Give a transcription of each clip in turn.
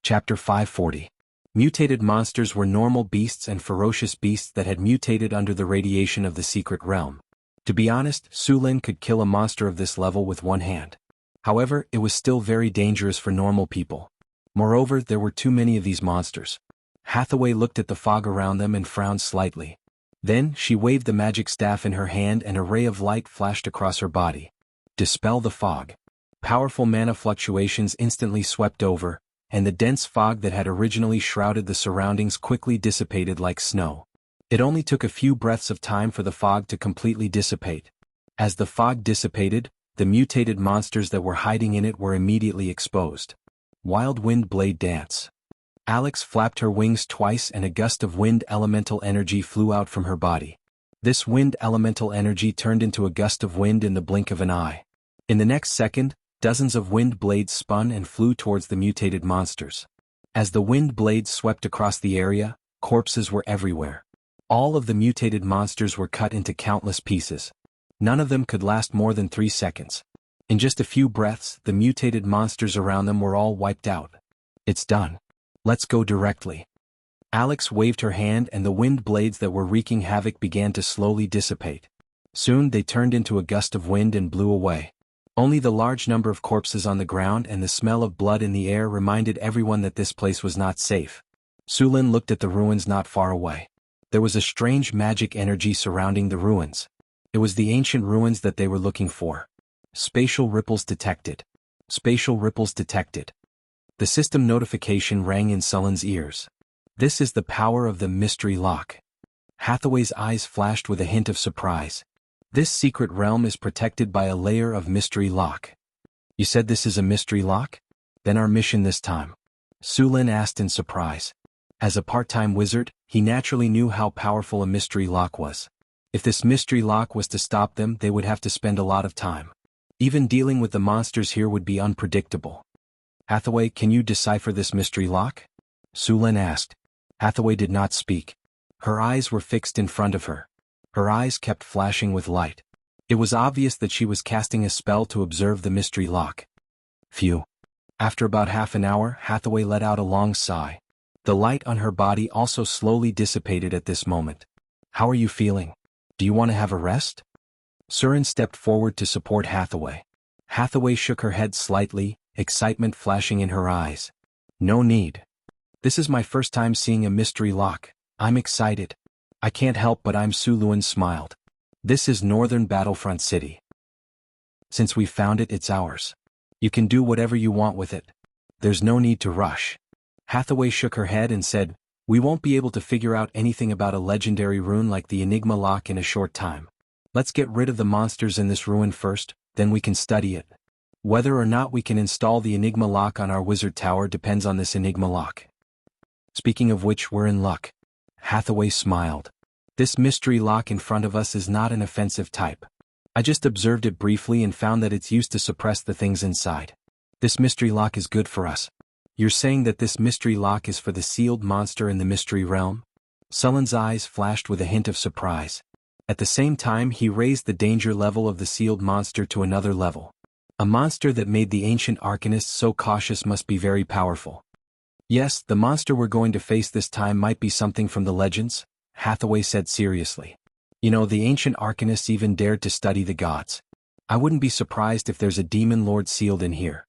Chapter 540. Mutated monsters were normal beasts and ferocious beasts that had mutated under the radiation of the secret realm. To be honest, Su Lin could kill a monster of this level with one hand. However, it was still very dangerous for normal people. Moreover, there were too many of these monsters. Hathaway looked at the fog around them and frowned slightly. Then, she waved the magic staff in her hand and a ray of light flashed across her body. Dispel the fog. Powerful mana fluctuations instantly swept over, and the dense fog that had originally shrouded the surroundings quickly dissipated like snow. It only took a few breaths of time for the fog to completely dissipate. As the fog dissipated, the mutated monsters that were hiding in it were immediately exposed. Wild Wind Blade Dance. Alex flapped her wings twice and a gust of wind elemental energy flew out from her body. This wind elemental energy turned into a gust of wind in the blink of an eye. In the next second, dozens of wind blades spun and flew towards the mutated monsters. As the wind blades swept across the area, corpses were everywhere. All of the mutated monsters were cut into countless pieces. None of them could last more than 3 seconds. In just a few breaths, the mutated monsters around them were all wiped out. It's done. Let's go directly. Alex waved her hand and the wind blades that were wreaking havoc began to slowly dissipate. Soon they turned into a gust of wind and blew away. Only the large number of corpses on the ground and the smell of blood in the air reminded everyone that this place was not safe. Su Lin looked at the ruins not far away. There was a strange magic energy surrounding the ruins. It was the ancient ruins that they were looking for. Spatial ripples detected. Spatial ripples detected. The system notification rang in Sullen's ears. This is the power of the mystery lock. Hathaway's eyes flashed with a hint of surprise. This secret realm is protected by a layer of mystery lock. You said this is a mystery lock? Then our mission this time? Su Lin asked in surprise. As a part-time wizard, he naturally knew how powerful a mystery lock was. If this mystery lock was to stop them, they would have to spend a lot of time. Even dealing with the monsters here would be unpredictable. Hathaway, can you decipher this mystery lock? Su Lin asked. Hathaway did not speak. Her eyes were fixed in front of her. Her eyes kept flashing with light. It was obvious that she was casting a spell to observe the mystery lock. Phew. After about half an hour, Hathaway let out a long sigh. The light on her body also slowly dissipated at this moment. How are you feeling? Do you want to have a rest? Surin stepped forward to support Hathaway. Hathaway shook her head slightly, excitement flashing in her eyes. No need. This is my first time seeing a mystery lock. I'm excited. I can't help but Su Lin smiled. This is Northern Battlefront City. Since we found it, it's ours. You can do whatever you want with it. There's no need to rush. Hathaway shook her head and said, we won't be able to figure out anything about a legendary rune like the Enigma lock in a short time. Let's get rid of the monsters in this ruin first, then we can study it. Whether or not we can install the Enigma lock on our wizard tower depends on this Enigma lock. Speaking of which, we're in luck. Hathaway smiled. This mystery lock in front of us is not an offensive type. I just observed it briefly and found that it's used to suppress the things inside. This mystery lock is good for us. You're saying that this mystery lock is for the sealed monster in the mystery realm? Sullen's eyes flashed with a hint of surprise. At the same time, he raised the danger level of the sealed monster to another level. A monster that made the ancient arcanists so cautious must be very powerful. Yes, the monster we're going to face this time might be something from the legends, Hathaway said seriously. You know, the ancient arcanists even dared to study the gods. I wouldn't be surprised if there's a demon lord sealed in here.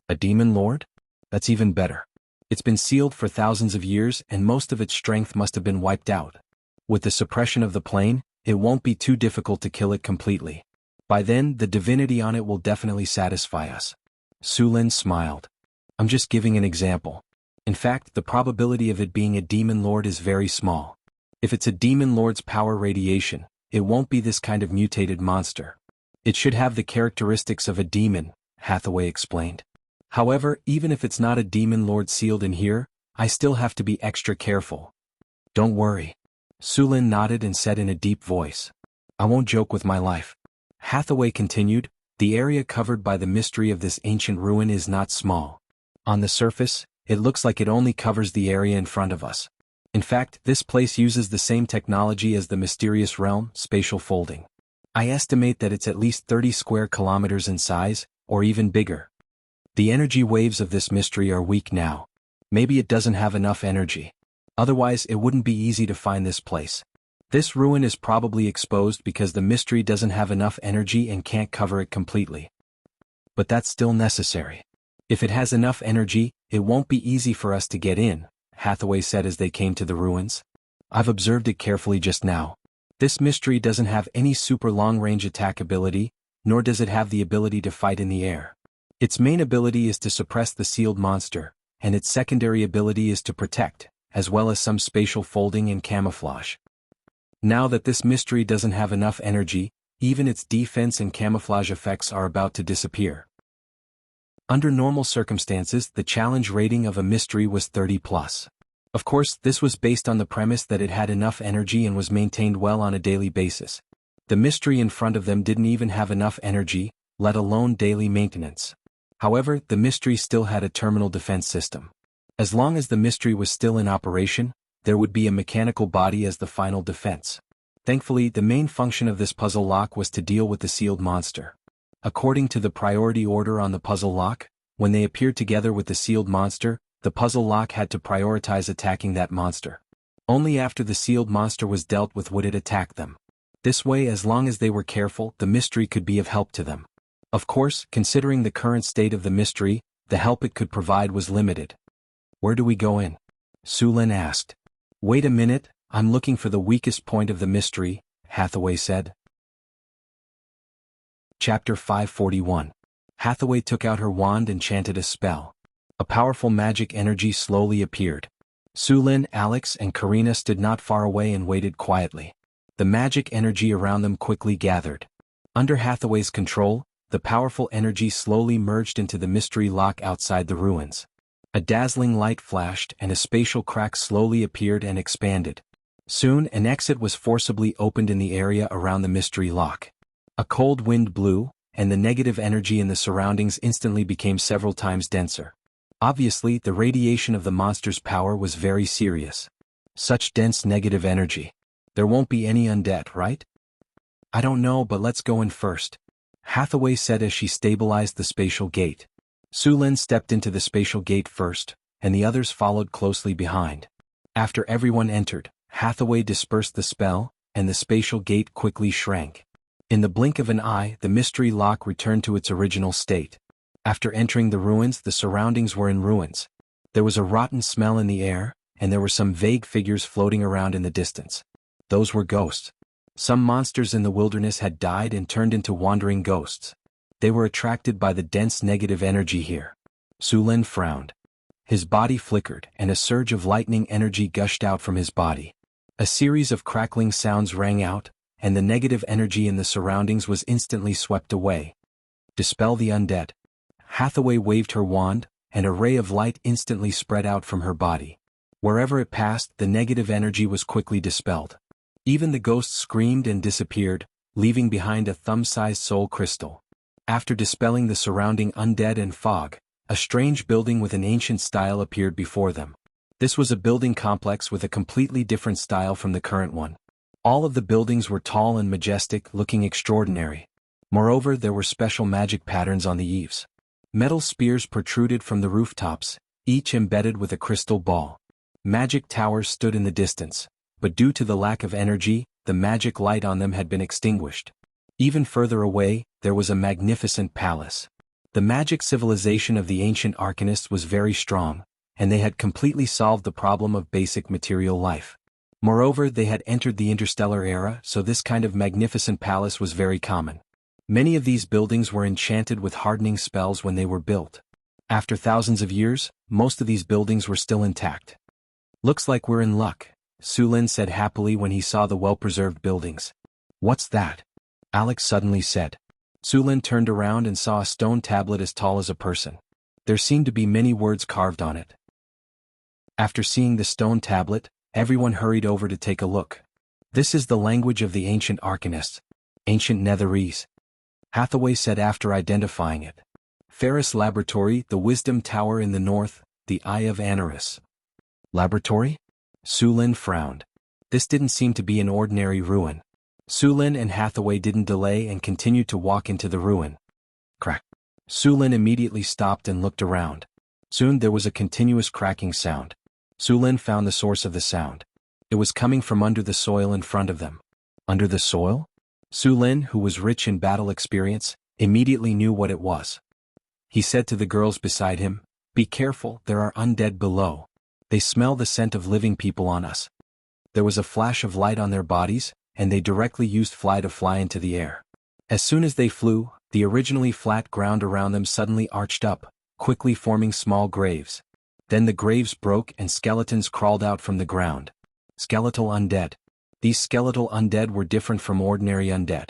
A demon lord? That's even better. It's been sealed for thousands of years and most of its strength must have been wiped out. With the suppression of the plane, it won't be too difficult to kill it completely. By then, the divinity on it will definitely satisfy us. Su Lin smiled. I'm just giving an example. In fact, the probability of it being a demon lord is very small. If it's a demon lord's power radiation, it won't be this kind of mutated monster. It should have the characteristics of a demon, Hathaway explained. However, even if it's not a demon lord sealed in here, I still have to be extra careful. Don't worry. Su Lin nodded and said in a deep voice. I won't joke with my life. Hathaway continued, the area covered by the mystery of this ancient ruin is not small. On the surface, it looks like it only covers the area in front of us. In fact, this place uses the same technology as the mysterious realm, spatial folding. I estimate that it's at least 30 square kilometers in size, or even bigger. The energy waves of this mystery are weak now. Maybe it doesn't have enough energy. Otherwise it wouldn't be easy to find this place. This ruin is probably exposed because the mystery doesn't have enough energy and can't cover it completely. But that's still necessary. If it has enough energy, it won't be easy for us to get in, Hathaway said as they came to the ruins. I've observed it carefully just now. This mystery doesn't have any super long-range attack ability, nor does it have the ability to fight in the air. Its main ability is to suppress the sealed monster, and its secondary ability is to protect, as well as some spatial folding and camouflage. Now that this mystery doesn't have enough energy, even its defense and camouflage effects are about to disappear. Under normal circumstances, the challenge rating of a mystery was 30+. Of course, this was based on the premise that it had enough energy and was maintained well on a daily basis. The mystery in front of them didn't even have enough energy, let alone daily maintenance. However, the mystery still had a terminal defense system. As long as the mystery was still in operation, there would be a mechanical body as the final defense. Thankfully, the main function of this puzzle lock was to deal with the sealed monster. According to the priority order on the puzzle lock, when they appeared together with the sealed monster, the puzzle lock had to prioritize attacking that monster. Only after the sealed monster was dealt with would it attack them. This way, as long as they were careful, the mystery could be of help to them. Of course, considering the current state of the mystery, the help it could provide was limited. Where do we go in? Sulin asked. Wait a minute, I'm looking for the weakest point of the mystery, Hathaway said. Chapter 541. Hathaway took out her wand and chanted a spell. A powerful magic energy slowly appeared. Sulin, Alex, and Karina stood not far away and waited quietly. The magic energy around them quickly gathered. Under Hathaway's control, the powerful energy slowly merged into the mystery lock outside the ruins. A dazzling light flashed and a spatial crack slowly appeared and expanded. Soon, an exit was forcibly opened in the area around the mystery lock. A cold wind blew, and the negative energy in the surroundings instantly became several times denser. Obviously, the radiation of the monster's power was very serious. Such dense negative energy. There won't be any undead, right? I don't know, but let's go in first, Hathaway said as she stabilized the spatial gate. Sulin stepped into the spatial gate first, and the others followed closely behind. After everyone entered, Hathaway dispersed the spell, and the spatial gate quickly shrank. In the blink of an eye, the mystery lock returned to its original state. After entering the ruins, the surroundings were in ruins. There was a rotten smell in the air, and there were some vague figures floating around in the distance. Those were ghosts. Some monsters in the wilderness had died and turned into wandering ghosts. They were attracted by the dense negative energy here. Sulin frowned. His body flickered, and a surge of lightning energy gushed out from his body. A series of crackling sounds rang out, and the negative energy in the surroundings was instantly swept away. Dispel the undead. Hathaway waved her wand, and a ray of light instantly spread out from her body. Wherever it passed, the negative energy was quickly dispelled. Even the ghosts screamed and disappeared, leaving behind a thumb-sized soul crystal. After dispelling the surrounding undead and fog, a strange building with an ancient style appeared before them. This was a building complex with a completely different style from the current one. All of the buildings were tall and majestic, looking extraordinary. Moreover, there were special magic patterns on the eaves. Metal spears protruded from the rooftops, each embedded with a crystal ball. Magic towers stood in the distance, but due to the lack of energy, the magic light on them had been extinguished. Even further away, there was a magnificent palace. The magic civilization of the ancient arcanists was very strong, and they had completely solved the problem of basic material life. Moreover, they had entered the interstellar era, so this kind of magnificent palace was very common. Many of these buildings were enchanted with hardening spells when they were built. After thousands of years, most of these buildings were still intact. Looks like we're in luck, Sulin said happily when he saw the well-preserved buildings. What's that? Alex suddenly said. Sulin turned around and saw a stone tablet as tall as a person. There seemed to be many words carved on it. After seeing the stone tablet, everyone hurried over to take a look. This is the language of the ancient arcanists. Ancient Netherese. Hathaway said after identifying it. Ferris Laboratory, the Wisdom Tower in the north, the Eye of Anaris. Laboratory? Sulin frowned. This didn't seem to be an ordinary ruin. Sulin and Hathaway didn't delay and continued to walk into the ruin. Crack. Sulin immediately stopped and looked around. Soon there was a continuous cracking sound. Su Lin found the source of the sound. It was coming from under the soil in front of them. Under the soil? Su Lin, who was rich in battle experience, immediately knew what it was. He said to the girls beside him, "Be careful, there are undead below. They smell the scent of living people on us." There was a flash of light on their bodies, and they directly used fly to fly into the air. As soon as they flew, the originally flat ground around them suddenly arched up, quickly forming small graves. Then the graves broke and skeletons crawled out from the ground. Skeletal undead. These skeletal undead were different from ordinary undead.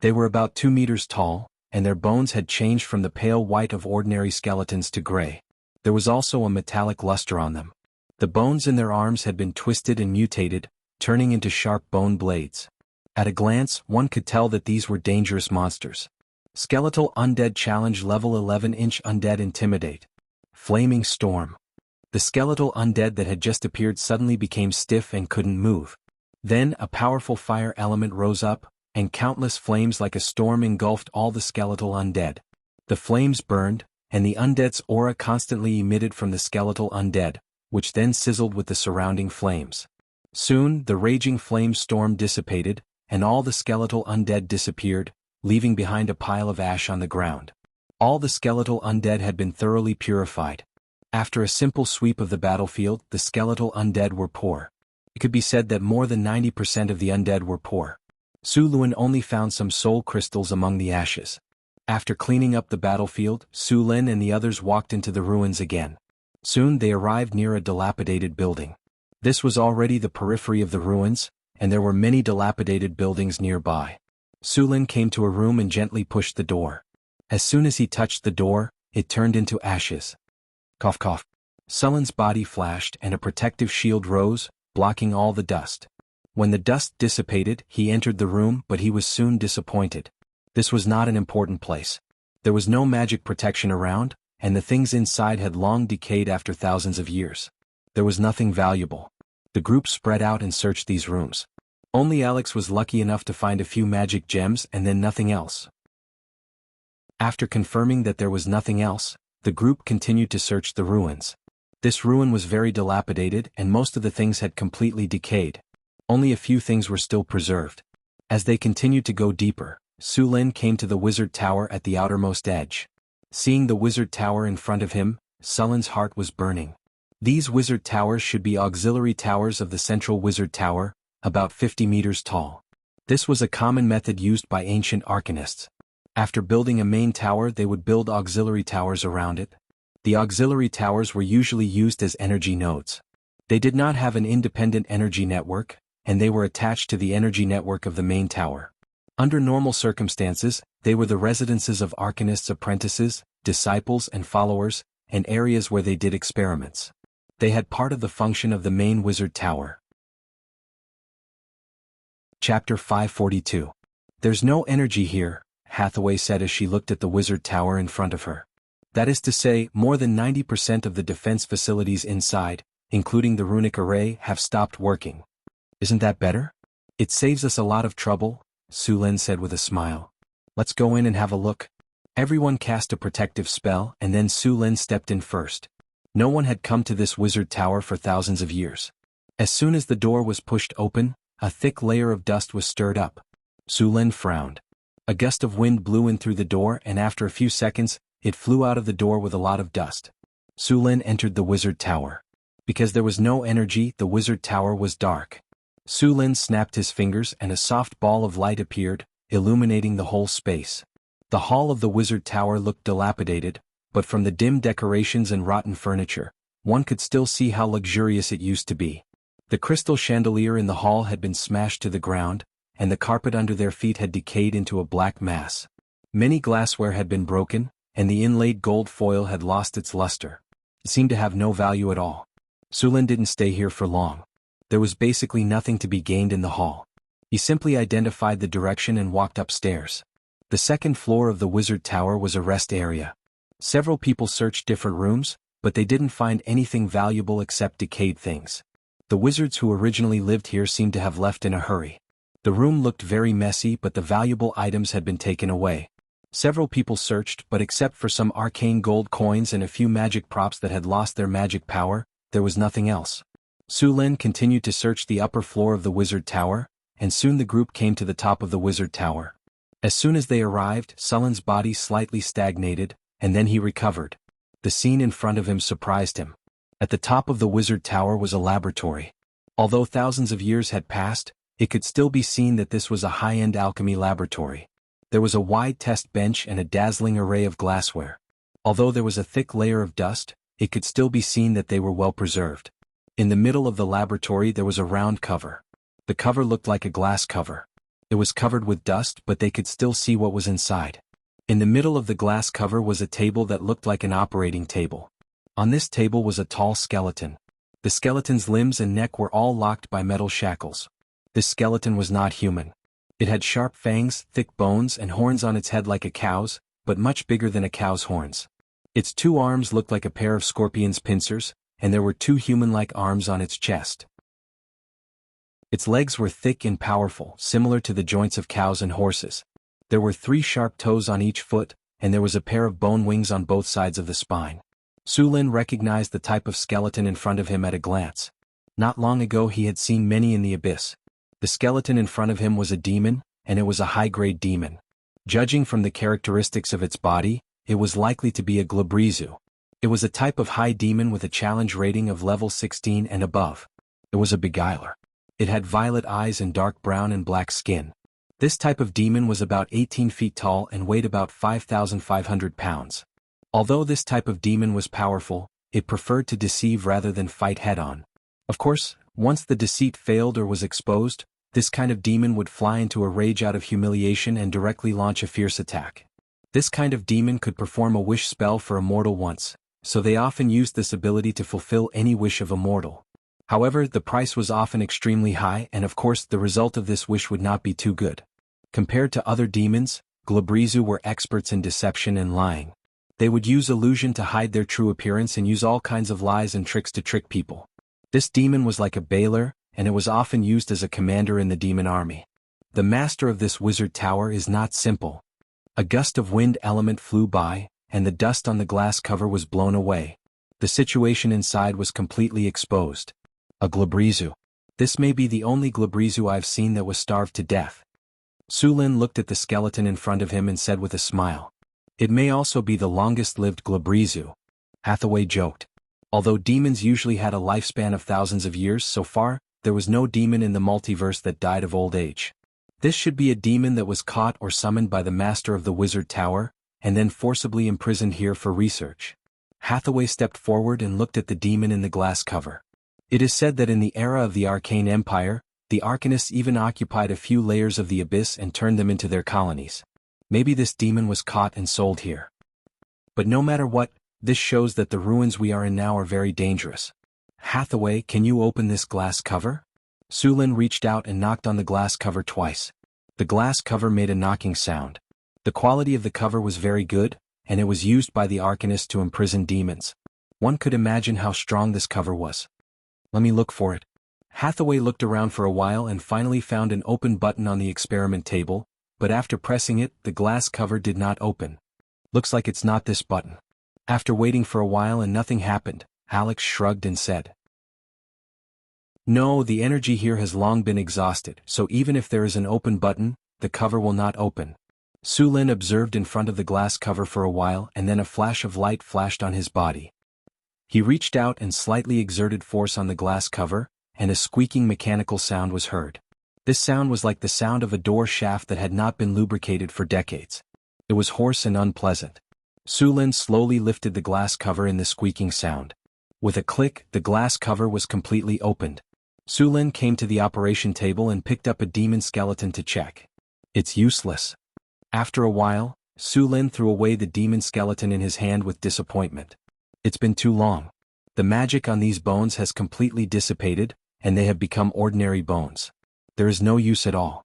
They were about 2 meters tall, and their bones had changed from the pale white of ordinary skeletons to gray. There was also a metallic luster on them. The bones in their arms had been twisted and mutated, turning into sharp bone blades. At a glance, one could tell that these were dangerous monsters. Skeletal Undead Challenge Level 11-inch Undead Intimidate. Flaming Storm. The skeletal undead that had just appeared suddenly became stiff and couldn't move. Then a powerful fire element rose up, and countless flames like a storm engulfed all the skeletal undead. The flames burned, and the undead's aura constantly emitted from the skeletal undead, which then sizzled with the surrounding flames. Soon the raging flame storm dissipated, and all the skeletal undead disappeared, leaving behind a pile of ash on the ground. All the skeletal undead had been thoroughly purified. After a simple sweep of the battlefield, the skeletal undead were poor. It could be said that more than 90% of the undead were poor. Su Lin only found some soul crystals among the ashes. After cleaning up the battlefield, Su Lin and the others walked into the ruins again. Soon they arrived near a dilapidated building. This was already the periphery of the ruins, and there were many dilapidated buildings nearby. Su Lin came to a room and gently pushed the door. As soon as he touched the door, it turned into ashes. Cough cough. Su Lin's body flashed and a protective shield rose, blocking all the dust. When the dust dissipated, he entered the room, but he was soon disappointed. This was not an important place. There was no magic protection around, and the things inside had long decayed after thousands of years. There was nothing valuable. The group spread out and searched these rooms. Only Alex was lucky enough to find a few magic gems and then nothing else. After confirming that there was nothing else, the group continued to search the ruins. This ruin was very dilapidated and most of the things had completely decayed. Only a few things were still preserved. As they continued to go deeper, Su Lin came to the wizard tower at the outermost edge. Seeing the wizard tower in front of him, Su Lin's heart was burning. These wizard towers should be auxiliary towers of the central wizard tower, about 50 meters tall. This was a common method used by ancient arcanists. After building a main tower, they would build auxiliary towers around it. The auxiliary towers were usually used as energy nodes. They did not have an independent energy network, and they were attached to the energy network of the main tower. Under normal circumstances, they were the residences of arcanists' apprentices, disciples and followers, and areas where they did experiments. They had part of the function of the main wizard tower. Chapter 542. There's no energy here, Hathaway said as she looked at the wizard tower in front of her. That is to say, more than 90% of the defense facilities inside, including the runic array, have stopped working. Isn't that better? It saves us a lot of trouble, Su Lin said with a smile. Let's go in and have a look. Everyone cast a protective spell and then Su Lin stepped in first. No one had come to this wizard tower for thousands of years. As soon as the door was pushed open, a thick layer of dust was stirred up. Su Lin frowned. A gust of wind blew in through the door and after a few seconds, it flew out of the door with a lot of dust. Su Lin entered the wizard tower. Because there was no energy, the wizard tower was dark. Su Lin snapped his fingers and a soft ball of light appeared, illuminating the whole space. The hall of the wizard tower looked dilapidated, but from the dim decorations and rotten furniture, one could still see how luxurious it used to be. The crystal chandelier in the hall had been smashed to the ground, and the carpet under their feet had decayed into a black mass. Many glassware had been broken, and the inlaid gold foil had lost its luster. It seemed to have no value at all. Su Lin didn't stay here for long. There was basically nothing to be gained in the hall. He simply identified the direction and walked upstairs. The second floor of the wizard tower was a rest area. Several people searched different rooms, but they didn't find anything valuable except decayed things. The wizards who originally lived here seemed to have left in a hurry. The room looked very messy, but the valuable items had been taken away. Several people searched, but except for some arcane gold coins and a few magic props that had lost their magic power, there was nothing else. Su Lin continued to search the upper floor of the wizard tower, and soon the group came to the top of the wizard tower. As soon as they arrived, Sulin's body slightly stagnated, and then he recovered. The scene in front of him surprised him. At the top of the wizard tower was a laboratory. Although thousands of years had passed, it could still be seen that this was a high-end alchemy laboratory. There was a wide test bench and a dazzling array of glassware. Although there was a thick layer of dust, it could still be seen that they were well preserved. In the middle of the laboratory there was a round cover. The cover looked like a glass cover. It was covered with dust, but they could still see what was inside. In the middle of the glass cover was a table that looked like an operating table. On this table was a tall skeleton. The skeleton's limbs and neck were all locked by metal shackles. This skeleton was not human. It had sharp fangs, thick bones, and horns on its head like a cow's, but much bigger than a cow's horns. Its 2 arms looked like a pair of scorpion's pincers, and there were 2 human-like arms on its chest. Its legs were thick and powerful, similar to the joints of cows and horses. There were 3 sharp toes on each foot, and there was a pair of bone wings on both sides of the spine. Su Lin recognized the type of skeleton in front of him at a glance. Not long ago he had seen many in the abyss. The skeleton in front of him was a demon, and it was a high-grade demon. Judging from the characteristics of its body, it was likely to be a Glabrezu. It was a type of high demon with a challenge rating of level 16 and above. It was a beguiler. It had violet eyes and dark brown and black skin. This type of demon was about 18 feet tall and weighed about 5,500 pounds. Although this type of demon was powerful, it preferred to deceive rather than fight head-on. Of course, once the deceit failed or was exposed, this kind of demon would fly into a rage out of humiliation and directly launch a fierce attack. This kind of demon could perform a wish spell for a mortal once, so they often used this ability to fulfill any wish of a mortal. However, the price was often extremely high, and of course the result of this wish would not be too good. Compared to other demons, Glabrezu were experts in deception and lying. They would use illusion to hide their true appearance and use all kinds of lies and tricks to trick people. This demon was like a bailer, and it was often used as a commander in the demon army. The master of this wizard tower is not simple. A gust of wind element flew by, and the dust on the glass cover was blown away. The situation inside was completely exposed. A Glabrezu. This may be the only Glabrezu I've seen that was starved to death. Su Lin looked at the skeleton in front of him and said with a smile. It may also be the longest-lived Glabrezu. Hathaway joked. Although demons usually had a lifespan of thousands of years, so far, there was no demon in the multiverse that died of old age. This should be a demon that was caught or summoned by the master of the wizard tower, and then forcibly imprisoned here for research. Hathaway stepped forward and looked at the demon in the glass cover. It is said that in the era of the Arcane Empire, the Arcanists even occupied a few layers of the abyss and turned them into their colonies. Maybe this demon was caught and sold here. But no matter what, this shows that the ruins we are in now are very dangerous. Hathaway, can you open this glass cover? Su Lin reached out and knocked on the glass cover twice. The glass cover made a knocking sound. The quality of the cover was very good, and it was used by the Arcanists to imprison demons. One could imagine how strong this cover was. Let me look for it. Hathaway looked around for a while and finally found an open button on the experiment table, but after pressing it, the glass cover did not open. Looks like it's not this button. After waiting for a while and nothing happened, Alex shrugged and said, "No, the energy here has long been exhausted, so even if there is an open button, the cover will not open." Su Lin observed in front of the glass cover for a while and then a flash of light flashed on his body. He reached out and slightly exerted force on the glass cover, and a squeaking mechanical sound was heard. This sound was like the sound of a door shaft that had not been lubricated for decades. It was hoarse and unpleasant. Su Lin slowly lifted the glass cover in the squeaking sound. With a click, the glass cover was completely opened. Su Lin came to the operation table and picked up a demon skeleton to check. It's useless. After a while, Su Lin threw away the demon skeleton in his hand with disappointment. It's been too long. The magic on these bones has completely dissipated, and they have become ordinary bones. There is no use at all.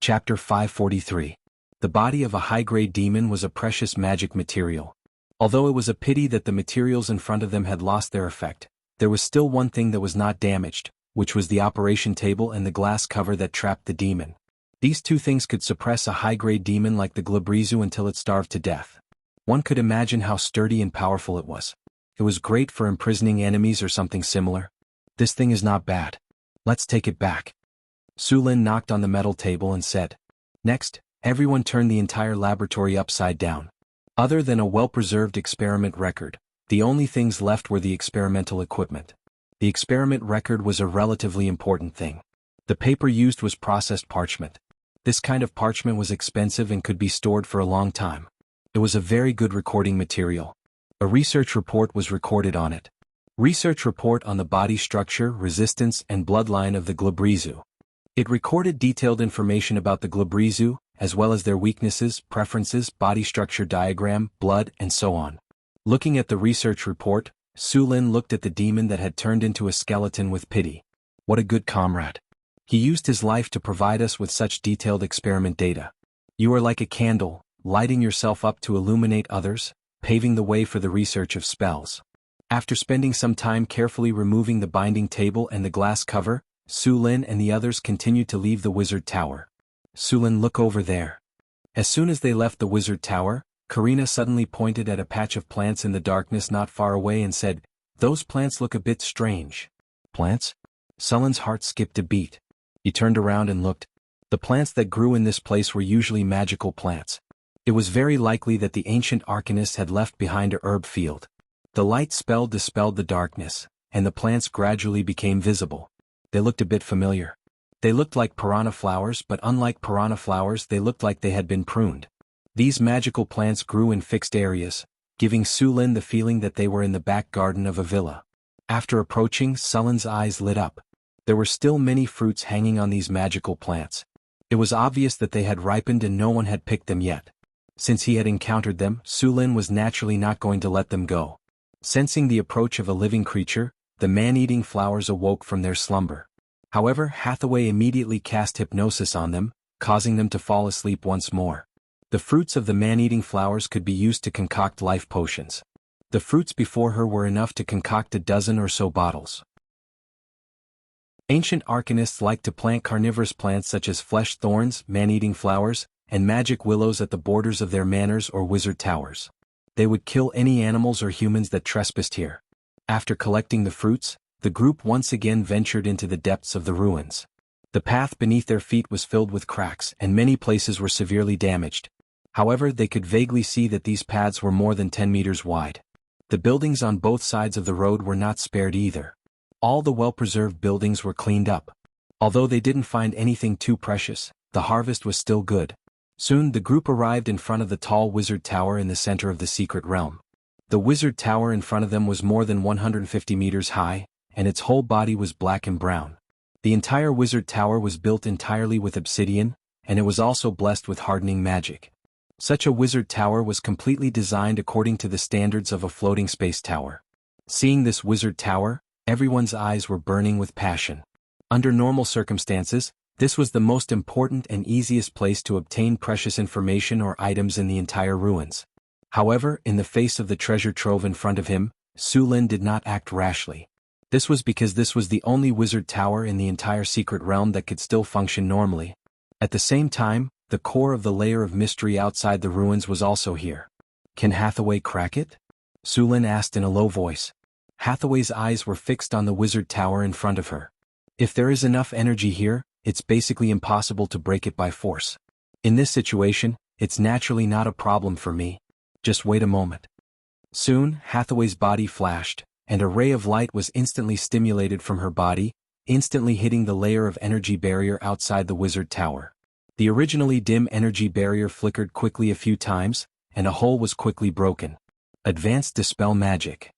Chapter 543. The body of a high-grade demon was a precious magic material. Although it was a pity that the materials in front of them had lost their effect, there was still one thing that was not damaged, which was the operation table and the glass cover that trapped the demon. These two things could suppress a high-grade demon like the Glabrezu until it starved to death. One could imagine how sturdy and powerful it was. It was great for imprisoning enemies or something similar. This thing is not bad. Let's take it back. Su Lin knocked on the metal table and said. Next, everyone turned the entire laboratory upside down. Other than a well-preserved experiment record, the only things left were the experimental equipment. The experiment record was a relatively important thing. The paper used was processed parchment. This kind of parchment was expensive and could be stored for a long time. It was a very good recording material. A research report was recorded on it. Research report on the body structure, resistance, and bloodline of the Glabrezu. It recorded detailed information about the Glabrezu, as well as their weaknesses, preferences, body structure diagram, blood, and so on. Looking at the research report, Su Lin looked at the demon that had turned into a skeleton with pity. What a good comrade. He used his life to provide us with such detailed experiment data. You are like a candle, lighting yourself up to illuminate others, paving the way for the research of spells. After spending some time carefully removing the binding table and the glass cover, Su Lin and the others continued to leave the wizard tower. Su Lin, look over there. As soon as they left the wizard tower, Karina suddenly pointed at a patch of plants in the darkness not far away and said, "Those plants look a bit strange." Plants? Su Lin's heart skipped a beat. He turned around and looked. The plants that grew in this place were usually magical plants. It was very likely that the ancient arcanist had left behind a herb field. The light spell dispelled the darkness, and the plants gradually became visible. They looked a bit familiar. They looked like piranha flowers, but unlike piranha flowers, they looked like they had been pruned. These magical plants grew in fixed areas, giving Su Lin the feeling that they were in the back garden of a villa. After approaching, Su Lin's eyes lit up. There were still many fruits hanging on these magical plants. It was obvious that they had ripened and no one had picked them yet. Since he had encountered them, Su Lin was naturally not going to let them go. Sensing the approach of a living creature, the man-eating flowers awoke from their slumber. However, Hathaway immediately cast hypnosis on them, causing them to fall asleep once more. The fruits of the man-eating flowers could be used to concoct life potions. The fruits before her were enough to concoct a dozen or so bottles. Ancient arcanists liked to plant carnivorous plants such as flesh thorns, man-eating flowers, and magic willows at the borders of their manors or wizard towers. They would kill any animals or humans that trespassed here. After collecting the fruits, the group once again ventured into the depths of the ruins. The path beneath their feet was filled with cracks and many places were severely damaged. However, they could vaguely see that these paths were more than 10 meters wide. The buildings on both sides of the road were not spared either. All the well-preserved buildings were cleaned up. Although they didn't find anything too precious, the harvest was still good. Soon the group arrived in front of the tall wizard tower in the center of the secret realm. The wizard tower in front of them was more than 150 meters high, and its whole body was black and brown. The entire wizard tower was built entirely with obsidian, and it was also blessed with hardening magic. Such a wizard tower was completely designed according to the standards of a floating space tower. Seeing this wizard tower, everyone's eyes were burning with passion. Under normal circumstances, this was the most important and easiest place to obtain precious information or items in the entire ruins. However, in the face of the treasure trove in front of him, Su Lin did not act rashly. This was because this was the only wizard tower in the entire secret realm that could still function normally. At the same time, the core of the layer of mystery outside the ruins was also here. Can Hathaway crack it? Su Lin asked in a low voice. Hathaway's eyes were fixed on the wizard tower in front of her. If there is enough energy here, it's basically impossible to break it by force. In this situation, it's naturally not a problem for me. Just wait a moment. Soon, Hathaway's body flashed, and a ray of light was instantly stimulated from her body, instantly hitting the layer of energy barrier outside the wizard tower. The originally dim energy barrier flickered quickly a few times, and a hole was quickly broken. Advanced Dispel Magic.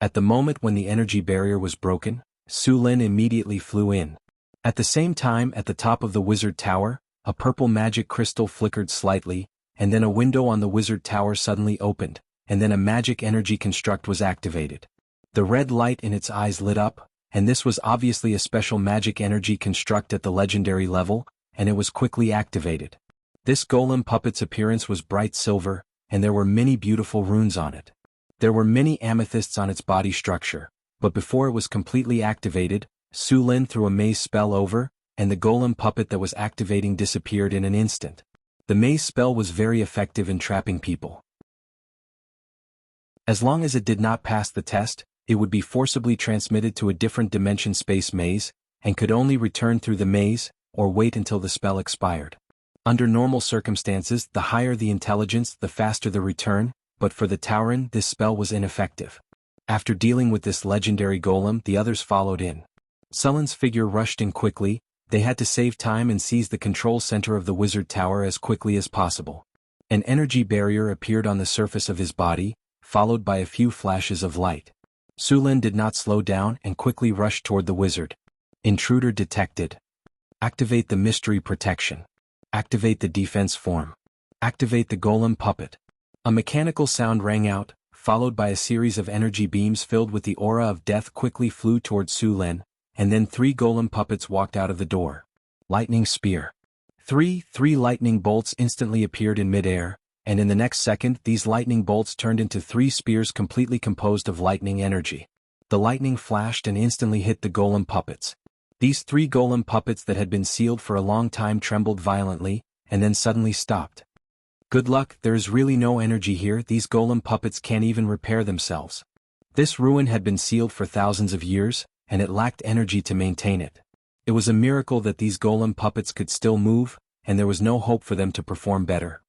At the moment when the energy barrier was broken, Su Lin immediately flew in. At the same time, at the top of the wizard tower, a purple magic crystal flickered slightly, and then a window on the wizard tower suddenly opened, and then a magic energy construct was activated. The red light in its eyes lit up, and this was obviously a special magic energy construct at the legendary level, and it was quickly activated. This golem puppet's appearance was bright silver, and there were many beautiful runes on it. There were many amethysts on its body structure, but before it was completely activated, Su Lin threw a maze spell over, and the golem puppet that was activating disappeared in an instant. The maze spell was very effective in trapping people. As long as it did not pass the test, it would be forcibly transmitted to a different dimension space maze, and could only return through the maze, or wait until the spell expired. Under normal circumstances, the higher the intelligence, the faster the return, but for the Tauren, this spell was ineffective. After dealing with this legendary golem, the others followed in. Sullen's figure rushed in quickly. They had to save time and seize the control center of the wizard tower as quickly as possible. An energy barrier appeared on the surface of his body, followed by a few flashes of light. Sulin did not slow down and quickly rushed toward the wizard. Intruder detected. Activate the mystery protection. Activate the defense form. Activate the golem puppet. A mechanical sound rang out, followed by a series of energy beams filled with the aura of death quickly flew toward Sulin, and then 3 golem puppets walked out of the door. Lightning spear. Three lightning bolts instantly appeared in midair, and in the next second these lightning bolts turned into 3 spears completely composed of lightning energy. The lightning flashed and instantly hit the golem puppets. These 3 golem puppets that had been sealed for a long time trembled violently, and then suddenly stopped. Good luck, there is really no energy here, these golem puppets can't even repair themselves. This ruin had been sealed for thousands of years, and it lacked energy to maintain it. It was a miracle that these golem puppets could still move, and there was no hope for them to perform better.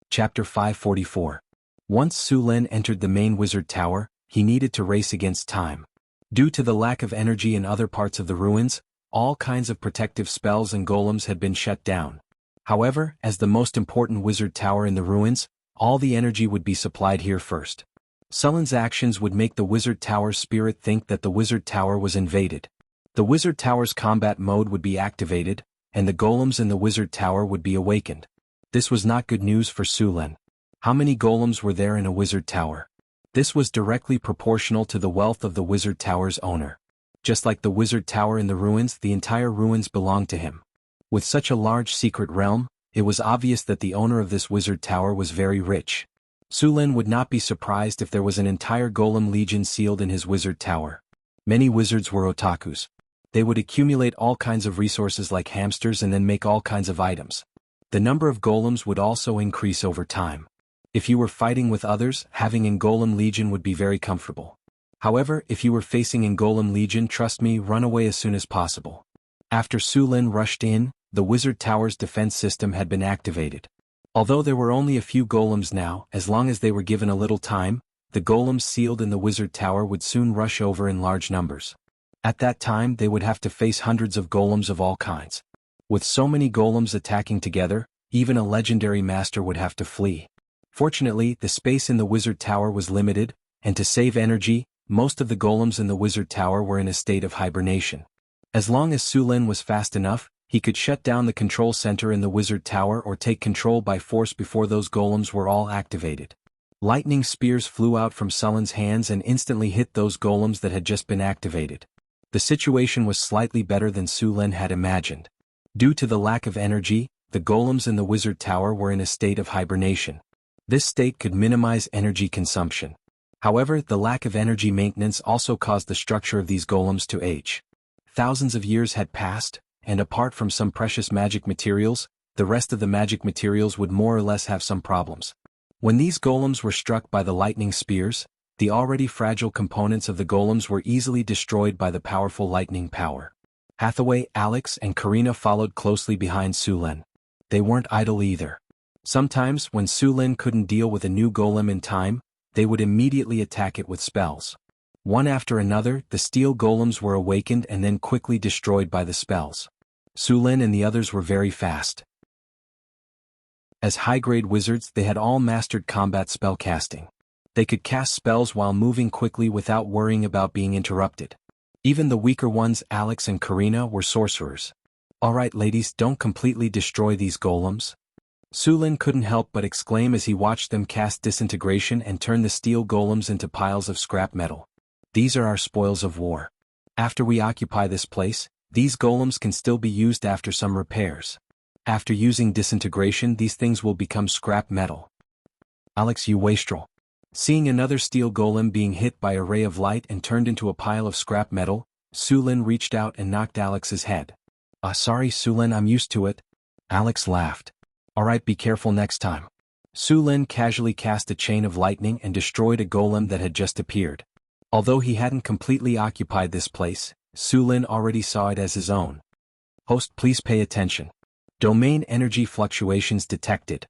Chapter 544. Once Sulin entered the main wizard tower, he needed to race against time. Due to the lack of energy in other parts of the ruins, all kinds of protective spells and golems had been shut down. However, as the most important wizard tower in the ruins, all the energy would be supplied here first. Sullen's actions would make the wizard tower's spirit think that the wizard tower was invaded. The wizard tower's combat mode would be activated, and the golems in the wizard tower would be awakened. This was not good news for Sulin. How many golems were there in a wizard tower? This was directly proportional to the wealth of the wizard tower's owner. Just like the wizard tower in the ruins, the entire ruins belonged to him. With such a large secret realm, it was obvious that the owner of this wizard tower was very rich. Sulin would not be surprised if there was an entire golem legion sealed in his wizard tower. Many wizards were otakus. They would accumulate all kinds of resources like hamsters and then make all kinds of items. The number of golems would also increase over time. If you were fighting with others, having an golem legion would be very comfortable. However, if you were facing an golem legion, trust me, run away as soon as possible. After Sulin rushed in, the wizard tower's defense system had been activated. Although there were only a few golems now, as long as they were given a little time, the golems sealed in the wizard tower would soon rush over in large numbers. At that time they would have to face hundreds of golems of all kinds. With so many golems attacking together, even a legendary master would have to flee. Fortunately, the space in the wizard tower was limited, and to save energy, most of the golems in the wizard tower were in a state of hibernation. As long as Sulin was fast enough, he could shut down the control center in the wizard tower or take control by force before those golems were all activated. Lightning spears flew out from Sulin's hands and instantly hit those golems that had just been activated. The situation was slightly better than Sulin had imagined. Due to the lack of energy, the golems in the wizard tower were in a state of hibernation. This state could minimize energy consumption. However, the lack of energy maintenance also caused the structure of these golems to age. Thousands of years had passed, and apart from some precious magic materials, the rest of the magic materials would more or less have some problems. When these golems were struck by the lightning spears, the already fragile components of the golems were easily destroyed by the powerful lightning power. Hathaway, Alex, and Karina followed closely behind Sulin. They weren't idle either. Sometimes, when Sulin couldn't deal with a new golem in time, they would immediately attack it with spells. One after another, the steel golems were awakened and then quickly destroyed by the spells. Sulin and the others were very fast. As high-grade wizards, they had all mastered combat spellcasting. They could cast spells while moving quickly without worrying about being interrupted. Even the weaker ones, Alex and Karina, were sorcerers. Alright ladies, don't completely destroy these golems. Sulin couldn't help but exclaim as he watched them cast disintegration and turn the steel golems into piles of scrap metal. These are our spoils of war. After we occupy this place, these golems can still be used after some repairs. After using disintegration, these things will become scrap metal. Alex, you wastrel. Seeing another steel golem being hit by a ray of light and turned into a pile of scrap metal, Su Lin reached out and knocked Alex's head. Sorry Su Lin, I'm used to it. Alex laughed. Alright, be careful next time. Su Lin casually cast a chain of lightning and destroyed a golem that had just appeared. Although he hadn't completely occupied this place, Su Lin already saw it as his own. Host, please pay attention. Domain energy fluctuations detected.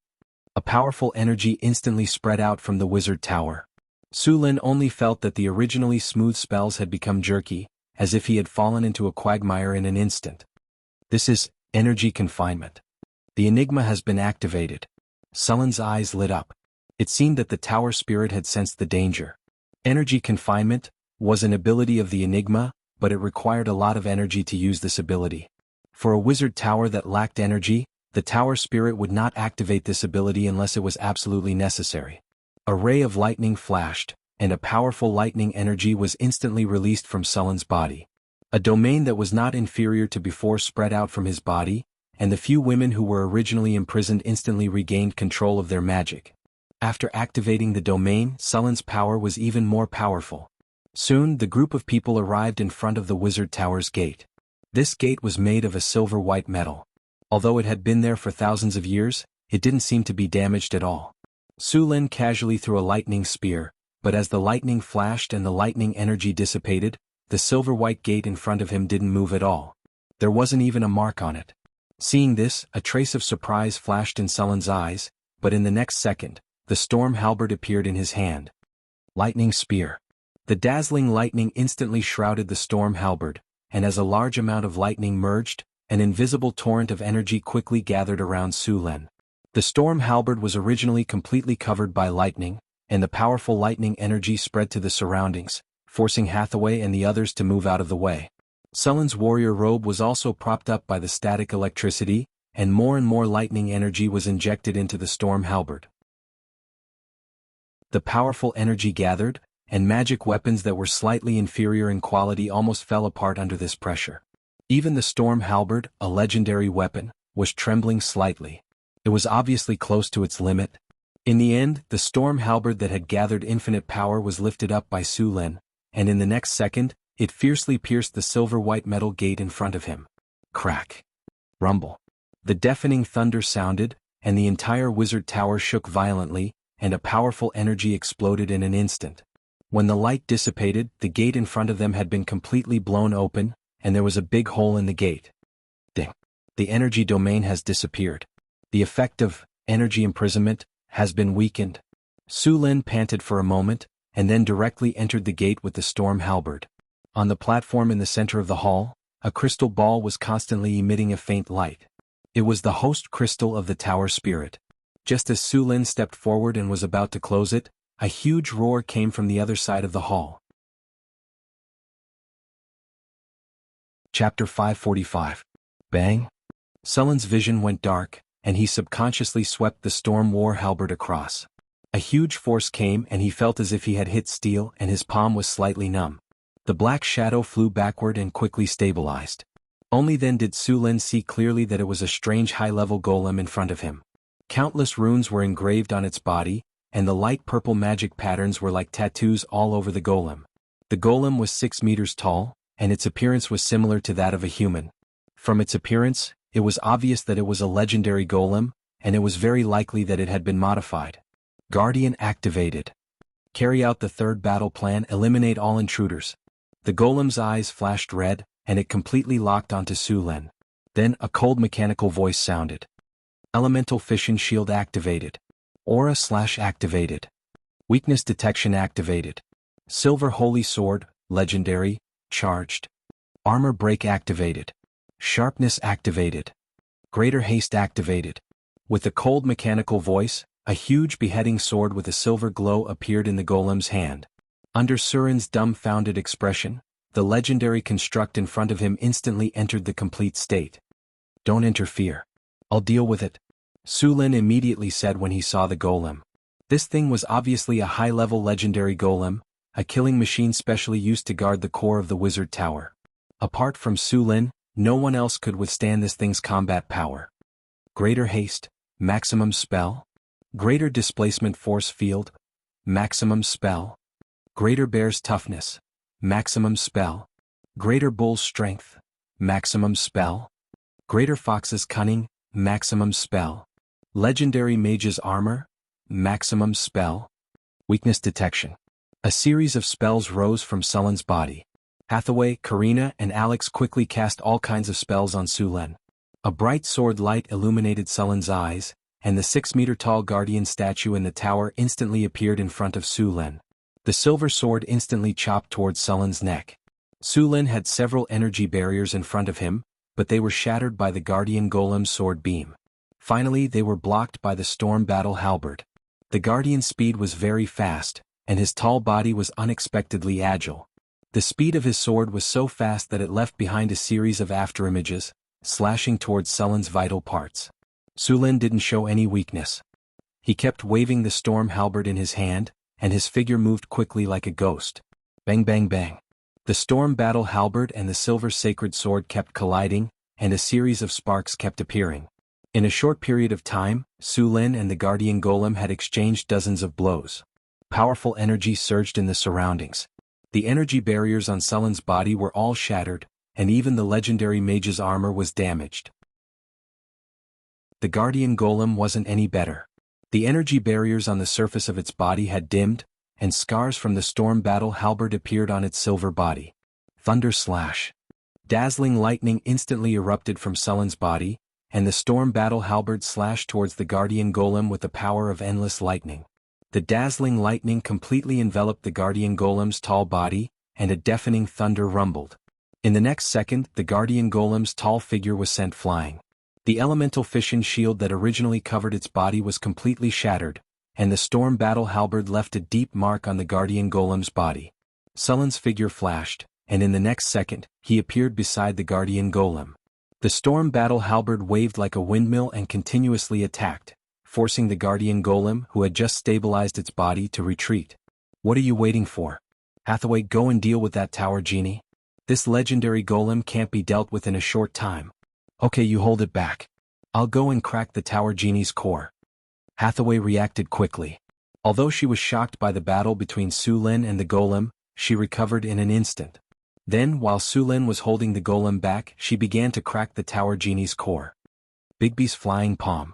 A powerful energy instantly spread out from the wizard tower. Su Lin only felt that the originally smooth spells had become jerky, as if he had fallen into a quagmire in an instant. This is energy confinement. The enigma has been activated. Sullen's eyes lit up. It seemed that the tower spirit had sensed the danger. Energy confinement was an ability of the enigma, but it required a lot of energy to use this ability. For a wizard tower that lacked energy, the tower spirit would not activate this ability unless it was absolutely necessary. A ray of lightning flashed, and a powerful lightning energy was instantly released from Sullen's body. A domain that was not inferior to before spread out from his body, and the few women who were originally imprisoned instantly regained control of their magic. After activating the domain, Sullen's power was even more powerful. Soon, the group of people arrived in front of the wizard tower's gate. This gate was made of a silver-white metal. Although it had been there for thousands of years, it didn't seem to be damaged at all. Su Lin casually threw a lightning spear, but as the lightning flashed and the lightning energy dissipated, the silver-white gate in front of him didn't move at all. There wasn't even a mark on it. Seeing this, a trace of surprise flashed in Sullen's eyes, but in the next second, the storm halberd appeared in his hand. Lightning spear. The dazzling lightning instantly shrouded the storm halberd, and as a large amount of lightning merged, an invisible torrent of energy quickly gathered around Su Lin. The storm halberd was originally completely covered by lightning, and the powerful lightning energy spread to the surroundings, forcing Hathaway and the others to move out of the way. Sullen's warrior robe was also propped up by the static electricity, and more lightning energy was injected into the storm halberd. The powerful energy gathered, and magic weapons that were slightly inferior in quality almost fell apart under this pressure. Even the storm halberd, a legendary weapon, was trembling slightly. It was obviously close to its limit. In the end, the storm halberd that had gathered infinite power was lifted up by Su Lin, and in the next second, it fiercely pierced the silver-white metal gate in front of him. Crack. Rumble. The deafening thunder sounded, and the entire wizard tower shook violently, and a powerful energy exploded in an instant. When the light dissipated, the gate in front of them had been completely blown open, and there was a big hole in the gate. Ding. The energy domain has disappeared. The effect of energy imprisonment has been weakened. Su Lin panted for a moment, and then directly entered the gate with the storm halberd. On the platform in the center of the hall, a crystal ball was constantly emitting a faint light. It was the host crystal of the tower spirit. Just as Su Lin stepped forward and was about to close it, a huge roar came from the other side of the hall. Chapter 545. Bang! Sullen's vision went dark, and he subconsciously swept the storm war halberd across. A huge force came and he felt as if he had hit steel and his palm was slightly numb. The black shadow flew backward and quickly stabilized. Only then did Su Lin see clearly that it was a strange high-level golem in front of him. Countless runes were engraved on its body, and the light purple magic patterns were like tattoos all over the golem. The golem was 6 meters tall, and its appearance was similar to that of a human. From its appearance, it was obvious that it was a legendary golem, and it was very likely that it had been modified. Guardian activated. Carry out the third battle plan, eliminate all intruders. The golem's eyes flashed red, and it completely locked onto Su Lin. Then a cold mechanical voice sounded. Elemental fission shield activated. Aura/activated. Weakness detection activated. Silver holy sword, legendary, charged. Armor break activated. Sharpness activated. Greater haste activated. With a cold mechanical voice, a huge beheading sword with a silver glow appeared in the golem's hand. Under Surin's dumbfounded expression, the legendary construct in front of him instantly entered the complete state. Don't interfere. I'll deal with it, Su Lin immediately said when he saw the golem. This thing was obviously a high-level legendary golem, a killing machine specially used to guard the core of the wizard tower. Apart from Su Lin, no one else could withstand this thing's combat power. Greater haste, maximum spell. Greater displacement force field, maximum spell. Greater bear's toughness, maximum spell. Greater Bull's Strength, maximum spell. Greater Fox's Cunning, maximum spell. Legendary Mage's Armor, maximum spell. Weakness Detection. A series of spells rose from Sullen's body. Hathaway, Karina, and Alex quickly cast all kinds of spells on Su Lin. A bright sword light illuminated Sullen's eyes, and the 6-meter-tall guardian statue in the tower instantly appeared in front of Su Lin. The silver sword instantly chopped towards Sullen's neck. Su Lin had several energy barriers in front of him, but they were shattered by the guardian golem's sword beam. Finally, they were blocked by the storm battle halberd. The guardian's speed was very fast, and his tall body was unexpectedly agile. The speed of his sword was so fast that it left behind a series of afterimages, slashing towards Sullen's vital parts. Su Lin didn't show any weakness. He kept waving the storm halberd in his hand, and his figure moved quickly like a ghost. Bang bang bang. The storm battle halberd and the silver sacred sword kept colliding, and a series of sparks kept appearing. In a short period of time, Su Lin and the guardian golem had exchanged dozens of blows. Powerful energy surged in the surroundings. The energy barriers on Sullen's body were all shattered, and even the legendary mage's armor was damaged. The guardian golem wasn't any better. The energy barriers on the surface of its body had dimmed, and scars from the storm battle halberd appeared on its silver body. Thunder slash. Dazzling lightning instantly erupted from Sullen's body, and the storm battle halberd slashed towards the guardian golem with the power of endless lightning. The dazzling lightning completely enveloped the guardian golem's tall body, and a deafening thunder rumbled. In the next second, the guardian golem's tall figure was sent flying. The elemental fission shield that originally covered its body was completely shattered, and the storm battle halberd left a deep mark on the guardian golem's body. Sullen's figure flashed, and in the next second, he appeared beside the guardian golem. The storm battle halberd waved like a windmill and continuously attacked, forcing the guardian golem, who had just stabilized its body, to retreat. What are you waiting for? Hathaway, go and deal with that tower genie. This legendary golem can't be dealt with in a short time. Okay, you hold it back. I'll go and crack the tower genie's core. Hathaway reacted quickly. Although she was shocked by the battle between Su Lin and the golem, she recovered in an instant. Then, while Su Lin was holding the golem back, she began to crack the tower genie's core. Bigby's flying palm.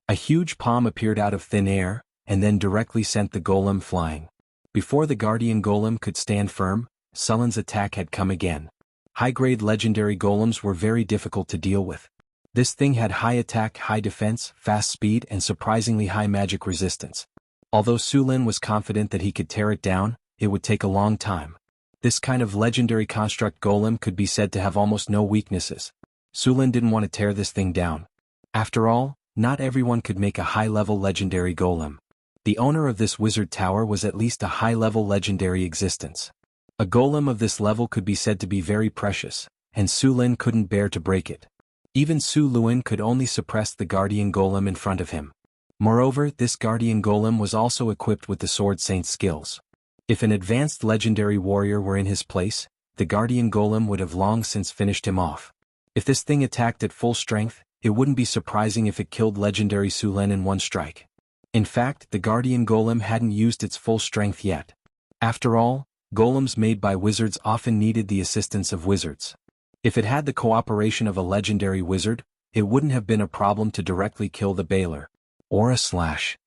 A huge palm appeared out of thin air, and then directly sent the golem flying. Before the guardian golem could stand firm, Sullen's attack had come again. High-grade legendary golems were very difficult to deal with. This thing had high attack, high defense, fast speed, and surprisingly high magic resistance. Although Su Lin was confident that he could tear it down, it would take a long time. This kind of legendary construct golem could be said to have almost no weaknesses. Su Lin didn't want to tear this thing down. After all, not everyone could make a high-level legendary golem. The owner of this wizard tower was at least a high-level legendary existence. A golem of this level could be said to be very precious, and Su Lin couldn't bear to break it. Even Su Lin could only suppress the guardian golem in front of him. Moreover, this guardian golem was also equipped with the Sword Saint's skills. If an advanced legendary warrior were in his place, the guardian golem would have long since finished him off. If this thing attacked at full strength, it wouldn't be surprising if it killed legendary Su Lin in one strike. In fact, the guardian golem hadn't used its full strength yet. After all, golems made by wizards often needed the assistance of wizards. If it had the cooperation of a legendary wizard, it wouldn't have been a problem to directly kill the Baylor. Aura slash.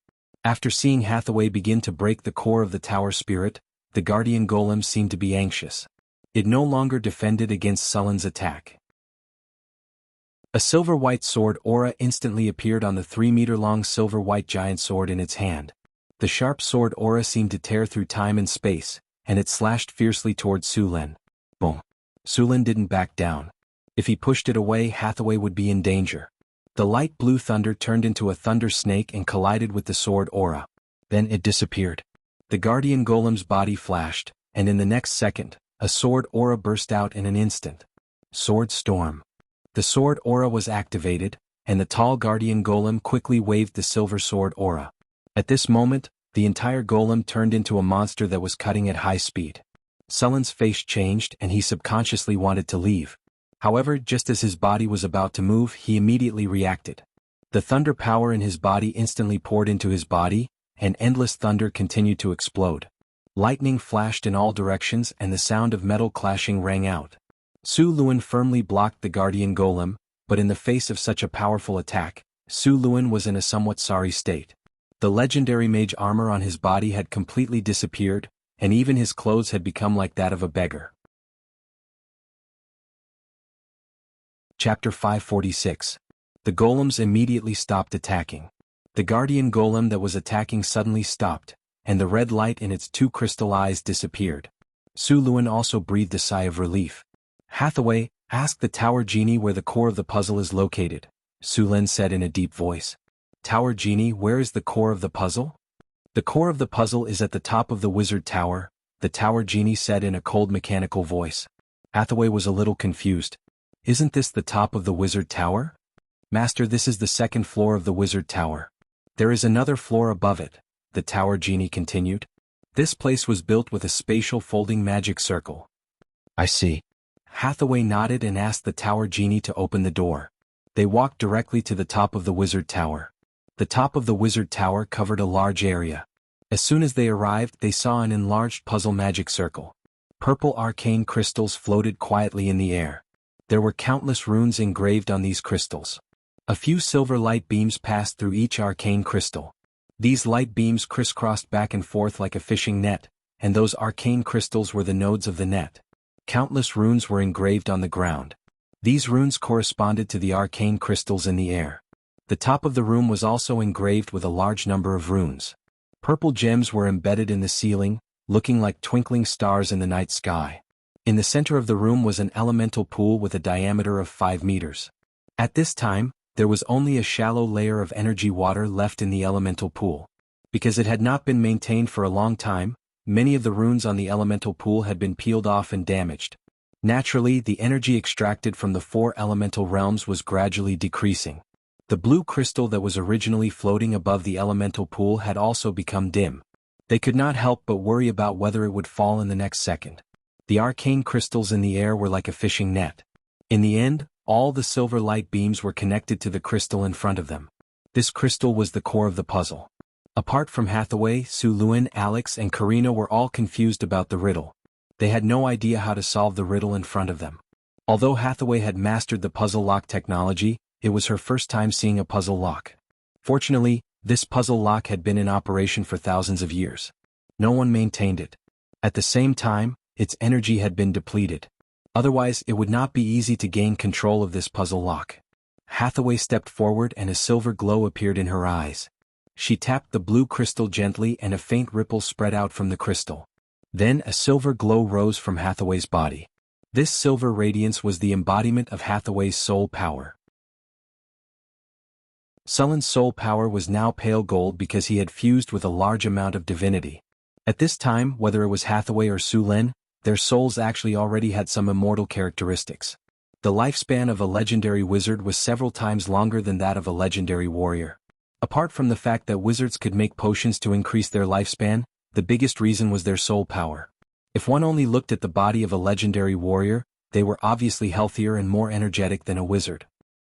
After seeing Hathaway begin to break the core of the tower spirit, the guardian golem seemed to be anxious. It no longer defended against Sullen's attack. A silver-white sword aura instantly appeared on the 3-meter-long silver-white giant sword in its hand. The sharp sword aura seemed to tear through time and space, and it slashed fiercely towards Su Lin. Boom. Su Lin didn't back down. If he pushed it away, Hathaway would be in danger. The light blue thunder turned into a thunder snake and collided with the sword aura. Then it disappeared. The guardian golem's body flashed, and in the next second, a sword aura burst out in an instant. Sword storm. The sword aura was activated, and the tall guardian golem quickly waved the silver sword aura. At this moment, the entire golem turned into a monster that was cutting at high speed. Sullen's face changed and he subconsciously wanted to leave. However, just as his body was about to move, he immediately reacted. The thunder power in his body instantly poured into his body, and endless thunder continued to explode. Lightning flashed in all directions and the sound of metal clashing rang out. Su Luan firmly blocked the guardian golem, but in the face of such a powerful attack, Su Luan was in a somewhat sorry state. The legendary mage armor on his body had completely disappeared, and even his clothes had become like that of a beggar. Chapter 546. The golems immediately stopped attacking. The guardian golem that was attacking suddenly stopped, and the red light in its two crystal eyes disappeared. Su Luan also breathed a sigh of relief. "Hathaway, ask the tower genie where the core of the puzzle is located," Su Luan said in a deep voice. "Tower genie, where is the core of the puzzle?" "The core of the puzzle is at the top of the wizard tower," the tower genie said in a cold mechanical voice. Hathaway was a little confused. "Isn't this the top of the wizard tower?" "Master, this is the second floor of the wizard tower. There is another floor above it," the tower genie continued. "This place was built with a spatial folding magic circle." "I see." Hathaway nodded and asked the tower genie to open the door. They walked directly to the top of the wizard tower. The top of the wizard tower covered a large area. As soon as they arrived, they saw an enlarged puzzle magic circle. Purple arcane crystals floated quietly in the air. There were countless runes engraved on these crystals. A few silver light beams passed through each arcane crystal. These light beams crisscrossed back and forth like a fishing net, and those arcane crystals were the nodes of the net. Countless runes were engraved on the ground. These runes corresponded to the arcane crystals in the air. The top of the room was also engraved with a large number of runes. Purple gems were embedded in the ceiling, looking like twinkling stars in the night sky. In the center of the room was an elemental pool with a diameter of 5 meters. At this time, there was only a shallow layer of energy water left in the elemental pool. Because it had not been maintained for a long time, many of the runes on the elemental pool had been peeled off and damaged. Naturally, the energy extracted from the 4 elemental realms was gradually decreasing. The blue crystal that was originally floating above the elemental pool had also become dim. They could not help but worry about whether it would fall in the next second. The arcane crystals in the air were like a fishing net. In the end, all the silver light beams were connected to the crystal in front of them. This crystal was the core of the puzzle. Apart from Hathaway, Su Luan, Alex, and Karina were all confused about the riddle. They had no idea how to solve the riddle in front of them. Although Hathaway had mastered the puzzle lock technology, it was her first time seeing a puzzle lock. Fortunately, this puzzle lock had been in operation for thousands of years. No one maintained it. At the same time, its energy had been depleted. Otherwise, it would not be easy to gain control of this puzzle lock. Hathaway stepped forward and a silver glow appeared in her eyes. She tapped the blue crystal gently and a faint ripple spread out from the crystal. Then a silver glow rose from Hathaway's body. This silver radiance was the embodiment of Hathaway's soul power. Sullen's soul power was now pale gold because he had fused with a large amount of divinity. At this time, whether it was Hathaway or Su Luan, their souls actually already had some immortal characteristics. The lifespan of a legendary wizard was several times longer than that of a legendary warrior. Apart from the fact that wizards could make potions to increase their lifespan, the biggest reason was their soul power. If one only looked at the body of a legendary warrior, they were obviously healthier and more energetic than a wizard.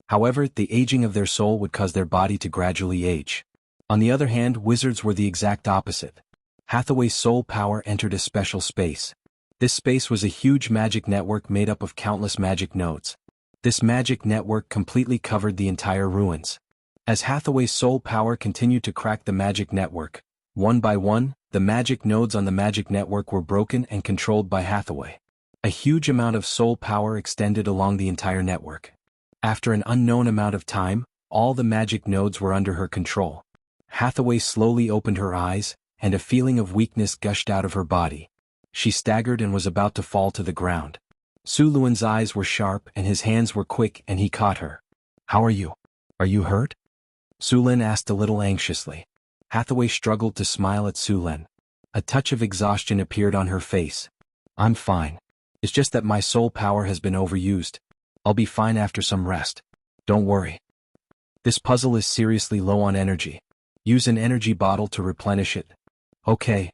However, the aging of their soul would cause their body to gradually age. On the other hand, wizards were the exact opposite. Hathaway's soul power entered a special space. This space was a huge magic network made up of countless magic nodes. This magic network completely covered the entire ruins. As Hathaway's soul power continued to crack the magic network, one by one, the magic nodes on the magic network were broken and controlled by Hathaway. A huge amount of soul power extended along the entire network. After an unknown amount of time, all the magic nodes were under her control. Hathaway slowly opened her eyes, and a feeling of weakness gushed out of her body. She staggered and was about to fall to the ground. Su Luan's eyes were sharp and his hands were quick and he caught her. "How are you? Are you hurt?" Su Luan asked a little anxiously. Hathaway struggled to smile at Su Luan. A touch of exhaustion appeared on her face. "I'm fine. It's just that my soul power has been overused. I'll be fine after some rest. Don't worry. This puzzle is seriously low on energy. Use an energy bottle to replenish it." "Okay."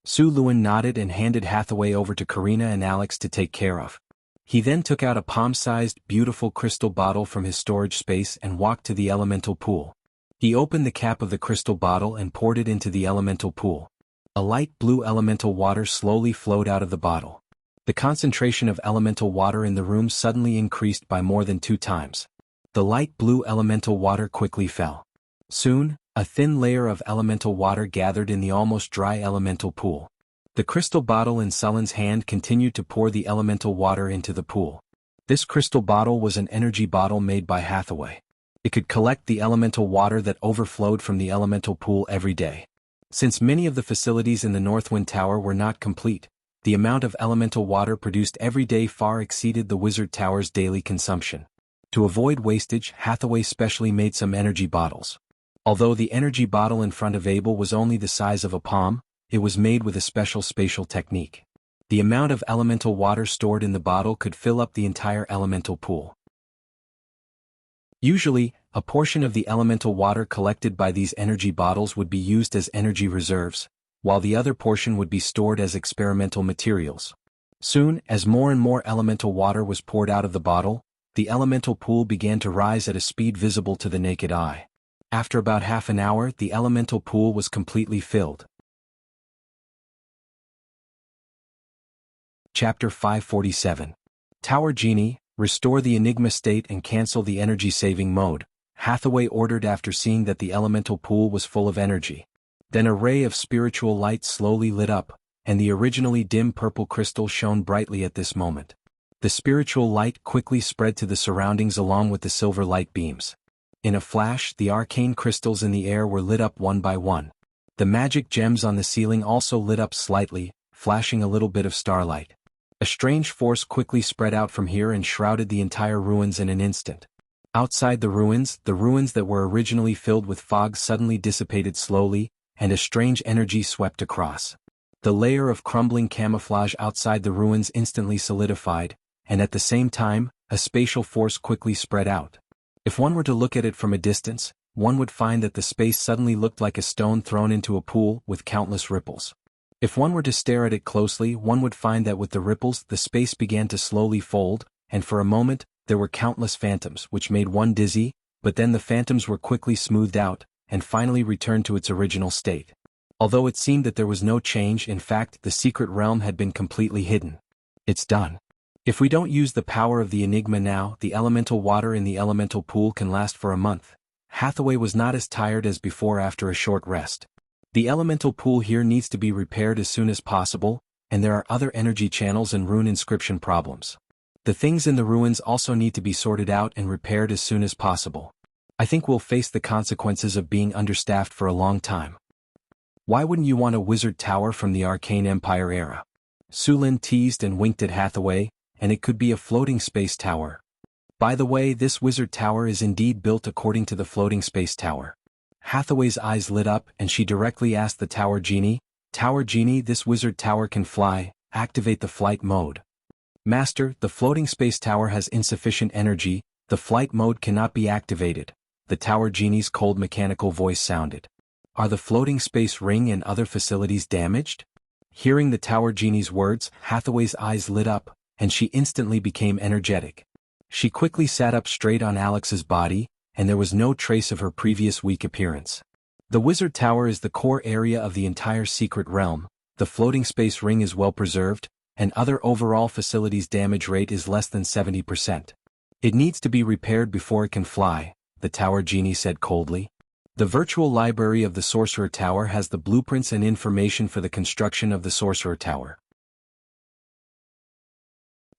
Su Luan nodded and handed Hathaway over to Karina and Alex to take care of. He then took out a palm-sized, beautiful crystal bottle from his storage space and walked to the elemental pool. He opened the cap of the crystal bottle and poured it into the elemental pool. A light blue elemental water slowly flowed out of the bottle. The concentration of elemental water in the room suddenly increased by more than 2 times. The light blue elemental water quickly fell. Soon, a thin layer of elemental water gathered in the almost dry elemental pool. The crystal bottle in Sullen's hand continued to pour the elemental water into the pool. This crystal bottle was an energy bottle made by Hathaway. It could collect the elemental water that overflowed from the elemental pool every day. Since many of the facilities in the Northwind Tower were not complete, the amount of elemental water produced every day far exceeded the Wizard Tower's daily consumption. To avoid wastage, Hathaway specially made some energy bottles. Although the energy bottle in front of Abel was only the size of a palm, it was made with a special spatial technique. The amount of elemental water stored in the bottle could fill up the entire elemental pool. Usually, a portion of the elemental water collected by these energy bottles would be used as energy reserves, while the other portion would be stored as experimental materials. Soon, as more and more elemental water was poured out of the bottle, the elemental pool began to rise at a speed visible to the naked eye. After about half an hour, the elemental pool was completely filled. Chapter 547. Tower Genie, restore the Enigma state and cancel the energy-saving mode, Hathaway ordered after seeing that the elemental pool was full of energy. Then a ray of spiritual light slowly lit up, and the originally dim purple crystal shone brightly at this moment. The spiritual light quickly spread to the surroundings along with the silver light beams. In a flash, the arcane crystals in the air were lit up one by one. The magic gems on the ceiling also lit up slightly, flashing a little bit of starlight. A strange force quickly spread out from here and shrouded the entire ruins in an instant. Outside the ruins that were originally filled with fog suddenly dissipated slowly, and a strange energy swept across. The layer of crumbling camouflage outside the ruins instantly solidified, and at the same time, a spatial force quickly spread out. If one were to look at it from a distance, one would find that the space suddenly looked like a stone thrown into a pool with countless ripples. If one were to stare at it closely, one would find that with the ripples the space began to slowly fold, and for a moment, there were countless phantoms which made one dizzy, but then the phantoms were quickly smoothed out, and finally returned to its original state. Although it seemed that there was no change, in fact, the secret realm had been completely hidden. It's done. If we don't use the power of the Enigma now, the elemental water in the elemental pool can last for a month. Hathaway was not as tired as before after a short rest. The elemental pool here needs to be repaired as soon as possible, and there are other energy channels and rune inscription problems. The things in the ruins also need to be sorted out and repaired as soon as possible. I think we'll face the consequences of being understaffed for a long time. Why wouldn't you want a wizard tower from the Arcane Empire era? Sulin teased and winked at Hathaway, and it could be a floating space tower. By the way, this wizard tower is indeed built according to the floating space tower. Hathaway's eyes lit up and she directly asked the Tower Genie, "Tower Genie, this wizard tower can fly, activate the flight mode." "Master, the floating space tower has insufficient energy, the flight mode cannot be activated," the Tower Genie's cold mechanical voice sounded. "Are the floating space ring and other facilities damaged?" Hearing the Tower Genie's words, Hathaway's eyes lit up, and she instantly became energetic. She quickly sat up straight on Alex's body, and there was no trace of her previous weak appearance. The Wizard Tower is the core area of the entire secret realm, the floating space ring is well preserved, and other overall facilities damage rate is less than 70%. It needs to be repaired before it can fly, the Tower Genie said coldly. The virtual library of the Sorcerer Tower has the blueprints and information for the construction of the Sorcerer Tower.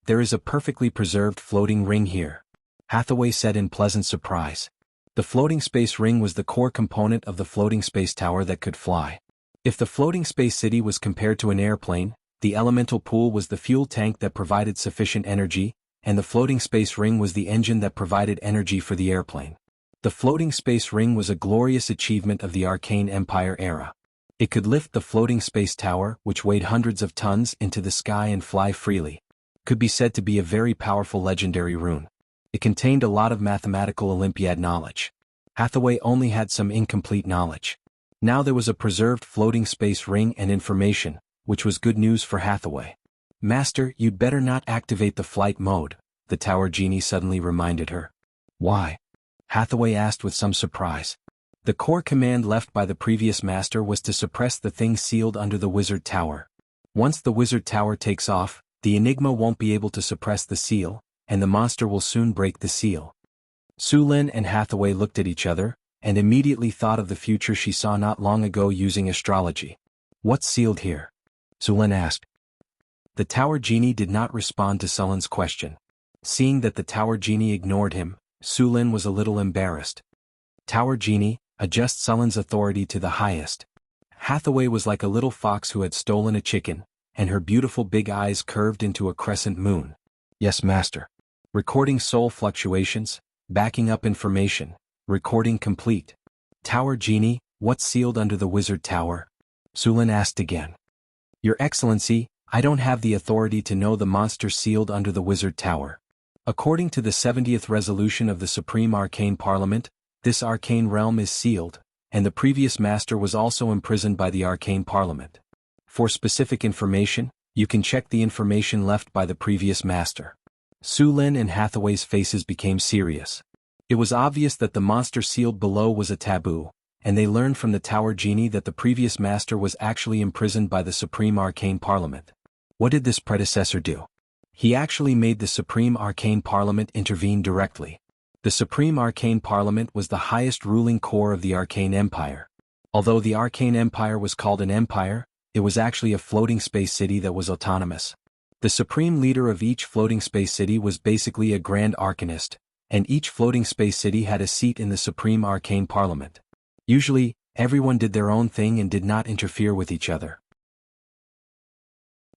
There is a perfectly preserved floating ring here, Hathaway said in pleasant surprise. The floating space ring was the core component of the floating space tower that could fly. If the floating space city was compared to an airplane, the elemental pool was the fuel tank that provided sufficient energy, and the floating space ring was the engine that provided energy for the airplane. The floating space ring was a glorious achievement of the Arcane Empire era. It could lift the floating space tower, which weighed hundreds of tons, into the sky and fly freely. Could be said to be a very powerful legendary rune. It contained a lot of mathematical Olympiad knowledge. Hathaway only had some incomplete knowledge. Now there was a preserved floating space ring and information, which was good news for Hathaway. "Master, you'd better not activate the flight mode," the Tower Genie suddenly reminded her. "Why?" Hathaway asked with some surprise. The core command left by the previous master was to suppress the thing sealed under the Wizard Tower. Once the Wizard Tower takes off, The enigma won't be able to suppress the seal, and the monster will soon break the seal. Su Lin and Hathaway looked at each other, and immediately thought of the future she saw not long ago using astrology. What's sealed here? Su Lin asked. The Tower Genie did not respond to Su Lin's question. Seeing that the Tower Genie ignored him, Su Lin was a little embarrassed. Tower Genie, adjust Su Lin's authority to the highest. Hathaway was like a little fox who had stolen a chicken, and her beautiful big eyes curved into a crescent moon. Yes, master. Recording soul fluctuations, backing up information, recording complete. Tower Genie, what's sealed under the wizard tower? Su Lin asked again. Your Excellency, I don't have the authority to know the monster sealed under the wizard tower. According to the 70th resolution of the Supreme Arcane Parliament, this arcane realm is sealed, and the previous master was also imprisoned by the Arcane Parliament. For specific information, you can check the information left by the previous master. Su Lin and Hathaway's faces became serious. It was obvious that the monster sealed below was a taboo, and they learned from the Tower Genie that the previous master was actually imprisoned by the Supreme Arcane Parliament. What did this predecessor do? He actually made the Supreme Arcane Parliament intervene directly. The Supreme Arcane Parliament was the highest ruling core of the Arcane Empire. Although the Arcane Empire was called an empire, it was actually a floating space city that was autonomous. The supreme leader of each floating space city was basically a Grand Arcanist, and each floating space city had a seat in the Supreme Arcane Parliament. Usually, everyone did their own thing and did not interfere with each other.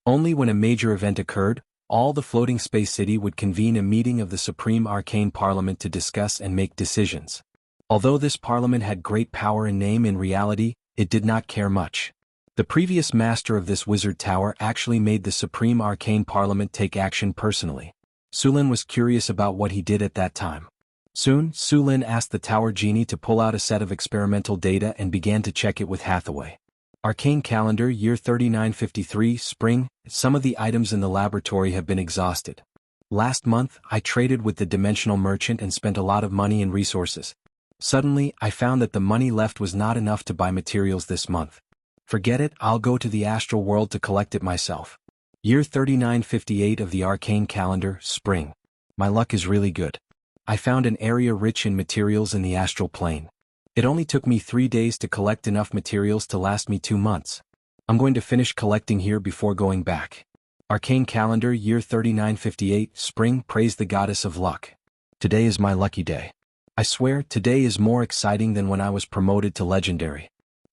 Only when a major event occurred, all the floating space city would convene a meeting of the Supreme Arcane Parliament to discuss and make decisions. Although this parliament had great power in name, in reality, it did not care much. The previous master of this wizard tower actually made the Supreme Arcane Parliament take action personally. Su Lin was curious about what he did at that time. Soon, Su Lin asked the Tower Genie to pull out a set of experimental data and began to check it with Hathaway. Arcane Calendar, Year 3953, Spring. Some of the items in the laboratory have been exhausted. Last month, I traded with the Dimensional Merchant and spent a lot of money and resources. Suddenly, I found that the money left was not enough to buy materials this month. Forget it, I'll go to the astral world to collect it myself. Year 3958 of the Arcane Calendar, Spring. My luck is really good. I found an area rich in materials in the astral plane. It only took me 3 days to collect enough materials to last me 2 months. I'm going to finish collecting here before going back. Arcane Calendar, Year 3958, Spring. Praise the Goddess of Luck. Today is my lucky day. I swear, today is more exciting than when I was promoted to Legendary.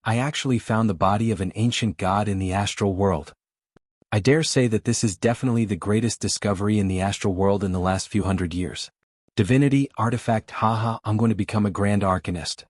I actually found the body of an ancient god in the astral world. I dare say that this is definitely the greatest discovery in the astral world in the last few hundred years. Divinity, artifact, haha, I'm going to become a Grand Arcanist.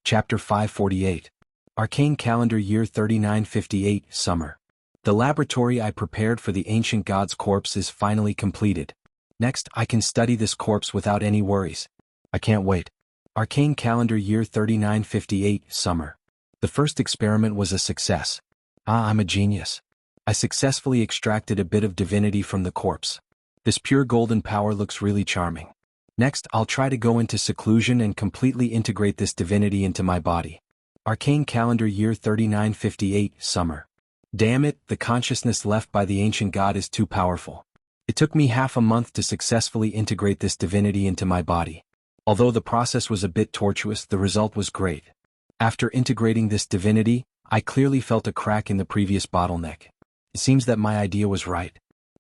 Chapter 548. Arcane Calendar, Year 3958, Summer. The laboratory I prepared for the ancient god's corpse is finally completed. Next, I can study this corpse without any worries. I can't wait. Arcane Calendar, Year 3958, Summer. The first experiment was a success. I'm a genius. I successfully extracted a bit of divinity from the corpse. This pure golden power looks really charming. Next, I'll try to go into seclusion and completely integrate this divinity into my body. Arcane Calendar, Year 3958, Summer. Damn it, the consciousness left by the ancient god is too powerful. It took me half a month to successfully integrate this divinity into my body. Although the process was a bit tortuous, the result was great. After integrating this divinity, I clearly felt a crack in the previous bottleneck. It seems that my idea was right.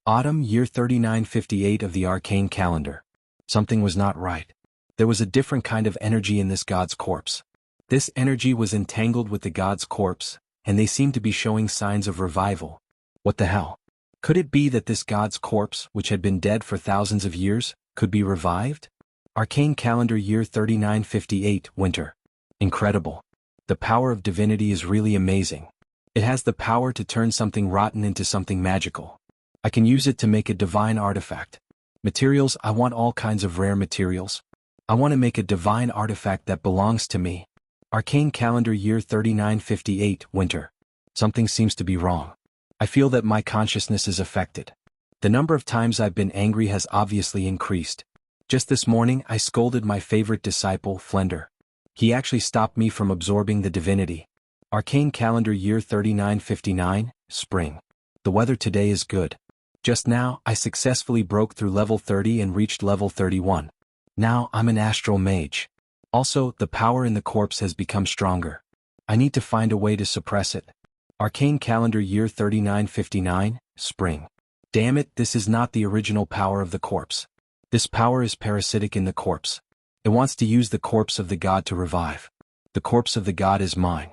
Autumn, Year 3958 of the Arcane Calendar. Something was not right. There was a different kind of energy in this god's corpse. This energy was entangled with the god's corpse, and they seemed to be showing signs of revival. What the hell? Could it be that this god's corpse, which had been dead for thousands of years, could be revived? Arcane Calendar, Year 3958, Winter. Incredible. The power of divinity is really amazing. It has the power to turn something rotten into something magical. I can use it to make a divine artifact. Materials, I want all kinds of rare materials. I want to make a divine artifact that belongs to me. Arcane Calendar, Year 3958, Winter. Something seems to be wrong. I feel that my consciousness is affected. The number of times I've been angry has obviously increased. Just this morning, I scolded my favorite disciple, Flender. He actually stopped me from absorbing the divinity. Arcane Calendar Year 3959, Spring. The weather today is good. Just now, I successfully broke through level 30 and reached level 31. Now, I'm an astral mage. Also, the power in the corpse has become stronger. I need to find a way to suppress it. Arcane Calendar Year 3959, Spring. Damn it, this is not the original power of the corpse. This power is parasitic in the corpse. It wants to use the corpse of the god to revive. The corpse of the god is mine.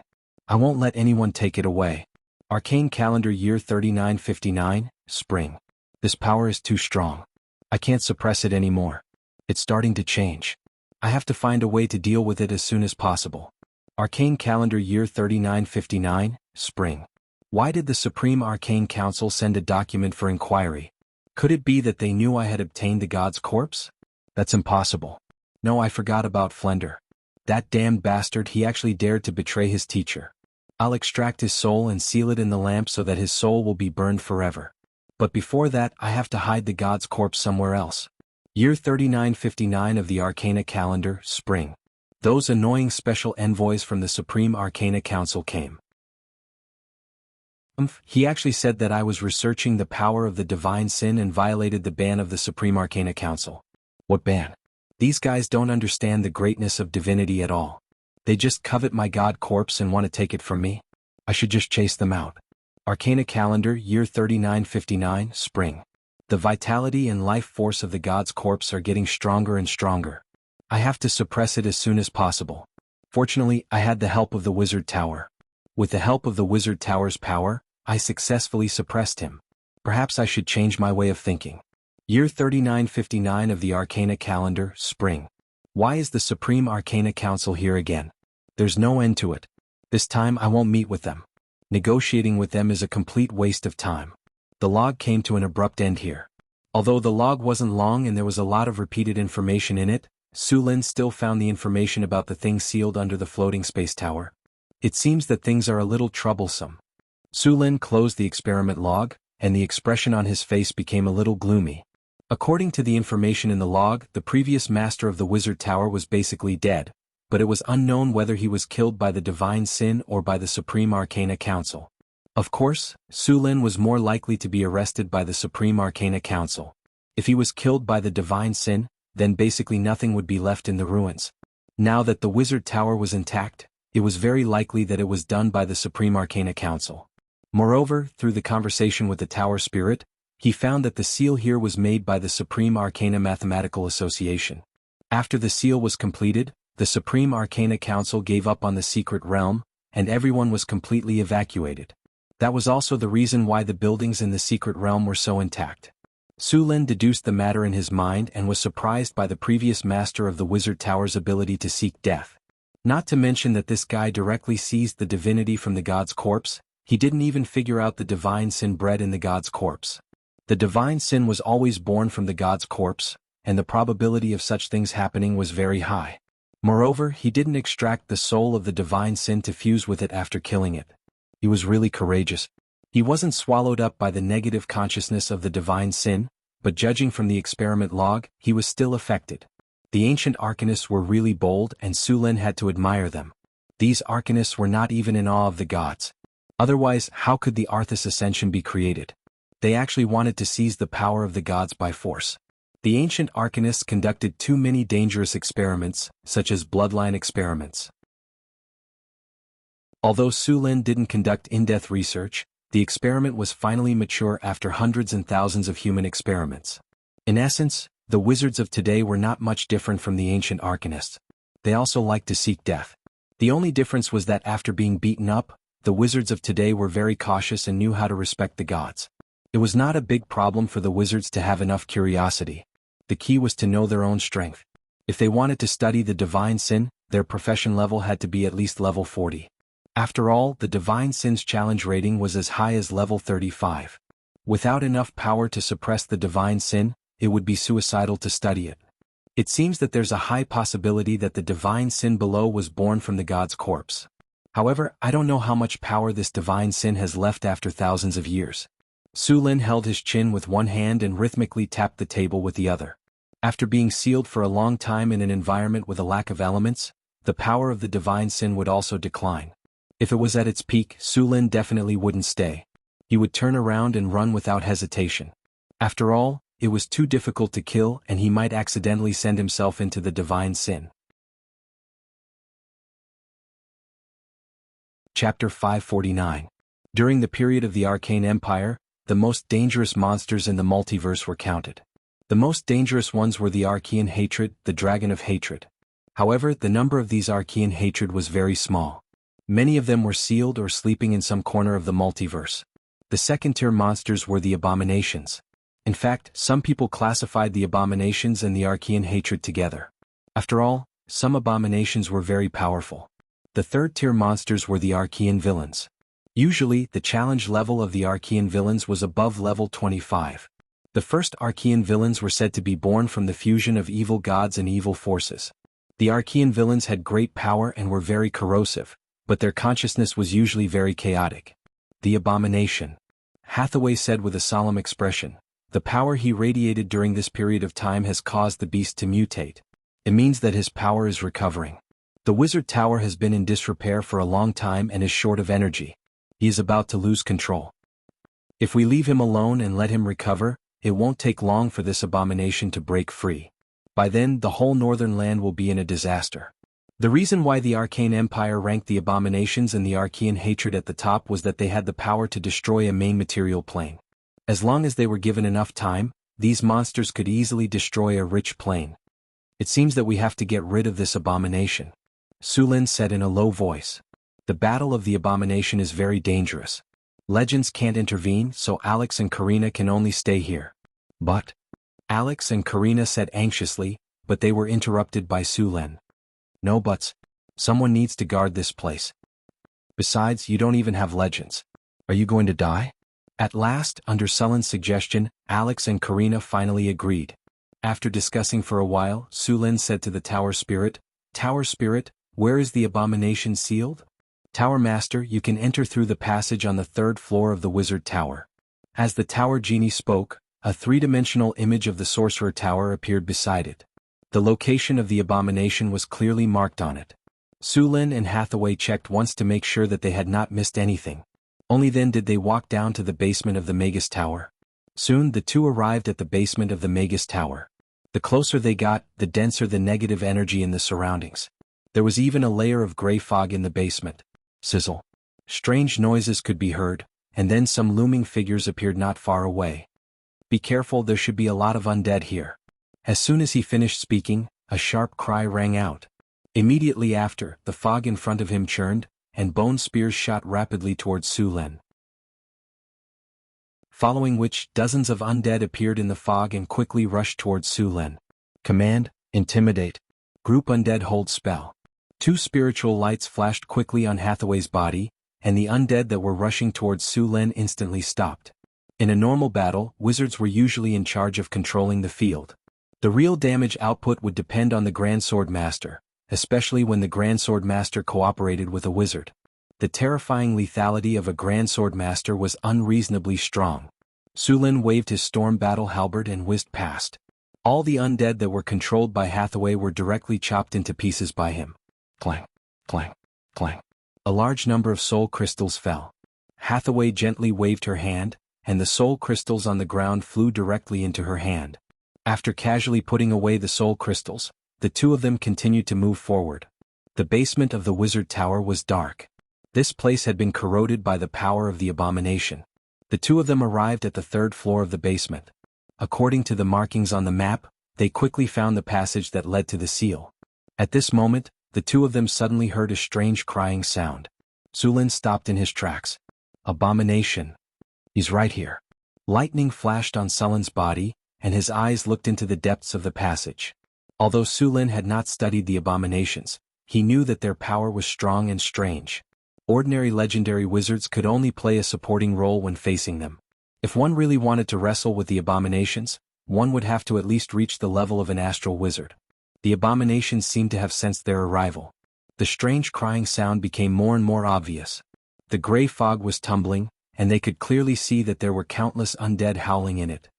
I won't let anyone take it away. Arcane Calendar Year 3959, Spring. This power is too strong. I can't suppress it anymore. It's starting to change. I have to find a way to deal with it as soon as possible. Arcane Calendar Year 3959, Spring. Why did the Supreme Arcane Council send a document for inquiry? Could it be that they knew I had obtained the god's corpse? That's impossible. No, I forgot about Flender. That damned bastard, he actually dared to betray his teacher. I'll extract his soul and seal it in the lamp so that his soul will be burned forever. But before that, I have to hide the god's corpse somewhere else. Year 3959 of the Arcana Calendar, Spring. Those annoying special envoys from the Supreme Arcana Council came. He actually said that I was researching the power of the divine sin and violated the ban of the Supreme Arcana Council. What ban? These guys don't understand the greatness of divinity at all. They just covet my god corpse and want to take it from me. I should just chase them out. Arcana Calendar, Year 3959, Spring. The vitality and life force of the god's corpse are getting stronger and stronger. I have to suppress it as soon as possible. Fortunately, I had the help of the Wizard Tower. With the help of the Wizard Tower's power, I successfully suppressed him. Perhaps I should change my way of thinking. Year 3959 of the Arcana Calendar, Spring. Why is the Supreme Arcana Council here again? There's no end to it. This time I won't meet with them. Negotiating with them is a complete waste of time. The log came to an abrupt end here. Although the log wasn't long and there was a lot of repeated information in it, Su Lin still found the information about the things sealed under the floating space tower. It seems that things are a little troublesome. Su Lin closed the experiment log, and the expression on his face became a little gloomy. According to the information in the log, the previous master of the Wizard Tower was basically dead, but it was unknown whether he was killed by the Divine Sin or by the Supreme Arcana Council. Of course, Su Lin was more likely to be arrested by the Supreme Arcana Council. If he was killed by the Divine Sin, then basically nothing would be left in the ruins. Now that the Wizard Tower was intact, it was very likely that it was done by the Supreme Arcana Council. Moreover, through the conversation with the Tower Spirit, he found that the seal here was made by the Supreme Arcana Mathematical Association. After the seal was completed, the Supreme Arcana Council gave up on the secret realm, and everyone was completely evacuated. That was also the reason why the buildings in the secret realm were so intact. Su Lin deduced the matter in his mind and was surprised by the previous master of the Wizard Tower's ability to seek death. Not to mention that this guy directly seized the divinity from the god's corpse, he didn't even figure out the divine sin bred in the god's corpse. The divine sin was always born from the god's corpse, and the probability of such things happening was very high. Moreover, he didn't extract the soul of the divine sin to fuse with it after killing it. He was really courageous. He wasn't swallowed up by the negative consciousness of the divine sin, but judging from the experiment log, he was still affected. The ancient arcanists were really bold and Su Lin had to admire them. These arcanists were not even in awe of the gods. Otherwise, how could the Arthas Ascension be created? They actually wanted to seize the power of the gods by force. The ancient arcanists conducted too many dangerous experiments, such as bloodline experiments. Although Su Lin didn't conduct in-depth research, the experiment was finally mature after hundreds and thousands of human experiments. In essence, the wizards of today were not much different from the ancient arcanists. They also liked to seek death. The only difference was that after being beaten up, the wizards of today were very cautious and knew how to respect the gods. It was not a big problem for the wizards to have enough curiosity. The key was to know their own strength. If they wanted to study the divine sin, their profession level had to be at least level 40. After all, the divine sin's challenge rating was as high as level 35. Without enough power to suppress the divine sin, it would be suicidal to study it. It seems that there's a high possibility that the divine sin below was born from the god's corpse. However, I don't know how much power this divine sin has left after thousands of years. Su Lin held his chin with one hand and rhythmically tapped the table with the other. After being sealed for a long time in an environment with a lack of elements, the power of the divine sin would also decline. If it was at its peak, Su Lin definitely wouldn't stay. He would turn around and run without hesitation. After all, it was too difficult to kill and he might accidentally send himself into the divine sin. Chapter 549. During the period of the Arcane Empire, the most dangerous monsters in the multiverse were counted. The most dangerous ones were the Archean Hatred, the Dragon of Hatred. However, the number of these Archean Hatred was very small. Many of them were sealed or sleeping in some corner of the multiverse. The second-tier monsters were the Abominations. In fact, some people classified the Abominations and the Archean Hatred together. After all, some Abominations were very powerful. The third-tier monsters were the Archean Villains. Usually, the challenge level of the Archean Villains was above level 25. The first Archean Villains were said to be born from the fusion of evil gods and evil forces. The Archean Villains had great power and were very corrosive, but their consciousness was usually very chaotic. The Abomination. Hathaway said with a solemn expression, "The power he radiated during this period of time has caused the beast to mutate. It means that his power is recovering. The Wizard Tower has been in disrepair for a long time and is short of energy. He is about to lose control. If we leave him alone and let him recover, it won't take long for this abomination to break free. By then, the whole northern land will be in a disaster." The reason why the Arcane Empire ranked the Abominations and the Archean Hatred at the top was that they had the power to destroy a main material plane. As long as they were given enough time, these monsters could easily destroy a rich plane. "It seems that we have to get rid of this abomination," Su Lin said in a low voice. "The battle of the abomination is very dangerous. Legends can't intervene, so Alex and Karina can only stay here." "But," Alex and Karina said anxiously, but they were interrupted by Su Lin. "No buts. Someone needs to guard this place. Besides, you don't even have legends. Are you going to die?" At last, under Sullen's suggestion, Alex and Karina finally agreed. After discussing for a while, Su Lin said to the Tower Spirit, "Tower Spirit, where is the abomination sealed?" "Tower Master, you can enter through the passage on the 3rd floor of the Wizard Tower." As the Tower Genie spoke, a three-dimensional image of the Sorcerer Tower appeared beside it. The location of the abomination was clearly marked on it. Su Lin and Hathaway checked once to make sure that they had not missed anything. Only then did they walk down to the basement of the Magus Tower. Soon the two arrived at the basement of the Magus Tower. The closer they got, the denser the negative energy in the surroundings. There was even a layer of gray fog in the basement. Sizzle. Strange noises could be heard, and then some looming figures appeared not far away. "Be careful, there should be a lot of undead here." As soon as he finished speaking, a sharp cry rang out. Immediately after, the fog in front of him churned, and bone spears shot rapidly towards Su Lin. Following which, dozens of undead appeared in the fog and quickly rushed towards Su Lin. "Command, intimidate. Group undead hold spell." Two spiritual lights flashed quickly on Hathaway's body, and the undead that were rushing towards Su Lin instantly stopped. In a normal battle, wizards were usually in charge of controlling the field. The real damage output would depend on the Grand Sword Master, especially when the Grand Sword Master cooperated with a wizard. The terrifying lethality of a Grand Sword Master was unreasonably strong. Su Lin waved his storm battle halberd and whizzed past. All the undead that were controlled by Hathaway were directly chopped into pieces by him. Clang, clang, clang. A large number of soul crystals fell. Hathaway gently waved her hand, and the soul crystals on the ground flew directly into her hand. After casually putting away the soul crystals, the two of them continued to move forward. The basement of the Wizard Tower was dark. This place had been corroded by the power of the abomination. The two of them arrived at the 3rd floor of the basement. According to the markings on the map, they quickly found the passage that led to the seal. At this moment, the two of them suddenly heard a strange crying sound. Su Lin stopped in his tracks. "Abomination. He's right here." Lightning flashed on Sullen's body, and his eyes looked into the depths of the passage. Although Su Lin had not studied the abominations, he knew that their power was strong and strange. Ordinary legendary wizards could only play a supporting role when facing them. If one really wanted to wrestle with the abominations, one would have to at least reach the level of an astral wizard. The abominations seemed to have sensed their arrival. The strange crying sound became more and more obvious. The gray fog was tumbling, and they could clearly see that there were countless undead howling in it.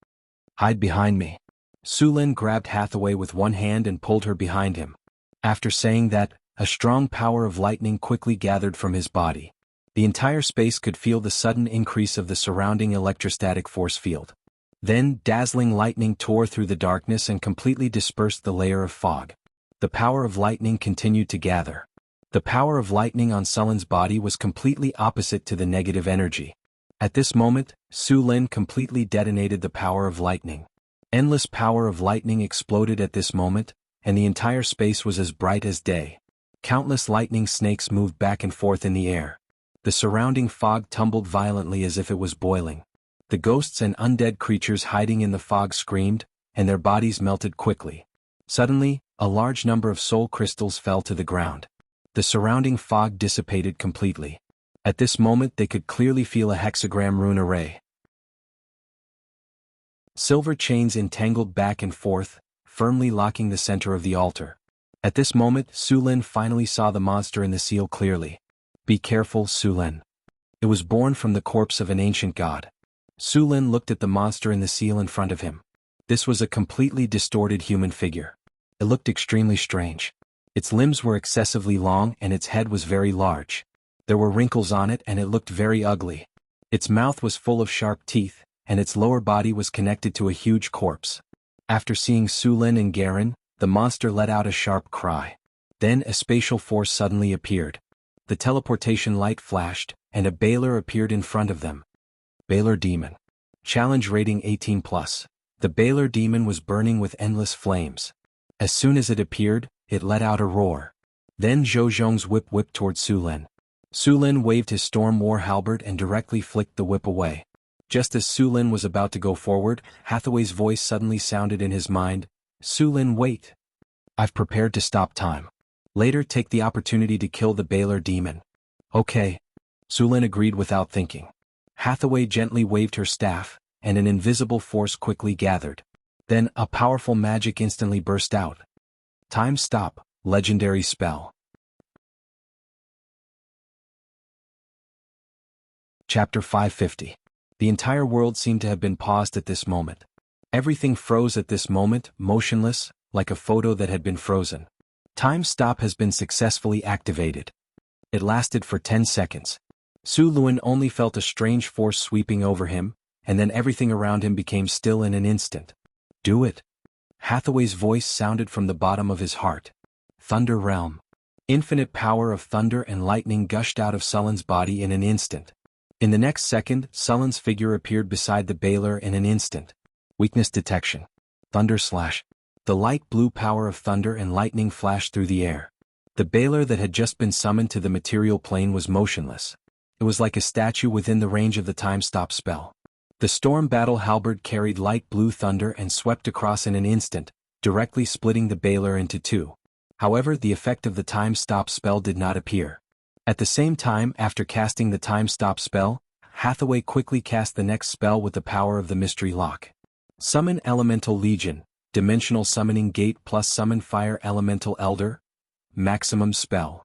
"Hide behind me." Su Lin grabbed Hathaway with one hand and pulled her behind him. After saying that, a strong power of lightning quickly gathered from his body. The entire space could feel the sudden increase of the surrounding electrostatic force field. Then, dazzling lightning tore through the darkness and completely dispersed the layer of fog. The power of lightning continued to gather. The power of lightning on Sullen's body was completely opposite to the negative energy. At this moment, Su Lin completely detonated the power of lightning. Endless power of lightning exploded at this moment, and the entire space was as bright as day. Countless lightning snakes moved back and forth in the air. The surrounding fog tumbled violently as if it was boiling. The ghosts and undead creatures hiding in the fog screamed, and their bodies melted quickly. Suddenly, a large number of soul crystals fell to the ground. The surrounding fog dissipated completely. At this moment they could clearly feel a hexagram rune array. Silver chains entangled back and forth, firmly locking the center of the altar. At this moment Su Lin finally saw the monster in the seal clearly. Be careful, Su Lin. It was born from the corpse of an ancient god. Su Lin looked at the monster in the seal in front of him. This was a completely distorted human figure. It looked extremely strange. Its limbs were excessively long and its head was very large. There were wrinkles on it and it looked very ugly. Its mouth was full of sharp teeth, and its lower body was connected to a huge corpse. After seeing Su Lin and Garen, the monster let out a sharp cry. Then a spatial force suddenly appeared. The teleportation light flashed, and a Baylor appeared in front of them. Baylor Demon. Challenge rating 18+. The Baylor Demon was burning with endless flames. As soon as it appeared, it let out a roar. Then Zhou Zhong's whip whipped toward Su Lin. Su Lin waved his storm war halberd and directly flicked the whip away. Just as Su Lin was about to go forward, Hathaway's voice suddenly sounded in his mind. Su Lin, wait. I've prepared to stop time. Later take the opportunity to kill the Baylor Demon. Okay. Su Lin agreed without thinking. Hathaway gently waved her staff, and an invisible force quickly gathered. Then a powerful magic instantly burst out. Time stop, legendary spell. Chapter 550. The entire world seemed to have been paused at this moment. Everything froze at this moment, motionless, like a photo that had been frozen. Time stop has been successfully activated. It lasted for 10 seconds. Su Lin only felt a strange force sweeping over him, and then everything around him became still in an instant. Do it. Hathaway's voice sounded from the bottom of his heart. Thunder Realm. Infinite power of thunder and lightning gushed out of Sullen's body in an instant. In the next second, Sullen's figure appeared beside the Baylor in an instant. Weakness detection. Thunder Slash. The light blue power of thunder and lightning flashed through the air. The Baylor that had just been summoned to the material plane was motionless. It was like a statue within the range of the time stop spell. The storm battle halberd carried light blue thunder and swept across in an instant, directly splitting the Baylor into two. However, the effect of the time stop spell did not appear. At the same time, after casting the time stop spell, Hathaway quickly cast the next spell with the power of the mystery lock. Summon Elemental Legion, Dimensional Summoning Gate plus Summon Fire Elemental Elder. Maximum spell.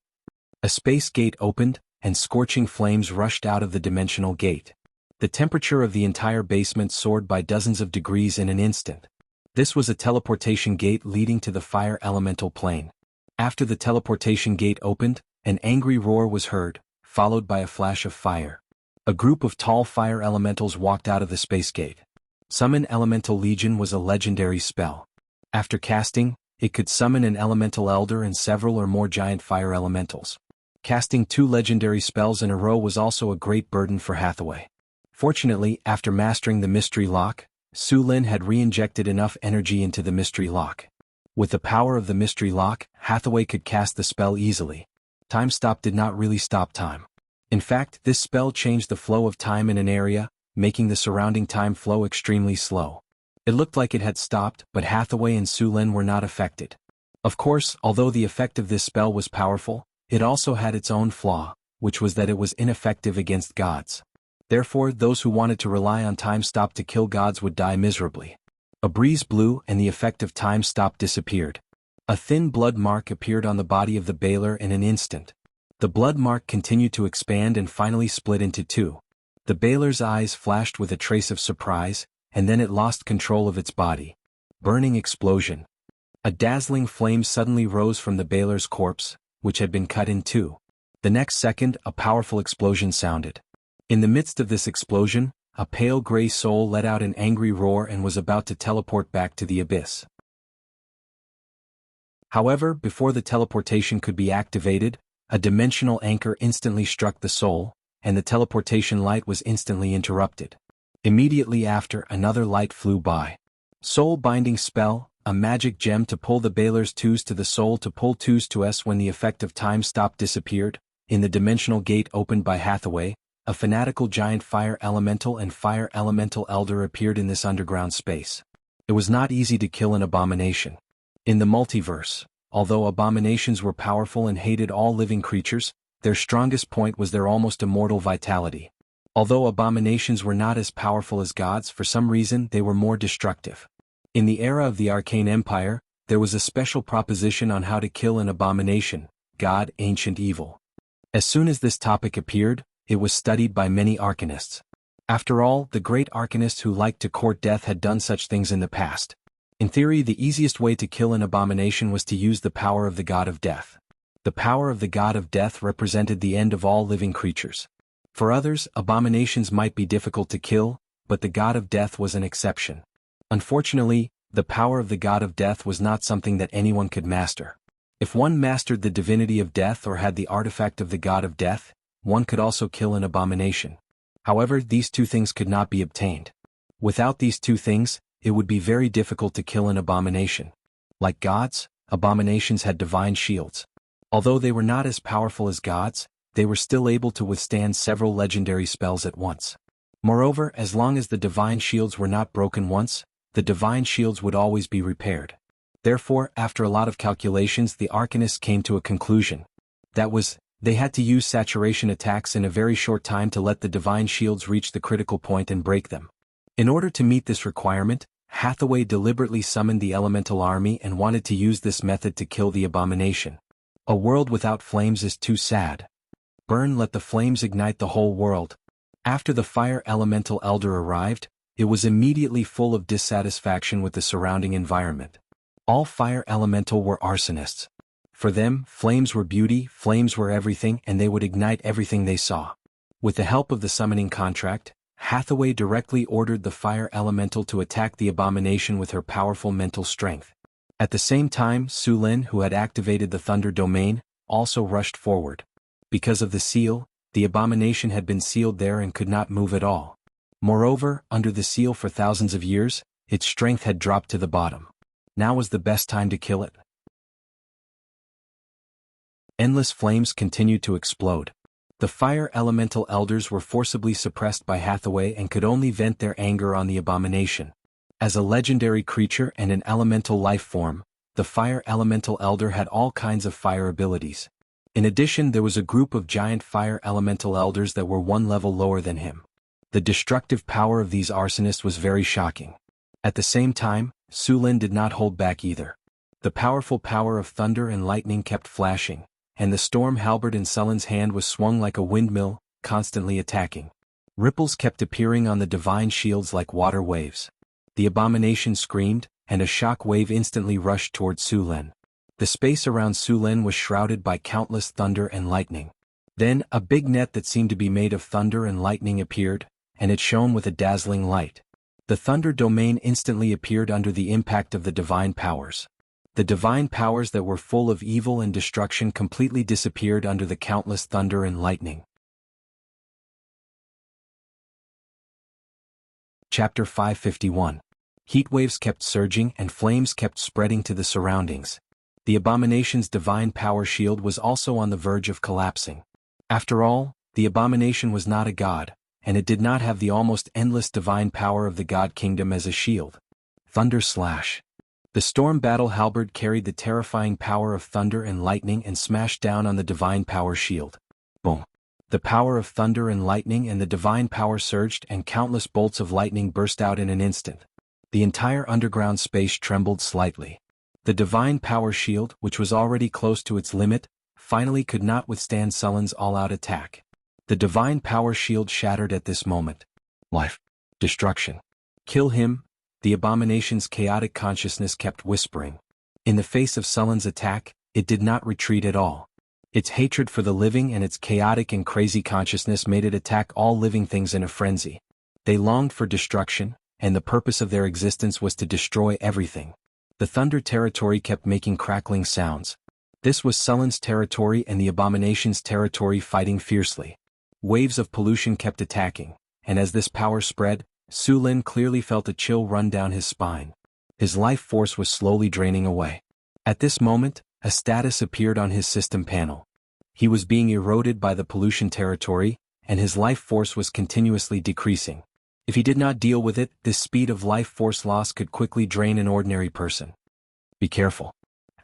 A space gate opened, and scorching flames rushed out of the dimensional gate. The temperature of the entire basement soared by dozens of degrees in an instant. This was a teleportation gate leading to the fire elemental plane. After the teleportation gate opened, an angry roar was heard, followed by a flash of fire. A group of tall fire elementals walked out of the space gate. Summon Elemental Legion was a legendary spell. After casting, it could summon an elemental elder and several or more giant fire elementals. Casting 2 legendary spells in a row was also a great burden for Hathaway. Fortunately, after mastering the mystery lock, Su Lin had re-injected enough energy into the mystery lock. With the power of the mystery lock, Hathaway could cast the spell easily. Time stop did not really stop time. In fact, this spell changed the flow of time in an area, making the surrounding time flow extremely slow. It looked like it had stopped, but Hathaway and Su Lin were not affected. Of course, although the effect of this spell was powerful, it also had its own flaw, which was that it was ineffective against gods. Therefore, those who wanted to rely on time stop to kill gods would die miserably. A breeze blew and the effect of time stop disappeared. A thin blood mark appeared on the body of the Baylor in an instant. The blood mark continued to expand and finally split into two. The Baylor's eyes flashed with a trace of surprise, and then it lost control of its body. Burning explosion. A dazzling flame suddenly rose from the Baylor's corpse, which had been cut in two. The next second, a powerful explosion sounded. In the midst of this explosion, a pale gray soul let out an angry roar and was about to teleport back to the abyss. However, before the teleportation could be activated, a dimensional anchor instantly struck the soul, and the teleportation light was instantly interrupted. Immediately after, another light flew by. Soul Binding Spell, a magic gem to pull the Baler's twos to the soul to pull twos to S when the effect of time stop disappeared. In the dimensional gate opened by Hathaway, a fanatical giant fire elemental and fire elemental elder appeared in this underground space. It was not easy to kill an abomination. In the multiverse, although abominations were powerful and hated all living creatures, their strongest point was their almost immortal vitality. Although abominations were not as powerful as gods, for some reason they were more destructive. In the era of the Arcane Empire, there was a special proposition on how to kill an abomination, god, ancient evil. As soon as this topic appeared, it was studied by many arcanists. After all, the great arcanists who liked to court death had done such things in the past. In theory, the easiest way to kill an abomination was to use the power of the god of death. The power of the god of death represented the end of all living creatures. For others, abominations might be difficult to kill, but the god of death was an exception. Unfortunately, the power of the god of death was not something that anyone could master. If one mastered the divinity of death or had the artifact of the god of death, one could also kill an abomination. However, these two things could not be obtained. Without these two things, it would be very difficult to kill an abomination. Like gods, abominations had divine shields. Although they were not as powerful as gods, they were still able to withstand several legendary spells at once. Moreover, as long as the divine shields were not broken once, the divine shields would always be repaired. Therefore, after a lot of calculations, the arcanists came to a conclusion. That was, they had to use saturation attacks in a very short time to let the divine shields reach the critical point and break them. In order to meet this requirement, Hathaway deliberately summoned the elemental army and wanted to use this method to kill the abomination. A world without flames is too sad. Burn, let the flames ignite the whole world. After the fire elemental elder arrived, it was immediately full of dissatisfaction with the surrounding environment. All fire elemental were arsonists. For them, flames were beauty, flames were everything, and they would ignite everything they saw. With the help of the summoning contract, Hathaway directly ordered the fire elemental to attack the abomination with her powerful mental strength. At the same time, Su Lin, who had activated the thunder domain, also rushed forward. Because of the seal, the abomination had been sealed there and could not move at all. Moreover, under the seal for thousands of years, its strength had dropped to the bottom. Now was the best time to kill it. Endless flames continued to explode. The fire elemental elders were forcibly suppressed by Hathaway and could only vent their anger on the abomination. As a legendary creature and an elemental life form, the fire elemental elder had all kinds of fire abilities. In addition, there was a group of giant fire elemental elders that were one level lower than him. The destructive power of these arsonists was very shocking. At the same time, Su Lin did not hold back either. The powerful power of thunder and lightning kept flashing, and the storm halberd in Sullen's hand was swung like a windmill, constantly attacking. Ripples kept appearing on the divine shields like water waves. The abomination screamed, and a shock wave instantly rushed toward Su Lin. The space around Su Lin was shrouded by countless thunder and lightning. Then, a big net that seemed to be made of thunder and lightning appeared, and it shone with a dazzling light. The thunder domain instantly appeared under the impact of the divine powers. The divine powers that were full of evil and destruction completely disappeared under the countless thunder and lightning. Chapter 551. Heat waves kept surging and flames kept spreading to the surroundings. The abomination's divine power shield was also on the verge of collapsing. After all, the abomination was not a god, and it did not have the almost endless divine power of the god kingdom as a shield. Thunder slash. The storm battle halberd carried the terrifying power of thunder and lightning and smashed down on the divine power shield. Boom. The power of thunder and lightning and the divine power surged and countless bolts of lightning burst out in an instant. The entire underground space trembled slightly. The divine power shield, which was already close to its limit, finally could not withstand Sullen's all-out attack. The divine power shield shattered at this moment. Life. Destruction. Kill him, the abomination's chaotic consciousness kept whispering. In the face of Sullen's attack, it did not retreat at all. Its hatred for the living and its chaotic and crazy consciousness made it attack all living things in a frenzy. They longed for destruction, and the purpose of their existence was to destroy everything. The Thunder territory kept making crackling sounds. This was Sullen's territory and the Abomination's territory fighting fiercely. Waves of pollution kept attacking, and as this power spread, Su Lin clearly felt a chill run down his spine. His life force was slowly draining away. At this moment, a status appeared on his system panel. He was being eroded by the pollution territory, and his life force was continuously decreasing. If he did not deal with it, this speed of life force loss could quickly drain an ordinary person. Be careful.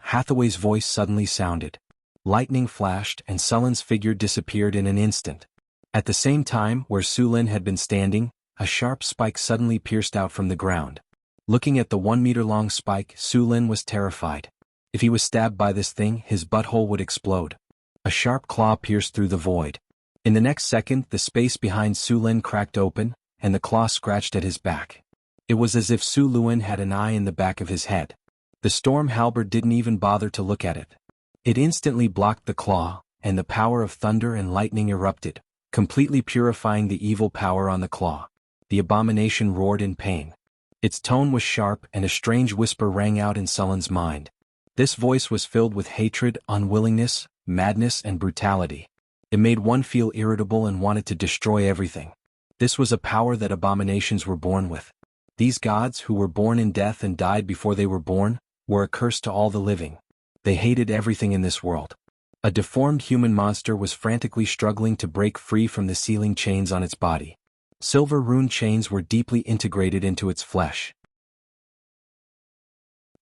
Hathaway's voice suddenly sounded. Lightning flashed and Sullen's figure disappeared in an instant. At the same time, where Su Lin had been standing, a sharp spike suddenly pierced out from the ground. Looking at the 1-meter-long spike, Su Lin was terrified. If he was stabbed by this thing, his butthole would explode. A sharp claw pierced through the void. In the next second, the space behind Su Lin cracked open, and the claw scratched at his back. It was as if Su Lin had an eye in the back of his head. The storm halberd didn't even bother to look at it. It instantly blocked the claw, and the power of thunder and lightning erupted, completely purifying the evil power on the claw. The Abomination roared in pain. Its tone was sharp and a strange whisper rang out in Sullen's mind. This voice was filled with hatred, unwillingness, madness, and brutality. It made one feel irritable and wanted to destroy everything. This was a power that abominations were born with. These gods, who were born in death and died before they were born, were a curse to all the living. They hated everything in this world. A deformed human monster was frantically struggling to break free from the sealing chains on its body. Silver rune chains were deeply integrated into its flesh.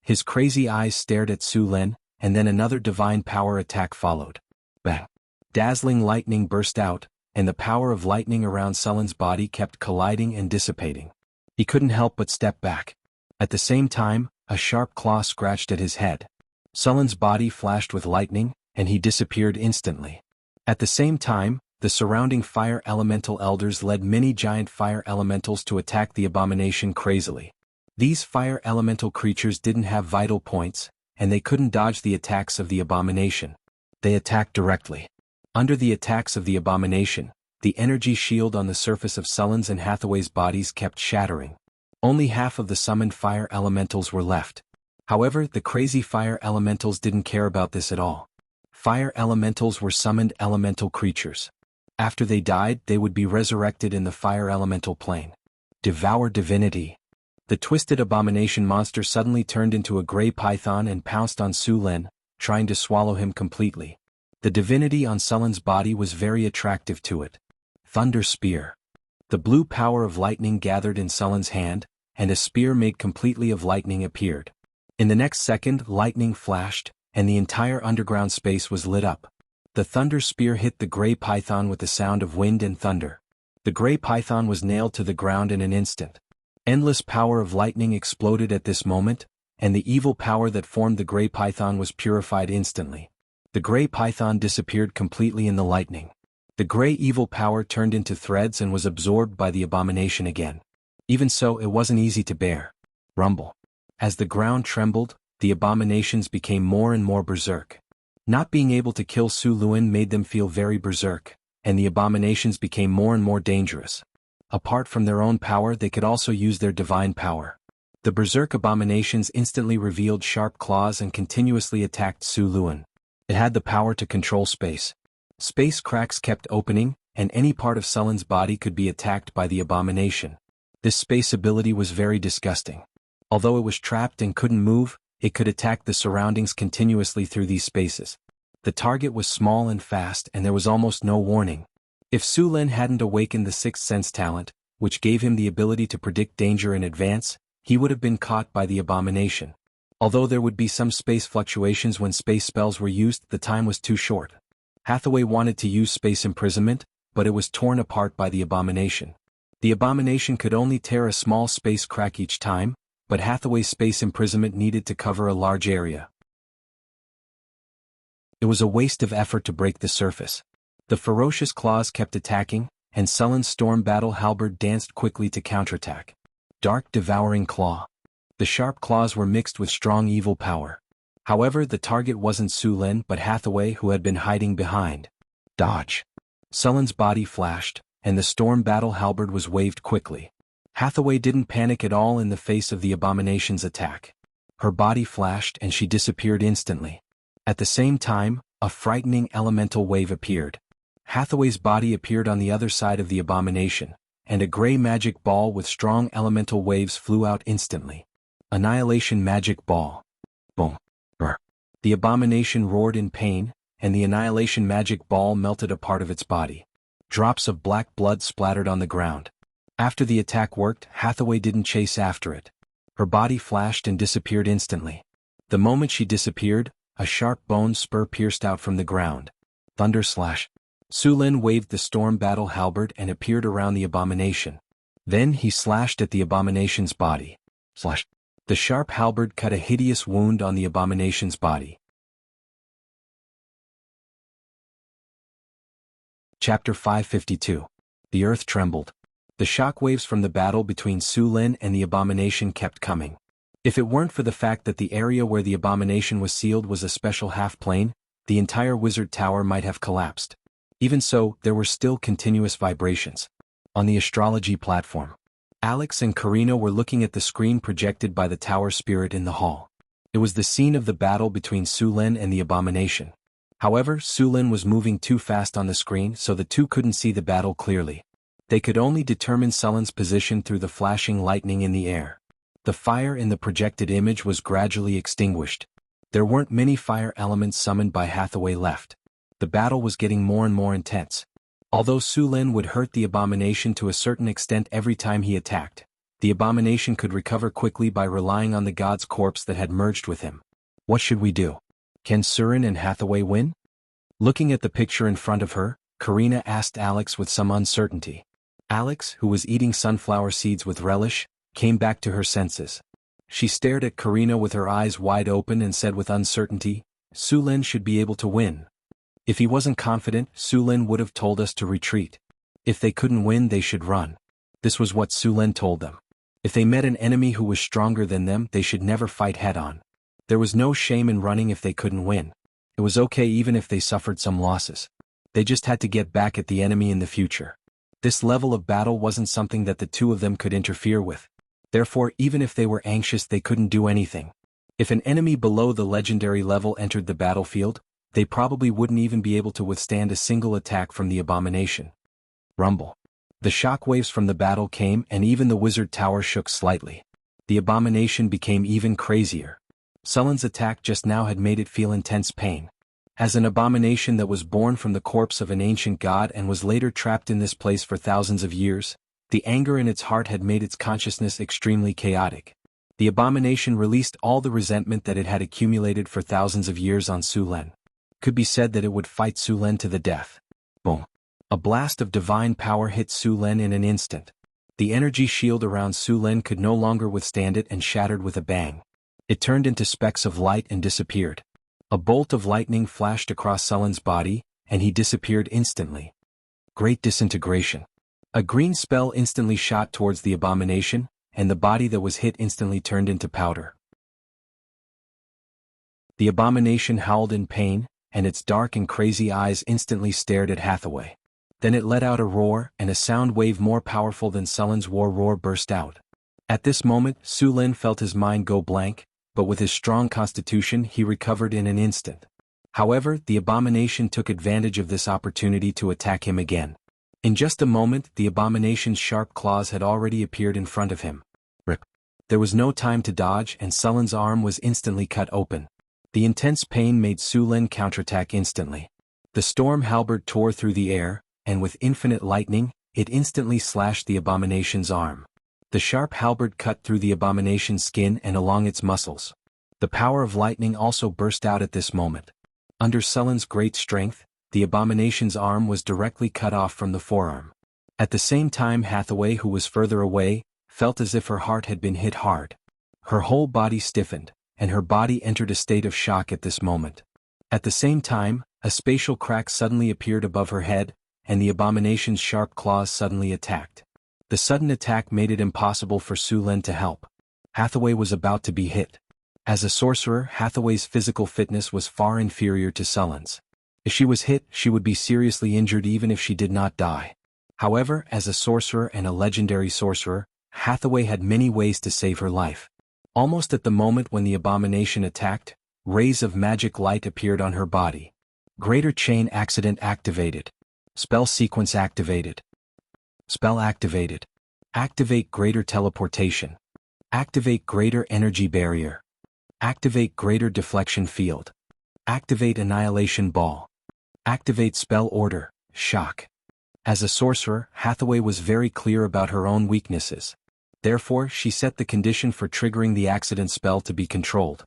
His crazy eyes stared at Su Lin, and then another divine power attack followed. Bang! Dazzling lightning burst out, and the power of lightning around Sullen's body kept colliding and dissipating. He couldn't help but step back. At the same time, a sharp claw scratched at his head. Sullen's body flashed with lightning, and he disappeared instantly. At the same time, the surrounding fire elemental elders led many giant fire elementals to attack the abomination crazily. These fire elemental creatures didn't have vital points, and they couldn't dodge the attacks of the abomination. They attacked directly. Under the attacks of the abomination, the energy shield on the surface of Sullen's and Hathaway's bodies kept shattering. Only half of the summoned fire elementals were left. However, the crazy fire elementals didn't care about this at all. Fire elementals were summoned elemental creatures. After they died, they would be resurrected in the fire elemental plane. Devour divinity. The twisted abomination monster suddenly turned into a gray python and pounced on Su Lin, trying to swallow him completely. The divinity on Sullen's body was very attractive to it. Thunder Spear. The blue power of lightning gathered in Sullen's hand, and a spear made completely of lightning appeared. In the next second, lightning flashed, and the entire underground space was lit up. The Thunder Spear hit the gray python with the sound of wind and thunder. The gray python was nailed to the ground in an instant. Endless power of lightning exploded at this moment, and the evil power that formed the gray python was purified instantly. The gray python disappeared completely in the lightning. The gray evil power turned into threads and was absorbed by the abomination again. Even so, it wasn't easy to bear. Rumble. As the ground trembled, the abominations became more and more berserk. Not being able to kill Su Lin made them feel very berserk, and the abominations became more and more dangerous. Apart from their own power, they could also use their divine power. The berserk abominations instantly revealed sharp claws and continuously attacked Su Lin. It had the power to control space. Space cracks kept opening, and any part of Sullen's body could be attacked by the abomination. This space ability was very disgusting. Although it was trapped and couldn't move, it could attack the surroundings continuously through these spaces. The target was small and fast, and there was almost no warning. If Su Lin hadn't awakened the sixth sense talent, which gave him the ability to predict danger in advance, he would have been caught by the abomination. Although there would be some space fluctuations when space spells were used, the time was too short. Hathaway wanted to use space imprisonment, but it was torn apart by the abomination. The abomination could only tear a small space crack each time, but Hathaway's space imprisonment needed to cover a large area. It was a waste of effort to break the surface. The ferocious claws kept attacking, and Sullen's storm battle halberd danced quickly to counterattack. Dark devouring claw. The sharp claws were mixed with strong evil power. However, the target wasn't Su Lin but Hathaway, who had been hiding behind. Dodge. Sullen's body flashed, and the storm battle halberd was waved quickly. Hathaway didn't panic at all in the face of the abomination's attack. Her body flashed and she disappeared instantly. At the same time, a frightening elemental wave appeared. Hathaway's body appeared on the other side of the abomination, and a gray magic ball with strong elemental waves flew out instantly. Annihilation magic ball. Boom. Brr. The abomination roared in pain, and the annihilation magic ball melted a part of its body. Drops of black blood splattered on the ground. After the attack worked, Hathaway didn't chase after it. Her body flashed and disappeared instantly. The moment she disappeared, a sharp bone spur pierced out from the ground. Thunder slash. Su Lin waved the storm battle halberd and appeared around the abomination. Then he slashed at the abomination's body. Slash. The sharp halberd cut a hideous wound on the abomination's body. Chapter 552. The earth trembled. The shockwaves from the battle between Su Lin and the abomination kept coming. If it weren't for the fact that the area where the abomination was sealed was a special half-plane, the entire wizard tower might have collapsed. Even so, there were still continuous vibrations. On the astrology platform, Alex and Karina were looking at the screen projected by the tower spirit in the hall. It was the scene of the battle between Su Lin and the abomination. However, Su Lin was moving too fast on the screen, so the two couldn't see the battle clearly. They could only determine Sullen's position through the flashing lightning in the air. The fire in the projected image was gradually extinguished. There weren't many fire elements summoned by Hathaway left. The battle was getting more and more intense. Although Su Lin would hurt the abomination to a certain extent every time he attacked, the abomination could recover quickly by relying on the god's corpse that had merged with him. What should we do? Can Surin and Hathaway win? Looking at the picture in front of her, Karina asked Alex with some uncertainty. Alex, who was eating sunflower seeds with relish, came back to her senses. She stared at Karina with her eyes wide open and said with uncertainty, Su Lin should be able to win. If he wasn't confident, Su Lin would have told us to retreat. If they couldn't win, they should run. This was what Su Lin told them. If they met an enemy who was stronger than them, they should never fight head-on. There was no shame in running if they couldn't win. It was okay even if they suffered some losses. They just had to get back at the enemy in the future. This level of battle wasn't something that the two of them could interfere with. Therefore, even if they were anxious, they couldn't do anything. If an enemy below the legendary level entered the battlefield, they probably wouldn't even be able to withstand a single attack from the abomination. Rumble. The shockwaves from the battle came and even the wizard tower shook slightly. The abomination became even crazier. Sullen's attack just now had made it feel intense pain. As an abomination that was born from the corpse of an ancient god and was later trapped in this place for thousands of years, the anger in its heart had made its consciousness extremely chaotic. The abomination released all the resentment that it had accumulated for thousands of years on Su Lin. Could be said that it would fight Su Lin to the death. Boom. A blast of divine power hit Su Lin in an instant. The energy shield around Su Lin could no longer withstand it and shattered with a bang. It turned into specks of light and disappeared. A bolt of lightning flashed across Sullen's body, and he disappeared instantly. Great disintegration. A green spell instantly shot towards the abomination, and the body that was hit instantly turned into powder. The abomination howled in pain, and its dark and crazy eyes instantly stared at Hathaway. Then it let out a roar, and a sound wave more powerful than Sullen's war roar burst out. At this moment, Su Lin felt his mind go blank, but with his strong constitution he recovered in an instant. However, the abomination took advantage of this opportunity to attack him again. In just a moment, the abomination's sharp claws had already appeared in front of him. Rip. There was no time to dodge, and Sullen's arm was instantly cut open. The intense pain made Su Lin counterattack instantly. The storm halberd tore through the air, and with infinite lightning, it instantly slashed the abomination's arm. The sharp halberd cut through the abomination's skin and along its muscles. The power of lightning also burst out at this moment. Under Sullen's great strength, the abomination's arm was directly cut off from the forearm. At the same time, Hathaway, who was further away, felt as if her heart had been hit hard. Her whole body stiffened, and her body entered a state of shock at this moment. At the same time, a spatial crack suddenly appeared above her head, and the abomination's sharp claws suddenly attacked. The sudden attack made it impossible for Su Lin to help. Hathaway was about to be hit. As a sorcerer, Hathaway's physical fitness was far inferior to Sullen's. If she was hit, she would be seriously injured even if she did not die. However, as a sorcerer and a legendary sorcerer, Hathaway had many ways to save her life. Almost at the moment when the abomination attacked, rays of magic light appeared on her body. Greater Chain Accident activated. Spell sequence activated. Spell activated. Activate Greater Teleportation. Activate Greater Energy Barrier. Activate Greater Deflection Field. Activate Annihilation Ball. Activate Spell Order, Shock. As a sorcerer, Hathaway was very clear about her own weaknesses. Therefore, she set the condition for triggering the accident spell to be controlled.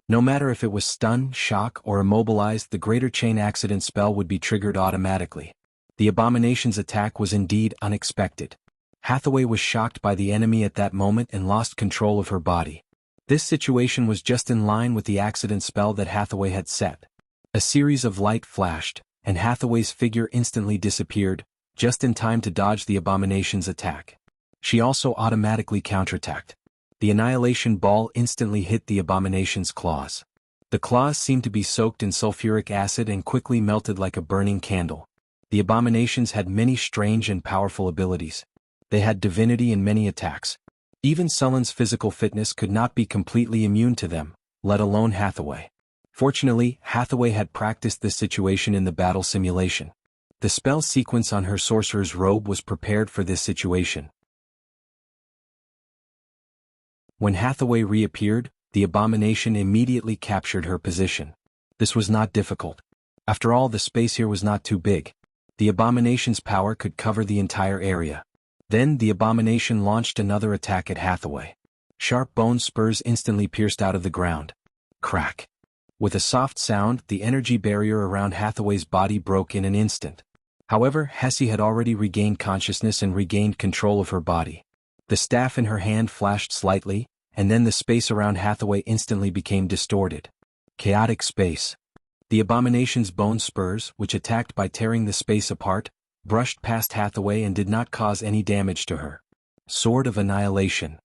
No matter if it was stun, shock, or immobilized, the Greater Chain Accident spell would be triggered automatically. The abomination's attack was indeed unexpected. Hathaway was shocked by the enemy at that moment and lost control of her body. This situation was just in line with the accident spell that Hathaway had set. A series of light flashed, and Hathaway's figure instantly disappeared, just in time to dodge the abomination's attack. She also automatically counterattacked. The Annihilation Ball instantly hit the abomination's claws. The claws seemed to be soaked in sulfuric acid and quickly melted like a burning candle. The abominations had many strange and powerful abilities. They had divinity in many attacks. Even Sullen's physical fitness could not be completely immune to them, let alone Hathaway. Fortunately, Hathaway had practiced this situation in the battle simulation. The spell sequence on her sorcerer's robe was prepared for this situation. When Hathaway reappeared, the abomination immediately captured her position. This was not difficult. After all, the space here was not too big. The abomination's power could cover the entire area. Then the abomination launched another attack at Hathaway. Sharp bone spurs instantly pierced out of the ground. Crack. With a soft sound, the energy barrier around Hathaway's body broke in an instant. However, Hessie had already regained consciousness and regained control of her body. The staff in her hand flashed slightly, and then the space around Hathaway instantly became distorted. Chaotic space. The abomination's bone spurs, which attacked by tearing the space apart, brushed past Hathaway and did not cause any damage to her. Sword of Annihilation.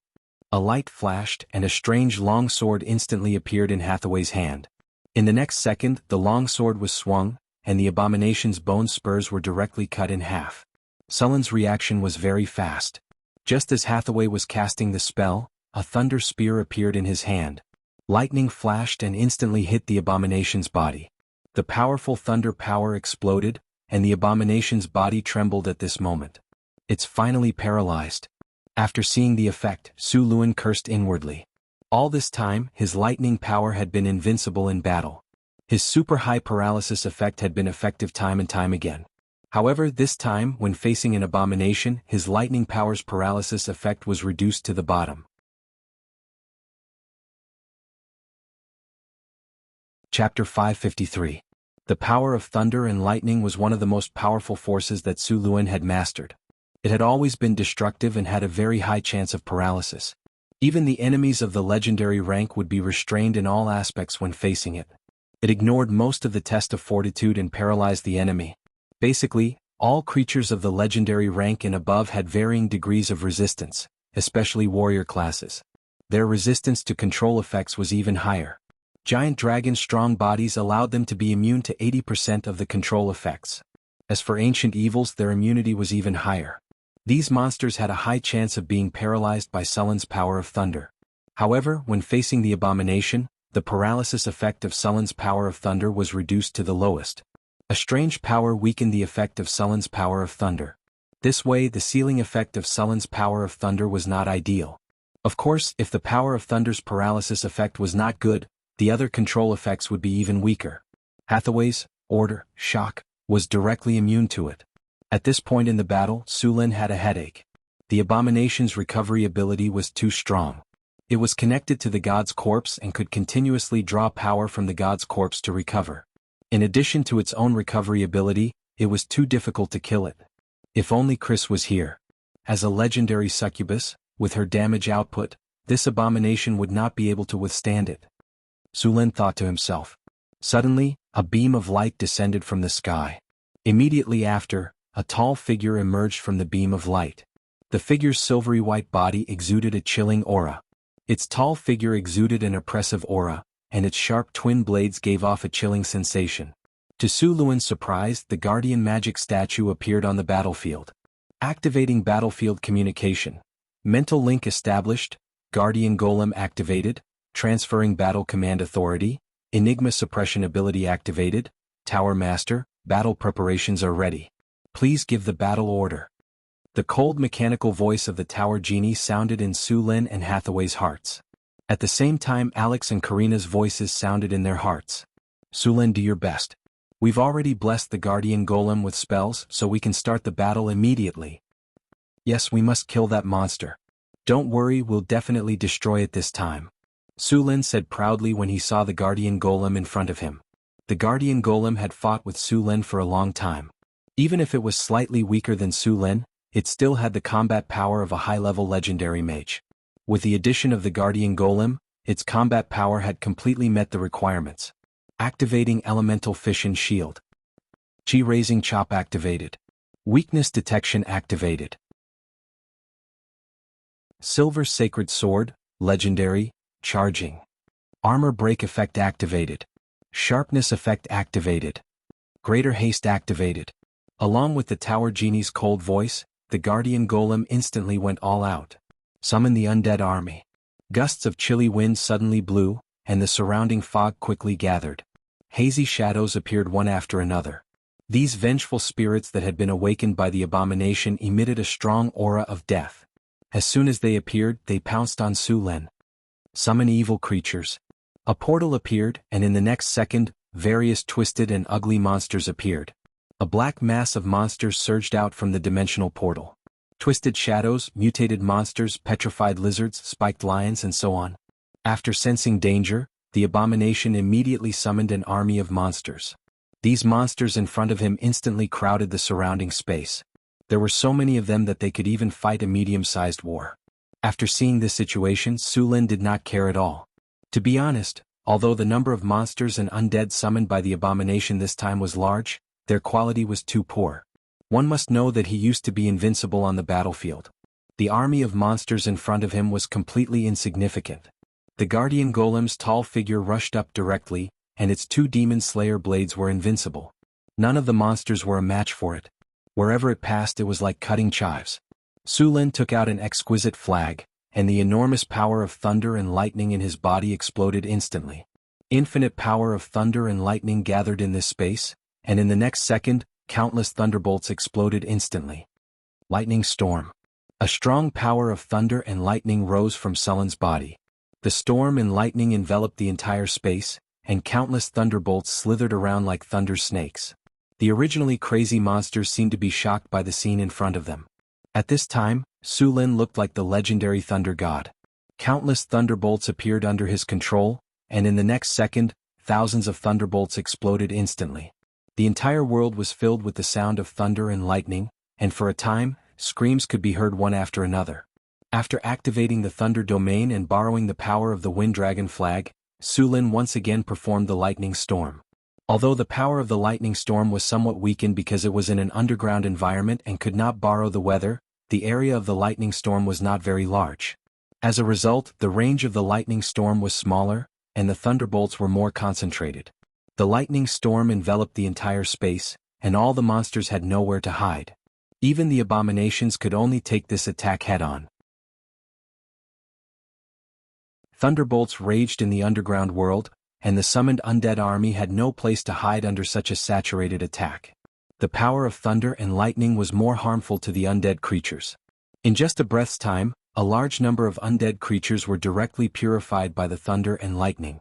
A light flashed, and a strange long sword instantly appeared in Hathaway's hand. In the next second, the long sword was swung, and the abomination's bone spurs were directly cut in half. Sullen's reaction was very fast. Just as Hathaway was casting the spell, a thunder spear appeared in his hand. Lightning flashed and instantly hit the abomination's body. The powerful thunder power exploded, and the abomination's body trembled at this moment. It's finally paralyzed. After seeing the effect, Su Luan cursed inwardly. All this time, his lightning power had been invincible in battle. His super high paralysis effect had been effective time and time again. However, this time, when facing an abomination, his lightning power's paralysis effect was reduced to the bottom. Chapter 553. The power of thunder and lightning was one of the most powerful forces that Su Luan had mastered. It had always been destructive and had a very high chance of paralysis. Even the enemies of the legendary rank would be restrained in all aspects when facing it. It ignored most of the test of fortitude and paralyzed the enemy. Basically, all creatures of the legendary rank and above had varying degrees of resistance, especially warrior classes. Their resistance to control effects was even higher. Giant dragons' strong bodies allowed them to be immune to 80% of the control effects. As for ancient evils, their immunity was even higher. These monsters had a high chance of being paralyzed by Sullen's power of thunder. However, when facing the abomination, the paralysis effect of Sullen's power of thunder was reduced to the lowest. A strange power weakened the effect of Sullen's power of thunder. This way, the ceiling effect of Sullen's power of thunder was not ideal. Of course, if the power of thunder's paralysis effect was not good, the other control effects would be even weaker. Hathaway's order, shock, was directly immune to it. At this point in the battle, Su Luan had a headache. The abomination's recovery ability was too strong. It was connected to the god's corpse and could continuously draw power from the god's corpse to recover. In addition to its own recovery ability, it was too difficult to kill it. If only Chris was here. As a legendary succubus, with her damage output, this abomination would not be able to withstand it. Su Luan thought to himself. Suddenly, a beam of light descended from the sky. Immediately after, a tall figure emerged from the beam of light. The figure's silvery white body exuded a chilling aura. Its tall figure exuded an oppressive aura, and its sharp twin blades gave off a chilling sensation. To Su Luan's surprise, the Guardian Magic statue appeared on the battlefield. Activating battlefield communication. Mental link established, Guardian Golem activated, transferring battle command authority, Enigma suppression ability activated, Tower Master, battle preparations are ready. Please give the battle order. The cold mechanical voice of the Tower Genie sounded in Su Lin and Hathaway's hearts. At the same time, Alex and Karina's voices sounded in their hearts. Su Lin, do your best. We've already blessed the Guardian Golem with spells, so we can start the battle immediately. Yes, we must kill that monster. Don't worry, we'll definitely destroy it this time. Su Lin said proudly when he saw the Guardian Golem in front of him. The Guardian Golem had fought with Su Lin for a long time. Even if it was slightly weaker than Su Lin, it still had the combat power of a high-level legendary mage. With the addition of the Guardian Golem, its combat power had completely met the requirements. Activating Elemental Fission Shield. Chi-Raising Chop activated. Weakness Detection activated. Silver Sacred Sword, Legendary, Charging. Armor Break Effect activated. Sharpness Effect activated. Greater Haste activated. Along with the Tower Genie's cold voice, the Guardian Golem instantly went all out. Summon the undead army. Gusts of chilly wind suddenly blew, and the surrounding fog quickly gathered. Hazy shadows appeared one after another. These vengeful spirits that had been awakened by the abomination emitted a strong aura of death. As soon as they appeared, they pounced on Su Lin. Summon evil creatures. A portal appeared, and in the next second, various twisted and ugly monsters appeared. A black mass of monsters surged out from the dimensional portal. Twisted shadows, mutated monsters, petrified lizards, spiked lions, and so on. After sensing danger, the abomination immediately summoned an army of monsters. These monsters in front of him instantly crowded the surrounding space. There were so many of them that they could even fight a medium-sized war. After seeing this situation, Su Lin did not care at all. To be honest, although the number of monsters and undead summoned by the abomination this time was large, their quality was too poor. One must know that he used to be invincible on the battlefield. The army of monsters in front of him was completely insignificant. The Guardian Golem's tall figure rushed up directly, and its two Demon Slayer blades were invincible. None of the monsters were a match for it. Wherever it passed, it was like cutting chives. Su Lin took out an exquisite flag, and the enormous power of thunder and lightning in his body exploded instantly. Infinite power of thunder and lightning gathered in this space, and in the next second, countless thunderbolts exploded instantly. Lightning Storm. A strong power of thunder and lightning rose from Sullen's body. The storm and lightning enveloped the entire space, and countless thunderbolts slithered around like thunder snakes. The originally crazy monsters seemed to be shocked by the scene in front of them. At this time, Su Lin looked like the legendary thunder god. Countless thunderbolts appeared under his control, and in the next second, thousands of thunderbolts exploded instantly. The entire world was filled with the sound of thunder and lightning, and for a time, screams could be heard one after another. After activating the Thunder Domain and borrowing the power of the Wind Dragon flag, Su Lin once again performed the Lightning Storm. Although the power of the Lightning Storm was somewhat weakened because it was in an underground environment and could not borrow the weather, the area of the Lightning Storm was not very large. As a result, the range of the Lightning Storm was smaller, and the thunderbolts were more concentrated. The Lightning Storm enveloped the entire space, and all the monsters had nowhere to hide. Even the abominations could only take this attack head-on. Thunderbolts raged in the underground world, and the summoned undead army had no place to hide under such a saturated attack. The power of thunder and lightning was more harmful to the undead creatures. In just a breath's time, a large number of undead creatures were directly purified by the thunder and lightning.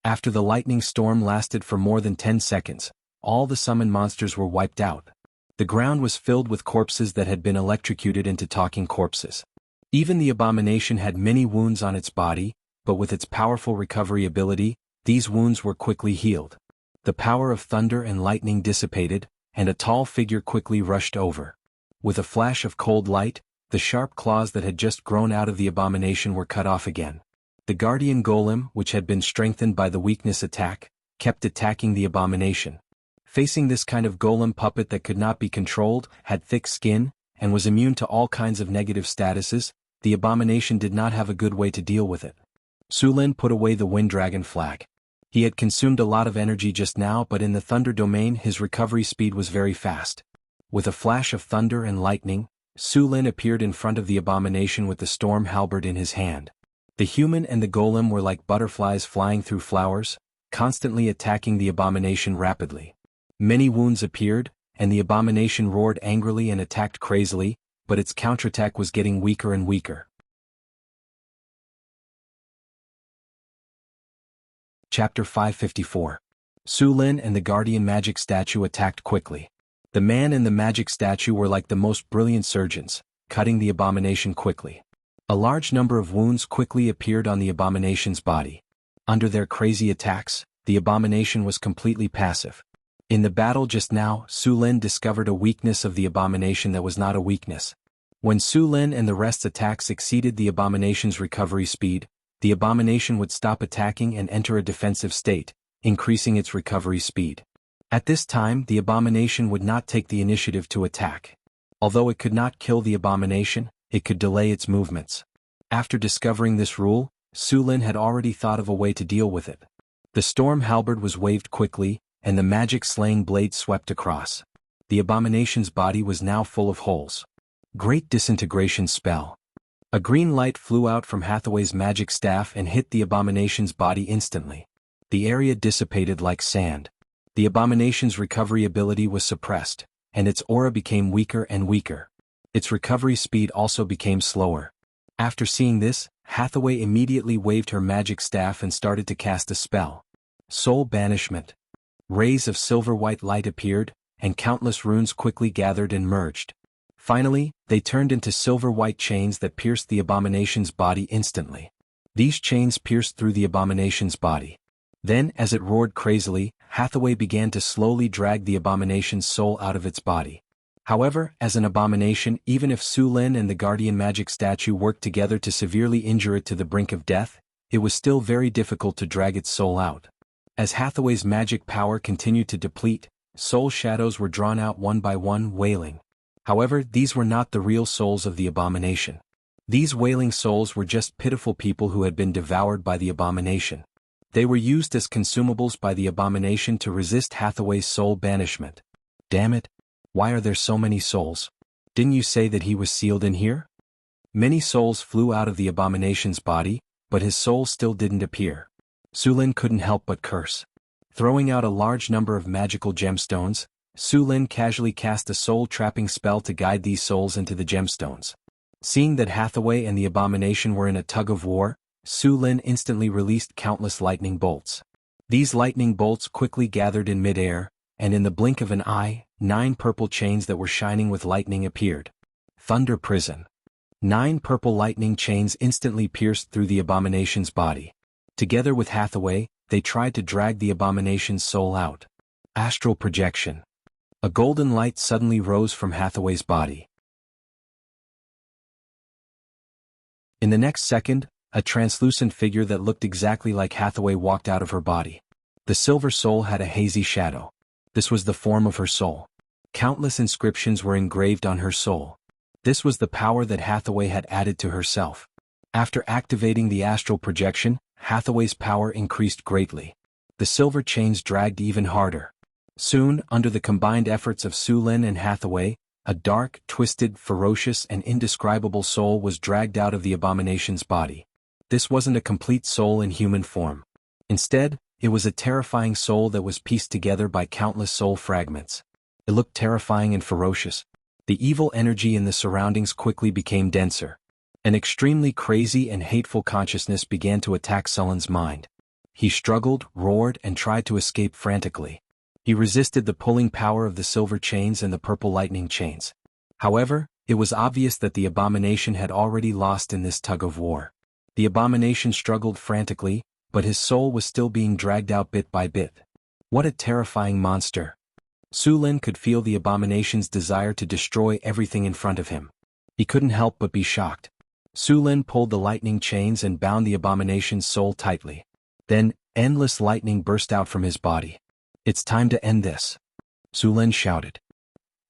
After the lightning storm lasted for more than 10 seconds, all the summoned monsters were wiped out. The ground was filled with corpses that had been electrocuted into talking corpses. Even the abomination had many wounds on its body, but with its powerful recovery ability, these wounds were quickly healed. The power of thunder and lightning dissipated, and a tall figure quickly rushed over. With a flash of cold light, the sharp claws that had just grown out of the abomination were cut off again. The Guardian Golem, which had been strengthened by the weakness attack, kept attacking the abomination. Facing this kind of golem puppet that could not be controlled, had thick skin, and was immune to all kinds of negative statuses, the abomination did not have a good way to deal with it. Su Lin put away the Wind Dragon flag. He had consumed a lot of energy just now, but in the Thunder domain his recovery speed was very fast. With a flash of thunder and lightning, Su Lin appeared in front of the abomination with the storm halberd in his hand. The human and the golem were like butterflies flying through flowers, constantly attacking the abomination rapidly. Many wounds appeared, and the abomination roared angrily and attacked crazily, but its counterattack was getting weaker and weaker. Chapter 554. Su Lin and the Guardian Magic Statue attacked quickly. The man and the magic statue were like the most brilliant surgeons, cutting the abomination quickly. A large number of wounds quickly appeared on the abomination's body. Under their crazy attacks, the abomination was completely passive. In the battle just now, Su Lin discovered a weakness of the abomination that was not a weakness. When Su Lin and the rest's attacks exceeded the abomination's recovery speed, the abomination would stop attacking and enter a defensive state, increasing its recovery speed. At this time, the abomination would not take the initiative to attack. Although it could not kill the abomination, it could delay its movements. After discovering this rule, Su Lin had already thought of a way to deal with it. The storm halberd was waved quickly, and the magic slaying blade swept across. The abomination's body was now full of holes. Great disintegration spell. A green light flew out from Hathaway's magic staff and hit the abomination's body instantly. The area dissipated like sand. The abomination's recovery ability was suppressed, and its aura became weaker and weaker. Its recovery speed also became slower. After seeing this, Hathaway immediately waved her magic staff and started to cast a spell. Soul Banishment. Rays of silver-white light appeared, and countless runes quickly gathered and merged. Finally, they turned into silver-white chains that pierced the abomination's body instantly. These chains pierced through the abomination's body. Then, as it roared crazily, Hathaway began to slowly drag the abomination's soul out of its body. However, as an abomination, even if Su Lin and the Guardian Magic Statue worked together to severely injure it to the brink of death, it was still very difficult to drag its soul out. As Hathaway's magic power continued to deplete, soul shadows were drawn out one by one, wailing. However, these were not the real souls of the abomination. These wailing souls were just pitiful people who had been devoured by the abomination. They were used as consumables by the abomination to resist Hathaway's soul banishment. Damn it! Why are there so many souls? Didn't you say that he was sealed in here? Many souls flew out of the abomination's body, but his soul still didn't appear. Su Lin couldn't help but curse. Throwing out a large number of magical gemstones, Su Lin casually cast a soul-trapping spell to guide these souls into the gemstones. Seeing that Hathaway and the abomination were in a tug-of-war, Su Lin instantly released countless lightning bolts. These lightning bolts quickly gathered in mid-air, and in the blink of an eye, 9 purple chains that were shining with lightning appeared. Thunder Prison. 9 purple lightning chains instantly pierced through the abomination's body. Together with Hathaway, they tried to drag the abomination's soul out. Astral Projection. A golden light suddenly rose from Hathaway's body. In the next second, a translucent figure that looked exactly like Hathaway walked out of her body. The silver soul had a hazy shadow. This was the form of her soul. Countless inscriptions were engraved on her soul. This was the power that Hathaway had added to herself. After activating the astral projection, Hathaway's power increased greatly. The silver chains dragged even harder. Soon, under the combined efforts of Su Lin and Hathaway, a dark, twisted, ferocious, and indescribable soul was dragged out of the abomination's body. This wasn't a complete soul in human form. Instead, it was a terrifying soul that was pieced together by countless soul fragments. It looked terrifying and ferocious. The evil energy in the surroundings quickly became denser. An extremely crazy and hateful consciousness began to attack Sullen's mind. He struggled, roared, and tried to escape frantically. He resisted the pulling power of the silver chains and the purple lightning chains. However, it was obvious that the abomination had already lost in this tug-of-war. The abomination struggled frantically, but his soul was still being dragged out bit by bit. What a terrifying monster! Su Lin could feel the abomination's desire to destroy everything in front of him. He couldn't help but be shocked. Su Lin pulled the lightning chains and bound the abomination's soul tightly. Then, endless lightning burst out from his body. "It's time to end this," Su Lin shouted.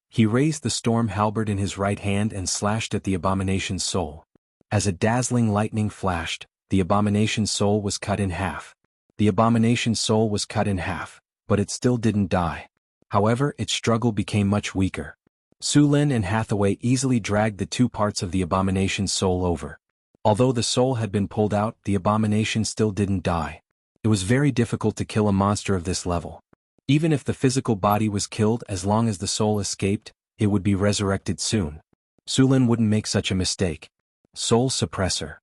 He raised the storm halberd in his right hand and slashed at the abomination's soul. As a dazzling lightning flashed, the abomination's soul was cut in half. The abomination's soul was cut in half, but it still didn't die. However, its struggle became much weaker. Su Lin and Hathaway easily dragged the two parts of the abomination's soul over. Although the soul had been pulled out, the abomination still didn't die. It was very difficult to kill a monster of this level. Even if the physical body was killed, as long as the soul escaped, it would be resurrected soon. Su Lin wouldn't make such a mistake. Soul Suppressor.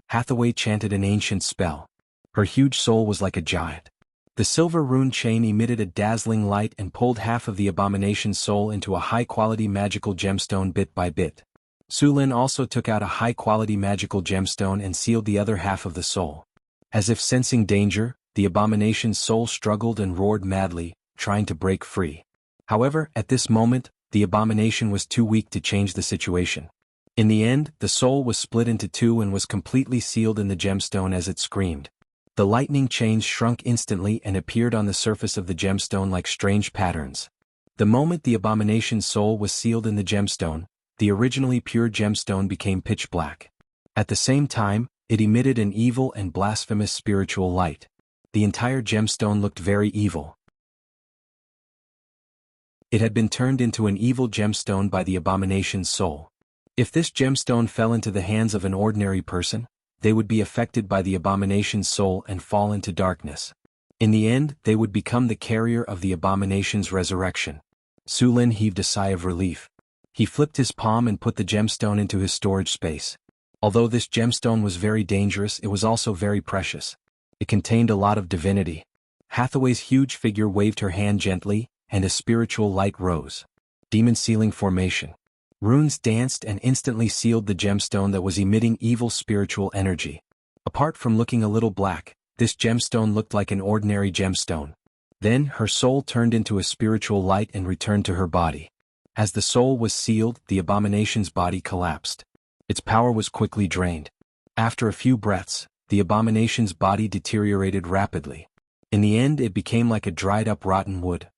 Hathaway chanted an ancient spell. Her huge soul was like a giant. The silver rune chain emitted a dazzling light and pulled half of the abomination's soul into a high-quality magical gemstone bit by bit. Su Lin also took out a high-quality magical gemstone and sealed the other half of the soul. As if sensing danger, the abomination's soul struggled and roared madly, trying to break free. However, at this moment, the abomination was too weak to change the situation. In the end, the soul was split into two and was completely sealed in the gemstone as it screamed. The lightning chains shrunk instantly and appeared on the surface of the gemstone like strange patterns. The moment the abomination's soul was sealed in the gemstone, the originally pure gemstone became pitch black. At the same time, it emitted an evil and blasphemous spiritual light. The entire gemstone looked very evil. It had been turned into an evil gemstone by the abomination's soul. If this gemstone fell into the hands of an ordinary person, they would be affected by the abomination's soul and fall into darkness. In the end, they would become the carrier of the abomination's resurrection. Su Lin heaved a sigh of relief. He flipped his palm and put the gemstone into his storage space. Although this gemstone was very dangerous, it was also very precious. It contained a lot of divinity. Hathaway's huge figure waved her hand gently, and a spiritual light rose. Demon sealing formation. Runes danced and instantly sealed the gemstone that was emitting evil spiritual energy. Apart from looking a little black, this gemstone looked like an ordinary gemstone. Then, her soul turned into a spiritual light and returned to her body. As the soul was sealed, the abomination's body collapsed. Its power was quickly drained. After a few breaths, the abomination's body deteriorated rapidly. In the end, it became like a dried-up rotten wood.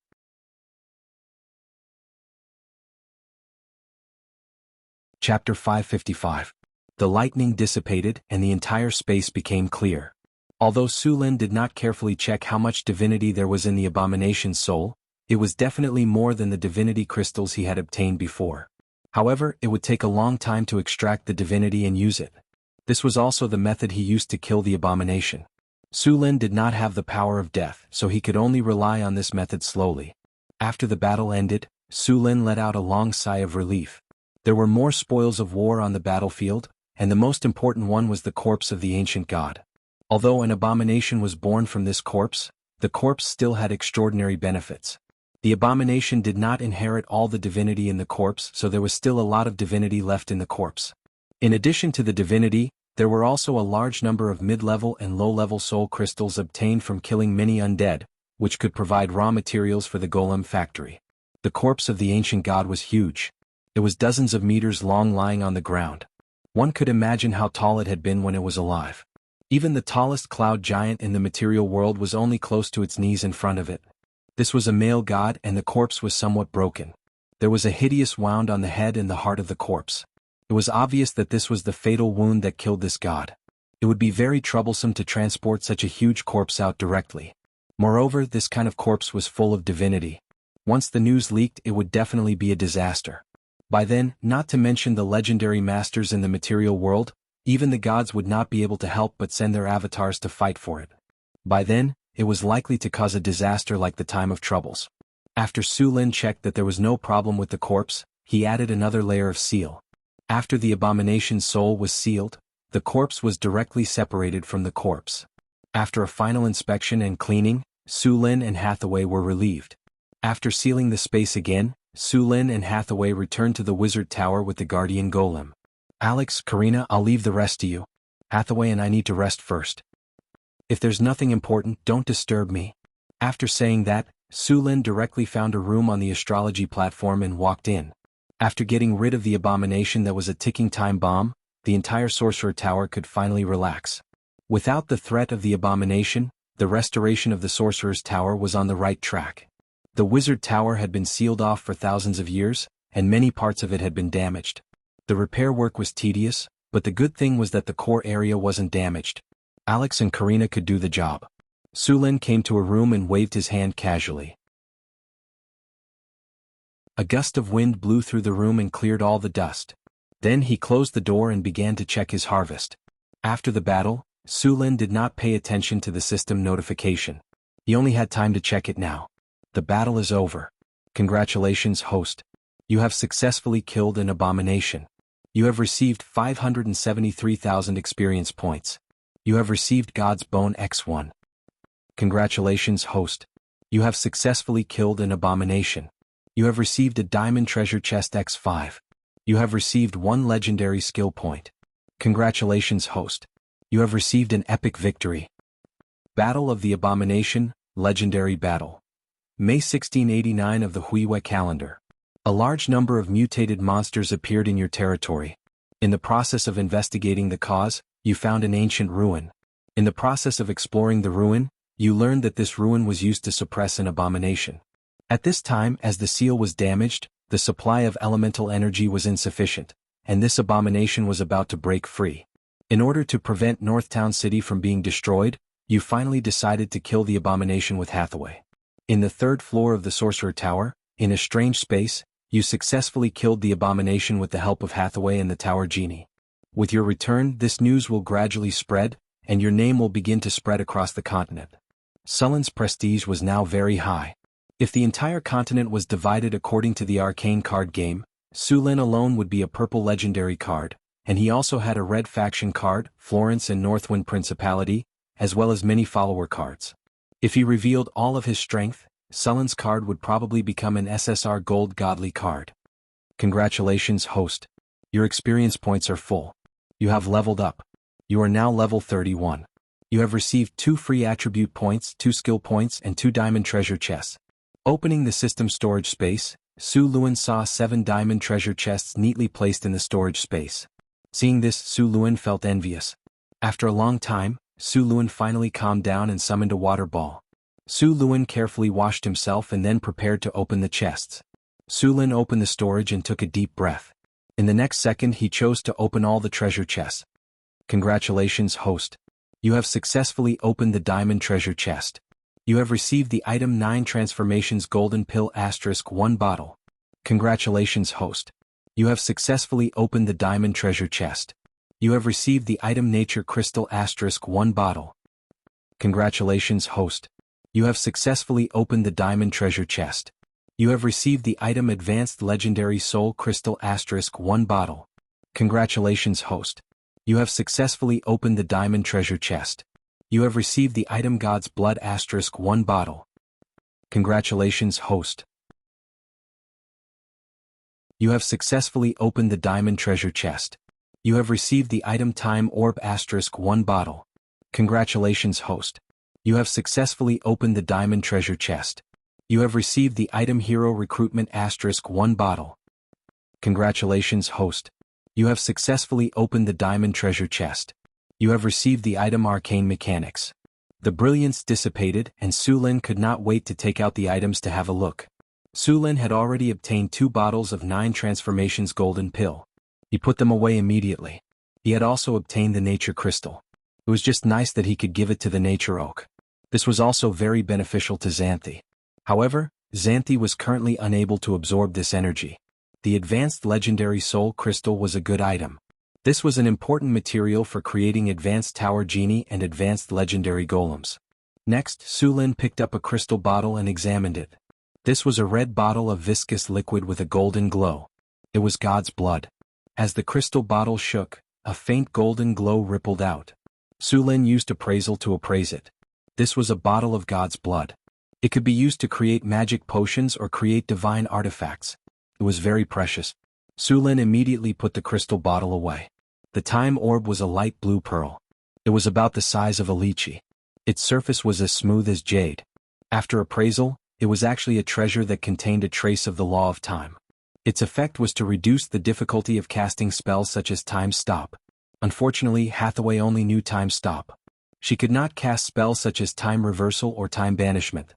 Chapter 555. The lightning dissipated and the entire space became clear. Although Su Lin did not carefully check how much divinity there was in the abomination's soul, it was definitely more than the divinity crystals he had obtained before. However, it would take a long time to extract the divinity and use it. This was also the method he used to kill the abomination. Su Lin did not have the power of death, so he could only rely on this method slowly. After the battle ended, Su Lin let out a long sigh of relief. There were more spoils of war on the battlefield, and the most important one was the corpse of the ancient god. Although an abomination was born from this corpse, the corpse still had extraordinary benefits. The abomination did not inherit all the divinity in the corpse, so there was still a lot of divinity left in the corpse. In addition to the divinity, there were also a large number of mid-level and low-level soul crystals obtained from killing many undead, which could provide raw materials for the golem factory. The corpse of the ancient god was huge. It was dozens of meters long, lying on the ground. One could imagine how tall it had been when it was alive. Even the tallest cloud giant in the material world was only close to its knees in front of it. This was a male god, and the corpse was somewhat broken. There was a hideous wound on the head and the heart of the corpse. It was obvious that this was the fatal wound that killed this god. It would be very troublesome to transport such a huge corpse out directly. Moreover, this kind of corpse was full of divinity. Once the news leaked, it would definitely be a disaster. By then, not to mention the legendary masters in the material world, even the gods would not be able to help but send their avatars to fight for it. By then, it was likely to cause a disaster like the time of troubles. After Su Lin checked that there was no problem with the corpse, he added another layer of seal. After the abomination's soul was sealed, the corpse was directly separated from the corpse. After a final inspection and cleaning, Su Lin and Hathaway were relieved. After sealing the space again, Su Lin and Hathaway returned to the wizard tower with the guardian golem. Alex, Karina, I'll leave the rest to you. Hathaway and I need to rest first. If there's nothing important, don't disturb me. After saying that, Su Lin directly found a room on the astrology platform and walked in. After getting rid of the abomination that was a ticking time bomb, the entire sorcerer tower could finally relax. Without the threat of the abomination, the restoration of the sorcerer's tower was on the right track. The wizard tower had been sealed off for thousands of years, and many parts of it had been damaged. The repair work was tedious, but the good thing was that the core area wasn't damaged. Alex and Karina could do the job. Sulin came to a room and waved his hand casually. A gust of wind blew through the room and cleared all the dust. Then he closed the door and began to check his harvest. After the battle, Sulin did not pay attention to the system notification. He only had time to check it now. The battle is over. Congratulations, host. You have successfully killed an abomination. You have received 573,000 experience points. You have received God's Bone X1. Congratulations, host. You have successfully killed an abomination. You have received a Diamond Treasure Chest X5. You have received 1 legendary skill point. Congratulations, host. You have received an epic victory. Battle of the Abomination, Legendary Battle. May 1689 of the Huiwe calendar. A large number of mutated monsters appeared in your territory. In the process of investigating the cause, you found an ancient ruin. In the process of exploring the ruin, you learned that this ruin was used to suppress an abomination. At this time, as the seal was damaged, the supply of elemental energy was insufficient, and this abomination was about to break free. In order to prevent Northtown City from being destroyed, you finally decided to kill the abomination with Hathaway. In the 3rd floor of the Sorcerer Tower, in a strange space, you successfully killed the abomination with the help of Hathaway and the Tower Genie. With your return, this news will gradually spread, and your name will begin to spread across the continent. Sulin's prestige was now very high. If the entire continent was divided according to the arcane card game, Sulin alone would be a purple legendary card, and he also had a red faction card, Florence and Northwind Principality, as well as many follower cards. If he revealed all of his strength, Sulin's card would probably become an SSR Gold Godly card. Congratulations, host. Your experience points are full. You have leveled up. You are now level 31. You have received 2 free attribute points, 2 skill points, and 2 diamond treasure chests. Opening the system storage space, Su Luan saw 7 diamond treasure chests neatly placed in the storage space. Seeing this, Su Luan felt envious. After a long time, Su Luan finally calmed down and summoned a water ball. Su Luan carefully washed himself and then prepared to open the chests. Su Lin opened the storage and took a deep breath. In the next second, he chose to open all the treasure chests. Congratulations, host. You have successfully opened the diamond treasure chest. You have received the item 9 Transformations Golden Pill *1 bottle. Congratulations, host. You have successfully opened the diamond treasure chest. You have received the item Nature Crystal *1 bottle. Congratulations, host. You have successfully opened the diamond treasure chest. You have received the item Advanced Legendary Soul Crystal *1 bottle. Congratulations, host. You have successfully opened the diamond treasure chest. You have received the item God's Blood *1 bottle. Congratulations, host. You have successfully opened the diamond treasure chest. You have received the item Time Orb *1 bottle. Congratulations, host. You have successfully opened the diamond treasure chest. You have received the item Hero Recruitment *1 bottle. Congratulations, host. You have successfully opened the diamond treasure chest. You have received the item Arcane Mechanics. The brilliance dissipated, and Su Lin could not wait to take out the items to have a look. Su Lin had already obtained 2 bottles of 9 Transformations Golden Pill. He put them away immediately. He had also obtained the Nature Crystal. It was just nice that he could give it to the Nature Oak. This was also very beneficial to Xanthi. However, Xanthi was currently unable to absorb this energy. The Advanced Legendary Soul Crystal was a good item. This was an important material for creating Advanced Tower Genie and Advanced Legendary Golems. Next, Su Lin picked up a crystal bottle and examined it. This was a red bottle of viscous liquid with a golden glow. It was God's blood. As the crystal bottle shook, a faint golden glow rippled out. Su Lin used appraisal to appraise it. This was a bottle of God's blood. It could be used to create magic potions or create divine artifacts. It was very precious. Su Lin immediately put the crystal bottle away. The time orb was a light blue pearl. It was about the size of a lychee. Its surface was as smooth as jade. After appraisal, it was actually a treasure that contained a trace of the law of time. Its effect was to reduce the difficulty of casting spells such as Time Stop. Unfortunately, Hathaway only knew Time Stop. She could not cast spells such as Time Reversal or Time Banishment.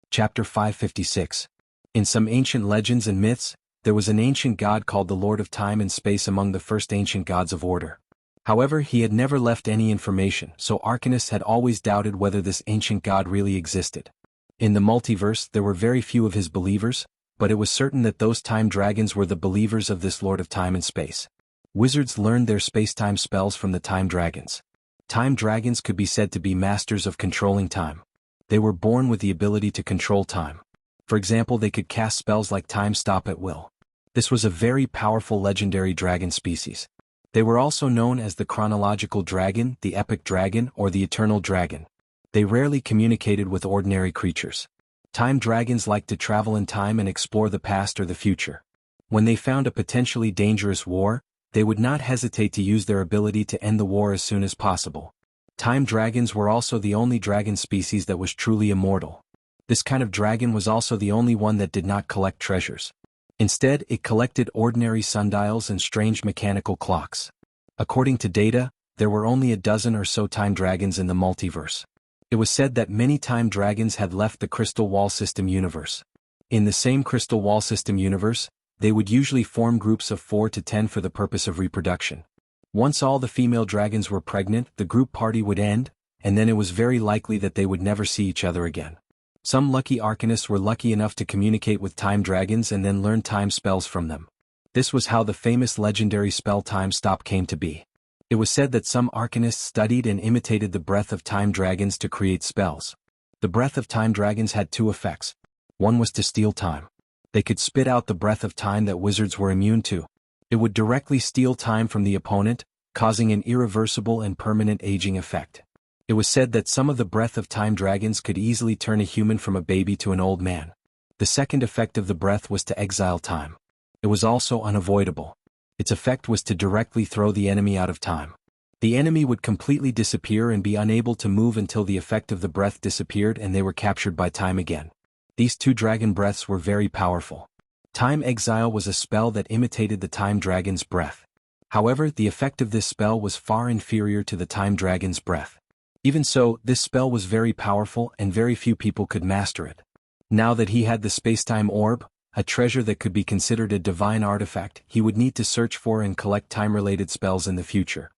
Chapter 556. In some ancient legends and myths, there was an ancient god called the Lord of Time and Space among the first ancient gods of order. However, he had never left any information, so arcanists had always doubted whether this ancient god really existed. In the multiverse, there were very few of his believers, but it was certain that those time dragons were the believers of this Lord of Time and Space. Wizards learned their space-time spells from the time dragons. Time dragons could be said to be masters of controlling time. They were born with the ability to control time. For example, they could cast spells like Time Stop at will. This was a very powerful legendary dragon species. They were also known as the chronological dragon, the epic dragon, or the eternal dragon. They rarely communicated with ordinary creatures. Time dragons liked to travel in time and explore the past or the future. When they found a potentially dangerous war, they would not hesitate to use their ability to end the war as soon as possible. Time dragons were also the only dragon species that was truly immortal. This kind of dragon was also the only one that did not collect treasures. Instead, it collected ordinary sundials and strange mechanical clocks. According to data, there were only a dozen or so time dragons in the multiverse. It was said that many time dragons had left the Crystal Wall System universe. In the same Crystal Wall System universe, they would usually form groups of 4 to 10 for the purpose of reproduction. Once all the female dragons were pregnant, the group party would end, and then it was very likely that they would never see each other again. Some lucky arcanists were lucky enough to communicate with time dragons and then learn time spells from them. This was how the famous legendary spell Time Stop came to be. It was said that some arcanists studied and imitated the breath of time dragons to create spells. The breath of time dragons had two effects. One was to steal time. They could spit out the breath of time that wizards were immune to. It would directly steal time from the opponent, causing an irreversible and permanent aging effect. It was said that some of the breath of time dragons could easily turn a human from a baby to an old man. The second effect of the breath was to exile time. It was also unavoidable. Its effect was to directly throw the enemy out of time. The enemy would completely disappear and be unable to move until the effect of the breath disappeared and they were captured by time again. These two dragon breaths were very powerful. Time Exile was a spell that imitated the time dragon's breath. However, the effect of this spell was far inferior to the time dragon's breath. Even so, this spell was very powerful and very few people could master it. Now that he had the space-time orb, a treasure that could be considered a divine artifact, he would need to search for and collect time-related spells in the future.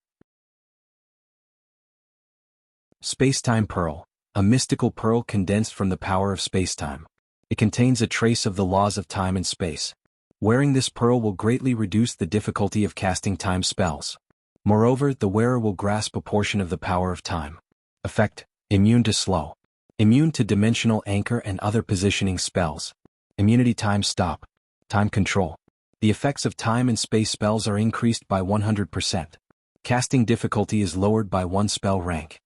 Space-time Pearl, a mystical pearl condensed from the power of space-time. It contains a trace of the laws of time and space. Wearing this pearl will greatly reduce the difficulty of casting time spells. Moreover, the wearer will grasp a portion of the power of time. Effect: immune to slow. Immune to dimensional anchor and other positioning spells. Immunity Time Stop. Time control. The effects of time and space spells are increased by 100%. Casting difficulty is lowered by 1 spell rank.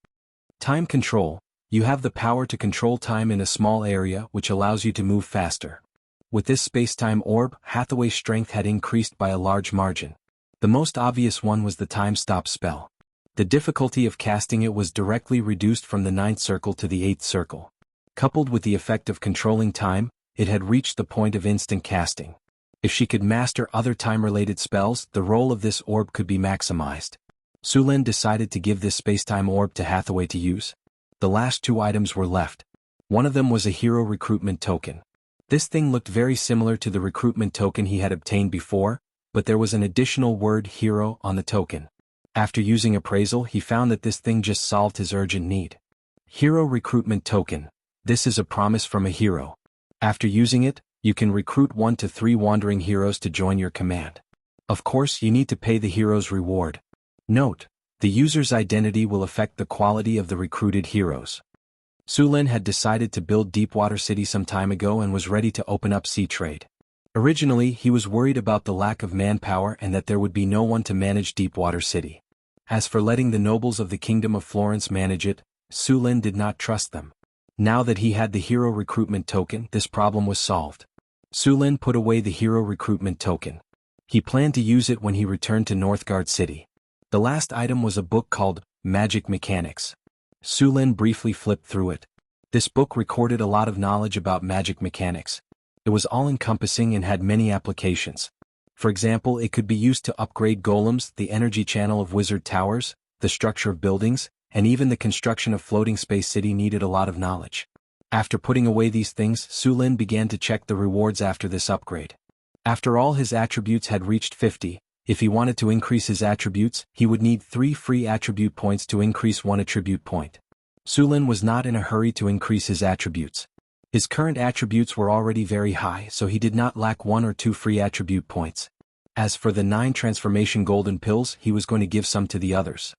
Time control. You have the power to control time in a small area, which allows you to move faster. With this space-time orb, Hathaway's strength had increased by a large margin. The most obvious one was the Time Stop spell. The difficulty of casting it was directly reduced from the 9th circle to the 8th circle. Coupled with the effect of controlling time, it had reached the point of instant casting. If she could master other time-related spells, the role of this orb could be maximized. Sulin decided to give this space-time orb to Hathaway to use. The last 2 items were left. One of them was a hero recruitment token. This thing looked very similar to the recruitment token he had obtained before, but there was an additional word hero on the token. After using appraisal, he found that this thing just solved his urgent need. Hero recruitment token. This is a promise from a hero. After using it, you can recruit 1 to 3 wandering heroes to join your command. Of course, you need to pay the hero's reward. Note: the user's identity will affect the quality of the recruited heroes. Sulin had decided to build Deepwater City some time ago and was ready to open up sea trade. Originally, he was worried about the lack of manpower and that there would be no one to manage Deepwater City. As for letting the nobles of the Kingdom of Florence manage it, Sulin did not trust them. Now that he had the hero recruitment token, this problem was solved. Sulin put away the hero recruitment token. He planned to use it when he returned to Northgard City. The last item was a book called Magic Mechanics. Sulin briefly flipped through it. This book recorded a lot of knowledge about magic mechanics. It was all-encompassing and had many applications. For example, it could be used to upgrade golems, the energy channel of wizard towers, the structure of buildings, and even the construction of floating space city needed a lot of knowledge. After putting away these things, Sulin began to check the rewards after this upgrade. After all his attributes had reached 50, if he wanted to increase his attributes, he would need 3 free attribute points to increase 1 attribute point. Sulin was not in a hurry to increase his attributes. His current attributes were already very high, so he did not lack 1 or 2 free attribute points. As for the 9 transformation golden pills, he was going to give some to the others.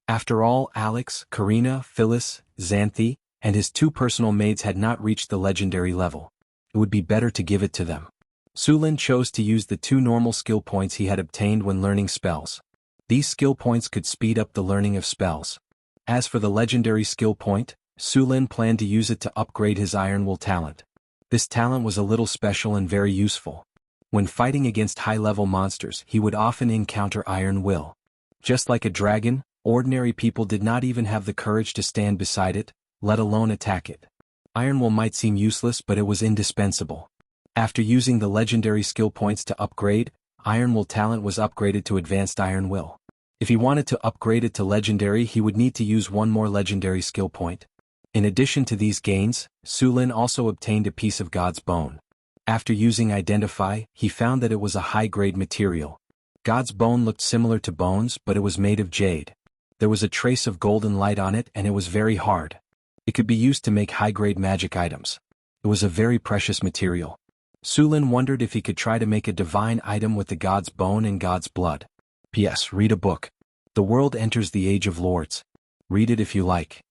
After all, Alex, Karina, Phyllis, Xanthi, and his 2 personal maids had not reached the legendary level. It would be better to give it to them. Sulin chose to use the 2 normal skill points he had obtained when learning spells. These skill points could speed up the learning of spells. As for the legendary skill point, Sulin planned to use it to upgrade his Iron Will talent. This talent was a little special and very useful. When fighting against high-level monsters, he would often encounter Iron Will. Just like a dragon, ordinary people did not even have the courage to stand beside it, let alone attack it. Iron Will might seem useless, but it was indispensable. After using the legendary skill points to upgrade, Iron Will talent was upgraded to Advanced Iron Will. If he wanted to upgrade it to legendary, he would need to use 1 more legendary skill point. In addition to these gains, Sulin also obtained a piece of God's bone. After using Identify, he found that it was a high-grade material. God's bone looked similar to bones, but it was made of jade. There was a trace of golden light on it, and it was very hard. It could be used to make high-grade magic items. It was a very precious material. Sulin wondered if he could try to make a divine item with the God's bone and God's blood. P.S. Read a book. The world enters the Age of Lords. Read it if you like.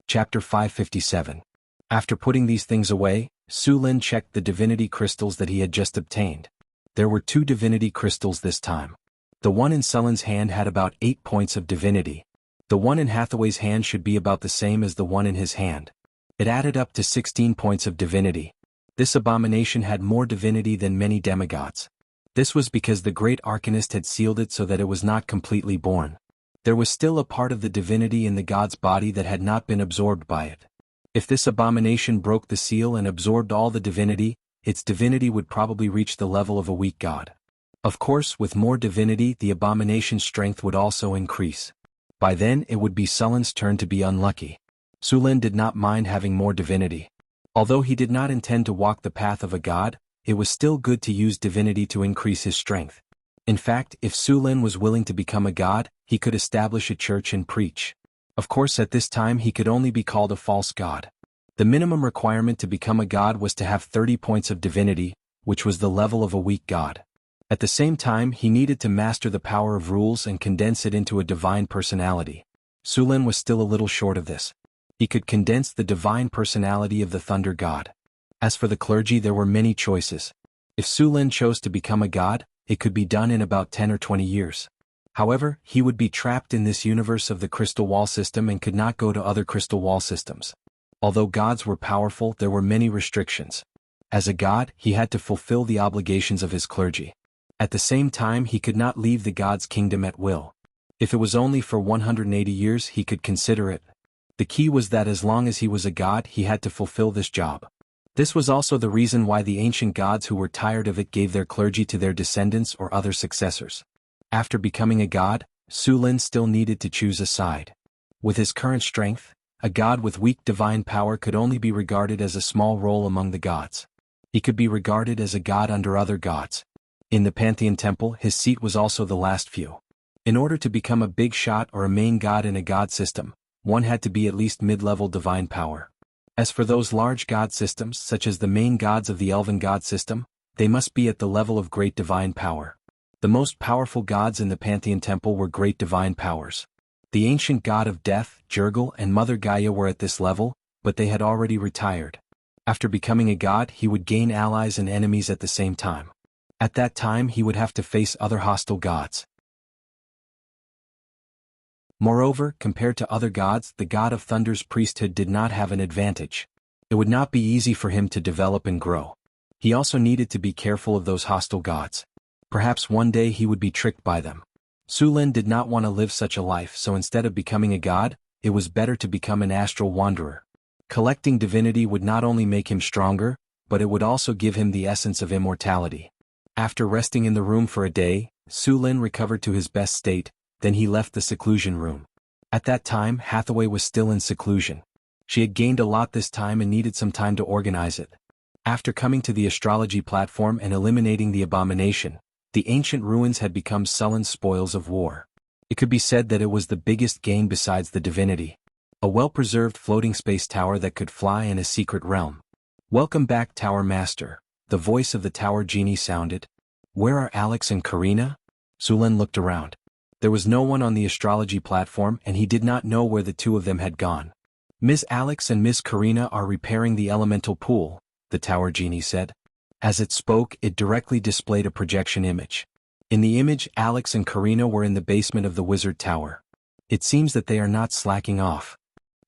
Chapter 557. After putting these things away, Sulin checked the divinity crystals that he had just obtained. There were 2 divinity crystals this time. The one in Sulin's hand had about 8 points of divinity. The one in Hathaway's hand should be about the same as the one in his hand. It added up to 16 points of divinity. This abomination had more divinity than many demigods. This was because the great Arcanist had sealed it so that it was not completely born. There was still a part of the divinity in the god's body that had not been absorbed by it. If this abomination broke the seal and absorbed all the divinity, its divinity would probably reach the level of a weak god. Of course, with more divinity, the abomination's strength would also increase. By then, it would be Sulin's turn to be unlucky. Sulin did not mind having more divinity. Although he did not intend to walk the path of a god, it was still good to use divinity to increase his strength. In fact, if Sulin was willing to become a god, he could establish a church and preach. Of course, at this time he could only be called a false god. The minimum requirement to become a god was to have 30 points of divinity, which was the level of a weak god. At the same time, he needed to master the power of rules and condense it into a divine personality. Sulin was still a little short of this. He could condense the divine personality of the thunder god. As for the clergy, there were many choices. If Sulin chose to become a god, it could be done in about 10 or 20 years. However, he would be trapped in this universe of the crystal wall system and could not go to other crystal wall systems. Although gods were powerful, there were many restrictions. As a god, he had to fulfill the obligations of his clergy. At the same time, he could not leave the god's kingdom at will. If it was only for 180 years, he could consider it. The key was that as long as he was a god, he had to fulfill this job. This was also the reason why the ancient gods who were tired of it gave their clergy to their descendants or other successors. After becoming a god, Sulin still needed to choose a side. With his current strength, a god with weak divine power could only be regarded as a small role among the gods. He could be regarded as a god under other gods. In the Pantheon Temple, his seat was also the last few. In order to become a big shot or a main god in a god system, one had to be at least mid-level divine power. As for those large god systems, such as the main gods of the Elven god system, they must be at the level of great divine power. The most powerful gods in the Pantheon Temple were great divine powers. The ancient god of death, Jurgil, and Mother Gaia were at this level, but they had already retired. After becoming a god, he would gain allies and enemies at the same time. At that time, he would have to face other hostile gods. Moreover, compared to other gods, the god of thunder's priesthood did not have an advantage. It would not be easy for him to develop and grow. He also needed to be careful of those hostile gods. Perhaps one day he would be tricked by them. Sulin did not want to live such a life, so instead of becoming a god, it was better to become an astral wanderer. Collecting divinity would not only make him stronger, but it would also give him the essence of immortality. After resting in the room for a day, Sulin recovered to his best state, then he left the seclusion room. At that time, Hathaway was still in seclusion. She had gained a lot this time and needed some time to organize it. After coming to the astrology platform and eliminating the abomination, the ancient ruins had become sullen spoils of war. It could be said that it was the biggest gain besides the divinity. A well-preserved floating space tower that could fly in a secret realm. "Welcome back, Tower Master," the voice of the Tower Genie sounded. "Where are Alex and Karina?" Sulen looked around. There was no one on the astrology platform and he did not know where the two of them had gone. "Miss Alex and Miss Karina are repairing the elemental pool," the Tower Genie said. As it spoke, it directly displayed a projection image. In the image, Alex and Karina were in the basement of the Wizard Tower. "It seems that they are not slacking off."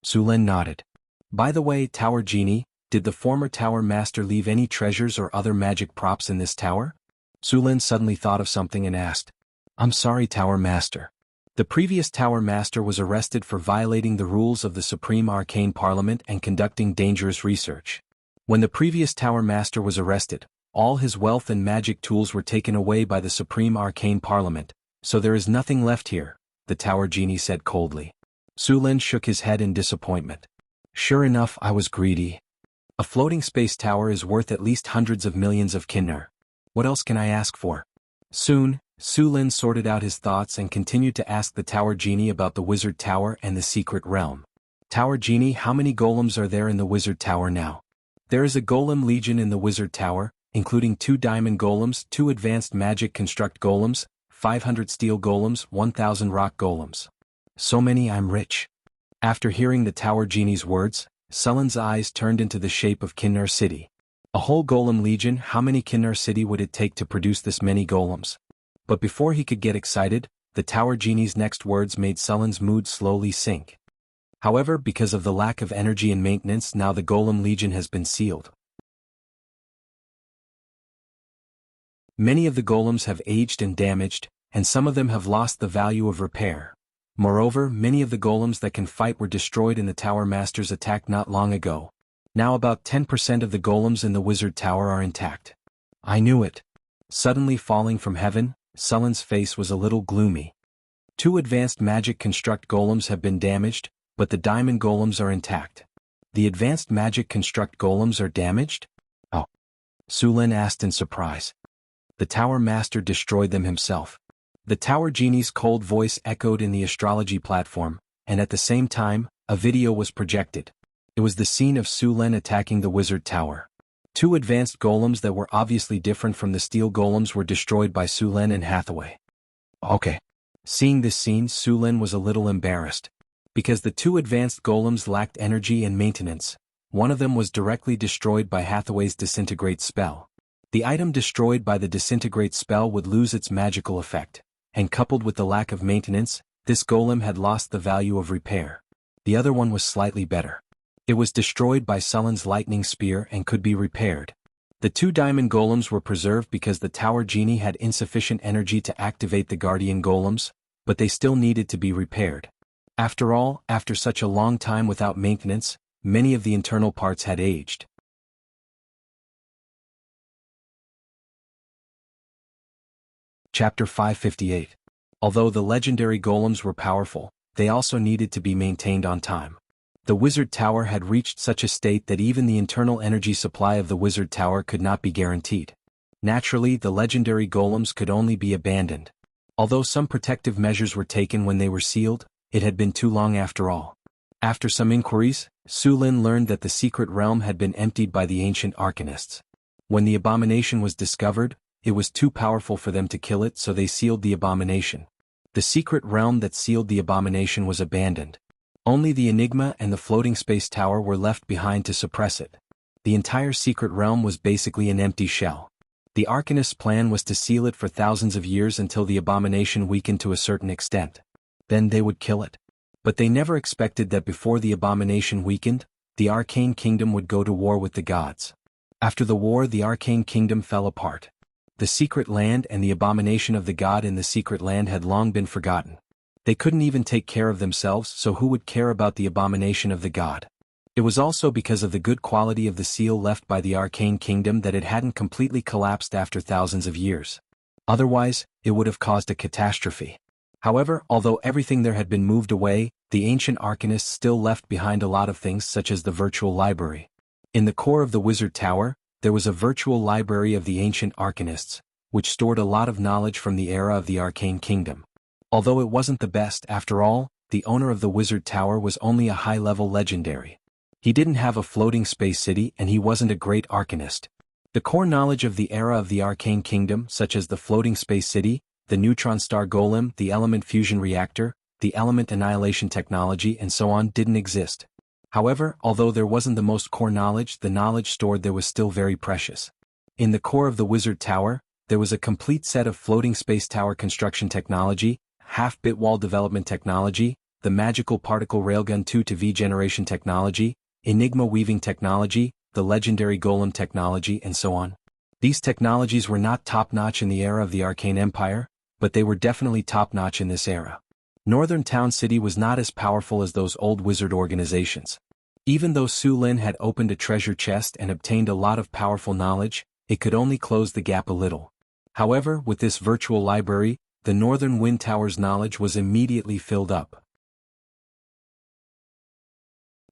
Sulen nodded. "By the way, Tower Genie, did the former Tower Master leave any treasures or other magic props in this tower?" Sulen suddenly thought of something and asked. "I'm sorry, Tower Master. The previous Tower Master was arrested for violating the rules of the Supreme Arcane Parliament and conducting dangerous research. When the previous Tower Master was arrested, all his wealth and magic tools were taken away by the Supreme Arcane Parliament, so there is nothing left here," the Tower Genie said coldly. Sulen shook his head in disappointment. "Sure enough, I was greedy. A floating space tower is worth at least hundreds of millions of kinnar. What else can I ask for?" Soon, Sulen sorted out his thoughts and continued to ask the Tower Genie about the Wizard Tower and the secret realm. "Tower Genie, how many golems are there in the Wizard Tower now?" "There is a golem legion in the Wizard Tower, including 2 diamond golems, 2 advanced magic construct golems, 500 steel golems, 1,000 rock golems. So many, I'm rich." After hearing the Tower Genie's words, Sulen's eyes turned into the shape of Kinnar City. A whole golem legion, how many Kinnar City would it take to produce this many golems? But before he could get excited, the Tower Genie's next words made Sulen's mood slowly sink. "However, because of the lack of energy and maintenance, now the Golem Legion has been sealed. Many of the golems have aged and damaged, and some of them have lost the value of repair. Moreover, many of the golems that can fight were destroyed in the Tower Master's attack not long ago. Now about 10% of the golems in the Wizard Tower are intact." "I knew it." Suddenly falling from heaven, Sulen's face was a little gloomy. 2 advanced magic construct golems have been damaged, but the diamond golems are intact. "The advanced magic construct golems are damaged?" "Oh," Sulen asked in surprise. "The Tower Master destroyed them himself." The Tower Genie's cold voice echoed in the astrology platform, and at the same time, a video was projected. It was the scene of Sulen attacking the Wizard Tower. 2 advanced golems that were obviously different from the steel golems were destroyed by Sulen and Hathaway. "Okay." Seeing this scene, Sulen was a little embarrassed. Because the 2 advanced golems lacked energy and maintenance, one of them was directly destroyed by Hathaway's disintegrate spell. The item destroyed by the disintegrate spell would lose its magical effect, and coupled with the lack of maintenance, this golem had lost the value of repair. The other one was slightly better. It was destroyed by Sulen's lightning spear and could be repaired. The 2 diamond golems were preserved because the Tower Genie had insufficient energy to activate the guardian golems, but they still needed to be repaired. After all, after such a long time without maintenance, many of the internal parts had aged. Chapter 558. Although the legendary golems were powerful, they also needed to be maintained on time. The Wizard Tower had reached such a state that even the internal energy supply of the Wizard Tower could not be guaranteed. Naturally, the legendary golems could only be abandoned. Although some protective measures were taken when they were sealed, it had been too long after all. After some inquiries, Sulen learned that the secret realm had been emptied by the ancient arcanists. When the abomination was discovered, it was too powerful for them to kill it, so they sealed the abomination. The secret realm that sealed the abomination was abandoned. Only the Enigma and the floating space tower were left behind to suppress it. The entire secret realm was basically an empty shell. The Arcanist's plan was to seal it for thousands of years until the abomination weakened to a certain extent. Then they would kill it. But they never expected that before the abomination weakened, the Arcane Kingdom would go to war with the gods. After the war, the Arcane Kingdom fell apart. The secret land and the abomination of the god in the secret land had long been forgotten. They couldn't even take care of themselves, so who would care about the abomination of the god? It was also because of the good quality of the seal left by the Arcane Kingdom that it hadn't completely collapsed after thousands of years. Otherwise, it would have caused a catastrophe. However, although everything there had been moved away, the ancient arcanists still left behind a lot of things such as the virtual library. In the core of the Wizard Tower, there was a virtual library of the ancient arcanists, which stored a lot of knowledge from the era of the Arcane Kingdom. Although it wasn't the best, after all, the owner of the Wizard Tower was only a high-level legendary. He didn't have a floating space city and he wasn't a great arcanist. The core knowledge of the era of the Arcane Kingdom, such as the floating space city, the neutron star golem, the element fusion reactor, the element annihilation technology and so on, didn't exist. However, although there wasn't the most core knowledge, the knowledge stored there was still very precious. In the core of the Wizard Tower, there was a complete set of floating space tower construction technology, half-bit wall development technology, the magical particle railgun 2-V generation technology, enigma weaving technology, the legendary golem technology and so on. These technologies were not top-notch in the era of the Arcane Empire, but they were definitely top-notch in this era. Northern Town City was not as powerful as those old wizard organizations. Even though Su Lin had opened a treasure chest and obtained a lot of powerful knowledge, it could only close the gap a little. However, with this virtual library, the Northern Wind Tower's knowledge was immediately filled up.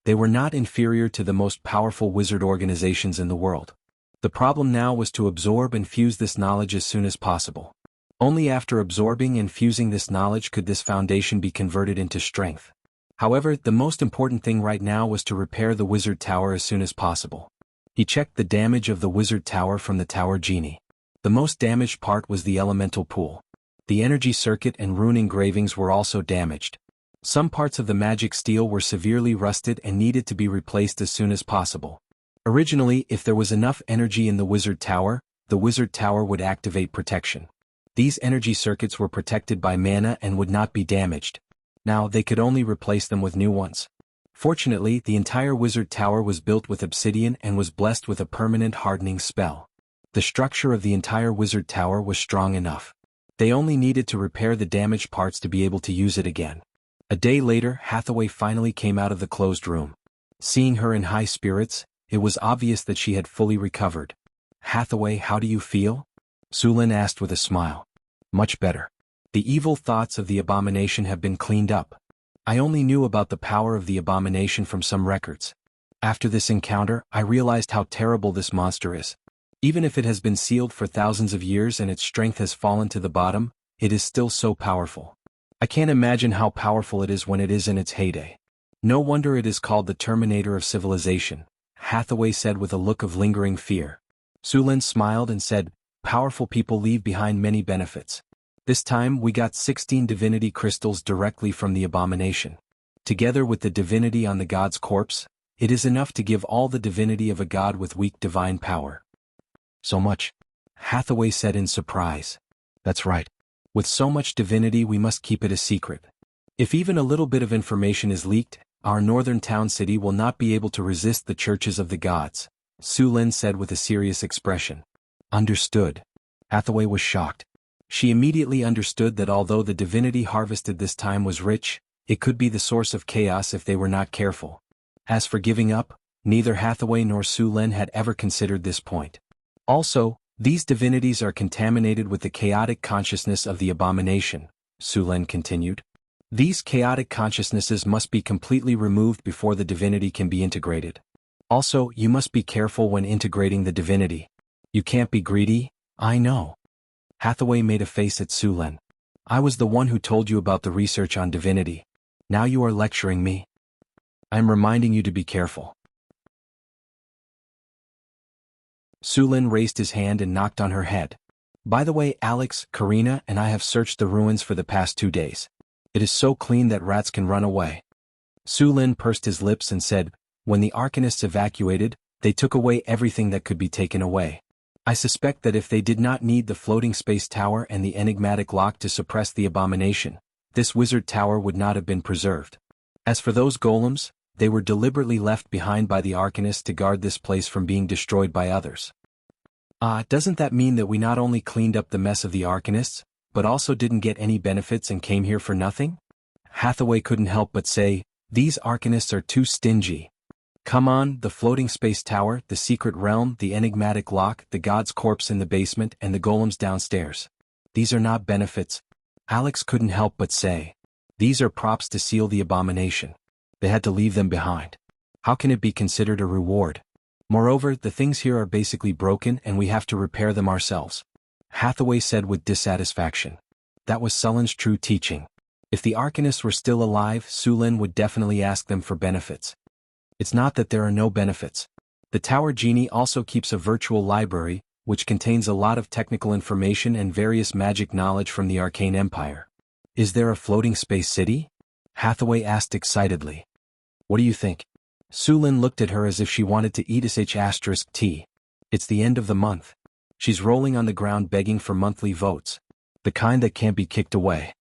They were not inferior to the most powerful wizard organizations in the world. The problem now was to absorb and fuse this knowledge as soon as possible. Only after absorbing and fusing this knowledge could this foundation be converted into strength. However, the most important thing right now was to repair the Wizard Tower as soon as possible. He checked the damage of the Wizard Tower from the Tower Genie. The most damaged part was the elemental pool. The energy circuit and rune engravings were also damaged. Some parts of the magic steel were severely rusted and needed to be replaced as soon as possible. Originally, if there was enough energy in the Wizard Tower would activate protection. These energy circuits were protected by mana and would not be damaged. Now they could only replace them with new ones. Fortunately, the entire Wizard Tower was built with obsidian and was blessed with a permanent hardening spell. The structure of the entire Wizard Tower was strong enough. They only needed to repair the damaged parts to be able to use it again. A day later, Hathaway finally came out of the closed room. Seeing her in high spirits, it was obvious that she had fully recovered. "Hathaway, how do you feel?" Su Lin asked with a smile. "Much better. The evil thoughts of the abomination have been cleaned up. I only knew about the power of the abomination from some records. After this encounter, I realized how terrible this monster is. Even if it has been sealed for thousands of years and its strength has fallen to the bottom, it is still so powerful. I can't imagine how powerful it is when it is in its heyday. No wonder it is called the Terminator of Civilization," Hathaway said with a look of lingering fear. Su Lin smiled and said, "Powerful people leave behind many benefits. This time we got 16 divinity crystals directly from the abomination. Together with the divinity on the god's corpse, it is enough to give all the divinity of a god with weak divine power." "So much?" Hathaway said in surprise. "That's right. With so much divinity we must keep it a secret. If even a little bit of information is leaked, our northern town city will not be able to resist the churches of the gods," Su Lin said with a serious expression. "Understood." Hathaway was shocked. She immediately understood that although the divinity harvested this time was rich, it could be the source of chaos if they were not careful. As for giving up, neither Hathaway nor Su Lin had ever considered this point. Also, these divinities are contaminated with the chaotic consciousness of the abomination, Su Lin continued. These chaotic consciousnesses must be completely removed before the divinity can be integrated. Also, you must be careful when integrating the divinity. You can't be greedy, I know. Hathaway made a face at Su Lin. I was the one who told you about the research on divinity. Now you are lecturing me. I'm reminding you to be careful. Su Lin raised his hand and knocked on her head. By the way, Alex, Karina, and I have searched the ruins for the past 2 days. It is so clean that rats can run away. Su Lin pursed his lips and said, when the Arcanists evacuated, they took away everything that could be taken away. I suspect that if they did not need the floating space tower and the enigmatic lock to suppress the abomination, this wizard tower would not have been preserved. As for those golems, they were deliberately left behind by the Arcanists to guard this place from being destroyed by others. Doesn't that mean that we not only cleaned up the mess of the Arcanists, but also didn't get any benefits and came here for nothing? Hathaway couldn't help but say, these Arcanists are too stingy. Come on, the floating space tower, the secret realm, the enigmatic lock, the god's corpse in the basement, and the golems downstairs. These are not benefits. Alex couldn't help but say. These are props to seal the abomination. They had to leave them behind. How can it be considered a reward? Moreover, the things here are basically broken and we have to repair them ourselves. Hathaway said with dissatisfaction. That was Sullen's true teaching. If the Arcanists were still alive, Sullen would definitely ask them for benefits. It's not that there are no benefits. The Tower Genie also keeps a virtual library, which contains a lot of technical information and various magic knowledge from the Arcane Empire. Is there a floating space city? Hathaway asked excitedly. What do you think? Sullen looked at her as if she wanted to eat *T. It's the end of the month. She's rolling on the ground begging for monthly votes. The kind that can't be kicked away.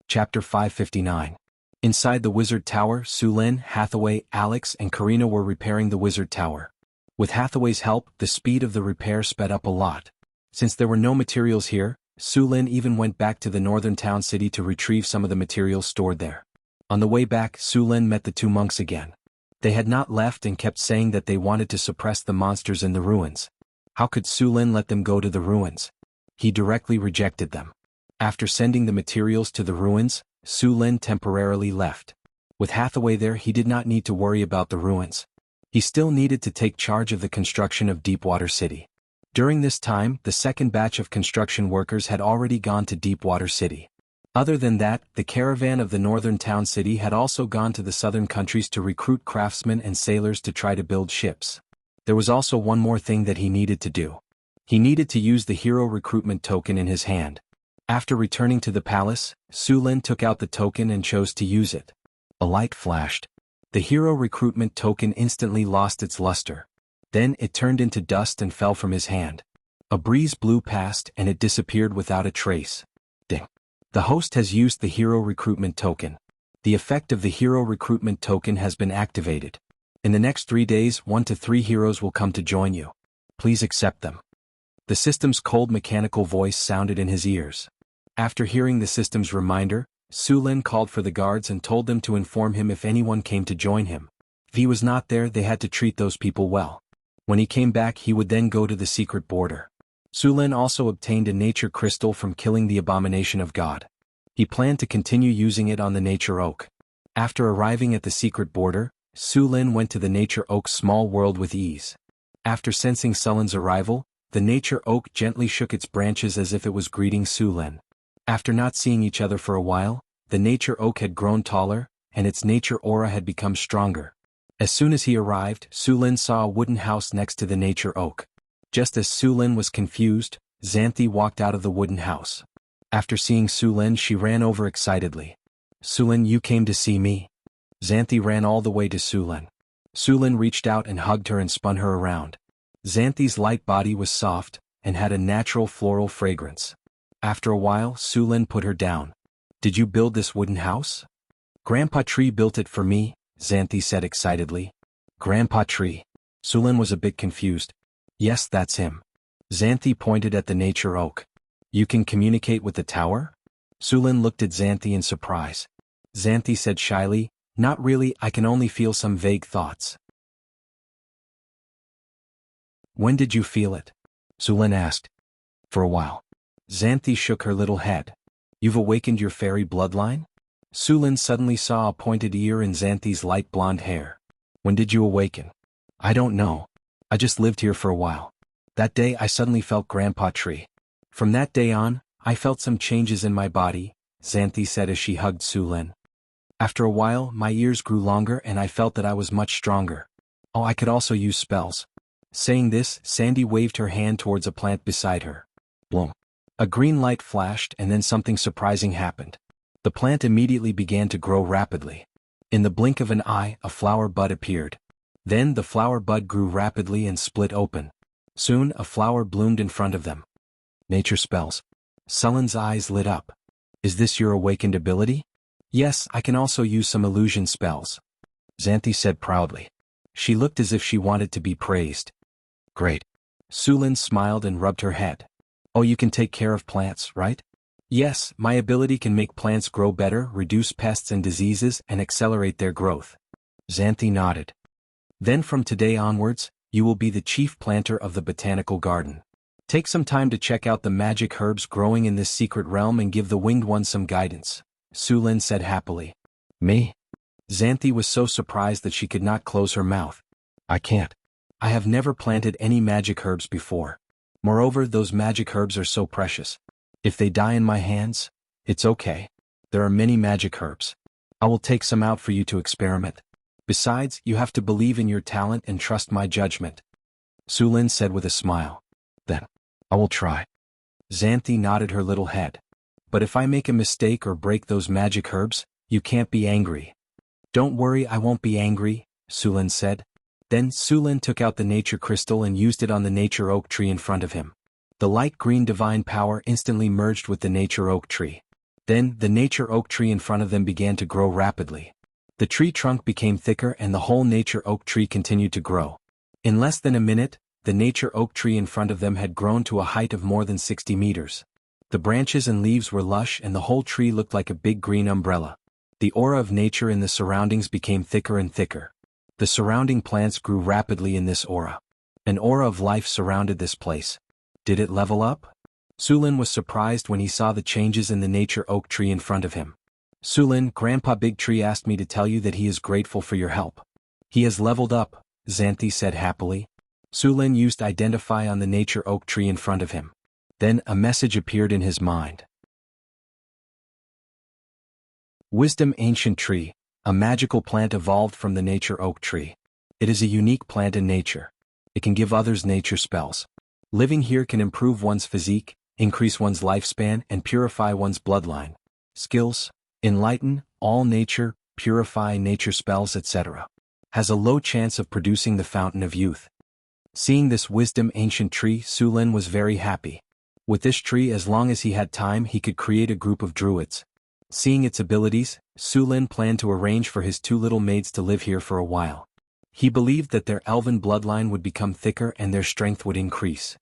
Chapter 559. Inside the Wizard Tower, Sullen, Hathaway, Alex, and Karina were repairing the Wizard Tower. With Hathaway's help, the speed of the repair sped up a lot. Since there were no materials here, Sullen even went back to the northern town city to retrieve some of the materials stored there. On the way back, Sullen met the two monks again. They had not left and kept saying that they wanted to suppress the monsters in the ruins. How could Sullen let them go to the ruins? He directly rejected them. After sending the materials to the ruins, Sullen temporarily left. With Hathaway there, he did not need to worry about the ruins. He still needed to take charge of the construction of Deepwater City. During this time, the second batch of construction workers had already gone to Deepwater City. Other than that, the caravan of the northern town city had also gone to the southern countries to recruit craftsmen and sailors to try to build ships. There was also one more thing that he needed to do. He needed to use the hero recruitment token in his hand. After returning to the palace, Sullen took out the token and chose to use it. A light flashed. The hero recruitment token instantly lost its luster. Then it turned into dust and fell from his hand. A breeze blew past and it disappeared without a trace. Ding. The host has used the hero recruitment token. The effect of the hero recruitment token has been activated. In the next 3 days, 1 to 3 heroes will come to join you. Please accept them. The system's cold mechanical voice sounded in his ears. After hearing the system's reminder, Sullen called for the guards and told them to inform him if anyone came to join him. If he was not there, they had to treat those people well. When he came back, he would then go to the secret border. Sullen also obtained a nature crystal from killing the abomination of God. He planned to continue using it on the nature oak. After arriving at the secret border, Sullen went to the nature oak's small world with ease. After sensing Sullen's arrival, the nature oak gently shook its branches as if it was greeting Sullen. After not seeing each other for a while, the nature oak had grown taller, and its nature aura had become stronger. As soon as he arrived, Sullen saw a wooden house next to the nature oak. Just as Sullen was confused, Xanthi walked out of the wooden house. After seeing Sullen, she ran over excitedly. Sullen, you came to see me? Xanthi ran all the way to Sullen. Sullen reached out and hugged her and spun her around. Xanthi's light body was soft, and had a natural floral fragrance. After a while, Sullen put her down. Did you build this wooden house? Grandpa Tree built it for me, Xanthi said excitedly. Grandpa Tree. Sullen was a bit confused. Yes, that's him. Xanthi pointed at the nature oak. You can communicate with the tower? Sullen looked at Xanthi in surprise. Xanthi said shyly, not really, I can only feel some vague thoughts. When did you feel it? Sullen asked. For a while. Xanthi shook her little head. You've awakened your fairy bloodline? Sullen suddenly saw a pointed ear in Xanthi's light blonde hair. When did you awaken? I don't know. I just lived here for a while. That day I suddenly felt Grandpa Tree. From that day on, I felt some changes in my body, Xanthi said as she hugged Sullen. After a while, my ears grew longer and I felt that I was much stronger. Oh, I could also use spells. Saying this, Sandy waved her hand towards a plant beside her. Bloom. A green light flashed and then something surprising happened. The plant immediately began to grow rapidly. In the blink of an eye, a flower bud appeared. Then the flower bud grew rapidly and split open. Soon, a flower bloomed in front of them. Nature spells. Sullen's eyes lit up. Is this your awakened ability? Yes, I can also use some illusion spells. Xanthi said proudly. She looked as if she wanted to be praised. Great. Sullen smiled and rubbed her head. Oh, you can take care of plants, right? Yes, my ability can make plants grow better, reduce pests and diseases, and accelerate their growth. Xanthi nodded. Then from today onwards, You will be the chief planter of the botanical garden. Take some time to check out the magic herbs growing in this secret realm and give the winged one some guidance, Su Lin said happily. Me? Xanthi was so surprised that she could not close her mouth. I can't. I have never planted any magic herbs before. Moreover, those magic herbs are so precious. If they die in my hands, it's okay. There are many magic herbs. I will take some out for you to experiment. Besides, you have to believe in your talent and trust my judgment. Su Lin said with a smile. Then, I will try. Xanthi nodded her little head. But if I make a mistake or break those magic herbs, you can't be angry. Don't worry, I won't be angry, Su Lin said. Then Su Lin took out the nature crystal and used it on the nature oak tree in front of him. The light green divine power instantly merged with the nature oak tree. Then, the nature oak tree in front of them began to grow rapidly. The tree trunk became thicker and the whole nature oak tree continued to grow. In less than a minute, the nature oak tree in front of them had grown to a height of more than 60 meters. The branches and leaves were lush and the whole tree looked like a big green umbrella. The aura of nature in the surroundings became thicker and thicker. The surrounding plants grew rapidly in this aura. An aura of life surrounded this place. Did it level up? Su Lin was surprised when he saw the changes in the nature oak tree in front of him. Su Lin, Grandpa Big Tree asked me to tell you that he is grateful for your help. He has leveled up, Xanthi said happily. Su Lin used identify on the nature oak tree in front of him. Then a message appeared in his mind. Wisdom Ancient Tree, a magical plant evolved from the nature oak tree. It is a unique plant in nature. It can give others nature spells. Living here can improve one's physique, increase one's lifespan, and purify one's bloodline. Skills: enlighten, all nature, purify nature spells, etc. Has a low chance of producing the fountain of youth. Seeing this wisdom ancient tree, Su Lin was very happy. With this tree, as long as he had time, he could create a group of druids. Seeing its abilities, Su Lin planned to arrange for his two little maids to live here for a while. He believed that their elven bloodline would become thicker and their strength would increase.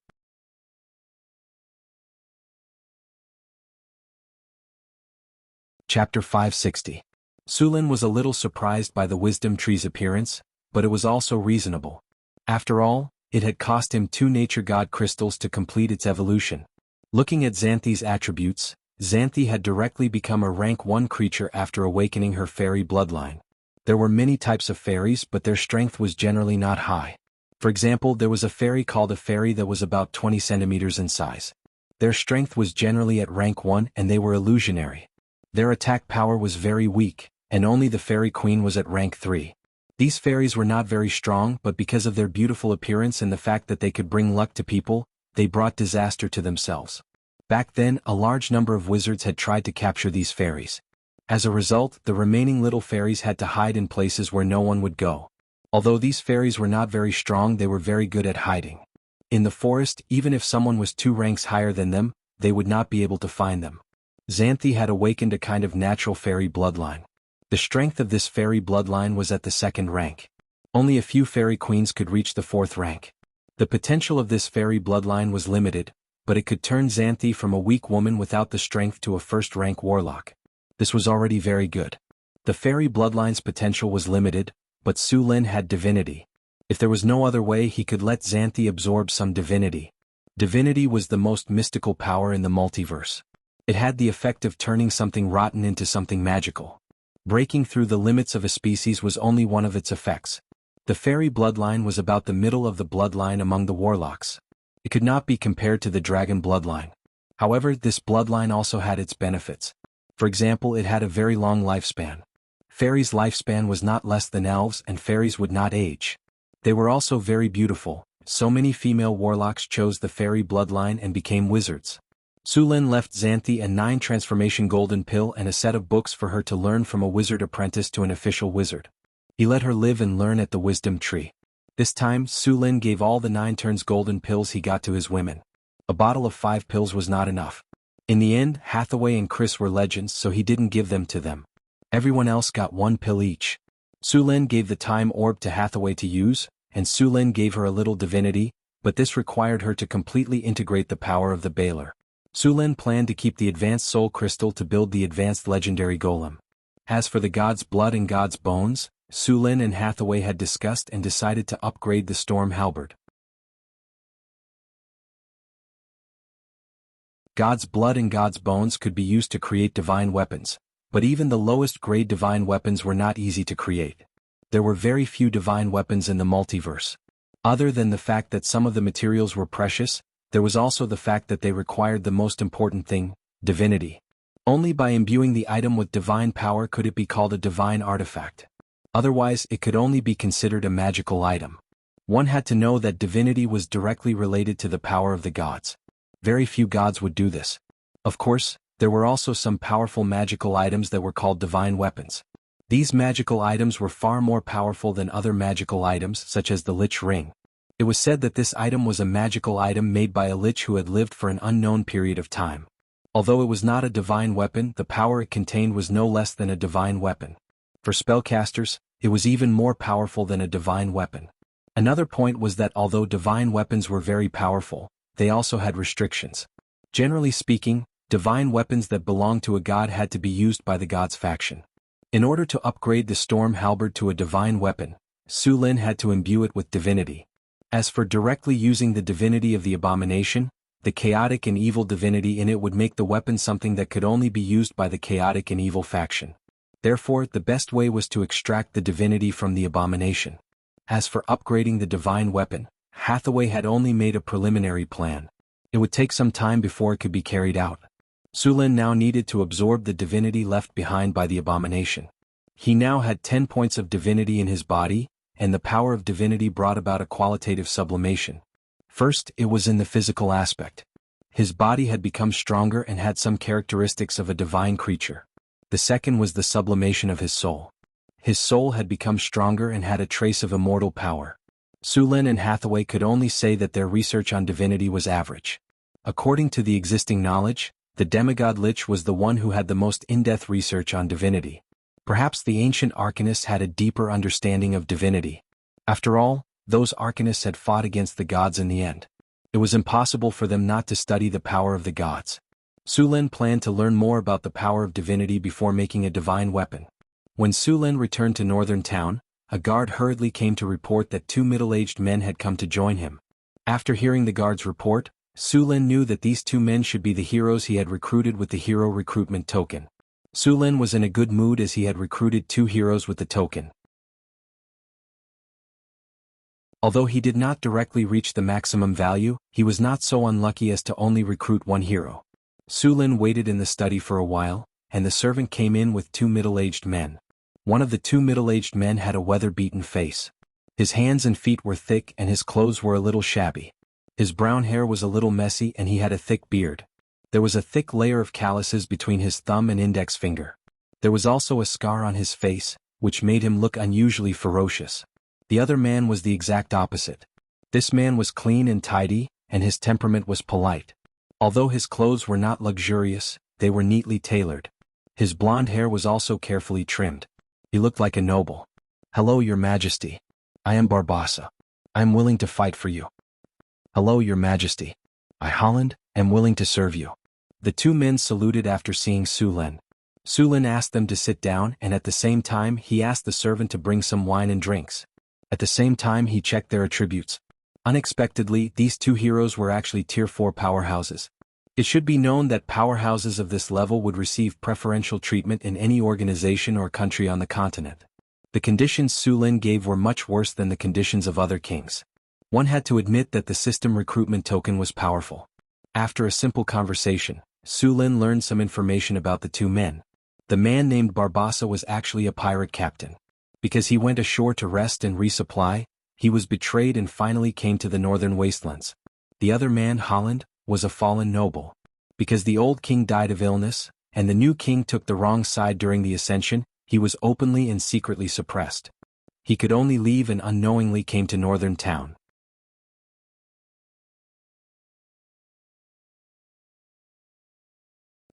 Chapter 560. Su Lin was a little surprised by the wisdom tree's appearance, but it was also reasonable. After all, it had cost him 2 nature god crystals to complete its evolution. Looking at Xanthi's attributes, Xanthi had directly become a rank 1 creature after awakening her fairy bloodline. There were many types of fairies, but their strength was generally not high. For example, there was a fairy called a fairy that was about 20 centimeters in size. Their strength was generally at rank 1 and they were illusionary. Their attack power was very weak, and only the fairy queen was at rank 3. These fairies were not very strong, but because of their beautiful appearance and the fact that they could bring luck to people, they brought disaster to themselves. Back then, a large number of wizards had tried to capture these fairies. As a result, the remaining little fairies had to hide in places where no one would go. Although these fairies were not very strong, they were very good at hiding. In the forest, even if someone was 2 ranks higher than them, they would not be able to find them. Xanthi had awakened a kind of natural fairy bloodline. The strength of this fairy bloodline was at the 2nd rank. Only a few fairy queens could reach the 4th rank. The potential of this fairy bloodline was limited, but it could turn Xanthi from a weak woman without the strength to a 1st-rank warlock. This was already very good. The fairy bloodline's potential was limited, but Su Lin had divinity. If there was no other way, he could let Xanthi absorb some divinity. Divinity was the most mystical power in the multiverse. It had the effect of turning something rotten into something magical. Breaking through the limits of a species was only one of its effects. The fairy bloodline was about the middle of the bloodline among the warlocks. It could not be compared to the dragon bloodline. However, this bloodline also had its benefits. For example, it had a very long lifespan. Fairies' lifespan was not less than elves, and fairies would not age. They were also very beautiful. So many female warlocks chose the fairy bloodline and became wizards. Su Lin left Xanthi a 9 transformation golden pill and a set of books for her to learn from a wizard apprentice to an official wizard. He let her live and learn at the wisdom tree. This time, Su Lin gave all the 9 turns golden pills he got to his women. A bottle of 5 pills was not enough. In the end, Hathaway and Chris were legends, so he didn't give them to them. Everyone else got 1 pill each. Su Lin gave the time orb to Hathaway to use, and Su Lin gave her a little divinity, but this required her to completely integrate the power of the Baler. Su Lin planned to keep the advanced soul crystal to build the advanced legendary golem. As for the god's blood and god's bones, Su Lin and Hathaway had discussed and decided to upgrade the storm halberd. God's blood and God's bones could be used to create divine weapons, but even the lowest grade divine weapons were not easy to create. There were very few divine weapons in the multiverse. Other than the fact that some of the materials were precious, there was also the fact that they required the most important thing, divinity. Only by imbuing the item with divine power could it be called a divine artifact. Otherwise, it could only be considered a magical item. One had to know that divinity was directly related to the power of the gods. Very few gods would do this. Of course, there were also some powerful magical items that were called divine weapons. These magical items were far more powerful than other magical items, such as the Lich Ring. It was said that this item was a magical item made by a lich who had lived for an unknown period of time. Although it was not a divine weapon, the power it contained was no less than a divine weapon. For spellcasters, it was even more powerful than a divine weapon. Another point was that although divine weapons were very powerful, they also had restrictions. Generally speaking, divine weapons that belonged to a god had to be used by the god's faction. In order to upgrade the storm halberd to a divine weapon, Su Lin had to imbue it with divinity. As for directly using the divinity of the abomination, the chaotic and evil divinity in it would make the weapon something that could only be used by the chaotic and evil faction. Therefore, the best way was to extract the divinity from the abomination. As for upgrading the divine weapon, Hathaway had only made a preliminary plan. It would take some time before it could be carried out. Su Lin now needed to absorb the divinity left behind by the abomination. He now had 10 points of divinity in his body, and the power of divinity brought about a qualitative sublimation. First, it was in the physical aspect. His body had become stronger and had some characteristics of a divine creature. The second was the sublimation of his soul. His soul had become stronger and had a trace of immortal power. Su Lin and Hathaway could only say that their research on divinity was average. According to the existing knowledge, the demigod Lich was the one who had the most in-depth research on divinity. Perhaps the ancient arcanists had a deeper understanding of divinity. After all, those arcanists had fought against the gods in the end. It was impossible for them not to study the power of the gods. Su Lin planned to learn more about the power of divinity before making a divine weapon. When Su Lin returned to Northern Town, a guard hurriedly came to report that 2 middle-aged men had come to join him. After hearing the guard's report, Su Lin knew that these 2 men should be the heroes he had recruited with the hero recruitment token. Su Lin was in a good mood as he had recruited 2 heroes with the token. Although he did not directly reach the maximum value, he was not so unlucky as to only recruit 1 hero. Su Lin waited in the study for a while, and the servant came in with 2 middle-aged men. One of the 2 middle-aged men had a weather-beaten face. His hands and feet were thick and his clothes were a little shabby. His brown hair was a little messy and he had a thick beard. There was a thick layer of calluses between his thumb and index finger. There was also a scar on his face, which made him look unusually ferocious. The other man was the exact opposite. This man was clean and tidy, and his temperament was polite. Although his clothes were not luxurious, they were neatly tailored. His blonde hair was also carefully trimmed. He looked like a noble. "Hello, Your Majesty. I am Barbassa. I am willing to fight for you." "Hello, Your Majesty. I, Holland, am willing to serve you." The 2 men saluted after seeing Su Lin. Su Lin asked them to sit down and at the same time he asked the servant to bring some wine and drinks. At the same time he checked their attributes. Unexpectedly, these 2 heroes were actually Tier 4 powerhouses. It should be known that powerhouses of this level would receive preferential treatment in any organization or country on the continent. The conditions Su Lin gave were much worse than the conditions of other kings. One had to admit that the system recruitment token was powerful. After a simple conversation, Su Lin learned some information about the 2 men. The man named Barbassa was actually a pirate captain. Because he went ashore to rest and resupply, he was betrayed and finally came to the northern wastelands. The other man, Holland, was a fallen noble. Because the old king died of illness, and the new king took the wrong side during the ascension, he was openly and secretly suppressed. He could only leave and unknowingly came to Northern Town.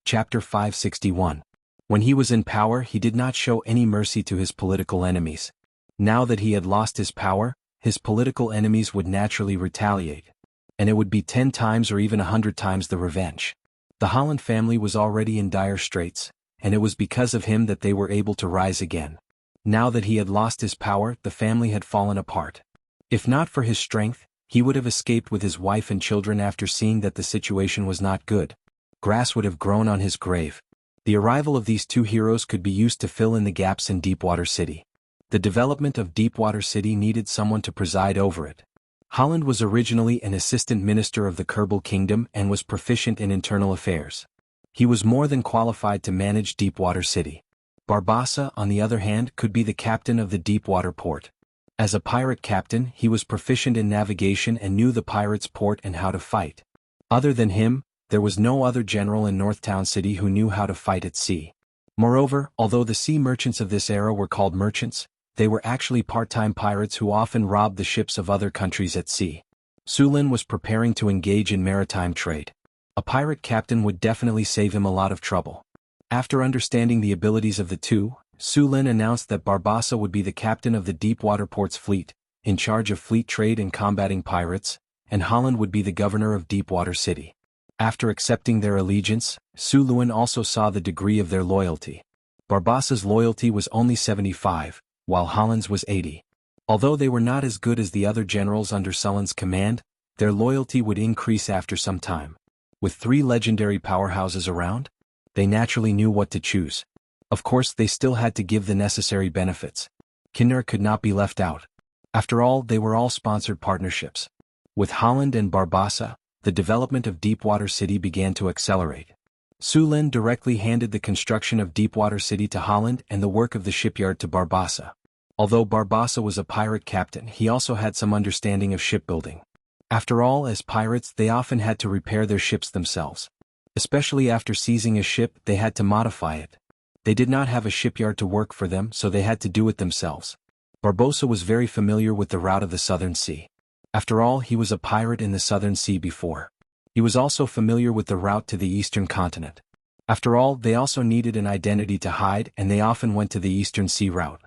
Chapter 561. When he was in power, he did not show any mercy to his political enemies. Now that he had lost his power, his political enemies would naturally retaliate. And it would be 10 times or even 100 times the revenge. The Holland family was already in dire straits, and it was because of him that they were able to rise again. Now that he had lost his power, the family had fallen apart. If not for his strength, he would have escaped with his wife and children after seeing that the situation was not good. Grass would have grown on his grave. The arrival of these two heroes could be used to fill in the gaps in Deepwater City. The development of Deepwater City needed someone to preside over it. Holland was originally an assistant minister of the Kerbal Kingdom and was proficient in internal affairs. He was more than qualified to manage Deepwater City. Barbossa, on the other hand, could be the captain of the Deepwater port. As a pirate captain, he was proficient in navigation and knew the pirates' port and how to fight. Other than him, there was no other general in Northtown City who knew how to fight at sea. Moreover, although the sea merchants of this era were called merchants, they were actually part-time pirates who often robbed the ships of other countries at sea. Su Lin was preparing to engage in maritime trade. A pirate captain would definitely save him a lot of trouble. After understanding the abilities of the two, Su Lin announced that Barbossa would be the captain of the Deepwater Port's fleet, in charge of fleet trade and combating pirates, and Holland would be the governor of Deepwater City. After accepting their allegiance, Su Lin also saw the degree of their loyalty. Barbossa's loyalty was only 75, while Holland's was 80. Although they were not as good as the other generals under Sullen's command, their loyalty would increase after some time. With 3 legendary powerhouses around, they naturally knew what to choose. Of course, they still had to give the necessary benefits. Kinder could not be left out. After all, they were all sponsored partnerships. With Holland and Barbossa, the development of Deepwater City began to accelerate. Su Lin directly handed the construction of Deepwater City to Holland and the work of the shipyard to Barbossa. Although Barbossa was a pirate captain, he also had some understanding of shipbuilding. After all, as pirates, they often had to repair their ships themselves. Especially after seizing a ship, they had to modify it. They did not have a shipyard to work for them, so they had to do it themselves. Barbossa was very familiar with the route of the Southern Sea. After all, he was a pirate in the Southern Sea before. He was also familiar with the route to the Eastern continent. After all, they also needed an identity to hide, and they often went to the Eastern Sea route.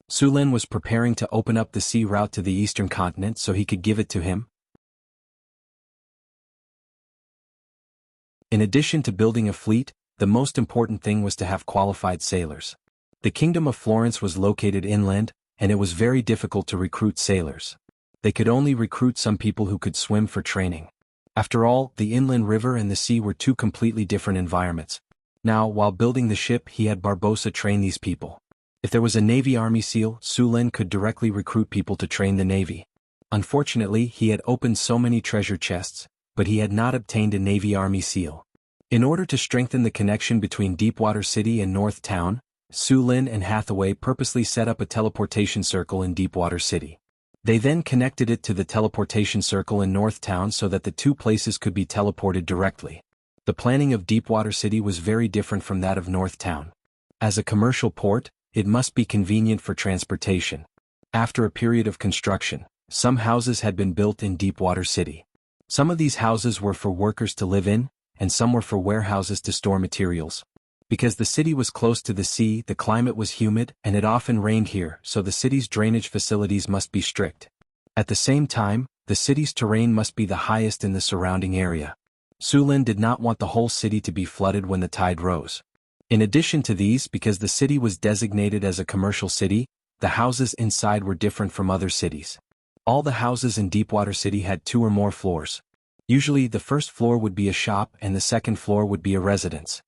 Su Lin was preparing to open up the sea route to the Eastern continent so he could give it to him. In addition to building a fleet, the most important thing was to have qualified sailors. The Kingdom of Florence was located inland, and it was very difficult to recruit sailors. They could only recruit some people who could swim for training. After all, the inland river and the sea were two completely different environments. Now, while building the ship, he had Barbossa train these people. If there was a Navy Army SEAL, Su Lin could directly recruit people to train the Navy. Unfortunately, he had opened so many treasure chests, but he had not obtained a Navy Army SEAL. In order to strengthen the connection between Deepwater City and North Town, Su Lin and Hathaway purposely set up a teleportation circle in Deepwater City. They then connected it to the teleportation circle in North Town so that the two places could be teleported directly. The planning of Deepwater City was very different from that of North Town. As a commercial port, it must be convenient for transportation. After a period of construction, some houses had been built in Deepwater City. Some of these houses were for workers to live in, and some were for warehouses to store materials. Because the city was close to the sea, the climate was humid, and it often rained here, so the city's drainage facilities must be strict. At the same time, the city's terrain must be the highest in the surrounding area. Su Lin did not want the whole city to be flooded when the tide rose. In addition to these, because the city was designated as a commercial city, the houses inside were different from other cities. All the houses in Deepwater City had 2 or more floors. Usually, the first floor would be a shop and the second floor would be a residence.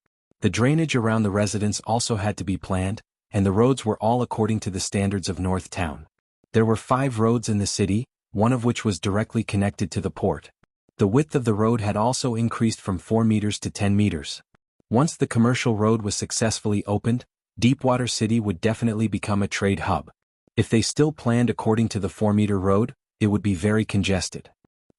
The drainage around the residence also had to be planned, and the roads were all according to the standards of North Town. There were 5 roads in the city, one of which was directly connected to the port. The width of the road had also increased from 4 meters to 10 meters. Once the commercial road was successfully opened, Deepwater City would definitely become a trade hub. If they still planned according to the 4-meter road, it would be very congested.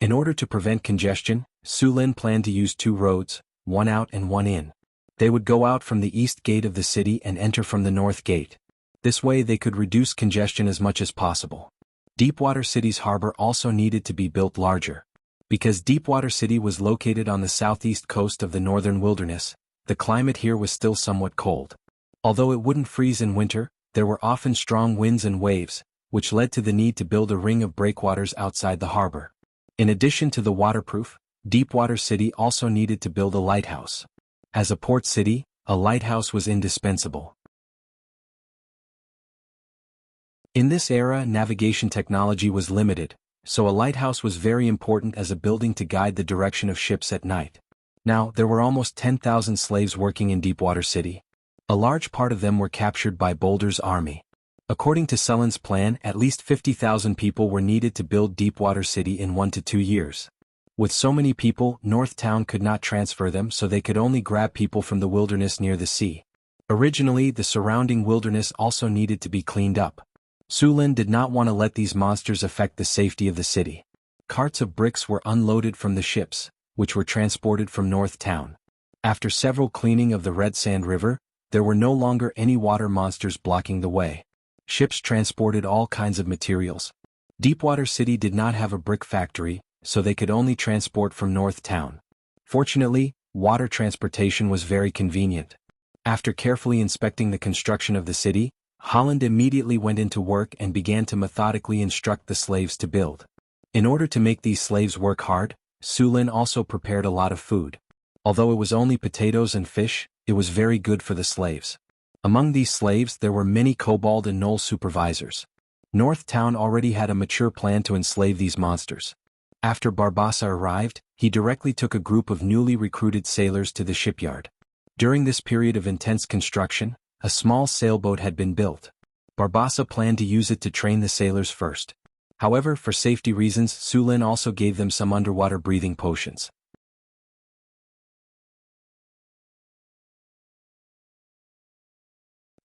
In order to prevent congestion, Su Lin planned to use 2 roads, one out and one in. They would go out from the east gate of the city and enter from the north gate. This way they could reduce congestion as much as possible. Deepwater City's harbor also needed to be built larger. Because Deepwater City was located on the southeast coast of the northern wilderness, the climate here was still somewhat cold. Although it wouldn't freeze in winter, there were often strong winds and waves, which led to the need to build a ring of breakwaters outside the harbor. In addition to the waterproof, Deepwater City also needed to build a lighthouse. As a port city, a lighthouse was indispensable. In this era, navigation technology was limited, so a lighthouse was very important as a building to guide the direction of ships at night. Now, there were almost 10,000 slaves working in Deepwater City. A large part of them were captured by Boulder's army. According to Sullen's plan, at least 50,000 people were needed to build Deepwater City in 1 to 2 years. With so many people, North Town could not transfer them, so they could only grab people from the wilderness near the sea. Originally, the surrounding wilderness also needed to be cleaned up. Sullen did not want to let these monsters affect the safety of the city. Carts of bricks were unloaded from the ships, which were transported from North Town. After several cleaning of the Red Sand River, there were no longer any water monsters blocking the way. Ships transported all kinds of materials. Deepwater City did not have a brick factory, so they could only transport from North Town. Fortunately, water transportation was very convenient. After carefully inspecting the construction of the city, Holland immediately went into work and began to methodically instruct the slaves to build. In order to make these slaves work hard, Sullen also prepared a lot of food. Although it was only potatoes and fish, it was very good for the slaves. Among these slaves there were many kobold and gnoll supervisors. North Town already had a mature plan to enslave these monsters. After Barbassa arrived, he directly took a group of newly recruited sailors to the shipyard. During this period of intense construction, a small sailboat had been built. Barbassa planned to use it to train the sailors first. However, for safety reasons, Sullen also gave them some underwater breathing potions.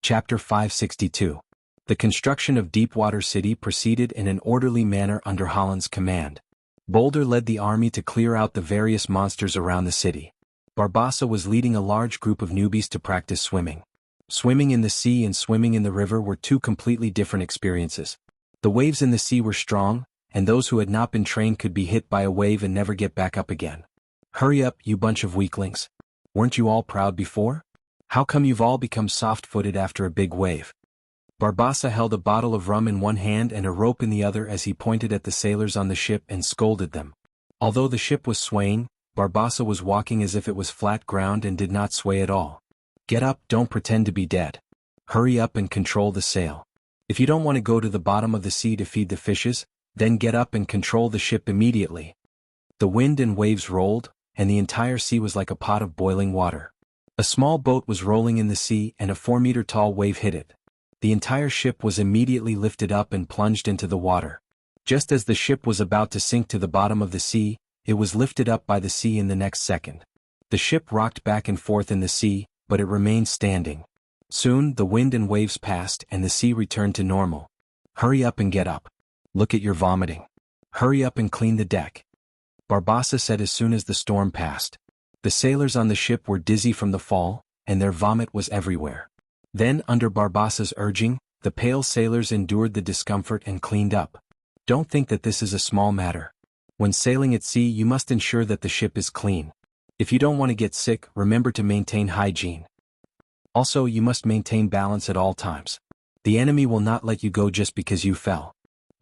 Chapter 562. The construction of Deepwater City proceeded in an orderly manner under Holland's command. Boulder led the army to clear out the various monsters around the city. Barbassa was leading a large group of newbies to practice swimming. Swimming in the sea and swimming in the river were two completely different experiences. The waves in the sea were strong, and those who had not been trained could be hit by a wave and never get back up again. Hurry up, you bunch of weaklings. Weren't you all proud before? How come you've all become soft-footed after a big wave? Barbassa held a bottle of rum in one hand and a rope in the other as he pointed at the sailors on the ship and scolded them. Although the ship was swaying, Barbassa was walking as if it was flat ground and did not sway at all. Get up, don't pretend to be dead. Hurry up and control the sail. If you don't want to go to the bottom of the sea to feed the fishes, then get up and control the ship immediately. The wind and waves rolled, and the entire sea was like a pot of boiling water. A small boat was rolling in the sea and a 4-meter-tall wave hit it. The entire ship was immediately lifted up and plunged into the water. Just as the ship was about to sink to the bottom of the sea, it was lifted up by the sea in the next second. The ship rocked back and forth in the sea, but it remained standing. Soon, the wind and waves passed and the sea returned to normal. Hurry up and get up. Look at your vomiting. Hurry up and clean the deck. Barbassa said as soon as the storm passed. The sailors on the ship were dizzy from the fall, and their vomit was everywhere. Then, under Barbassa's urging, the pale sailors endured the discomfort and cleaned up. Don't think that this is a small matter. When sailing at sea, you must ensure that the ship is clean. If you don't want to get sick, remember to maintain hygiene. Also, you must maintain balance at all times. The enemy will not let you go just because you fell.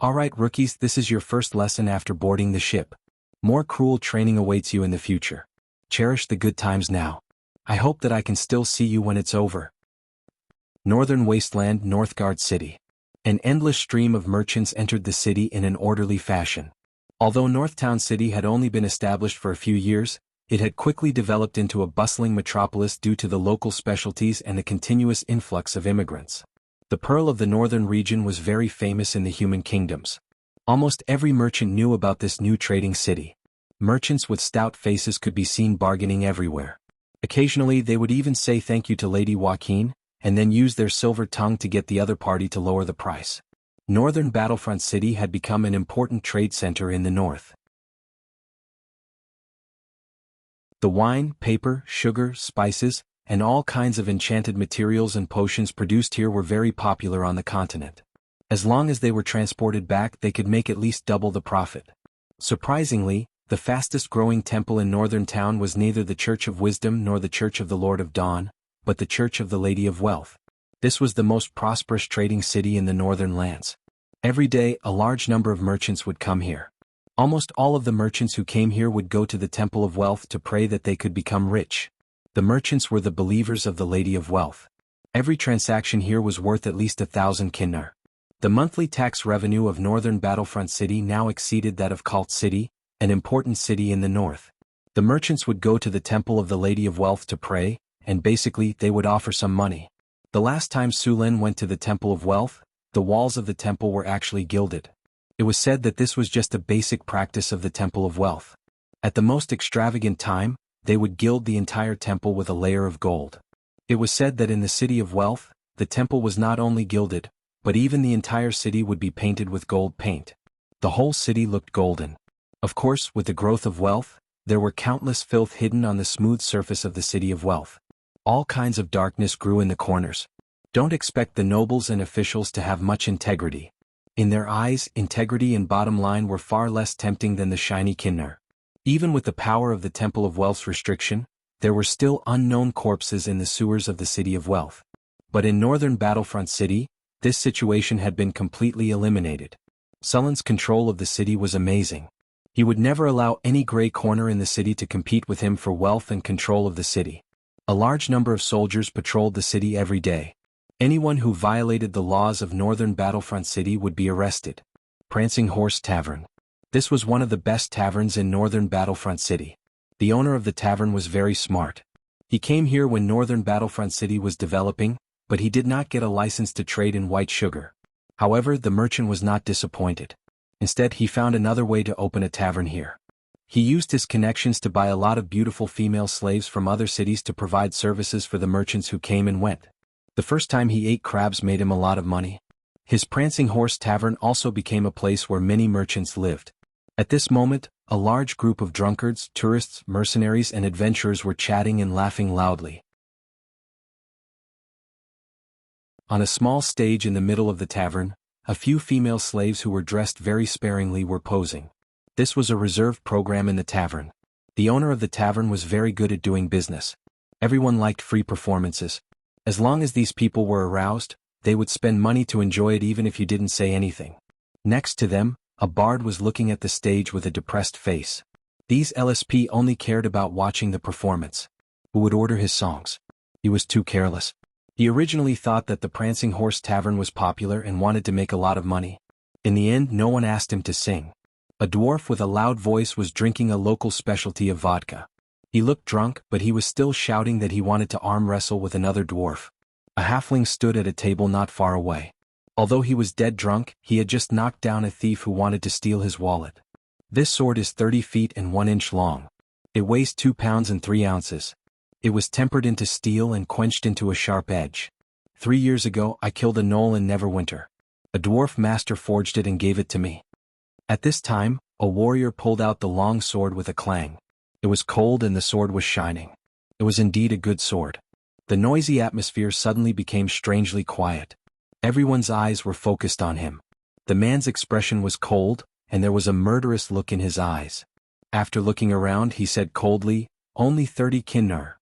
Alright rookies, this is your first lesson after boarding the ship. More cruel training awaits you in the future. Cherish the good times now. I hope that I can still see you when it's over. Northern Wasteland, Northgard City. An endless stream of merchants entered the city in an orderly fashion. Although Northtown City had only been established for a few years, it had quickly developed into a bustling metropolis due to the local specialties and the continuous influx of immigrants. The Pearl of the Northern region was very famous in the human kingdoms. Almost every merchant knew about this new trading city. Merchants with stout faces could be seen bargaining everywhere. Occasionally they would even say thank you to Lady Joaquin, and then use their silver tongue to get the other party to lower the price. Northern Battlefront City had become an important trade center in the north. The wine, paper, sugar, spices, and all kinds of enchanted materials and potions produced here were very popular on the continent. As long as they were transported back, they could make at least double the profit. Surprisingly, the fastest-growing temple in Northern Town was neither the Church of Wisdom nor the Church of the Lord of Dawn, but the Church of the Lady of Wealth. This was the most prosperous trading city in the northern lands. Every day, a large number of merchants would come here. Almost all of the merchants who came here would go to the Temple of Wealth to pray that they could become rich. The merchants were the believers of the Lady of Wealth. Every transaction here was worth at least 1,000 kinnar. The monthly tax revenue of northern Battlefront City now exceeded that of Cult City, an important city in the north. The merchants would go to the Temple of the Lady of Wealth to pray, and basically they would offer some money. The last time Su Lin went to the Temple of Wealth, the walls of the temple were actually gilded. It was said that this was just a basic practice of the Temple of Wealth. At the most extravagant time, they would gild the entire temple with a layer of gold. It was said that in the City of Wealth, the temple was not only gilded, but even the entire city would be painted with gold paint. The whole city looked golden. Of course, with the growth of wealth, there were countless filth hidden on the smooth surface of the City of Wealth. All kinds of darkness grew in the corners. Don't expect the nobles and officials to have much integrity. In their eyes, integrity and bottom line were far less tempting than the shiny Kinnar. Even with the power of the Temple of Wealth's restriction, there were still unknown corpses in the sewers of the City of Wealth. But in northern Battlefront City, this situation had been completely eliminated. Sullen's control of the city was amazing. He would never allow any gray corner in the city to compete with him for wealth and control of the city. A large number of soldiers patrolled the city every day. Anyone who violated the laws of northern Battlefront City would be arrested. Prancing Horse Tavern. This was one of the best taverns in northern Battlefront City. The owner of the tavern was very smart. He came here when northern Battlefront City was developing, but he did not get a license to trade in white sugar. However, the merchant was not disappointed. Instead, he found another way to open a tavern here. He used his connections to buy a lot of beautiful female slaves from other cities to provide services for the merchants who came and went. The first time he ate crabs made him a lot of money. His Prancing Horse Tavern also became a place where many merchants lived. At this moment, a large group of drunkards, tourists, mercenaries and adventurers were chatting and laughing loudly. On a small stage in the middle of the tavern, a few female slaves who were dressed very sparingly were posing. This was a reserved program in the tavern. The owner of the tavern was very good at doing business. Everyone liked free performances. As long as these people were aroused, they would spend money to enjoy it even if you didn't say anything. Next to them, a bard was looking at the stage with a depressed face. These LSP only cared about watching the performance. Who would order his songs? He was too careless. He originally thought that the Prancing Horse Tavern was popular and wanted to make a lot of money. In the end, no one asked him to sing. A dwarf with a loud voice was drinking a local specialty of vodka. He looked drunk, but he was still shouting that he wanted to arm wrestle with another dwarf. A halfling stood at a table not far away. Although he was dead drunk, he had just knocked down a thief who wanted to steal his wallet. This sword is 30 feet and 1 inch long. It weighs 2 pounds and 3 ounces. It was tempered into steel and quenched into a sharp edge. 3 years ago, I killed a gnoll in Neverwinter. A dwarf master forged it and gave it to me. At this time, a warrior pulled out the long sword with a clang. It was cold and the sword was shining. It was indeed a good sword. The noisy atmosphere suddenly became strangely quiet. Everyone's eyes were focused on him. The man's expression was cold, and there was a murderous look in his eyes. After looking around, he said coldly, "Only 30 kinnar."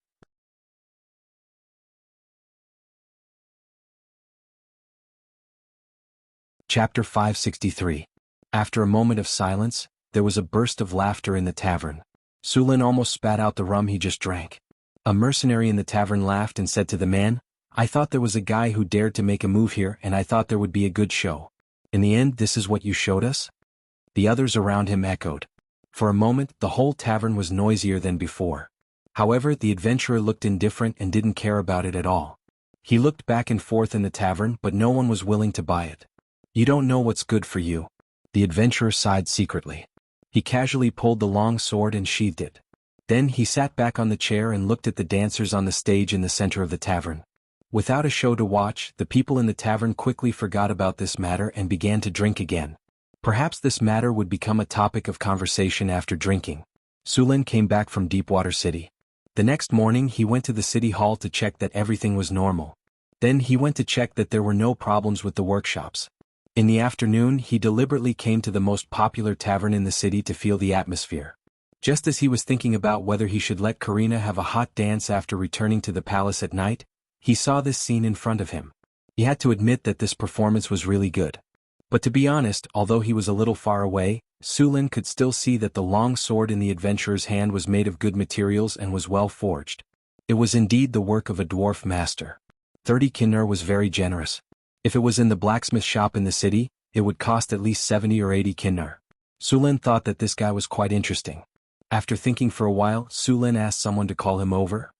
Chapter 563. After a moment of silence, there was a burst of laughter in the tavern. Su Lin almost spat out the rum he just drank. A mercenary in the tavern laughed and said to the man, "I thought there was a guy who dared to make a move here and I thought there would be a good show. In the end, this is what you showed us?" The others around him echoed. For a moment, the whole tavern was noisier than before. However, the adventurer looked indifferent and didn't care about it at all. He looked back and forth in the tavern, but no one was willing to buy it. "You don't know what's good for you." The adventurer sighed secretly. He casually pulled the long sword and sheathed it. Then he sat back on the chair and looked at the dancers on the stage in the center of the tavern. Without a show to watch, the people in the tavern quickly forgot about this matter and began to drink again. Perhaps this matter would become a topic of conversation after drinking. Su Lin came back from Deepwater City. The next morning he went to the city hall to check that everything was normal. Then he went to check that there were no problems with the workshops. In the afternoon, he deliberately came to the most popular tavern in the city to feel the atmosphere. Just as he was thinking about whether he should let Karina have a hot dance after returning to the palace at night, he saw this scene in front of him. He had to admit that this performance was really good. But to be honest, although he was a little far away, Su Lin could still see that the long sword in the adventurer's hand was made of good materials and was well forged. It was indeed the work of a dwarf master. 30 kinnar was very generous. If it was in the blacksmith shop in the city, it would cost at least 70 or 80 kinnar. Sulin thought that this guy was quite interesting. After thinking for a while, Sulin asked someone to call him over.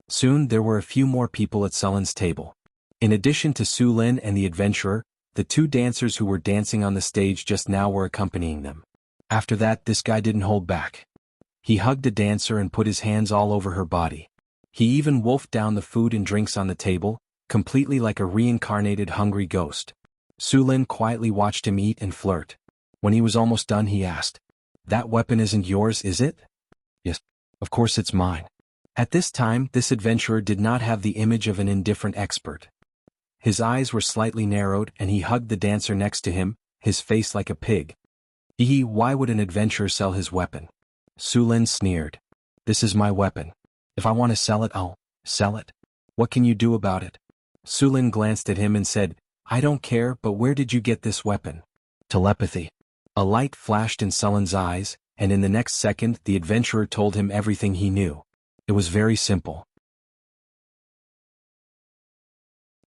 Soon there were a few more people at Sulin's table. In addition to Sulin and the adventurer, the two dancers who were dancing on the stage just now were accompanying them. After that, this guy didn't hold back. He hugged a dancer and put his hands all over her body. He even wolfed down the food and drinks on the table, completely like a reincarnated hungry ghost. Sulin quietly watched him eat and flirt. When he was almost done, he asked, "That weapon isn't yours, is it?" "Yes, of course it's mine." At this time, this adventurer did not have the image of an indifferent expert. His eyes were slightly narrowed and he hugged the dancer next to him, his face like a pig. Why would an adventurer sell his weapon? Sulin sneered. "This is my weapon. If I want to sell it, I'll sell it. What can you do about it?" Sulin glanced at him and said, "I don't care, but where did you get this weapon?" "Telepathy." A light flashed in Sulin's eyes, and in the next second the adventurer told him everything he knew. It was very simple.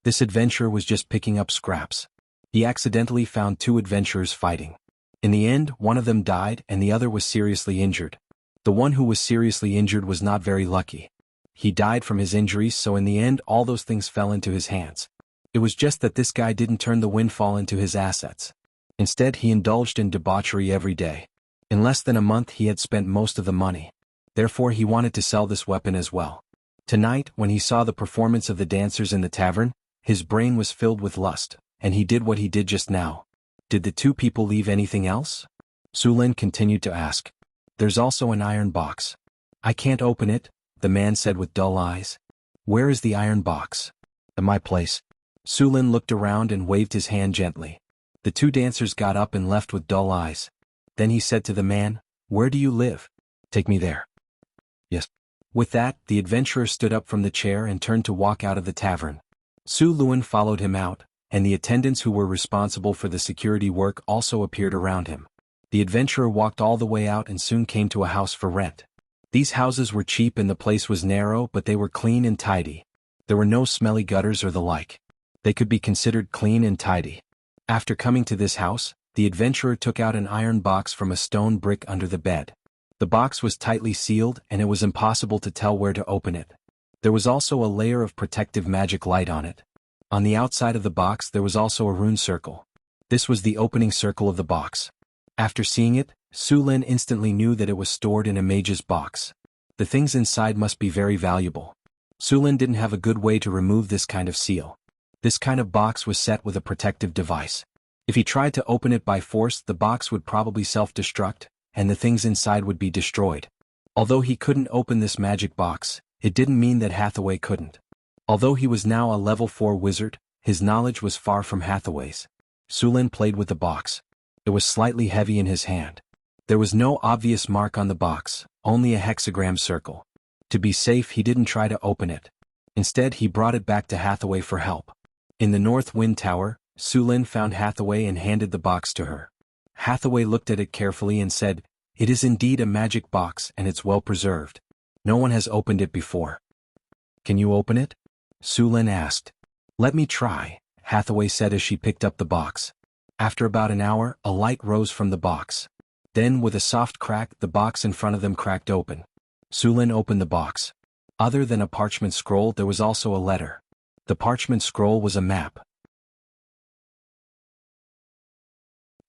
This adventurer was just picking up scraps. He accidentally found two adventurers fighting. In the end, one of them died and the other was seriously injured. The one who was seriously injured was not very lucky. He died from his injuries, so in the end all those things fell into his hands. It was just that this guy didn't turn the windfall into his assets. Instead, he indulged in debauchery every day. In less than a month he had spent most of the money. Therefore he wanted to sell this weapon as well. Tonight, when he saw the performance of the dancers in the tavern, his brain was filled with lust, and he did what he did just now. Did the two people leave anything else? Sulin continued to ask. "There's also an iron box." "I can't open it," the man said with dull eyes. "Where is the iron box?" "At my place." Sulin looked around and waved his hand gently. The two dancers got up and left with dull eyes. Then he said to the man, "Where do you live? Take me there." "Yes." With that, the adventurer stood up from the chair and turned to walk out of the tavern. Sulin followed him out, and the attendants who were responsible for the security work also appeared around him. The adventurer walked all the way out and soon came to a house for rent. These houses were cheap and the place was narrow, but they were clean and tidy. There were no smelly gutters or the like. They could be considered clean and tidy. After coming to this house, the adventurer took out an iron box from a stone brick under the bed. The box was tightly sealed and it was impossible to tell where to open it. There was also a layer of protective magic light on it. On the outside of the box there was also a rune circle. This was the opening circle of the box. After seeing it, Sulin instantly knew that it was stored in a mage's box. The things inside must be very valuable. Sulin didn't have a good way to remove this kind of seal. This kind of box was set with a protective device. If he tried to open it by force, the box would probably self-destruct, and the things inside would be destroyed. Although he couldn't open this magic box, it didn't mean that Hathaway couldn't. Although he was now a level 4 wizard, his knowledge was far from Hathaway's. Sulin played with the box. It was slightly heavy in his hand. There was no obvious mark on the box, only a hexagram circle. To be safe, he didn't try to open it. Instead, he brought it back to Hathaway for help. In the North Wind Tower, Sulin found Hathaway and handed the box to her. Hathaway looked at it carefully and said, "It is indeed a magic box and it's well preserved. No one has opened it before." "Can you open it?" Sulin asked. "Let me try," Hathaway said as she picked up the box. After about an hour, a light rose from the box. Then, with a soft crack, the box in front of them cracked open. Sulin opened the box. Other than a parchment scroll, there was also a letter. The parchment scroll was a map.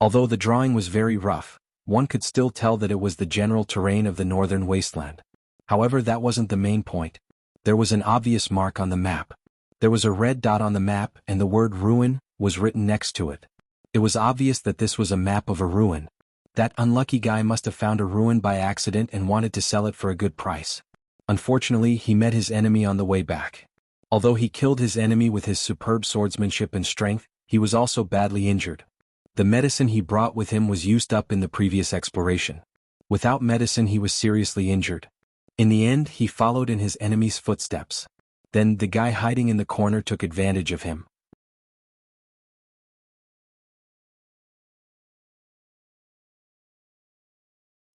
Although the drawing was very rough, one could still tell that it was the general terrain of the northern wasteland. However, that wasn't the main point. There was an obvious mark on the map. There was a red dot on the map and the word ruin was written next to it. It was obvious that this was a map of a ruin. That unlucky guy must have found a ruin by accident and wanted to sell it for a good price. Unfortunately, he met his enemy on the way back. Although he killed his enemy with his superb swordsmanship and strength, he was also badly injured. The medicine he brought with him was used up in the previous exploration. Without medicine he was seriously injured. In the end, he followed in his enemy's footsteps. Then the guy hiding in the corner took advantage of him.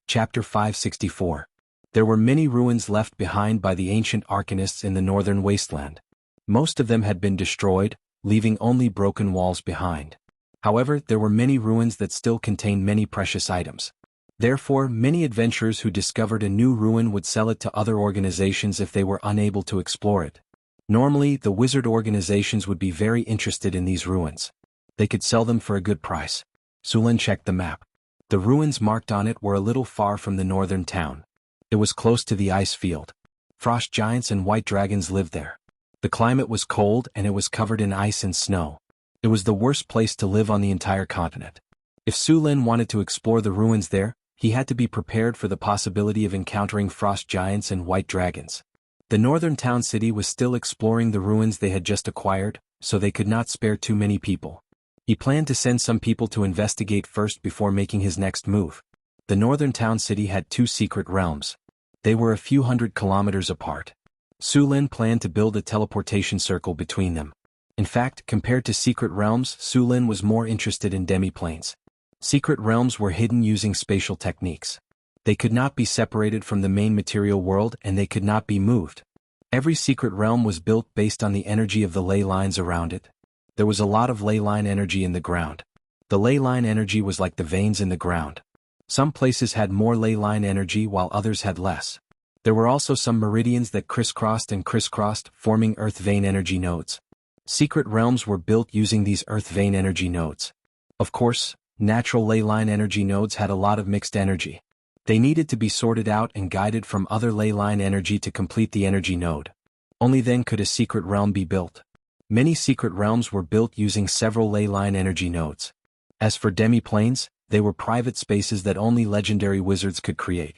Chapter 564. There were many ruins left behind by the ancient arcanists in the northern wasteland. Most of them had been destroyed, leaving only broken walls behind. However, there were many ruins that still contained many precious items. Therefore, many adventurers who discovered a new ruin would sell it to other organizations if they were unable to explore it. Normally, the wizard organizations would be very interested in these ruins. They could sell them for a good price. Sulin checked the map. The ruins marked on it were a little far from the northern town. It was close to the ice field. Frost giants and white dragons lived there. The climate was cold and it was covered in ice and snow. It was the worst place to live on the entire continent. If Sulin wanted to explore the ruins there, he had to be prepared for the possibility of encountering frost giants and white dragons. The northern town city was still exploring the ruins they had just acquired, so they could not spare too many people. He planned to send some people to investigate first before making his next move. The northern town city had two secret realms. They were a few hundred kilometers apart. Sulin planned to build a teleportation circle between them. In fact, compared to secret realms, Sulin was more interested in demi-planes. Secret realms were hidden using spatial techniques. They could not be separated from the main material world and they could not be moved. Every secret realm was built based on the energy of the ley lines around it. There was a lot of ley line energy in the ground. The ley line energy was like the veins in the ground. Some places had more ley line energy while others had less. There were also some meridians that crisscrossed and crisscrossed, forming earth vein energy nodes. Secret realms were built using these earth vein energy nodes. Of course, natural ley line energy nodes had a lot of mixed energy. They needed to be sorted out and guided from other ley line energy to complete the energy node. Only then could a secret realm be built. Many secret realms were built using several ley line energy nodes. As for demi-planes, they were private spaces that only legendary wizards could create.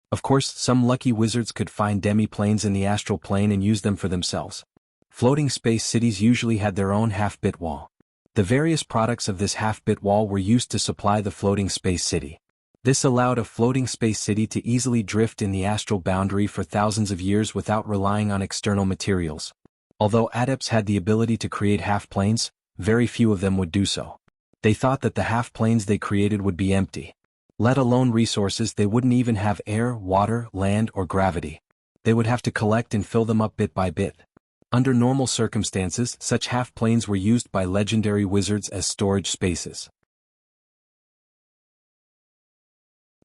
Of course, some lucky wizards could find demi-planes in the astral plane and use them for themselves. Floating space cities usually had their own half-bit wall. The various products of this half-bit wall were used to supply the floating space city. This allowed a floating space city to easily drift in the astral boundary for thousands of years without relying on external materials. Although adepts had the ability to create half-planes, very few of them would do so. They thought that the half-planes they created would be empty. Let alone resources, they wouldn't even have air, water, land, or gravity. They would have to collect and fill them up bit by bit. Under normal circumstances, such half-planes were used by legendary wizards as storage spaces.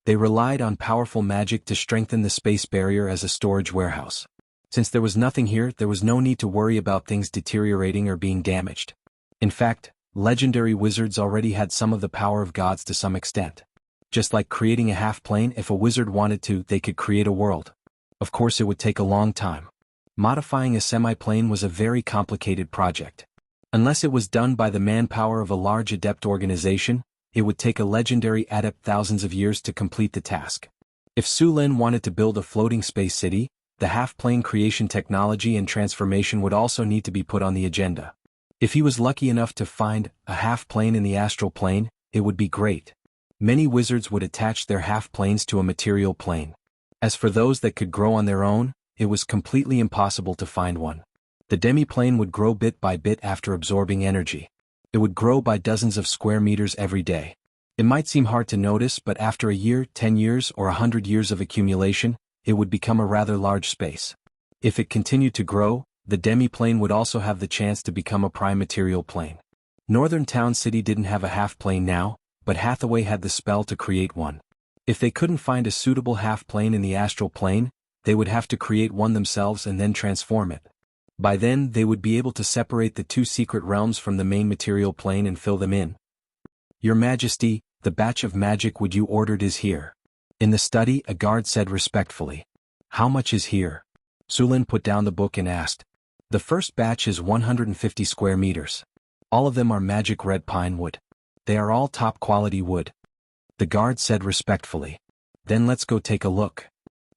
They relied on powerful magic to strengthen the space barrier as a storage warehouse. Since there was nothing here, there was no need to worry about things deteriorating or being damaged. In fact, legendary wizards already had some of the power of gods to some extent. Just like creating a half-plane, if a wizard wanted to, they could create a world. Of course, it would take a long time. Modifying a semi-plane was a very complicated project. Unless it was done by the manpower of a large adept organization, it would take a legendary adept thousands of years to complete the task. If Sulin wanted to build a floating space city, the half-plane creation technology and transformation would also need to be put on the agenda. If he was lucky enough to find a half-plane in the astral plane, it would be great. Many wizards would attach their half-planes to a material plane. As for those that could grow on their own, it was completely impossible to find one. The demi-plane would grow bit by bit after absorbing energy. It would grow by dozens of square meters every day. It might seem hard to notice, but after a year, 10 years, or 100 years of accumulation, it would become a rather large space. If it continued to grow, the demi-plane would also have the chance to become a prime material plane. Northern Town City didn't have a half-plane now, but Hathaway had the spell to create one. If they couldn't find a suitable half-plane in the astral plane, they would have to create one themselves and then transform it. By then, they would be able to separate the two secret realms from the main material plane and fill them in. Your Majesty, the batch of magic wood you ordered is here. In the study, a guard said respectfully. How much is here? Sulin put down the book and asked. The first batch is 150 square meters. All of them are magic red pine wood. They are all top quality wood. The guard said respectfully. Then let's go take a look.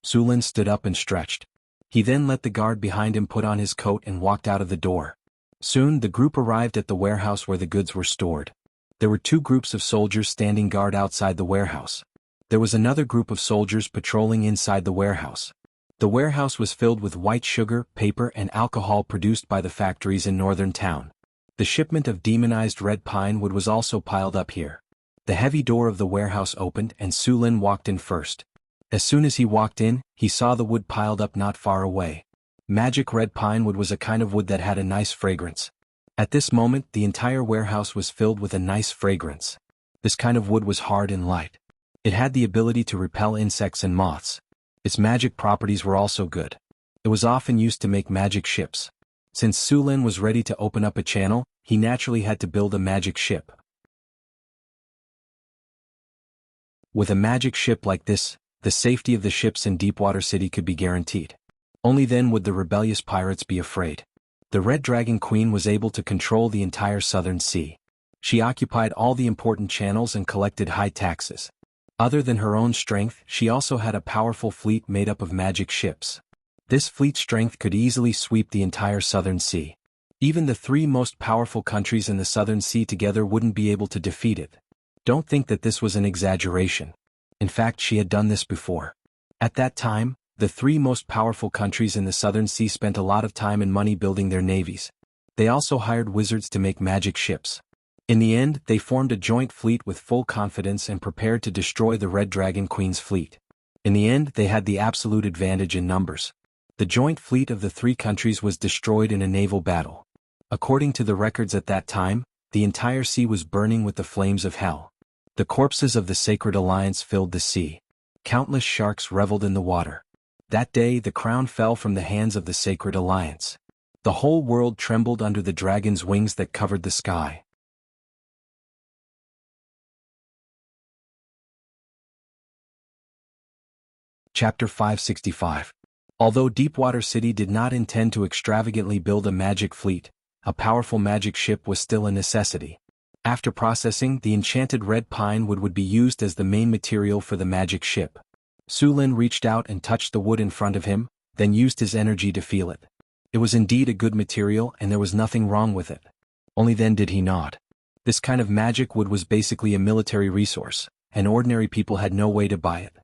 Sulin stood up and stretched. He then let the guard behind him put on his coat and walked out of the door. Soon the group arrived at the warehouse where the goods were stored. There were two groups of soldiers standing guard outside the warehouse. There was another group of soldiers patrolling inside the warehouse. The warehouse was filled with white sugar, paper, and alcohol produced by the factories in northern town. The shipment of demonized red pine wood was also piled up here. The heavy door of the warehouse opened and Sulin walked in first. As soon as he walked in, he saw the wood piled up not far away. Magic red pine wood was a kind of wood that had a nice fragrance. At this moment, the entire warehouse was filled with a nice fragrance. This kind of wood was hard and light. It had the ability to repel insects and moths. Its magic properties were also good. It was often used to make magic ships. Since Su Lin was ready to open up a channel, he naturally had to build a magic ship. With a magic ship like this, the safety of the ships in Deepwater City could be guaranteed. Only then would the rebellious pirates be afraid. The Red Dragon Queen was able to control the entire Southern Sea. She occupied all the important channels and collected high taxes. Other than her own strength, she also had a powerful fleet made up of magic ships. This fleet strength could easily sweep the entire Southern Sea. Even the three most powerful countries in the Southern Sea together wouldn't be able to defeat it. Don't think that this was an exaggeration. In fact, she had done this before. At that time, the three most powerful countries in the Southern Sea spent a lot of time and money building their navies. They also hired wizards to make magic ships. In the end, they formed a joint fleet with full confidence and prepared to destroy the Red Dragon Queen's fleet. In the end, they had the absolute advantage in numbers. The joint fleet of the three countries was destroyed in a naval battle. According to the records at that time, the entire sea was burning with the flames of hell. The corpses of the Sacred Alliance filled the sea. Countless sharks reveled in the water. That day the crown fell from the hands of the Sacred Alliance. The whole world trembled under the dragon's wings that covered the sky. Chapter 565. Although Deepwater City did not intend to extravagantly build a magic fleet, a powerful magic ship was still a necessity. After processing, the enchanted red pine wood would be used as the main material for the magic ship. Su Lin reached out and touched the wood in front of him, then used his energy to feel it. It was indeed a good material and there was nothing wrong with it. Only then did he nod. This kind of magic wood was basically a military resource, and ordinary people had no way to buy it.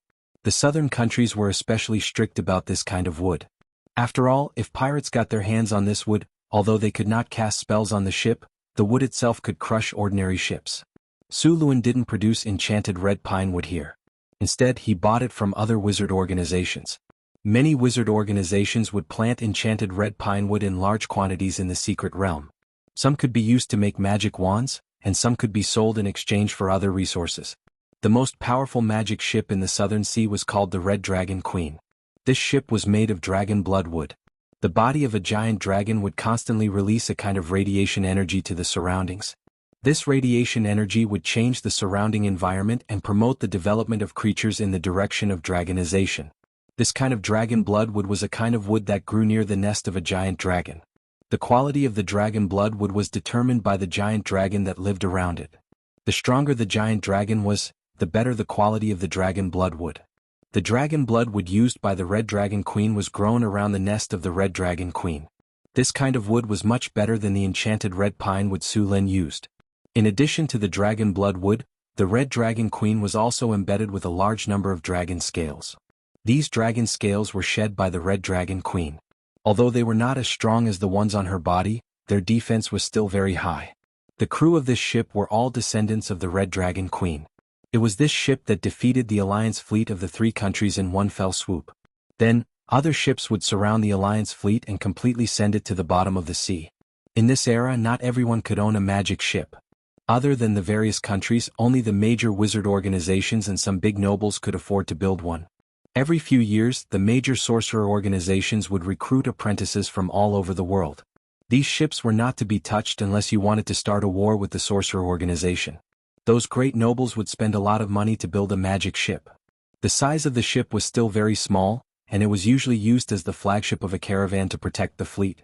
The southern countries were especially strict about this kind of wood. After all, if pirates got their hands on this wood, although they could not cast spells on the ship, the wood itself could crush ordinary ships. Su Lin didn't produce enchanted red pine wood here. Instead, he bought it from other wizard organizations. Many wizard organizations would plant enchanted red pine wood in large quantities in the secret realm. Some could be used to make magic wands, and some could be sold in exchange for other resources. The most powerful magic ship in the Southern Sea was called the Red Dragon Queen. This ship was made of dragon blood wood. The body of a giant dragon would constantly release a kind of radiation energy to the surroundings. This radiation energy would change the surrounding environment and promote the development of creatures in the direction of dragonization. This kind of dragon blood wood was a kind of wood that grew near the nest of a giant dragon. The quality of the dragon blood wood was determined by the giant dragon that lived around it. The stronger the giant dragon was, the better the quality of the dragon blood wood. The dragon blood wood used by the Red Dragon Queen was grown around the nest of the Red Dragon Queen. This kind of wood was much better than the enchanted red pine wood Su Lin used. In addition to the dragon blood wood, the Red Dragon Queen was also embedded with a large number of dragon scales. These dragon scales were shed by the Red Dragon Queen. Although they were not as strong as the ones on her body, their defense was still very high. The crew of this ship were all descendants of the Red Dragon Queen. It was this ship that defeated the Alliance fleet of the three countries in one fell swoop. Then, other ships would surround the Alliance fleet and completely send it to the bottom of the sea. In this era, not everyone could own a magic ship. Other than the various countries, only the major wizard organizations and some big nobles could afford to build one. Every few years, the major sorcerer organizations would recruit apprentices from all over the world. These ships were not to be touched unless you wanted to start a war with the sorcerer organization. Those great nobles would spend a lot of money to build a magic ship. The size of the ship was still very small, and it was usually used as the flagship of a caravan to protect the fleet.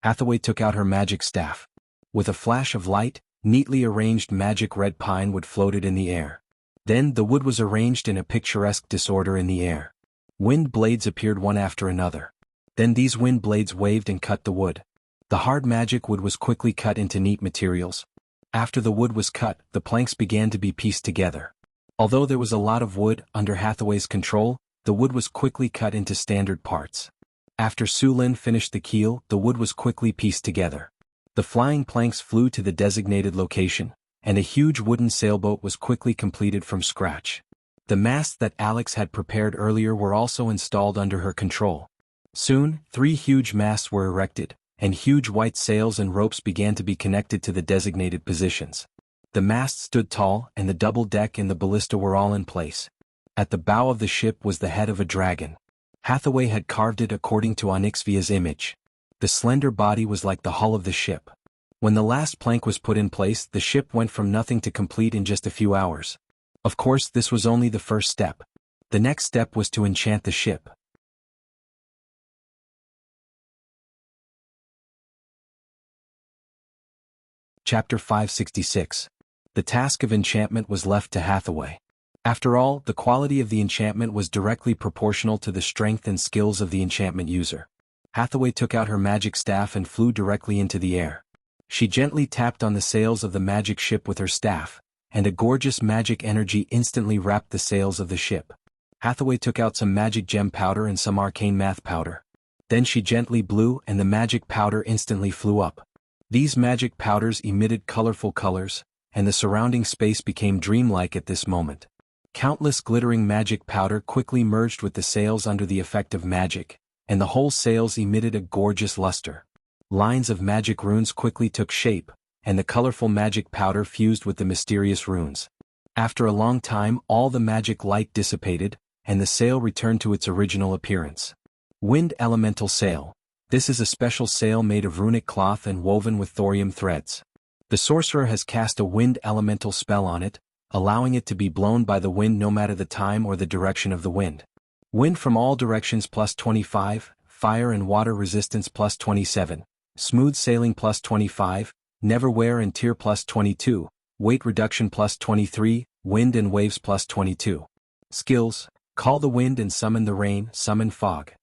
Hathaway took out her magic staff. With a flash of light, neatly arranged magic red pine wood floated in the air. Then the wood was arranged in a picturesque disorder in the air. Wind blades appeared one after another. Then these wind blades waved and cut the wood. The hard magic wood was quickly cut into neat materials. After the wood was cut, the planks began to be pieced together. Although there was a lot of wood under Hathaway's control, the wood was quickly cut into standard parts. After Su Lin finished the keel, the wood was quickly pieced together. The flying planks flew to the designated location, and a huge wooden sailboat was quickly completed from scratch. The masts that Alex had prepared earlier were also installed under her control. Soon, 3 huge masts were erected, and huge white sails and ropes began to be connected to the designated positions. The masts stood tall, and the double deck and the ballista were all in place. At the bow of the ship was the head of a dragon. Hathaway had carved it according to Onyxia's image. The slender body was like the hull of the ship. When the last plank was put in place, the ship went from nothing to complete in just a few hours. Of course, this was only the first step. The next step was to enchant the ship. Chapter 566. The task of enchantment was left to Hathaway. After all, the quality of the enchantment was directly proportional to the strength and skills of the enchantment user. Hathaway took out her magic staff and flew directly into the air. She gently tapped on the sails of the magic ship with her staff, and a gorgeous magic energy instantly wrapped the sails of the ship. Hathaway took out some magic gem powder and some arcane math powder. Then she gently blew and the magic powder instantly flew up. These magic powders emitted colorful colors, and the surrounding space became dreamlike at this moment. Countless glittering magic powder quickly merged with the sails under the effect of magic, and the whole sails emitted a gorgeous luster. Lines of magic runes quickly took shape, and the colorful magic powder fused with the mysterious runes. After a long time, all the magic light dissipated, and the sail returned to its original appearance. Wind Elemental Sail. This is a special sail made of runic cloth and woven with thorium threads. The sorcerer has cast a wind elemental spell on it, allowing it to be blown by the wind no matter the time or the direction of the wind. Wind from all directions plus 25, fire and water resistance plus 27, smooth sailing plus 25, never wear and tear plus 22, weight reduction plus 23, wind and waves plus 22. Skills: call the wind and summon the rain, summon fog.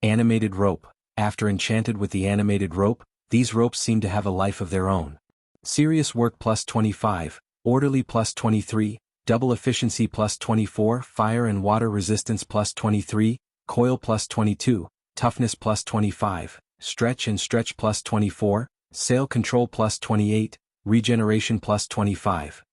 Animated rope. After enchanted with the animated rope, these ropes seem to have a life of their own. Serious work plus 25, orderly plus 23, double efficiency plus 24, fire and water resistance plus 23, coil plus 22, toughness plus 25, stretch and stretch plus 24, sail control plus 28, regeneration plus 25.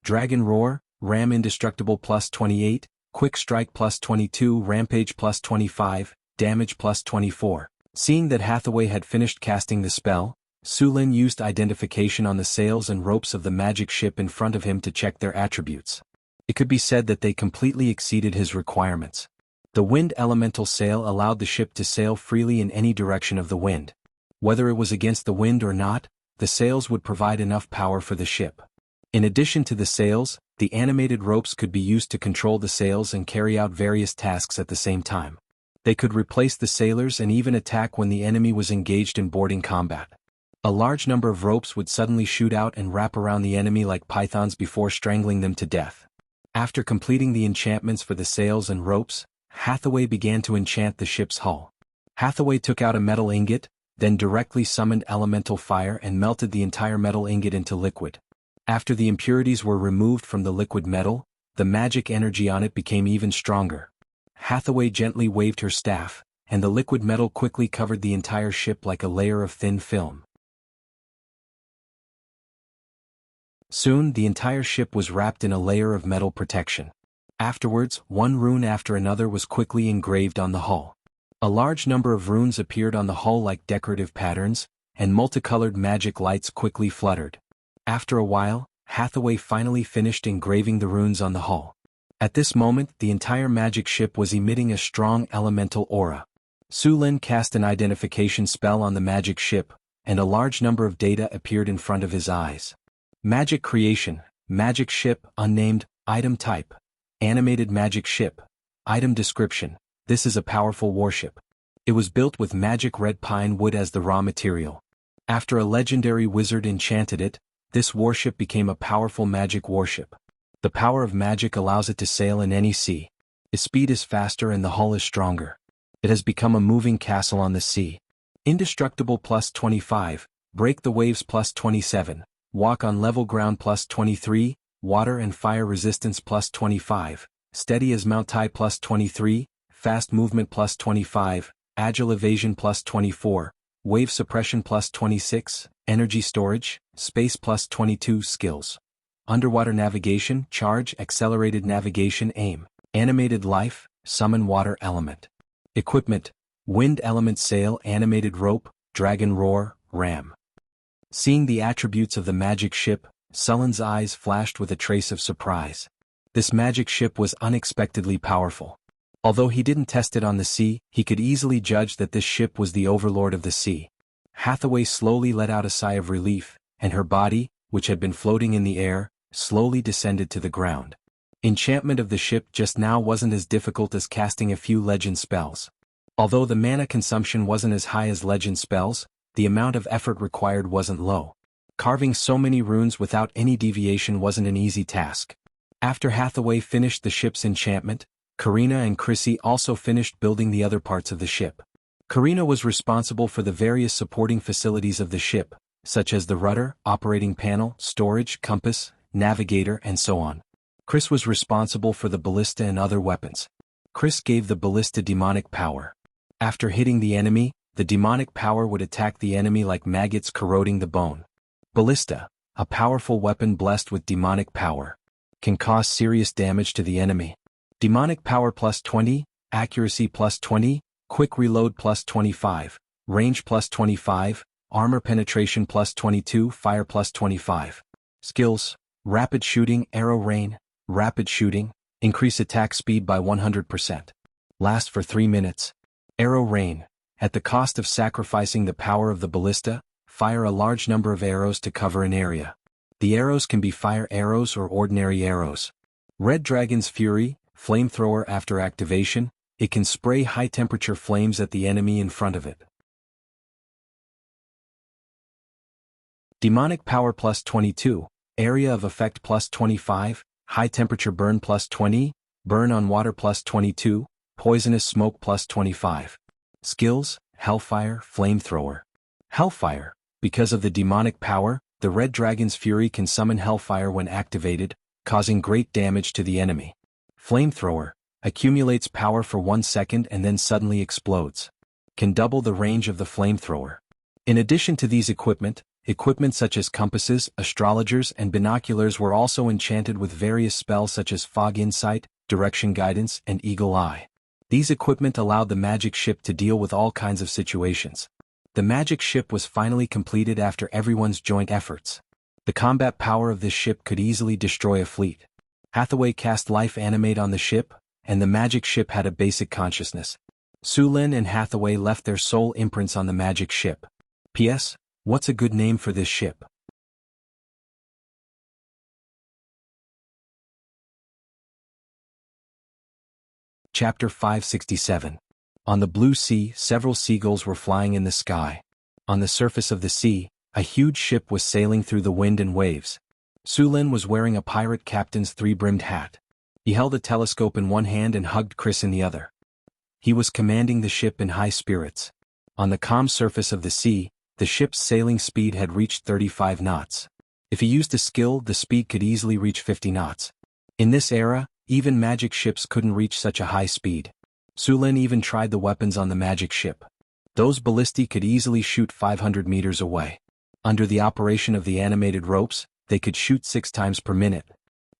Dragon roar, ram indestructible plus 28, quick strike plus 22, rampage plus 25, damage plus 24. Seeing that Hathaway had finished casting the spell, Sulin used identification on the sails and ropes of the magic ship in front of him to check their attributes. It could be said that they completely exceeded his requirements. The wind elemental sail allowed the ship to sail freely in any direction of the wind. Whether it was against the wind or not, the sails would provide enough power for the ship. In addition to the sails, the animated ropes could be used to control the sails and carry out various tasks at the same time. They could replace the sailors and even attack when the enemy was engaged in boarding combat. A large number of ropes would suddenly shoot out and wrap around the enemy like pythons before strangling them to death. After completing the enchantments for the sails and ropes, Hathaway began to enchant the ship's hull. Hathaway took out a metal ingot, then directly summoned elemental fire and melted the entire metal ingot into liquid. After the impurities were removed from the liquid metal, the magic energy on it became even stronger. Hathaway gently waved her staff, and the liquid metal quickly covered the entire ship like a layer of thin film. Soon, the entire ship was wrapped in a layer of metal protection. Afterwards, one rune after another was quickly engraved on the hull. A large number of runes appeared on the hull like decorative patterns, and multicolored magic lights quickly fluttered. After a while, Hathaway finally finished engraving the runes on the hull. At this moment, the entire magic ship was emitting a strong elemental aura. Sulin cast an identification spell on the magic ship, and a large number of data appeared in front of his eyes. Magic creation, magic ship, unnamed, item type. Animated magic ship. Item description: this is a powerful warship. It was built with magic red pine wood as the raw material. After a legendary wizard enchanted it, this warship became a powerful magic warship. The power of magic allows it to sail in any sea. Its speed is faster and the hull is stronger. It has become a moving castle on the sea. Indestructible plus 25, break the waves plus 27, walk on level ground plus 23, water and fire resistance plus 25, steady as Mount Tai plus 23, fast movement plus 25, agile evasion plus 24, wave suppression plus 26, energy storage, space plus 22. Skills: Underwater navigation, charge, accelerated navigation, aim, animated life, summon water element. Equipment, wind element sail, animated rope, dragon roar, ram. Seeing the attributes of the magic ship, Sullen's eyes flashed with a trace of surprise. This magic ship was unexpectedly powerful. Although he didn't test it on the sea, he could easily judge that this ship was the overlord of the sea. Hathaway slowly let out a sigh of relief, and her body, which had been floating in the air, slowly descended to the ground. Enchantment of the ship just now wasn't as difficult as casting a few legend spells. Although the mana consumption wasn't as high as legend spells, the amount of effort required wasn't low. Carving so many runes without any deviation wasn't an easy task. After Hathaway finished the ship's enchantment, Karina and Chrissy also finished building the other parts of the ship. Karina was responsible for the various supporting facilities of the ship, such as the rudder, operating panel, storage, compass, navigator, and so on. Chris was responsible for the ballista and other weapons. Chris gave the ballista demonic power. After hitting the enemy, the demonic power would attack the enemy like maggots corroding the bone. Ballista, a powerful weapon blessed with demonic power, can cause serious damage to the enemy. Demonic power plus 20, accuracy plus 20, quick reload plus 25, range plus 25, armor penetration plus 22, fire plus 25. Skills, rapid shooting, arrow rain, rapid shooting, increase attack speed by 100%. Last for 3 minutes. Arrow rain, at the cost of sacrificing the power of the ballista, fire a large number of arrows to cover an area. The arrows can be fire arrows or ordinary arrows. Red Dragon's Fury, flamethrower. After activation, it can spray high-temperature flames at the enemy in front of it. Demonic power plus 22, area of effect plus 25, high-temperature burn plus 20, burn on water plus 22, poisonous smoke plus 25. Skills, Hellfire, flamethrower. Hellfire, because of the demonic power, the Red Dragon's Fury can summon Hellfire when activated, causing great damage to the enemy. Flamethrower, accumulates power for 1 second and then suddenly explodes. Can double the range of the flamethrower. In addition to these equipment such as compasses, astrologers, and binoculars were also enchanted with various spells such as Fog Insight, Direction Guidance, and Eagle Eye. These equipment allowed the magic ship to deal with all kinds of situations. The magic ship was finally completed after everyone's joint efforts. The combat power of this ship could easily destroy a fleet. Hathaway cast Life Animate on the ship, and the magic ship had a basic consciousness. Sulin and Hathaway left their soul imprints on the magic ship. P.S. What's a good name for this ship? Chapter 567. On the blue sea, several seagulls were flying in the sky. On the surface of the sea, a huge ship was sailing through the wind and waves. Sulin was wearing a pirate captain's three-brimmed hat. He held a telescope in one hand and hugged Chris in the other. He was commanding the ship in high spirits. On the calm surface of the sea, the ship's sailing speed had reached 35 knots. If he used a skill, the speed could easily reach 50 knots. In this era, even magic ships couldn't reach such a high speed. Sulin even tried the weapons on the magic ship. Those ballistae could easily shoot 500 meters away. Under the operation of the animated ropes, they could shoot 6 times per minute.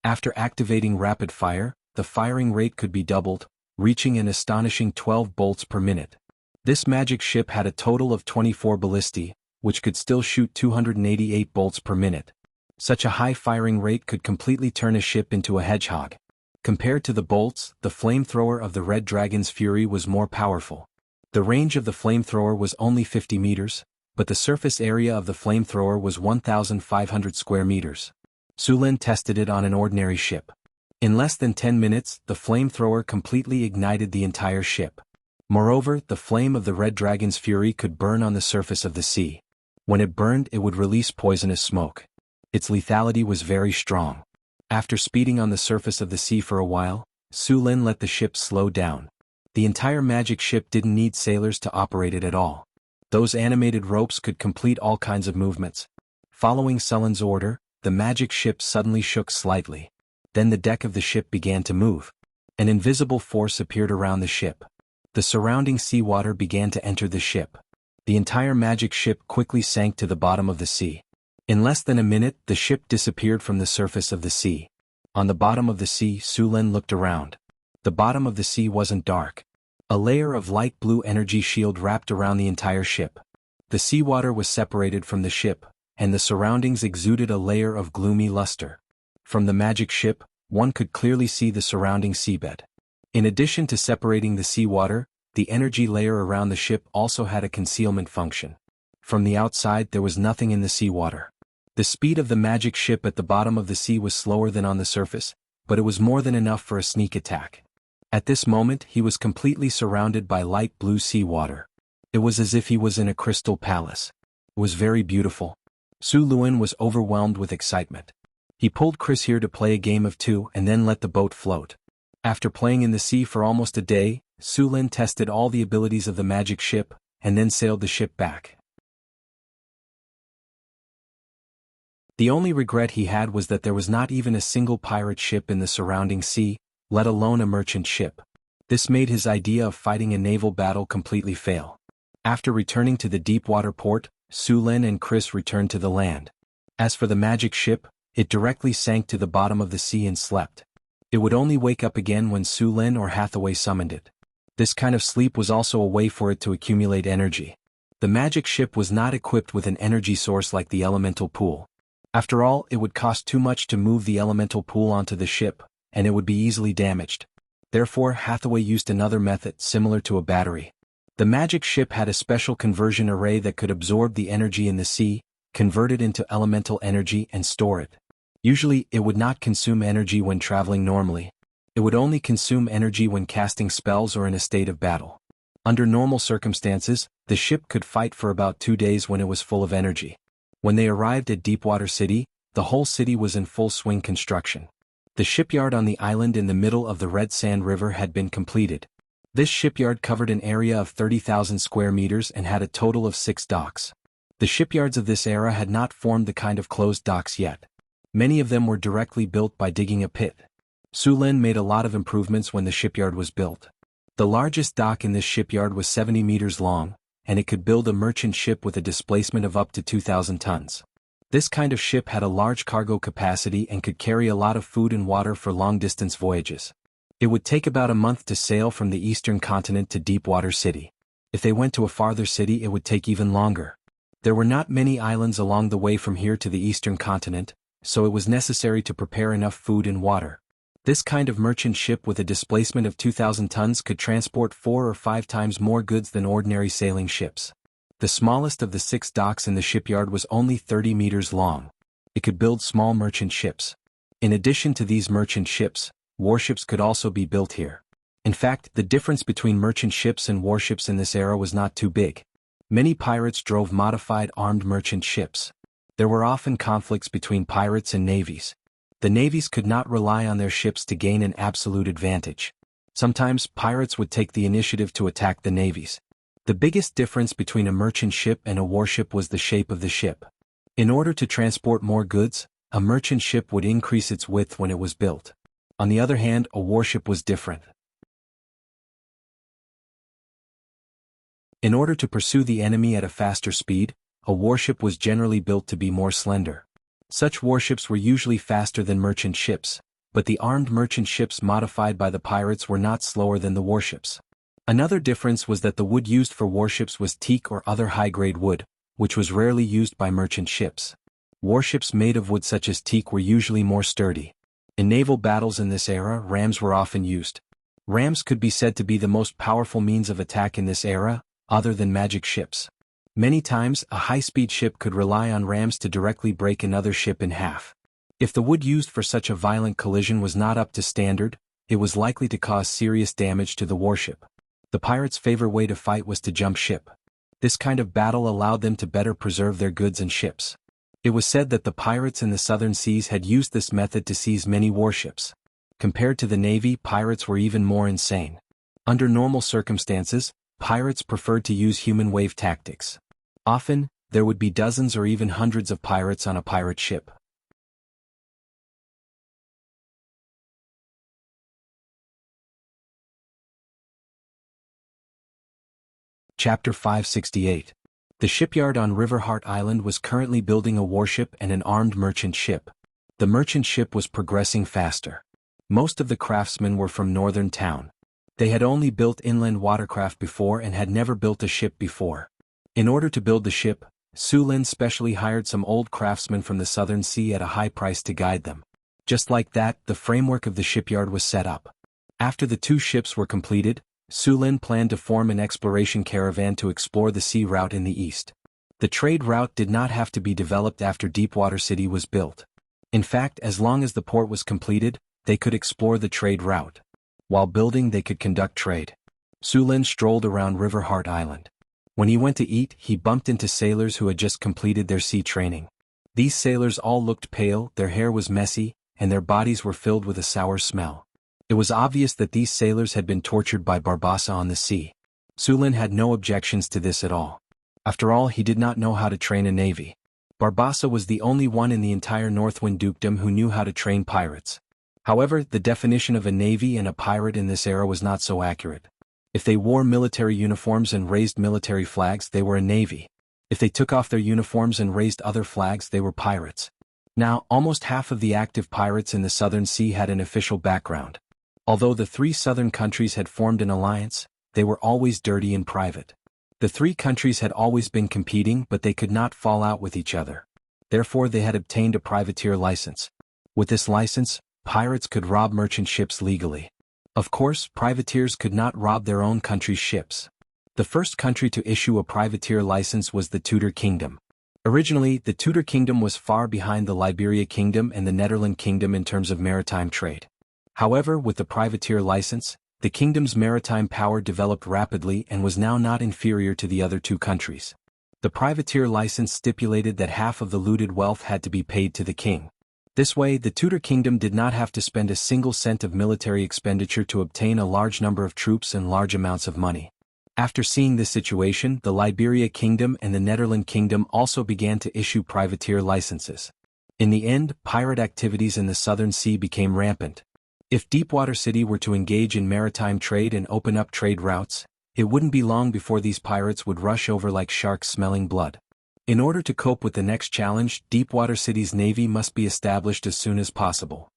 After activating rapid fire, the firing rate could be doubled, reaching an astonishing 12 bolts per minute. This magic ship had a total of 24 ballistae, which could still shoot 288 bolts per minute. Such a high firing rate could completely turn a ship into a hedgehog. Compared to the bolts, the flamethrower of the Red Dragon's Fury was more powerful. The range of the flamethrower was only 50 meters, but the surface area of the flamethrower was 1,500 square meters. Sulin tested it on an ordinary ship. In less than 10 minutes, the flamethrower completely ignited the entire ship. Moreover, the flame of the Red Dragon's Fury could burn on the surface of the sea. When it burned, it would release poisonous smoke. Its lethality was very strong. After speeding on the surface of the sea for a while, Sulin let the ship slow down. The entire magic ship didn't need sailors to operate it at all. Those animated ropes could complete all kinds of movements. Following Sulin's order, the magic ship suddenly shook slightly. Then the deck of the ship began to move. An invisible force appeared around the ship. The surrounding seawater began to enter the ship. The entire magic ship quickly sank to the bottom of the sea. In less than a minute, the ship disappeared from the surface of the sea. On the bottom of the sea, Su Lin looked around. The bottom of the sea wasn't dark. A layer of light blue energy shield wrapped around the entire ship. The seawater was separated from the ship, and the surroundings exuded a layer of gloomy luster. From the magic ship, one could clearly see the surrounding seabed. In addition to separating the seawater, the energy layer around the ship also had a concealment function. From the outside there was nothing in the seawater. The speed of the magic ship at the bottom of the sea was slower than on the surface, but it was more than enough for a sneak attack. At this moment he was completely surrounded by light blue seawater. It was as if he was in a crystal palace. It was very beautiful. Su Lin was overwhelmed with excitement. He pulled Chris here to play a game of two and then let the boat float. After playing in the sea for almost a day, Su Lin tested all the abilities of the magic ship, and then sailed the ship back. The only regret he had was that there was not even a single pirate ship in the surrounding sea, let alone a merchant ship. This made his idea of fighting a naval battle completely fail. After returning to the deep-water port, Su Lin and Chris returned to the land. As for the magic ship, it directly sank to the bottom of the sea and slept. It would only wake up again when Su Lin or Hathaway summoned it. This kind of sleep was also a way for it to accumulate energy. The magic ship was not equipped with an energy source like the elemental pool. After all, it would cost too much to move the elemental pool onto the ship, and it would be easily damaged. Therefore, Hathaway used another method similar to a battery. The magic ship had a special conversion array that could absorb the energy in the sea, convert it into elemental energy and store it. Usually, it would not consume energy when traveling normally. It would only consume energy when casting spells or in a state of battle. Under normal circumstances, the ship could fight for about 2 days when it was full of energy. When they arrived at Deepwater City, the whole city was in full swing construction. The shipyard on the island in the middle of the Red Sand River had been completed. This shipyard covered an area of 30,000 square meters and had a total of 6 docks. The shipyards of this era had not formed the kind of closed docks yet. Many of them were directly built by digging a pit. Su Lin made a lot of improvements when the shipyard was built. The largest dock in this shipyard was 70 meters long, and it could build a merchant ship with a displacement of up to 2,000 tons. This kind of ship had a large cargo capacity and could carry a lot of food and water for long-distance voyages. It would take about a month to sail from the eastern continent to Deepwater City. If they went to a farther city, it would take even longer. There were not many islands along the way from here to the eastern continent, so it was necessary to prepare enough food and water. This kind of merchant ship with a displacement of 2,000 tons could transport 4 or 5 times more goods than ordinary sailing ships. The smallest of the 6 docks in the shipyard was only 30 meters long. It could build small merchant ships. In addition to these merchant ships, warships could also be built here. In fact, the difference between merchant ships and warships in this era was not too big. Many pirates drove modified armed merchant ships. There were often conflicts between pirates and navies. The navies could not rely on their ships to gain an absolute advantage. Sometimes, pirates would take the initiative to attack the navies. The biggest difference between a merchant ship and a warship was the shape of the ship. In order to transport more goods, a merchant ship would increase its width when it was built. On the other hand, a warship was different. In order to pursue the enemy at a faster speed, a warship was generally built to be more slender. Such warships were usually faster than merchant ships, but the armed merchant ships modified by the pirates were not slower than the warships. Another difference was that the wood used for warships was teak or other high-grade wood, which was rarely used by merchant ships. Warships made of wood such as teak were usually more sturdy. In naval battles in this era, rams were often used. Rams could be said to be the most powerful means of attack in this era, other than magic ships. Many times, a high-speed ship could rely on rams to directly break another ship in half. If the wood used for such a violent collision was not up to standard, it was likely to cause serious damage to the warship. The pirates' favorite way to fight was to jump ship. This kind of battle allowed them to better preserve their goods and ships. It was said that the pirates in the southern seas had used this method to seize many warships. Compared to the navy, pirates were even more insane. Under normal circumstances, pirates preferred to use human wave tactics. Often, there would be dozens or even hundreds of pirates on a pirate ship. Chapter 568. The shipyard on River Heart Island was currently building a warship and an armed merchant ship. The merchant ship was progressing faster. Most of the craftsmen were from northern town. They had only built inland watercraft before and had never built a ship before. In order to build the ship, Su Lin specially hired some old craftsmen from the southern sea at a high price to guide them. Just like that, the framework of the shipyard was set up. After the two ships were completed, Su Lin planned to form an exploration caravan to explore the sea route in the east. The trade route did not have to be developed after Deepwater City was built. In fact, as long as the port was completed, they could explore the trade route. While building, they could conduct trade. Su Lin strolled around River Heart Island. When he went to eat, he bumped into sailors who had just completed their sea training. These sailors all looked pale, their hair was messy, and their bodies were filled with a sour smell. It was obvious that these sailors had been tortured by Barbassa on the sea. Su Lin had no objections to this at all. After all, he did not know how to train a navy. Barbassa was the only one in the entire Northwind Dukedom who knew how to train pirates. However, the definition of a navy and a pirate in this era was not so accurate. If they wore military uniforms and raised military flags, they were a navy. If they took off their uniforms and raised other flags, they were pirates. Now, almost half of the active pirates in the Southern Sea had an official background. Although the three southern countries had formed an alliance, they were always dirty in private. The three countries had always been competing, but they could not fall out with each other. Therefore, they had obtained a privateer license. With this license, pirates could rob merchant ships legally. Of course, privateers could not rob their own country's ships. The first country to issue a privateer license was the Tudor Kingdom. Originally, the Tudor Kingdom was far behind the Liberia Kingdom and the Netherlands Kingdom in terms of maritime trade. However, with the privateer license, the kingdom's maritime power developed rapidly and was now not inferior to the other two countries. The privateer license stipulated that half of the looted wealth had to be paid to the king. This way, the Tudor Kingdom did not have to spend a single cent of military expenditure to obtain a large number of troops and large amounts of money. After seeing this situation, the Liberia Kingdom and the Netherlands Kingdom also began to issue privateer licenses. In the end, pirate activities in the Southern Sea became rampant. If Deepwater City were to engage in maritime trade and open up trade routes, it wouldn't be long before these pirates would rush over like sharks smelling blood. In order to cope with the next challenge, Deepwater City's navy must be established as soon as possible.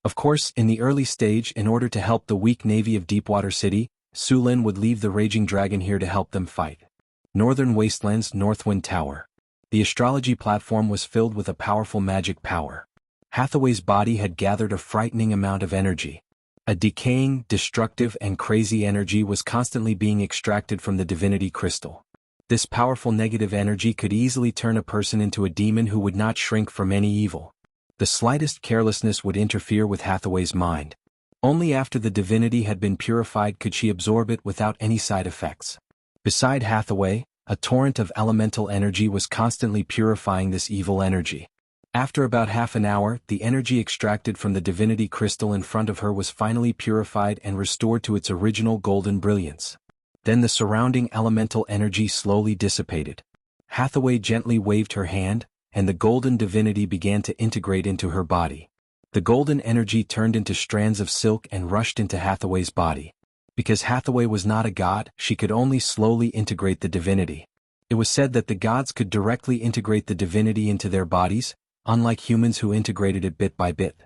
Of course, in the early stage, in order to help the weak navy of Deepwater City, Su Lin would leave the Raging Dragon here to help them fight. Northern Wastelands Northwind Tower. The astrology platform was filled with a powerful magic power. Hathaway's body had gathered a frightening amount of energy. A decaying, destructive and crazy energy was constantly being extracted from the divinity crystal. This powerful negative energy could easily turn a person into a demon who would not shrink from any evil. The slightest carelessness would interfere with Hathaway's mind. Only after the divinity had been purified could she absorb it without any side effects. Beside Hathaway, a torrent of elemental energy was constantly purifying this evil energy. After about half an hour, the energy extracted from the divinity crystal in front of her was finally purified and restored to its original golden brilliance. Then the surrounding elemental energy slowly dissipated. Hathaway gently waved her hand, and the golden divinity began to integrate into her body. The golden energy turned into strands of silk and rushed into Hathaway's body. Because Hathaway was not a god, she could only slowly integrate the divinity. It was said that the gods could directly integrate the divinity into their bodies, unlike humans who integrated it bit by bit.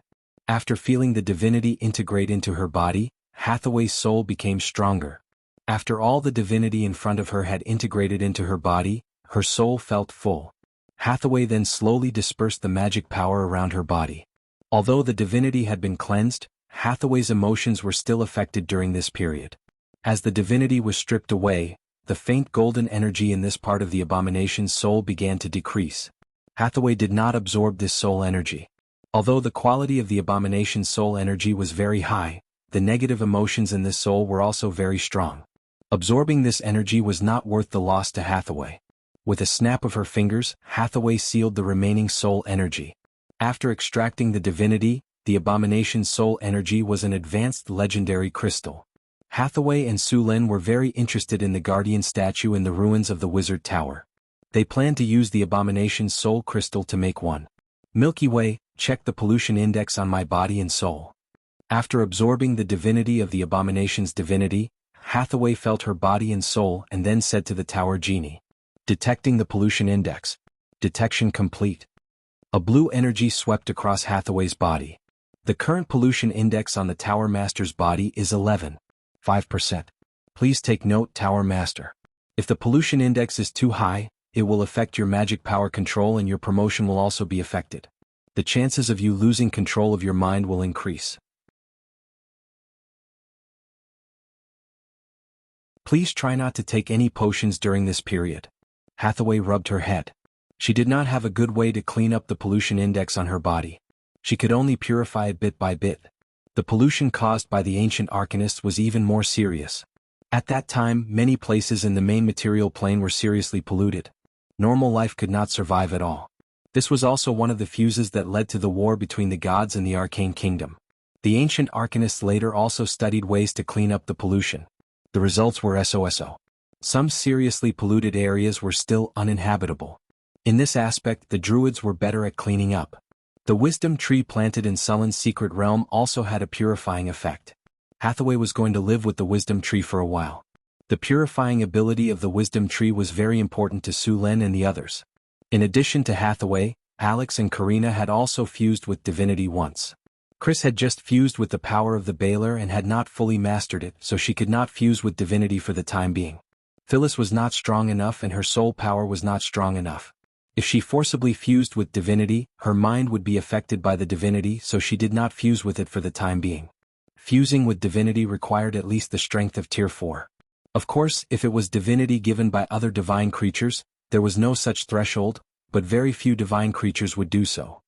After feeling the divinity integrate into her body, Hathaway's soul became stronger. After all the divinity in front of her had integrated into her body, her soul felt full. Hathaway then slowly dispersed the magic power around her body. Although the divinity had been cleansed, Hathaway's emotions were still affected during this period. As the divinity was stripped away, the faint golden energy in this part of the abomination's soul began to decrease. Hathaway did not absorb this soul energy. Although the quality of the abomination's soul energy was very high, the negative emotions in this soul were also very strong. Absorbing this energy was not worth the loss to Hathaway. With a snap of her fingers, Hathaway sealed the remaining soul energy. After extracting the divinity, the abomination's soul energy was an advanced legendary crystal. Hathaway and Su Lin were very interested in the guardian statue in the ruins of the Wizard Tower. They planned to use the abomination's soul crystal to make one. Milky Way, check the pollution index on my body and soul. After absorbing the divinity of the abomination's divinity, Hathaway felt her body and soul and then said to the tower genie, "Detecting the pollution index. Detection complete." A blue energy swept across Hathaway's body. The current pollution index on the Tower Master's body is 11.5%. Please take note, Tower Master. If the pollution index is too high, it will affect your magic power control and your promotion will also be affected. The chances of you losing control of your mind will increase. Please try not to take any potions during this period. Hathaway rubbed her head. She did not have a good way to clean up the pollution index on her body. She could only purify it bit by bit. The pollution caused by the ancient arcanists was even more serious. At that time, many places in the main material plane were seriously polluted. Normal life could not survive at all. This was also one of the fuses that led to the war between the gods and the arcane kingdom. The ancient arcanists later also studied ways to clean up the pollution. The results were SOSO. Some seriously polluted areas were still uninhabitable. In this aspect, the druids were better at cleaning up. The wisdom tree planted in Sullen's secret realm also had a purifying effect. Hathaway was going to live with the wisdom tree for a while. The purifying ability of the wisdom tree was very important to Sulen and the others. In addition to Hathaway, Alex and Karina had also fused with divinity once. Chris had just fused with the power of the Baylor and had not fully mastered it, so she could not fuse with divinity for the time being. Phyllis was not strong enough and her soul power was not strong enough. If she forcibly fused with divinity, her mind would be affected by the divinity, so she did not fuse with it for the time being. Fusing with divinity required at least the strength of Tier 4. Of course, if it was divinity given by other divine creatures, there was no such threshold, but very few divine creatures would do so.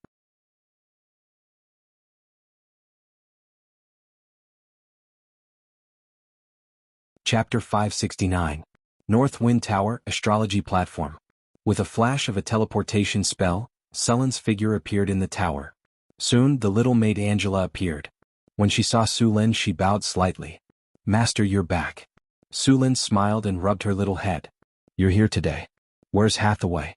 Chapter 569. North Wind Tower, Astrology Platform. With a flash of a teleportation spell, Sullen's figure appeared in the tower. Soon, the little maid Angela appeared. When she saw Sulen, she bowed slightly. "Master, you're back." Sulen smiled and rubbed her little head. "You're here today. Where's Hathaway?"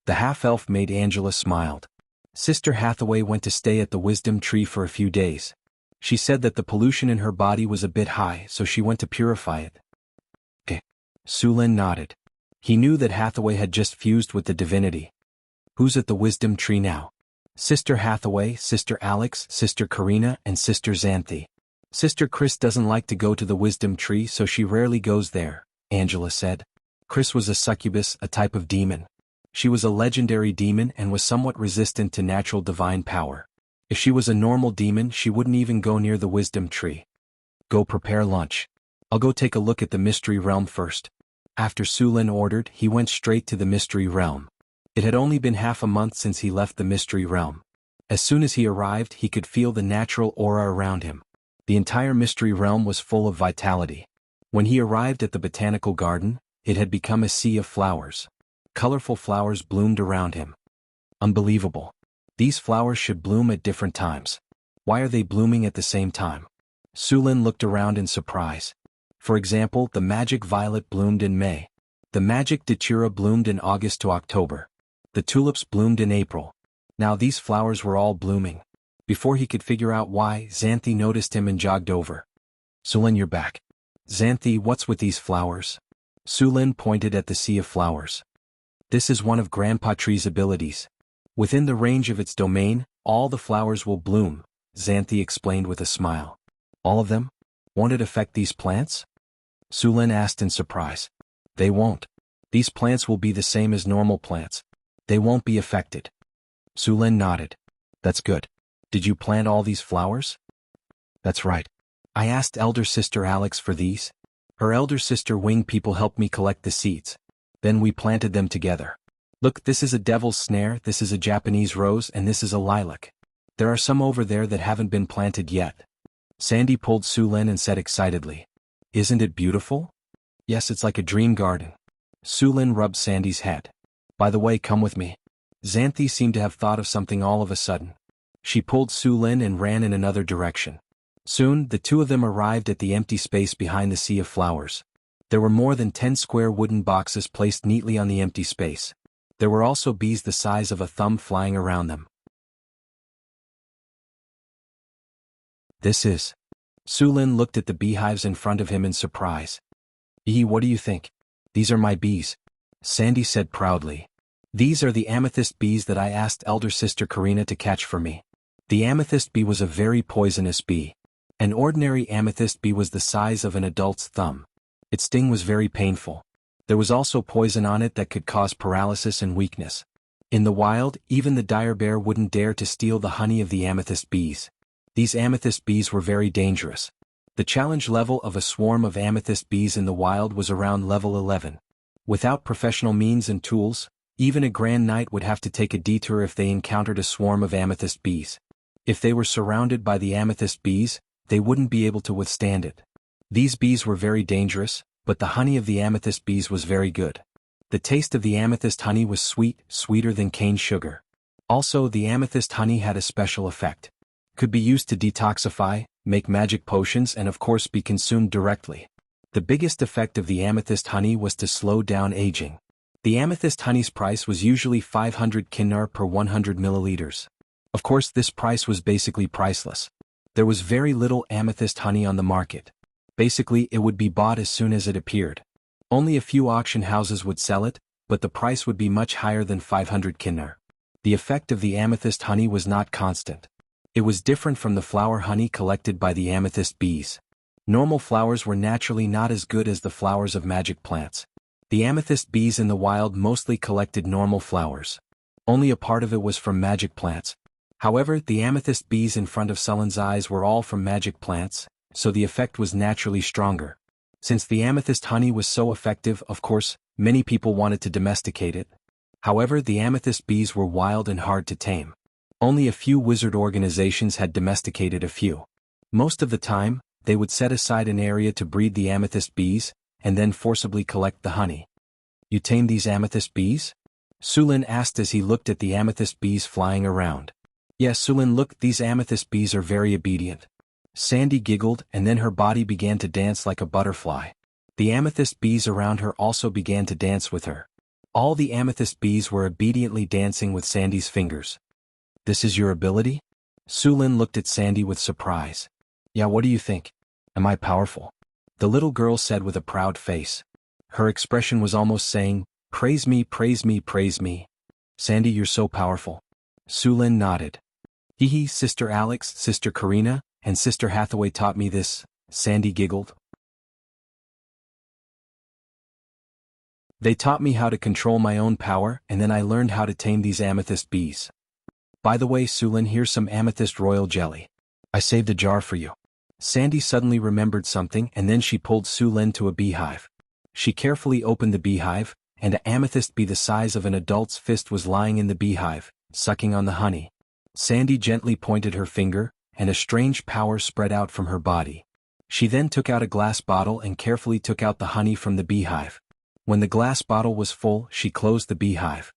The half-elf maid Angela smiled. Sister Hathaway went to stay at the wisdom tree for a few days. She said that the pollution in her body was a bit high, so she went to purify it. Okay. Sulen nodded. He knew that Hathaway had just fused with the divinity. Who's at the wisdom tree now? Sister Hathaway, Sister Alex, Sister Karina, and Sister Xanthi. Sister Chris doesn't like to go to the wisdom tree, so she rarely goes there, Angela said. Chris was a succubus, a type of demon. She was a legendary demon and was somewhat resistant to natural divine power. If she was a normal demon, she wouldn't even go near the wisdom tree. Go prepare lunch. I'll go take a look at the mystery realm first. After Sulen ordered, he went straight to the mystery realm. It had only been half a month since he left the mystery realm. As soon as he arrived, he could feel the natural aura around him. The entire mystery realm was full of vitality. When he arrived at the botanical garden, it had become a sea of flowers. Colorful flowers bloomed around him. Unbelievable. These flowers should bloom at different times. Why are they blooming at the same time? Sulen looked around in surprise. For example, the magic violet bloomed in May. The magic datura bloomed in August to October. The tulips bloomed in April. Now these flowers were all blooming. Before he could figure out why, Xanthi noticed him and jogged over. Sulen, you're back. Xanthi, what's with these flowers? Sulen pointed at the sea of flowers. This is one of Grandpa Tree's abilities. Within the range of its domain, all the flowers will bloom, Xanthi explained with a smile. All of them? Won't it affect these plants? Sulen asked in surprise. They won't. These plants will be the same as normal plants. They won't be affected. Sulen nodded. That's good. Did you plant all these flowers? That's right. I asked elder sister Alex for these. Her elder sister Wing people helped me collect the seeds. Then we planted them together. Look, this is a devil's snare, this is a Japanese rose, and this is a lilac. There are some over there that haven't been planted yet. Sandy pulled Sulen and said excitedly. Isn't it beautiful? Yes, it's like a dream garden. Sulen rubbed Sandy's head. By the way, come with me. Xanthi seemed to have thought of something all of a sudden. She pulled Sulen and ran in another direction. Soon, the two of them arrived at the empty space behind the sea of flowers. There were more than 10 square wooden boxes placed neatly on the empty space. There were also bees the size of a thumb flying around them. This is Sulin looked at the beehives in front of him in surprise. What do you think? These are my bees. Sandy said proudly. These are the amethyst bees that I asked elder sister Karina to catch for me. The amethyst bee was a very poisonous bee. An ordinary amethyst bee was the size of an adult's thumb. Its sting was very painful. There was also poison on it that could cause paralysis and weakness. In the wild, even the dire bear wouldn't dare to steal the honey of the amethyst bees. These amethyst bees were very dangerous. The challenge level of a swarm of amethyst bees in the wild was around level 11. Without professional means and tools, even a grand knight would have to take a detour if they encountered a swarm of amethyst bees. If they were surrounded by the amethyst bees, they wouldn't be able to withstand it. These bees were very dangerous, but the honey of the amethyst bees was very good. The taste of the amethyst honey was sweet, sweeter than cane sugar. Also, the amethyst honey had a special effect. Could be used to detoxify, make magic potions, and of course be consumed directly. The biggest effect of the amethyst honey was to slow down aging. The amethyst honey's price was usually 500 kinnar per 100 milliliters. Of course, this price was basically priceless. There was very little amethyst honey on the market. Basically, it would be bought as soon as it appeared. Only a few auction houses would sell it, but the price would be much higher than 500 kinnar. The effect of the amethyst honey was not constant. It was different from the flower honey collected by the amethyst bees. Normal flowers were naturally not as good as the flowers of magic plants. The amethyst bees in the wild mostly collected normal flowers. Only a part of it was from magic plants. However, the amethyst bees in front of Sulin's eyes were all from magic plants, so the effect was naturally stronger. Since the amethyst honey was so effective, of course, many people wanted to domesticate it. However, the amethyst bees were wild and hard to tame. Only a few wizard organizations had domesticated a few. Most of the time, they would set aside an area to breed the amethyst bees, and then forcibly collect the honey. You tame these amethyst bees? Sulin asked as he looked at the amethyst bees flying around. Yes, Sulin, look, these amethyst bees are very obedient. Sandy giggled, and then her body began to dance like a butterfly. The amethyst bees around her also began to dance with her. All the amethyst bees were obediently dancing with Sandy's fingers. This is your ability? Sulin looked at Sandy with surprise. Yeah, what do you think? Am I powerful? The little girl said with a proud face. Her expression was almost saying, praise me, praise me, praise me. Sandy, you're so powerful. Sulin nodded. Hee, Sister Alex, Sister Karina, and Sister Hathaway taught me this, Sandy giggled. They taught me how to control my own power, and then I learned how to tame these amethyst bees. By the way, Sulin, here's some amethyst royal jelly. I saved a jar for you. Sandy suddenly remembered something, and then she pulled Sulin to a beehive. She carefully opened the beehive, and an amethyst bee the size of an adult's fist was lying in the beehive, sucking on the honey. Sandy gently pointed her finger, and a strange power spread out from her body. She then took out a glass bottle and carefully took out the honey from the beehive. When the glass bottle was full, she closed the beehive.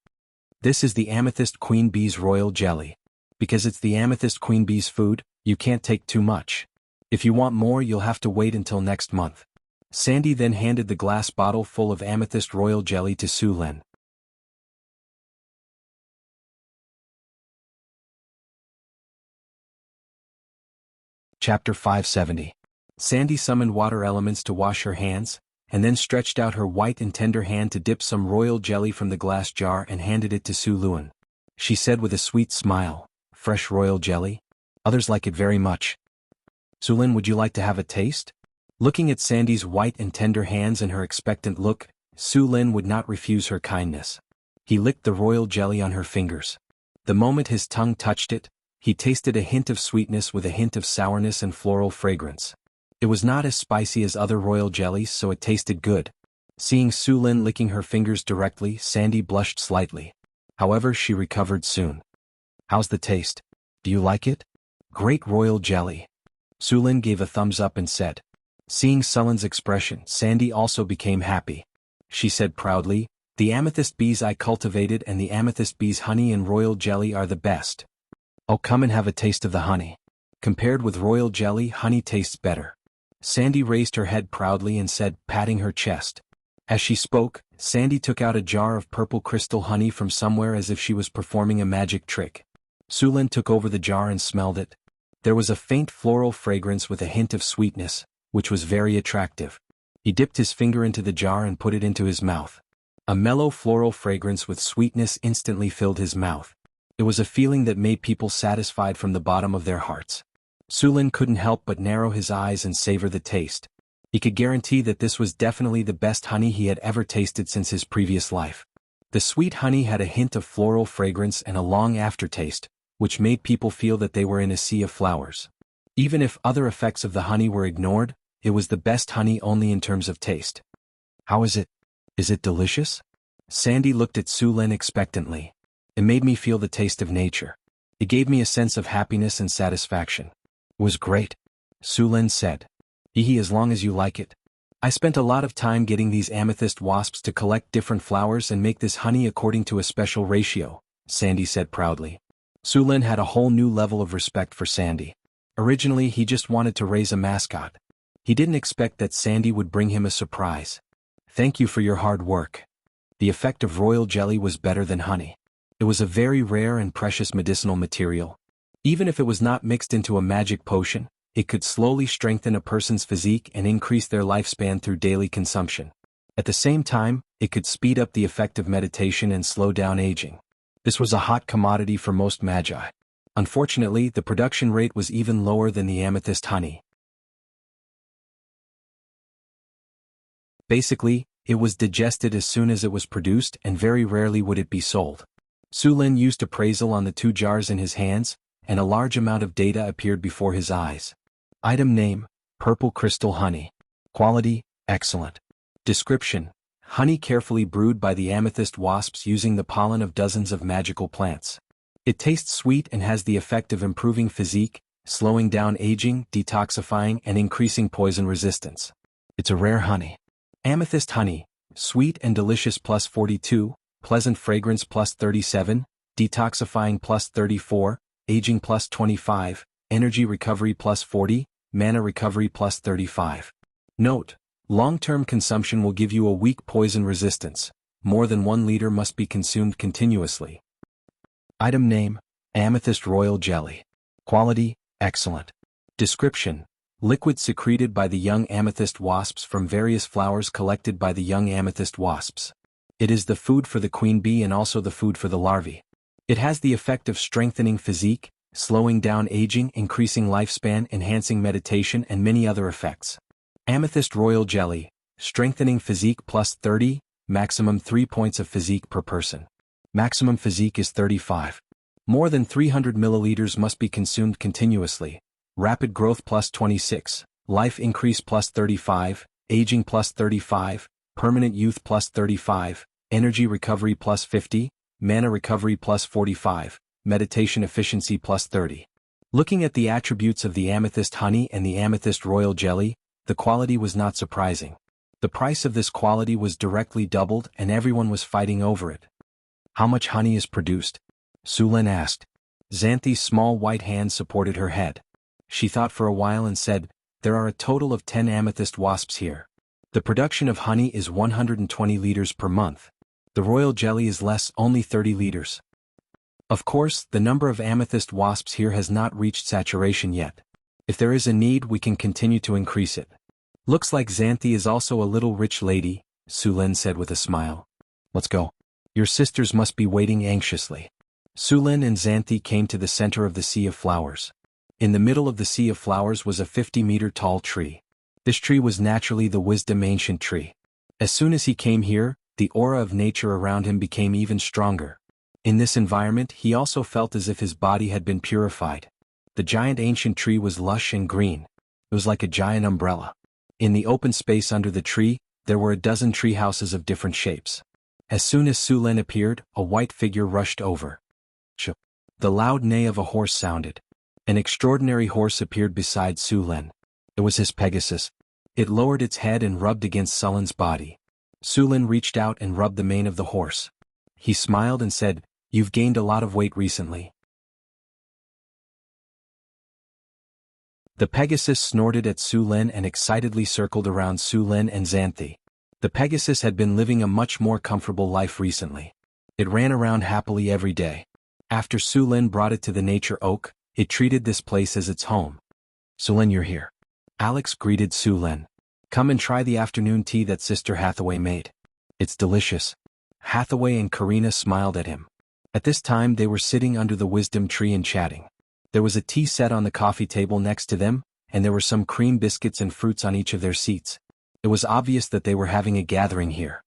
This is the amethyst queen bee's royal jelly. Because it's the amethyst queen bee's food, you can't take too much. If you want more, you'll have to wait until next month. Sandy then handed the glass bottle full of amethyst royal jelly to Sulin. Chapter 570. Sandy summoned water elements to wash her hands, and then stretched out her white and tender hand to dip some royal jelly from the glass jar and handed it to Sulin. She said with a sweet smile, fresh royal jelly? Others like it very much. Sulin, would you like to have a taste? Looking at Sandy's white and tender hands and her expectant look, Sulin would not refuse her kindness. He licked the royal jelly on her fingers. The moment his tongue touched it, he tasted a hint of sweetness with a hint of sourness and floral fragrance. It was not as spicy as other royal jellies, so it tasted good. Seeing Sulin licking her fingers directly, Sandy blushed slightly. However, she recovered soon. How's the taste? Do you like it? Great royal jelly. Sulin gave a thumbs up and said. Seeing Sulin's expression, Sandy also became happy. She said proudly, the amethyst bees I cultivated and the amethyst bees' honey and royal jelly are the best. Oh, come and have a taste of the honey. Compared with royal jelly, honey tastes better. Sandy raised her head proudly and said, patting her chest. As she spoke, Sandy took out a jar of purple crystal honey from somewhere as if she was performing a magic trick. Sulin took over the jar and smelled it. There was a faint floral fragrance with a hint of sweetness, which was very attractive. He dipped his finger into the jar and put it into his mouth. A mellow floral fragrance with sweetness instantly filled his mouth. It was a feeling that made people satisfied from the bottom of their hearts. Sulin couldn't help but narrow his eyes and savor the taste. He could guarantee that this was definitely the best honey he had ever tasted since his previous life. The sweet honey had a hint of floral fragrance and a long aftertaste, which made people feel that they were in a sea of flowers. Even if other effects of the honey were ignored, it was the best honey only in terms of taste. How is it? Is it delicious? Sandy looked at Sulin expectantly. It made me feel the taste of nature. It gave me a sense of happiness and satisfaction. It was great, Sulin said. As long as you like it. I spent a lot of time getting these amethyst wasps to collect different flowers and make this honey according to a special ratio, Sandy said proudly. Sulin had a whole new level of respect for Sandy. Originally he just wanted to raise a mascot. He didn't expect that Sandy would bring him a surprise. Thank you for your hard work. The effect of royal jelly was better than honey. It was a very rare and precious medicinal material. Even if it was not mixed into a magic potion, it could slowly strengthen a person's physique and increase their lifespan through daily consumption. At the same time, it could speed up the effect of meditation and slow down aging. This was a hot commodity for most magi. Unfortunately, the production rate was even lower than the amethyst honey. Basically, it was digested as soon as it was produced and very rarely would it be sold. Sulin used appraisal on the 2 jars in his hands, and a large amount of data appeared before his eyes. Item name, purple crystal honey. Quality, excellent. Description, honey carefully brewed by the amethyst wasps using the pollen of dozens of magical plants. It tastes sweet and has the effect of improving physique, slowing down aging, detoxifying and increasing poison resistance. It's a rare honey. Amethyst honey, sweet and delicious plus 42, pleasant fragrance plus 37, detoxifying plus 34, aging plus 25, energy recovery plus 40, mana recovery plus 35. Note, long-term consumption will give you a weak poison resistance. More than 1 liter must be consumed continuously. Item name, amethyst royal jelly. Quality, excellent. Description, liquid secreted by the young amethyst wasps from various flowers collected by the young amethyst wasps. It is the food for the queen bee and also the food for the larvae. It has the effect of strengthening physique, slowing down aging, increasing lifespan, enhancing meditation and many other effects. Amethyst royal jelly, strengthening physique plus 30, maximum 3 points of physique per person. Maximum physique is 35. More than 300 milliliters must be consumed continuously. Rapid growth plus 26, life increase plus 35, aging plus 35, permanent youth plus 35, energy recovery plus 50, mana recovery plus 45, meditation efficiency plus 30. Looking at the attributes of the amethyst honey and the amethyst royal jelly, the quality was not surprising. The price of this quality was directly doubled and everyone was fighting over it. How much honey is produced? Sulin asked. Xanthi's small white hand supported her head. She thought for a while and said, there are a total of 10 amethyst wasps here. The production of honey is 120 liters per month. The royal jelly is less, only 30 liters. Of course, the number of amethyst wasps here has not reached saturation yet. If there is a need, we can continue to increase it. Looks like Xanthi is also a little rich lady, Sulin said with a smile. Let's go. Your sisters must be waiting anxiously. Sulin and Xanthi came to the center of the sea of flowers. In the middle of the sea of flowers was a 50-meter tall tree. This tree was naturally the wisdom ancient tree. As soon as he came here, the aura of nature around him became even stronger. In this environment, he also felt as if his body had been purified. The giant ancient tree was lush and green. It was like a giant umbrella. In the open space under the tree, there were a dozen tree houses of different shapes. As soon as Sulin appeared, a white figure rushed over. The loud neigh of a horse sounded. An extraordinary horse appeared beside Sulin. It was his Pegasus. It lowered its head and rubbed against Sulin's body. Sulin reached out and rubbed the mane of the horse. He smiled and said, "You've gained a lot of weight recently." The Pegasus snorted at Sulin and excitedly circled around Sulin and Xanthi. The Pegasus had been living a much more comfortable life recently. It ran around happily every day. After Sulin brought it to the nature oak, It treated this place as its home. Sulen, you're here. Alex greeted Sulen. Come and try the afternoon tea that Sister Hathaway made. It's delicious. Hathaway and Karina smiled at him. At this time they were sitting under the wisdom tree and chatting. There was a tea set on the coffee table next to them, and there were some cream biscuits and fruits on each of their seats. It was obvious that they were having a gathering here.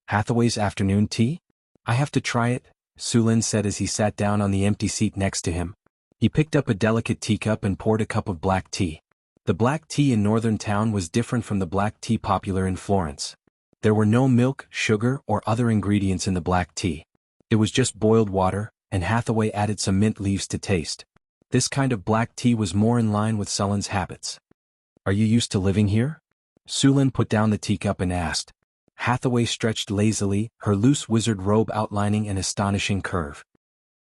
Hathaway's afternoon tea? I have to try it, Sulen said as he sat down on the empty seat next to him. He picked up a delicate teacup and poured a cup of black tea. The black tea in northern town was different from the black tea popular in Florence. There were no milk, sugar, or other ingredients in the black tea. It was just boiled water, and Hathaway added some mint leaves to taste. This kind of black tea was more in line with Sulen's habits. Are you used to living here? Sulen put down the teacup and asked. Hathaway stretched lazily, her loose wizard robe outlining an astonishing curve.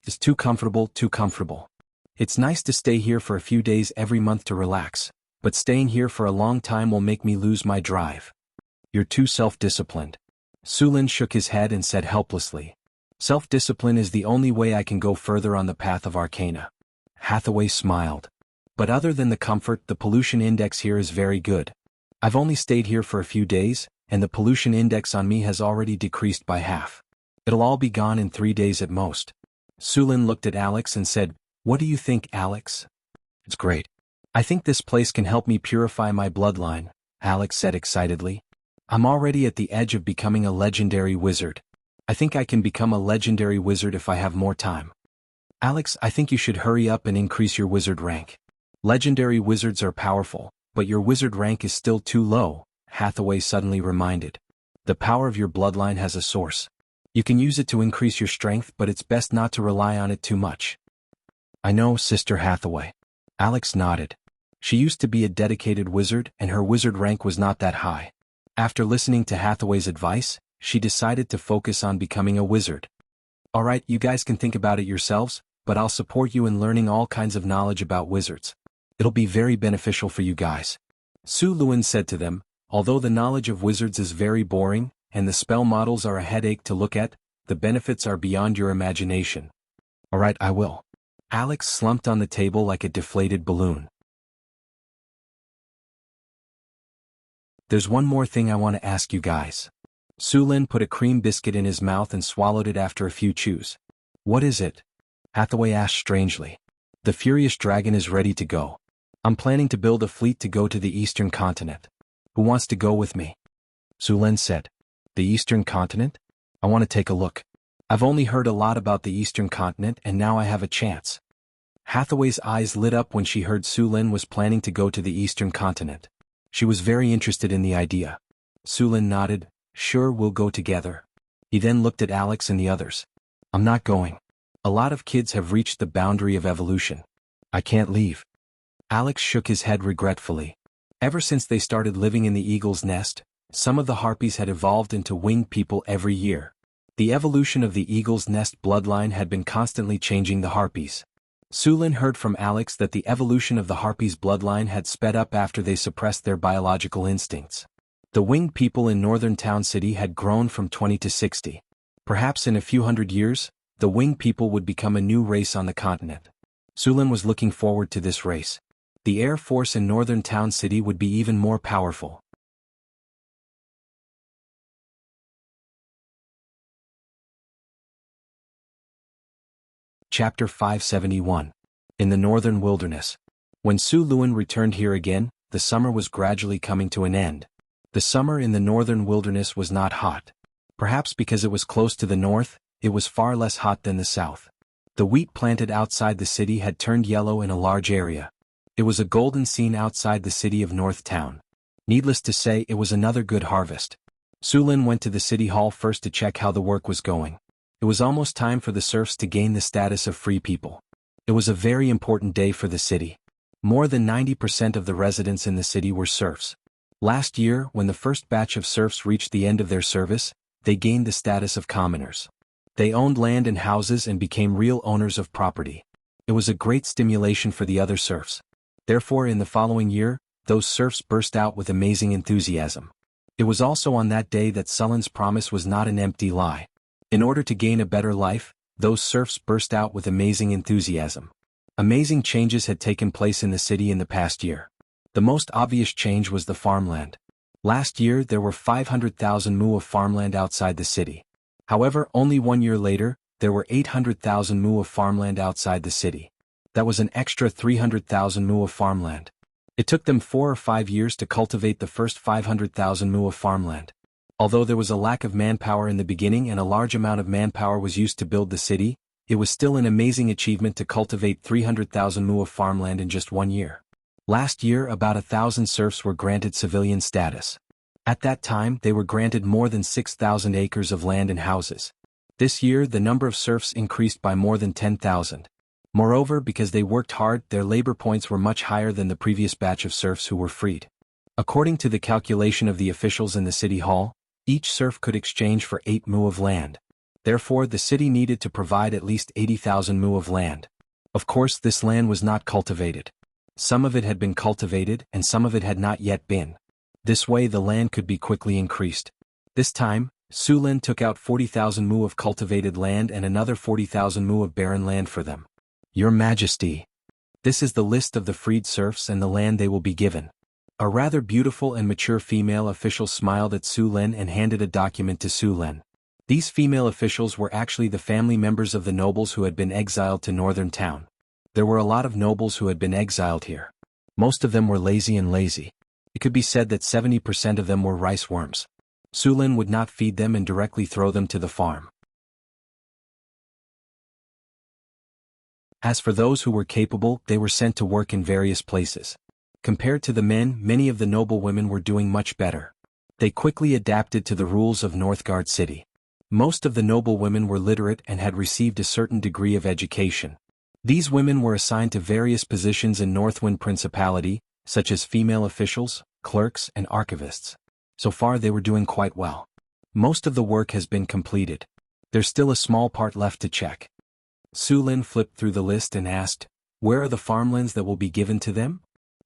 It's too comfortable, too comfortable. It's nice to stay here for a few days every month to relax, but staying here for a long time will make me lose my drive. You're too self-disciplined. Sulen shook his head and said helplessly. Self-discipline is the only way I can go further on the path of arcana. Hathaway smiled. But other than the comfort, the pollution index here is very good. I've only stayed here for a few days, and the pollution index on me has already decreased by half. It'll all be gone in 3 days at most. Sulen looked at Alex and said, What do you think, Alex? It's great. I think this place can help me purify my bloodline, Alex said excitedly. I'm already at the edge of becoming a legendary wizard. I think I can become a legendary wizard if I have more time. Alex, I think you should hurry up and increase your wizard rank. Legendary wizards are powerful, but your wizard rank is still too low, Hathaway suddenly reminded. The power of your bloodline has a source. You can use it to increase your strength, but it's best not to rely on it too much. I know, Sister Hathaway. Alex nodded. She used to be a dedicated wizard, and her wizard rank was not that high. After listening to Hathaway's advice, she decided to focus on becoming a wizard. Alright, you guys can think about it yourselves, but I'll support you in learning all kinds of knowledge about wizards. It'll be very beneficial for you guys. Sulen said to them, although the knowledge of wizards is very boring, and the spell models are a headache to look at, the benefits are beyond your imagination. Alright, I will. Alex slumped on the table like a deflated balloon. There's one more thing I want to ask you guys. Sulen put a cream biscuit in his mouth and swallowed it after a few chews. What is it? Hathaway asked strangely. The Furious Dragon is ready to go. I'm planning to build a fleet to go to the Eastern Continent. Who wants to go with me? Sulen said. The Eastern Continent? I want to take a look. I've only heard a lot about the Eastern Continent and now I have a chance. Hathaway's eyes lit up when she heard Sulen was planning to go to the Eastern Continent. She was very interested in the idea. Sulen nodded. Sure, we'll go together. He then looked at Alex and the others. I'm not going. A lot of kids have reached the boundary of evolution. I can't leave. Alex shook his head regretfully. Ever since they started living in the eagle's nest, some of the harpies had evolved into winged people every year. The evolution of the eagle's nest bloodline had been constantly changing the harpies. Sulen heard from Alex that the evolution of the harpies' bloodline had sped up after they suppressed their biological instincts. The winged people in northern town city had grown from 20 to 60. Perhaps in a few hundred years, the winged people would become a new race on the continent. Sulen was looking forward to this race. The Air Force in northern town city would be even more powerful. Chapter 571. In the Northern Wilderness. When Sulen returned here again, the summer was gradually coming to an end. The summer in the Northern Wilderness was not hot. Perhaps because it was close to the north, it was far less hot than the south. The wheat planted outside the city had turned yellow in a large area. It was a golden scene outside the city of North Town. Needless to say, it was another good harvest. Sulen went to the city hall first to check how the work was going. It was almost time for the serfs to gain the status of free people. It was a very important day for the city. More than 90% of the residents in the city were serfs. Last year, when the first batch of serfs reached the end of their service, they gained the status of commoners. They owned land and houses and became real owners of property. It was a great stimulation for the other serfs. Therefore, in the following year, those serfs burst out with amazing enthusiasm. It was also on that day that Sulen's promise was not an empty lie. In order to gain a better life, those serfs burst out with amazing enthusiasm. Amazing changes had taken place in the city in the past year. The most obvious change was the farmland. Last year there were 500,000 mu of farmland outside the city. However, only 1 year later, there were 800,000 mu of farmland outside the city. That was an extra 300,000 mu of farmland. It took them 4 or 5 years to cultivate the first 500,000 mu of farmland. Although there was a lack of manpower in the beginning and a large amount of manpower was used to build the city, it was still an amazing achievement to cultivate 300,000 mu of farmland in just 1 year. Last year about 1,000 serfs were granted civilian status. At that time they were granted more than 6,000 acres of land and houses. This year the number of serfs increased by more than 10,000. Moreover, because they worked hard, their labor points were much higher than the previous batch of serfs who were freed. According to the calculation of the officials in the city hall, each serf could exchange for 8 mu of land. Therefore the city needed to provide at least 80,000 mu of land. Of course this land was not cultivated. Some of it had been cultivated and some of it had not yet been. This way the land could be quickly increased. This time, Su Lin took out 40,000 mu of cultivated land and another 40,000 mu of barren land for them. Your Majesty, this is the list of the freed serfs and the land they will be given. A rather beautiful and mature female official smiled at Su Lin and handed a document to Su Lin. These female officials were actually the family members of the nobles who had been exiled to northern town. There were a lot of nobles who had been exiled here. Most of them were lazy. It could be said that 70% of them were rice worms. Su Lin would not feed them and directly throw them to the farm. As for those who were capable, they were sent to work in various places. Compared to the men, many of the noble women were doing much better. They quickly adapted to the rules of Northgard City. Most of the noble women were literate and had received a certain degree of education. These women were assigned to various positions in Northwind Principality, such as female officials, clerks, and archivists. So far they were doing quite well. Most of the work has been completed. There's still a small part left to check. Su Lin flipped through the list and asked, "Where are the farmlands that will be given to them?"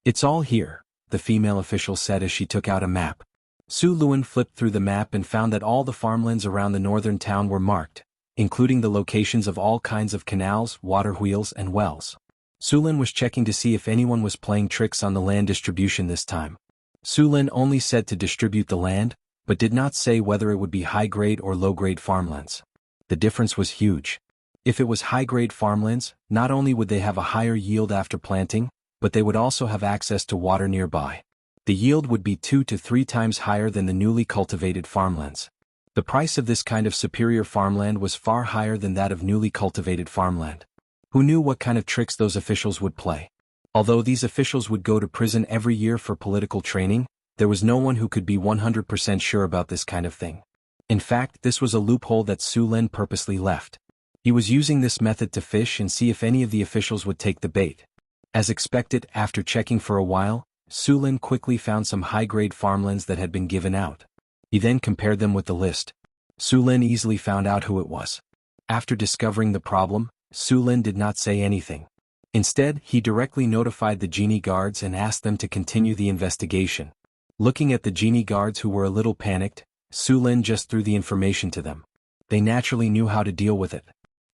"It's all here," the female official said as she took out a map. Su Lin flipped through the map and found that all the farmlands around the northern town were marked, including the locations of all kinds of canals, water wheels, and wells. Su Lin was checking to see if anyone was playing tricks on the land distribution this time. Su Lin only said to distribute the land, but did not say whether it would be high-grade or low-grade farmlands. The difference was huge. If it was high-grade farmlands, not only would they have a higher yield after planting, but they would also have access to water nearby. The yield would be 2 to 3 times higher than the newly cultivated farmlands. The price of this kind of superior farmland was far higher than that of newly cultivated farmland. Who knew what kind of tricks those officials would play? Although these officials would go to prison every year for political training, there was no one who could be 100% sure about this kind of thing. In fact, this was a loophole that Su Lin purposely left. He was using this method to fish and see if any of the officials would take the bait. As expected, after checking for a while, Su Lin quickly found some high-grade farmlands that had been given out. He then compared them with the list. Su Lin easily found out who it was. After discovering the problem, Su Lin did not say anything. Instead, he directly notified the genie guards and asked them to continue the investigation. Looking at the genie guards who were a little panicked, Su Lin just threw the information to them. They naturally knew how to deal with it.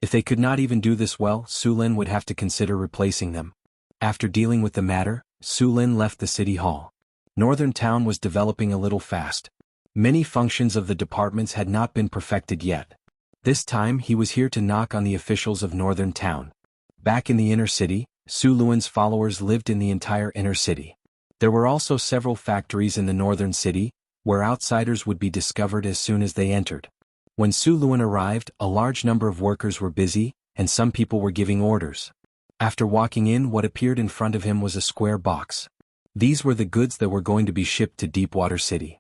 If they could not even do this well, Su Lin would have to consider replacing them. After dealing with the matter, Su Lin left the city hall. Northern Town was developing a little fast. Many functions of the departments had not been perfected yet. This time he was here to knock on the officials of Northern Town. Back in the inner city, Su Lin's followers lived in the entire inner city. There were also several factories in the northern city, where outsiders would be discovered as soon as they entered. When Su Lin arrived, a large number of workers were busy, and some people were giving orders. After walking in, what appeared in front of him was a square box. These were the goods that were going to be shipped to Deepwater City.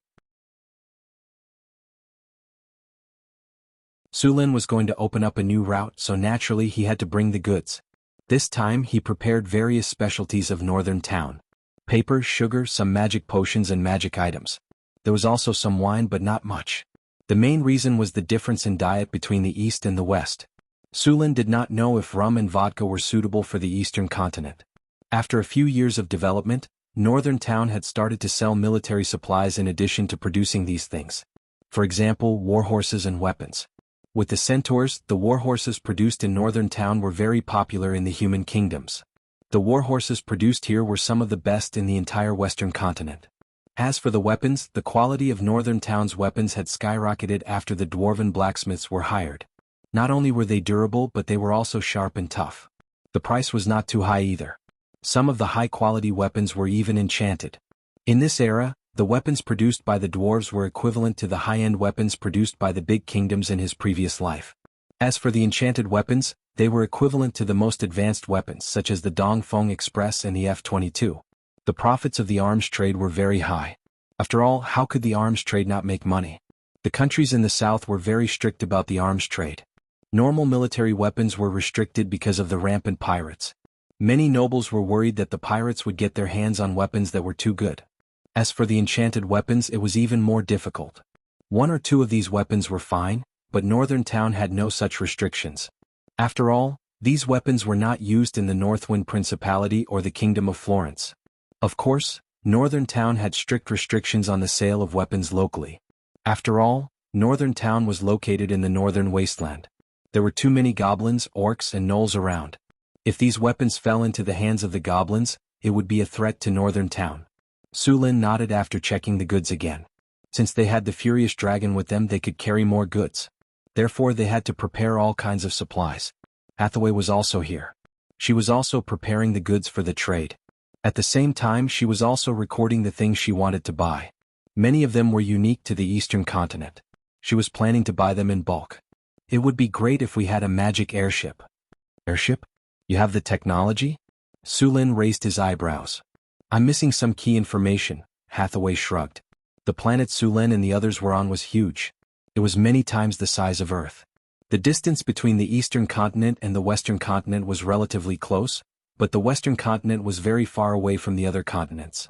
Su Lin was going to open up a new route, so naturally he had to bring the goods. This time he prepared various specialties of Northern Town. Paper, sugar, some magic potions and magic items. There was also some wine but not much. The main reason was the difference in diet between the East and the West. Su Lin did not know if rum and vodka were suitable for the Eastern continent. After a few years of development, Northern Town had started to sell military supplies in addition to producing these things. For example, war horses and weapons. With the centaurs, the war horses produced in Northern Town were very popular in the human kingdoms. The war horses produced here were some of the best in the entire Western continent. As for the weapons, the quality of Northern Town's weapons had skyrocketed after the dwarven blacksmiths were hired. Not only were they durable but they were also sharp and tough. The price was not too high either. Some of the high-quality weapons were even enchanted. In this era, the weapons produced by the dwarves were equivalent to the high-end weapons produced by the big kingdoms in his previous life. As for the enchanted weapons, they were equivalent to the most advanced weapons such as the Dongfeng Express and the F-22. The profits of the arms trade were very high. After all, how could the arms trade not make money? The countries in the south were very strict about the arms trade. Normal military weapons were restricted because of the rampant pirates. Many nobles were worried that the pirates would get their hands on weapons that were too good. As for the enchanted weapons, it was even more difficult. One or two of these weapons were fine, but Northern Town had no such restrictions. After all, these weapons were not used in the Northwind Principality or the Kingdom of Florence. Of course, Northern Town had strict restrictions on the sale of weapons locally. After all, Northern Town was located in the northern wasteland. There were too many goblins, orcs, and gnolls around. If these weapons fell into the hands of the goblins, it would be a threat to Northern Town. Sulin nodded after checking the goods again. Since they had the Furious Dragon with them, they could carry more goods. Therefore they had to prepare all kinds of supplies. Hathaway was also here. She was also preparing the goods for the trade. At the same time she was also recording the things she wanted to buy. Many of them were unique to the Eastern continent. She was planning to buy them in bulk. It would be great if we had a magic airship. Airship? You have the technology? Sulin raised his eyebrows. I'm missing some key information, Hathaway shrugged. The planet Sulin and the others were on was huge. It was many times the size of Earth. The distance between the Eastern continent and the Western continent was relatively close, but the Western continent was very far away from the other continents.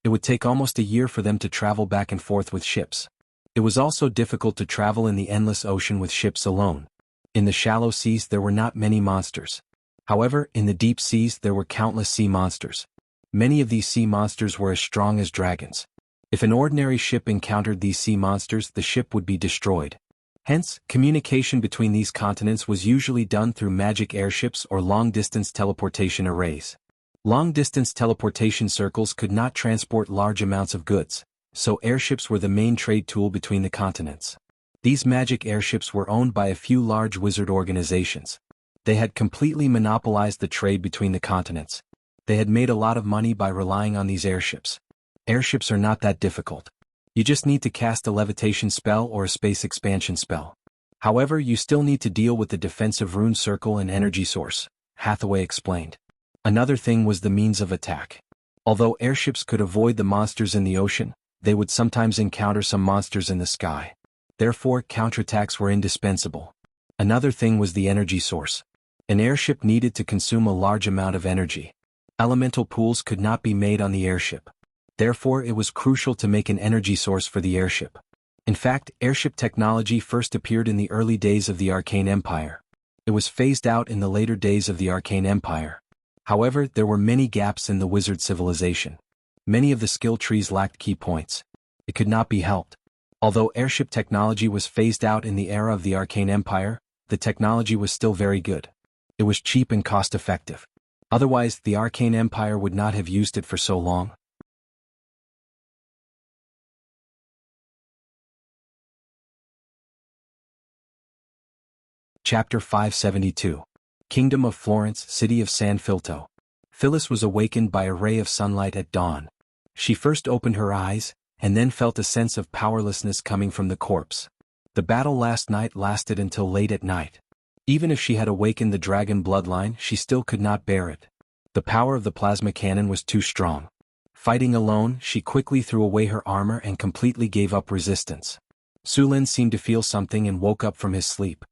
It would take almost a year for them to travel back and forth with ships. It was also difficult to travel in the endless ocean with ships alone. In the shallow seas there were not many monsters. However, in the deep seas there were countless sea monsters. Many of these sea monsters were as strong as dragons. If an ordinary ship encountered these sea monsters, the ship would be destroyed. Hence, communication between these continents was usually done through magic airships or long-distance teleportation arrays. Long-distance teleportation circles could not transport large amounts of goods, so airships were the main trade tool between the continents. These magic airships were owned by a few large wizard organizations. They had completely monopolized the trade between the continents. They had made a lot of money by relying on these airships. Airships are not that difficult. You just need to cast a levitation spell or a space expansion spell. However, you still need to deal with the defensive rune circle and energy source, Hathaway explained. Another thing was the means of attack. Although airships could avoid the monsters in the ocean, they would sometimes encounter some monsters in the sky. Therefore, counterattacks were indispensable. Another thing was the energy source. An airship needed to consume a large amount of energy. Elemental pools could not be made on the airship. Therefore, it was crucial to make an energy source for the airship. In fact, airship technology first appeared in the early days of the Arcane Empire. It was phased out in the later days of the Arcane Empire. However, there were many gaps in the wizard civilization. Many of the skill trees lacked key points. It could not be helped. Although airship technology was phased out in the era of the Arcane Empire, the technology was still very good. It was cheap and cost-effective. Otherwise, the Arcane Empire would not have used it for so long. Chapter 572. Kingdom of Florence, City of San Filto. Phyllis was awakened by a ray of sunlight at dawn. She first opened her eyes, and then felt a sense of powerlessness coming from the corpse. The battle last night lasted until late at night. Even if she had awakened the dragon bloodline, she still could not bear it. The power of the plasma cannon was too strong. Fighting alone, she quickly threw away her armor and completely gave up resistance. Sulin seemed to feel something and woke up from his sleep.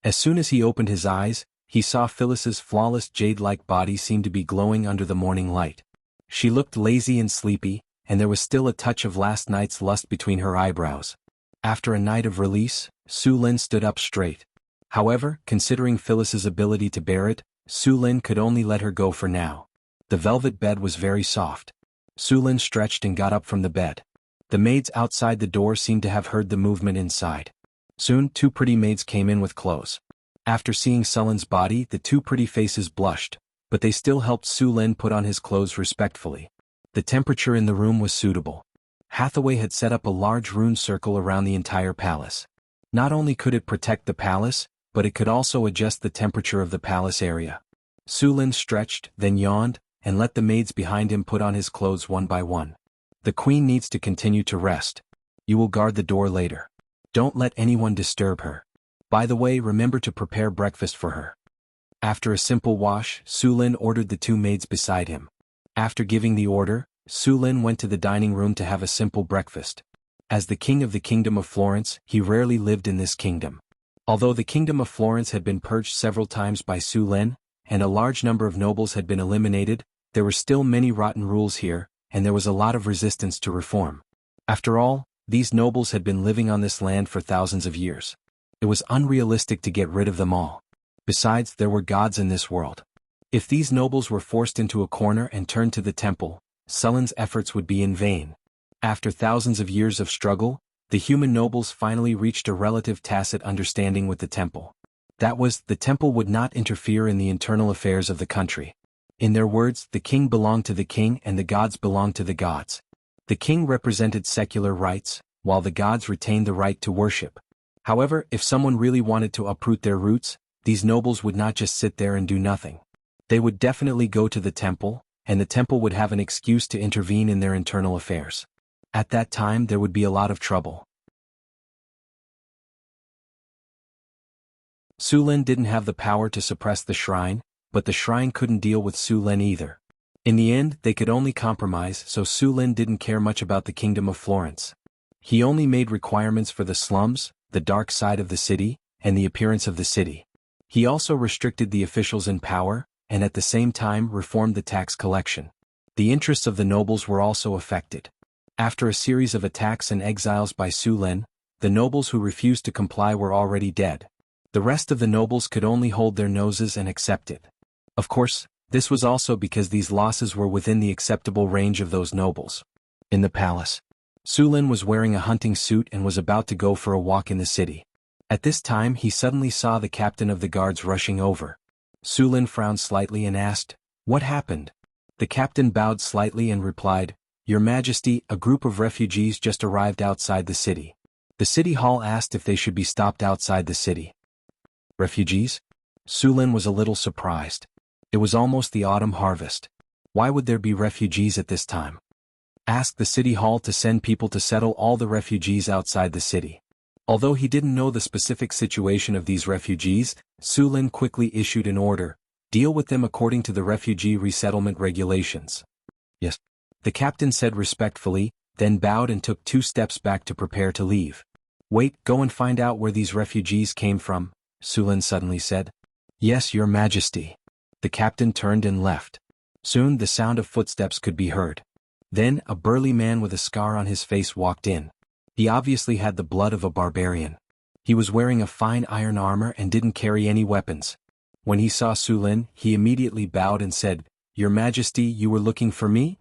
As soon as he opened his eyes, he saw Phyllis's flawless jade-like body seem to be glowing under the morning light. She looked lazy and sleepy, and there was still a touch of last night's lust between her eyebrows. After a night of release, Sulin stood up straight. However, considering Phyllis's ability to bear it, Sulin could only let her go for now. The velvet bed was very soft. Sulin stretched and got up from the bed. The maids outside the door seemed to have heard the movement inside. Soon, two pretty maids came in with clothes. After seeing Sulin's body, the two pretty faces blushed, but they still helped Su Lin put on his clothes respectfully. The temperature in the room was suitable. Hathaway had set up a large rune circle around the entire palace. Not only could it protect the palace, but it could also adjust the temperature of the palace area. Su Lin stretched, then yawned, and let the maids behind him put on his clothes one by one. The queen needs to continue to rest. You will guard the door later. Don't let anyone disturb her. By the way, remember to prepare breakfast for her. After a simple wash, Su Lin ordered the two maids beside him. After giving the order, Su Lin went to the dining room to have a simple breakfast. As the king of the Kingdom of Florence, he rarely lived in this kingdom. Although the Kingdom of Florence had been purged several times by Su Lin, and a large number of nobles had been eliminated, there were still many rotten rules here, and there was a lot of resistance to reform. After all, these nobles had been living on this land for thousands of years. It was unrealistic to get rid of them all. Besides, there were gods in this world. If these nobles were forced into a corner and turned to the temple, Sulin's efforts would be in vain. After thousands of years of struggle, the human nobles finally reached a relative tacit understanding with the temple. That was, the temple would not interfere in the internal affairs of the country. In their words, the king belonged to the king and the gods belonged to the gods. The king represented secular rights, while the gods retained the right to worship. However, if someone really wanted to uproot their roots, these nobles would not just sit there and do nothing. They would definitely go to the temple, and the temple would have an excuse to intervene in their internal affairs. At that time there would be a lot of trouble. Su Lin didn't have the power to suppress the shrine, but the shrine couldn't deal with Su Lin either. In the end, they could only compromise, so Su Lin didn't care much about the Kingdom of Florence. He only made requirements for the slums, the dark side of the city, and the appearance of the city. He also restricted the officials in power, and at the same time reformed the tax collection. The interests of the nobles were also affected. After a series of attacks and exiles by Su Lin, the nobles who refused to comply were already dead. The rest of the nobles could only hold their noses and accept it. Of course, this was also because these losses were within the acceptable range of those nobles. In the palace, Su Lin was wearing a hunting suit and was about to go for a walk in the city. At this time he suddenly saw the captain of the guards rushing over. Su Lin frowned slightly and asked, "What happened?" The captain bowed slightly and replied, "Your Majesty, a group of refugees just arrived outside the city." The city hall asked if they should be stopped outside the city. Refugees? Su Lin was a little surprised. It was almost the autumn harvest. Why would there be refugees at this time? Ask the city hall to send people to settle all the refugees outside the city. Although he didn't know the specific situation of these refugees, Su Lin quickly issued an order, deal with them according to the refugee resettlement regulations. Yes. The captain said respectfully, then bowed and took 2 steps back to prepare to leave. Wait, go and find out where these refugees came from, Su Lin suddenly said. Yes, Your Majesty. The captain turned and left. Soon the sound of footsteps could be heard. Then a burly man with a scar on his face walked in. He obviously had the blood of a barbarian. He was wearing a fine iron armor and didn't carry any weapons. When he saw Su Lin, he immediately bowed and said, Your Majesty, you were looking for me?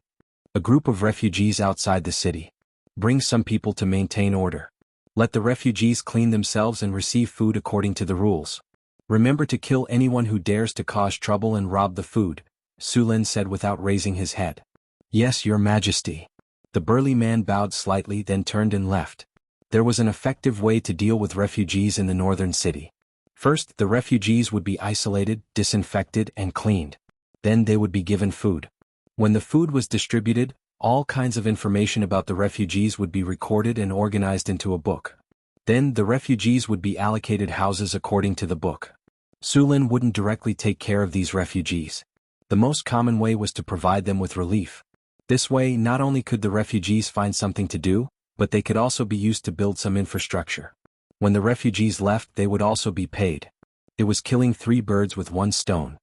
A group of refugees outside the city. Bring some people to maintain order. Let the refugees clean themselves and receive food according to the rules. Remember to kill anyone who dares to cause trouble and rob the food, Su Lin said without raising his head. Yes, Your Majesty. The burly man bowed slightly then turned and left. There was an effective way to deal with refugees in the northern city. First, the refugees would be isolated, disinfected, and cleaned. Then they would be given food. When the food was distributed, all kinds of information about the refugees would be recorded and organized into a book. Then the refugees would be allocated houses according to the book. Su Lin wouldn't directly take care of these refugees. The most common way was to provide them with relief. This way, not only could the refugees find something to do, but they could also be used to build some infrastructure. When the refugees left, they would also be paid. It was killing 3 birds with 1 stone.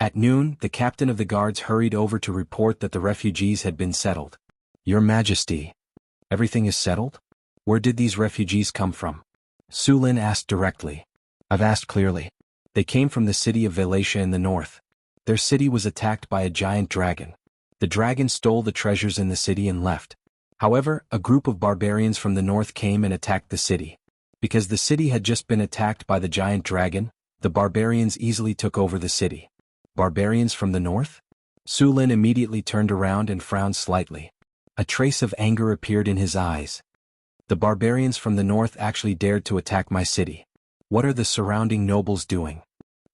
At noon, the captain of the guards hurried over to report that the refugees had been settled. Your Majesty. Everything is settled? Where did these refugees come from? Su Lin asked directly. I've asked clearly. They came from the city of Wallachia in the north. Their city was attacked by a giant dragon. The dragon stole the treasures in the city and left. However, a group of barbarians from the north came and attacked the city. Because the city had just been attacked by the giant dragon, the barbarians easily took over the city. Barbarians from the north? Su Lin immediately turned around and frowned slightly. A trace of anger appeared in his eyes. The barbarians from the north actually dared to attack my city. What are the surrounding nobles doing?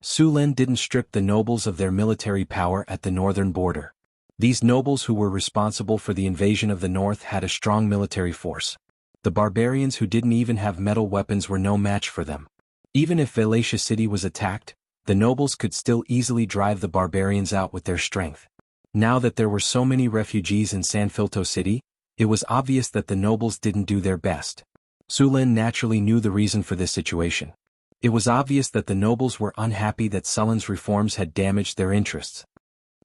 Su Lin didn't strip the nobles of their military power at the northern border. These nobles who were responsible for the invasion of the north had a strong military force. The barbarians who didn't even have metal weapons were no match for them. Even if Wallachia city was attacked, the nobles could still easily drive the barbarians out with their strength. Now that there were so many refugees in Sanfilto city, it was obvious that the nobles didn't do their best. Su Lin naturally knew the reason for this situation. It was obvious that the nobles were unhappy that Sulin's reforms had damaged their interests.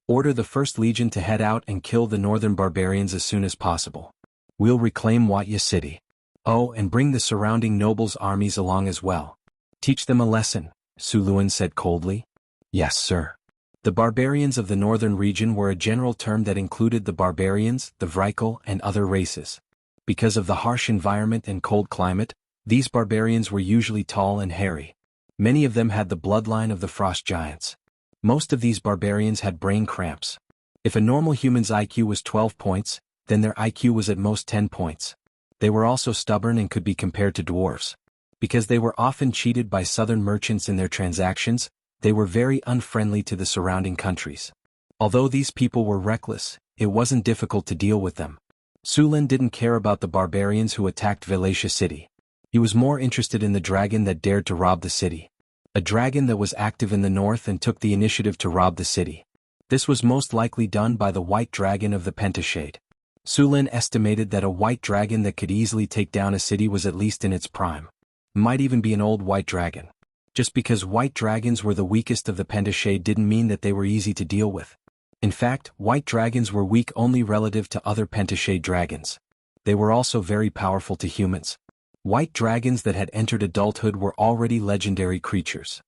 Order the First Legion to head out and kill the northern barbarians as soon as possible. We'll reclaim Wuxia city. Oh, and bring the surrounding nobles' armies along as well. Teach them a lesson, Su Lin said coldly. Yes, sir. The barbarians of the northern region were a general term that included the barbarians, the Vrykul, and other races. Because of the harsh environment and cold climate, these barbarians were usually tall and hairy. Many of them had the bloodline of the frost giants. Most of these barbarians had brain cramps. If a normal human's IQ was 12 points, then their IQ was at most 10 points. They were also stubborn and could be compared to dwarves. Because they were often cheated by southern merchants in their transactions, they were very unfriendly to the surrounding countries. Although these people were reckless, it wasn't difficult to deal with them. Su Lin didn't care about the barbarians who attacked Wallachia city. He was more interested in the dragon that dared to rob the city. A dragon that was active in the north and took the initiative to rob the city. This was most likely done by the white dragon of the Pentashade. Su Lin estimated that a white dragon that could easily take down a city was at least in its prime. Might even be an old white dragon. Just because white dragons were the weakest of the Pentashade didn't mean that they were easy to deal with. In fact, white dragons were weak only relative to other Pentashade dragons. They were also very powerful to humans. White dragons that had entered adulthood were already legendary creatures.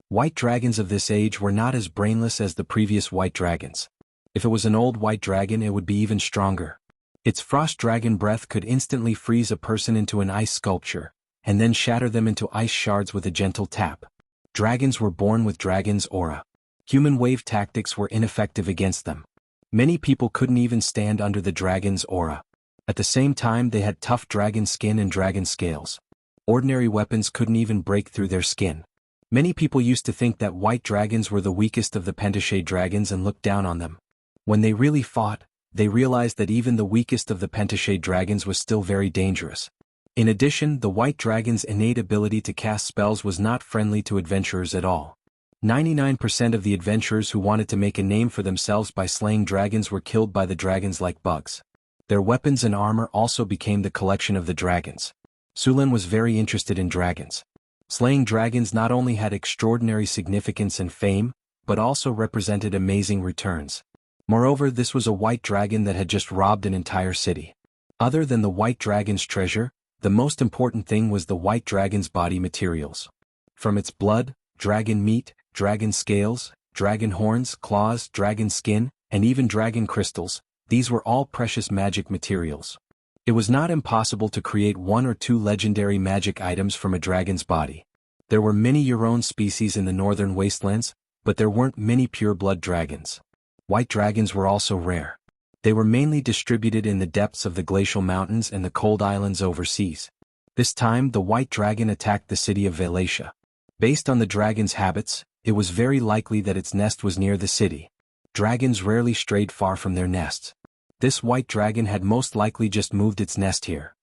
White dragons of this age were not as brainless as the previous white dragons. If it was an old white dragon, it would be even stronger. Its frost dragon breath could instantly freeze a person into an ice sculpture, and then shatter them into ice shards with a gentle tap. Dragons were born with dragon's aura. Human wave tactics were ineffective against them. Many people couldn't even stand under the dragon's aura. At the same time, they had tough dragon skin and dragon scales. Ordinary weapons couldn't even break through their skin. Many people used to think that white dragons were the weakest of the Pentashade dragons and looked down on them. When they really fought, they realized that even the weakest of the Pentashade dragons was still very dangerous. In addition, the white dragon's innate ability to cast spells was not friendly to adventurers at all. 99% of the adventurers who wanted to make a name for themselves by slaying dragons were killed by the dragons like bugs. Their weapons and armor also became the collection of the dragons. Su Lin was very interested in dragons. Slaying dragons not only had extraordinary significance and fame, but also represented amazing returns. Moreover, this was a white dragon that had just robbed an entire city. Other than the white dragon's treasure, the most important thing was the white dragon's body materials. From its blood, dragon meat, dragon scales, dragon horns, claws, dragon skin, and even dragon crystals, these were all precious magic materials. It was not impossible to create one or two legendary magic items from a dragon's body. There were many Euron species in the northern wastelands, but there weren't many pure-blood dragons. White dragons were also rare. They were mainly distributed in the depths of the glacial mountains and the cold islands overseas. This time, the white dragon attacked the city of Wallachia. Based on the dragon's habits, it was very likely that its nest was near the city. Dragons rarely strayed far from their nests. This white dragon had most likely just moved its nest here.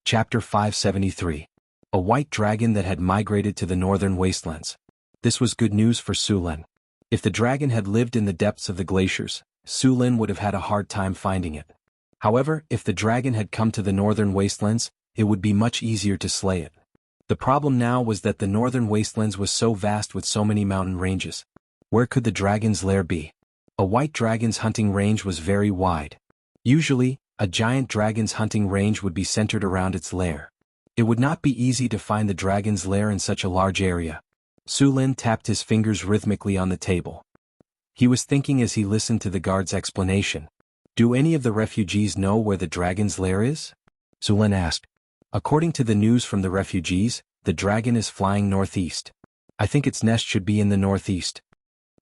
Chapter 573. A white dragon that had migrated to the northern wastelands. This was good news for Su Lin. If the dragon had lived in the depths of the glaciers, Su Lin would have had a hard time finding it. However, if the dragon had come to the northern wastelands, it would be much easier to slay it. The problem now was that the northern wastelands was so vast with so many mountain ranges. Where could the dragon's lair be? A white dragon's hunting range was very wide. Usually, a giant dragon's hunting range would be centered around its lair. It would not be easy to find the dragon's lair in such a large area. Su Lin tapped his fingers rhythmically on the table. He was thinking as he listened to the guard's explanation. Do any of the refugees know where the dragon's lair is? Su Lin asked. According to the news from the refugees, the dragon is flying northeast. I think its nest should be in the northeast.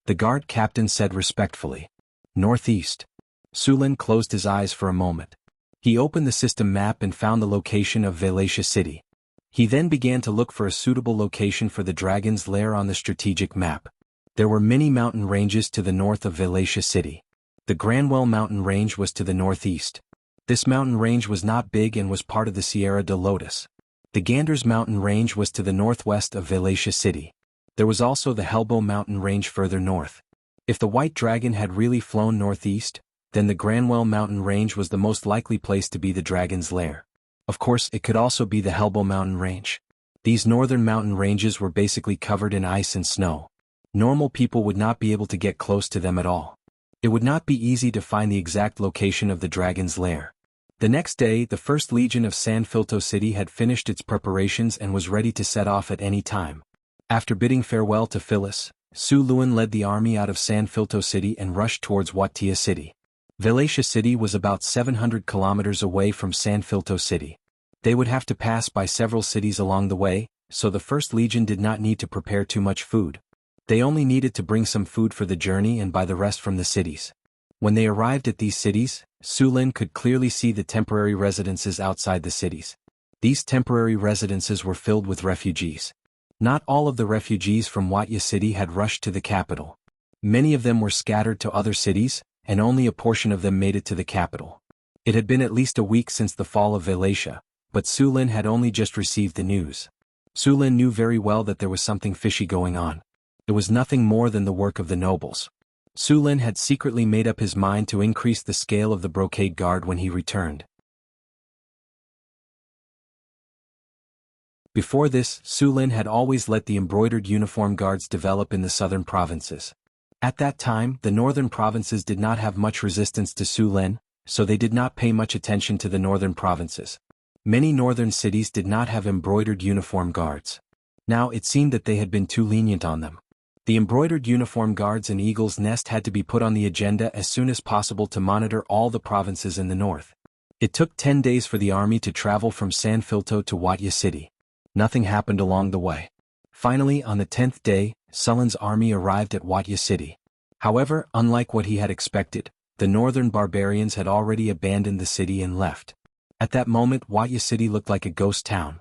The guard captain said respectfully. Northeast. Su Lin closed his eyes for a moment. He opened the system map and found the location of Wallachia City. He then began to look for a suitable location for the dragon's lair on the strategic map. There were many mountain ranges to the north of Wallachia City. The Granwell mountain range was to the northeast. This mountain range was not big and was part of the Sierra de Lotus. The Ganders mountain range was to the northwest of Wallachia City. There was also the Helbo mountain range further north. If the white dragon had really flown northeast, then the Granwell mountain range was the most likely place to be the dragon's lair. Of course, it could also be the Helbo mountain range. These northern mountain ranges were basically covered in ice and snow. Normal people would not be able to get close to them at all. It would not be easy to find the exact location of the dragon's lair. The next day, the 1st Legion of San Filto City had finished its preparations and was ready to set off at any time. After bidding farewell to Phyllis, Su Lin led the army out of San Filto City and rushed towards Wuxia City. Wallachia City was about 700 kilometers away from San Filto City. They would have to pass by several cities along the way, so the 1st Legion did not need to prepare too much food. They only needed to bring some food for the journey and buy the rest from the cities. When they arrived at these cities, Su Lin could clearly see the temporary residences outside the cities. These temporary residences were filled with refugees. Not all of the refugees from Wuxia City had rushed to the capital. Many of them were scattered to other cities, and only a portion of them made it to the capital. It had been at least a week since the fall of Wallachia, but Su Lin had only just received the news. Su Lin knew very well that there was something fishy going on. It was nothing more than the work of the nobles. Su Lin had secretly made up his mind to increase the scale of the brocade guard when he returned. Before this, Su Lin had always let the embroidered uniform guards develop in the southern provinces. At that time, the northern provinces did not have much resistance to Su Lin, so they did not pay much attention to the northern provinces. Many northern cities did not have embroidered uniform guards. Now it seemed that they had been too lenient on them. The embroidered uniform guards in Eagle's Nest had to be put on the agenda as soon as possible to monitor all the provinces in the north. It took 10 days for the army to travel from San Filto to Wuxia City. Nothing happened along the way. Finally, on the 10th day, Sulin's army arrived at Wuxia City. However, unlike what he had expected, the northern barbarians had already abandoned the city and left. At that moment, Wuxia City looked like a ghost town.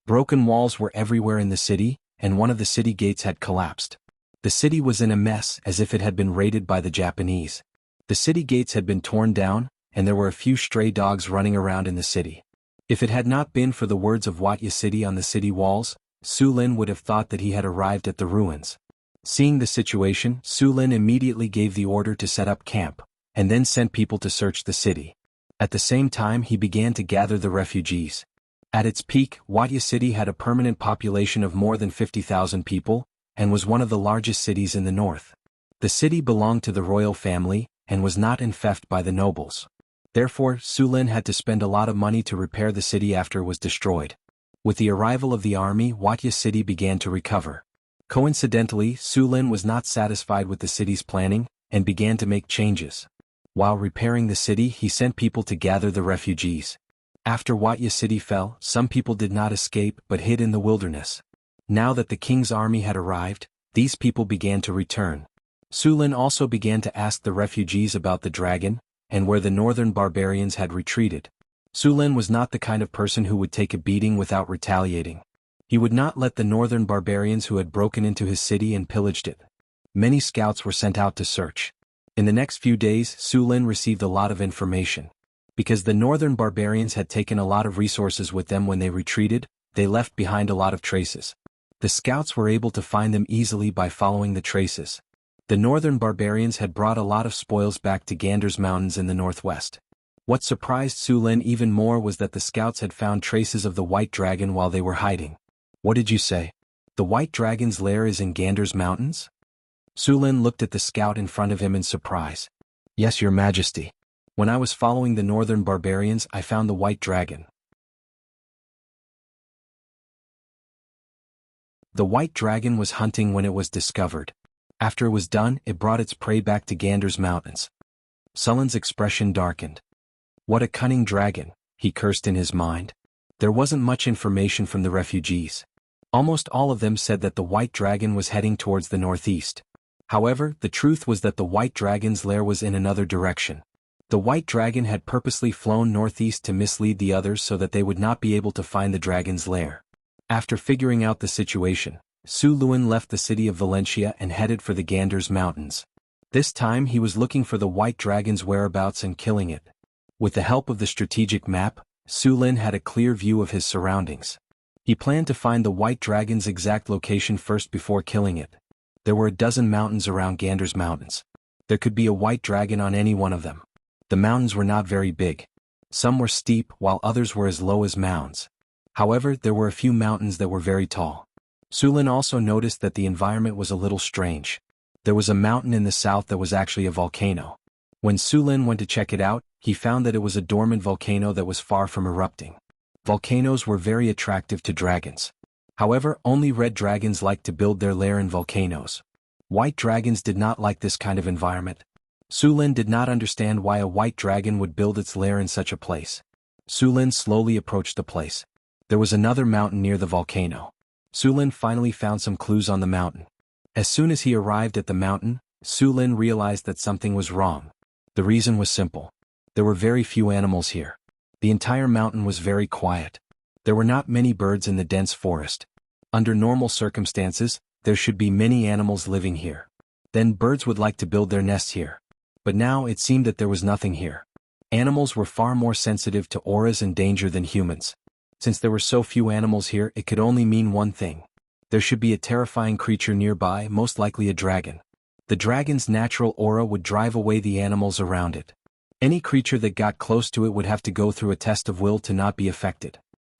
Broken walls were everywhere in the city, and one of the city gates had collapsed. The city was in a mess as if it had been raided by the Japanese. The city gates had been torn down, and there were a few stray dogs running around in the city. If it had not been for the words of Wuxia City on the city walls, Su Lin would have thought that he had arrived at the ruins. Seeing the situation, Su Lin immediately gave the order to set up camp, and then sent people to search the city. At the same time, he began to gather the refugees. At its peak, Wuxia City had a permanent population of more than 50,000 people, and was one of the largest cities in the north. The city belonged to the royal family, and was not infested by the nobles. Therefore, Su Lin had to spend a lot of money to repair the city after it was destroyed. With the arrival of the army, Wuxia City began to recover. Coincidentally, Su Lin was not satisfied with the city's planning, and began to make changes. While repairing the city, he sent people to gather the refugees. After Wuxia City fell, some people did not escape but hid in the wilderness. Now that the king's army had arrived, these people began to return. Su Lin also began to ask the refugees about the dragon, and where the northern barbarians had retreated. Su Lin was not the kind of person who would take a beating without retaliating. He would not let the northern barbarians who had broken into his city and pillaged it. Many scouts were sent out to search. In the next few days, Su Lin received a lot of information. Because the northern barbarians had taken a lot of resources with them when they retreated, they left behind a lot of traces. The scouts were able to find them easily by following the traces. The northern barbarians had brought a lot of spoils back to Ganders Mountains in the northwest. What surprised Su Lin even more was that the scouts had found traces of the white dragon while they were hiding. What did you say? The white dragon's lair is in Ganders Mountains? Su Lin looked at the scout in front of him in surprise. Yes, your majesty. When I was following the northern barbarians, I found the white dragon. The white dragon was hunting when it was discovered. After it was done, it brought its prey back to Gander's mountains. Sulin's expression darkened. What a cunning dragon, he cursed in his mind. There wasn't much information from the refugees. Almost all of them said that the white dragon was heading towards the northeast. However, the truth was that the white dragon's lair was in another direction. The white dragon had purposely flown northeast to mislead the others so that they would not be able to find the dragon's lair. After figuring out the situation, Su Luen left the city of Valencia and headed for the Gander's mountains. This time he was looking for the white dragon's whereabouts and killing it. With the help of the strategic map, Su Lin had a clear view of his surroundings. He planned to find the white dragon's exact location first before killing it. There were a dozen mountains around Gander's mountains. There could be a white dragon on any one of them. The mountains were not very big. Some were steep while others were as low as mounds. However, there were a few mountains that were very tall. Su Lin also noticed that the environment was a little strange. There was a mountain in the south that was actually a volcano. When Su Lin went to check it out, he found that it was a dormant volcano that was far from erupting. Volcanoes were very attractive to dragons. However, only red dragons like to build their lair in volcanoes. White dragons did not like this kind of environment. Su Lin did not understand why a white dragon would build its lair in such a place. Su Lin slowly approached the place. There was another mountain near the volcano. Su Lin finally found some clues on the mountain. As soon as he arrived at the mountain, Su Lin realized that something was wrong. The reason was simple. There were very few animals here. The entire mountain was very quiet. There were not many birds in the dense forest. Under normal circumstances, there should be many animals living here. Then birds would like to build their nests here. But now it seemed that there was nothing here. Animals were far more sensitive to auras and danger than humans. Since there were so few animals here, it could only mean one thing. There should be a terrifying creature nearby, most likely a dragon. The dragon's natural aura would drive away the animals around it. Any creature that got close to it would have to go through a test of will to not be affected.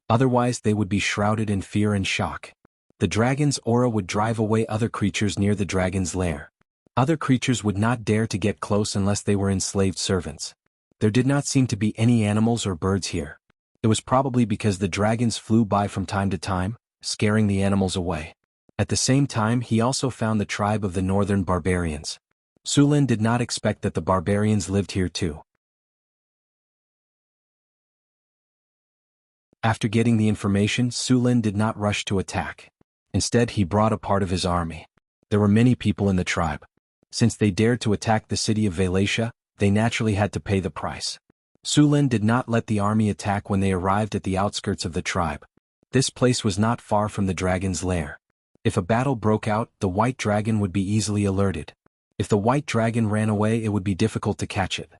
Otherwise they would be shrouded in fear and shock. The dragon's aura would drive away other creatures near the dragon's lair. Other creatures would not dare to get close unless they were enslaved servants. There did not seem to be any animals or birds here. It was probably because the dragons flew by from time to time, scaring the animals away. At the same time, he also found the tribe of the northern barbarians. Su Lin did not expect that the barbarians lived here too. After getting the information, Su Lin did not rush to attack. Instead, he brought a part of his army. There were many people in the tribe. Since they dared to attack the city of Valencia, they naturally had to pay the price. Su Lin did not let the army attack when they arrived at the outskirts of the tribe. This place was not far from the dragon's lair. If a battle broke out, the white dragon would be easily alerted. If the white dragon ran away, it would be difficult to catch it.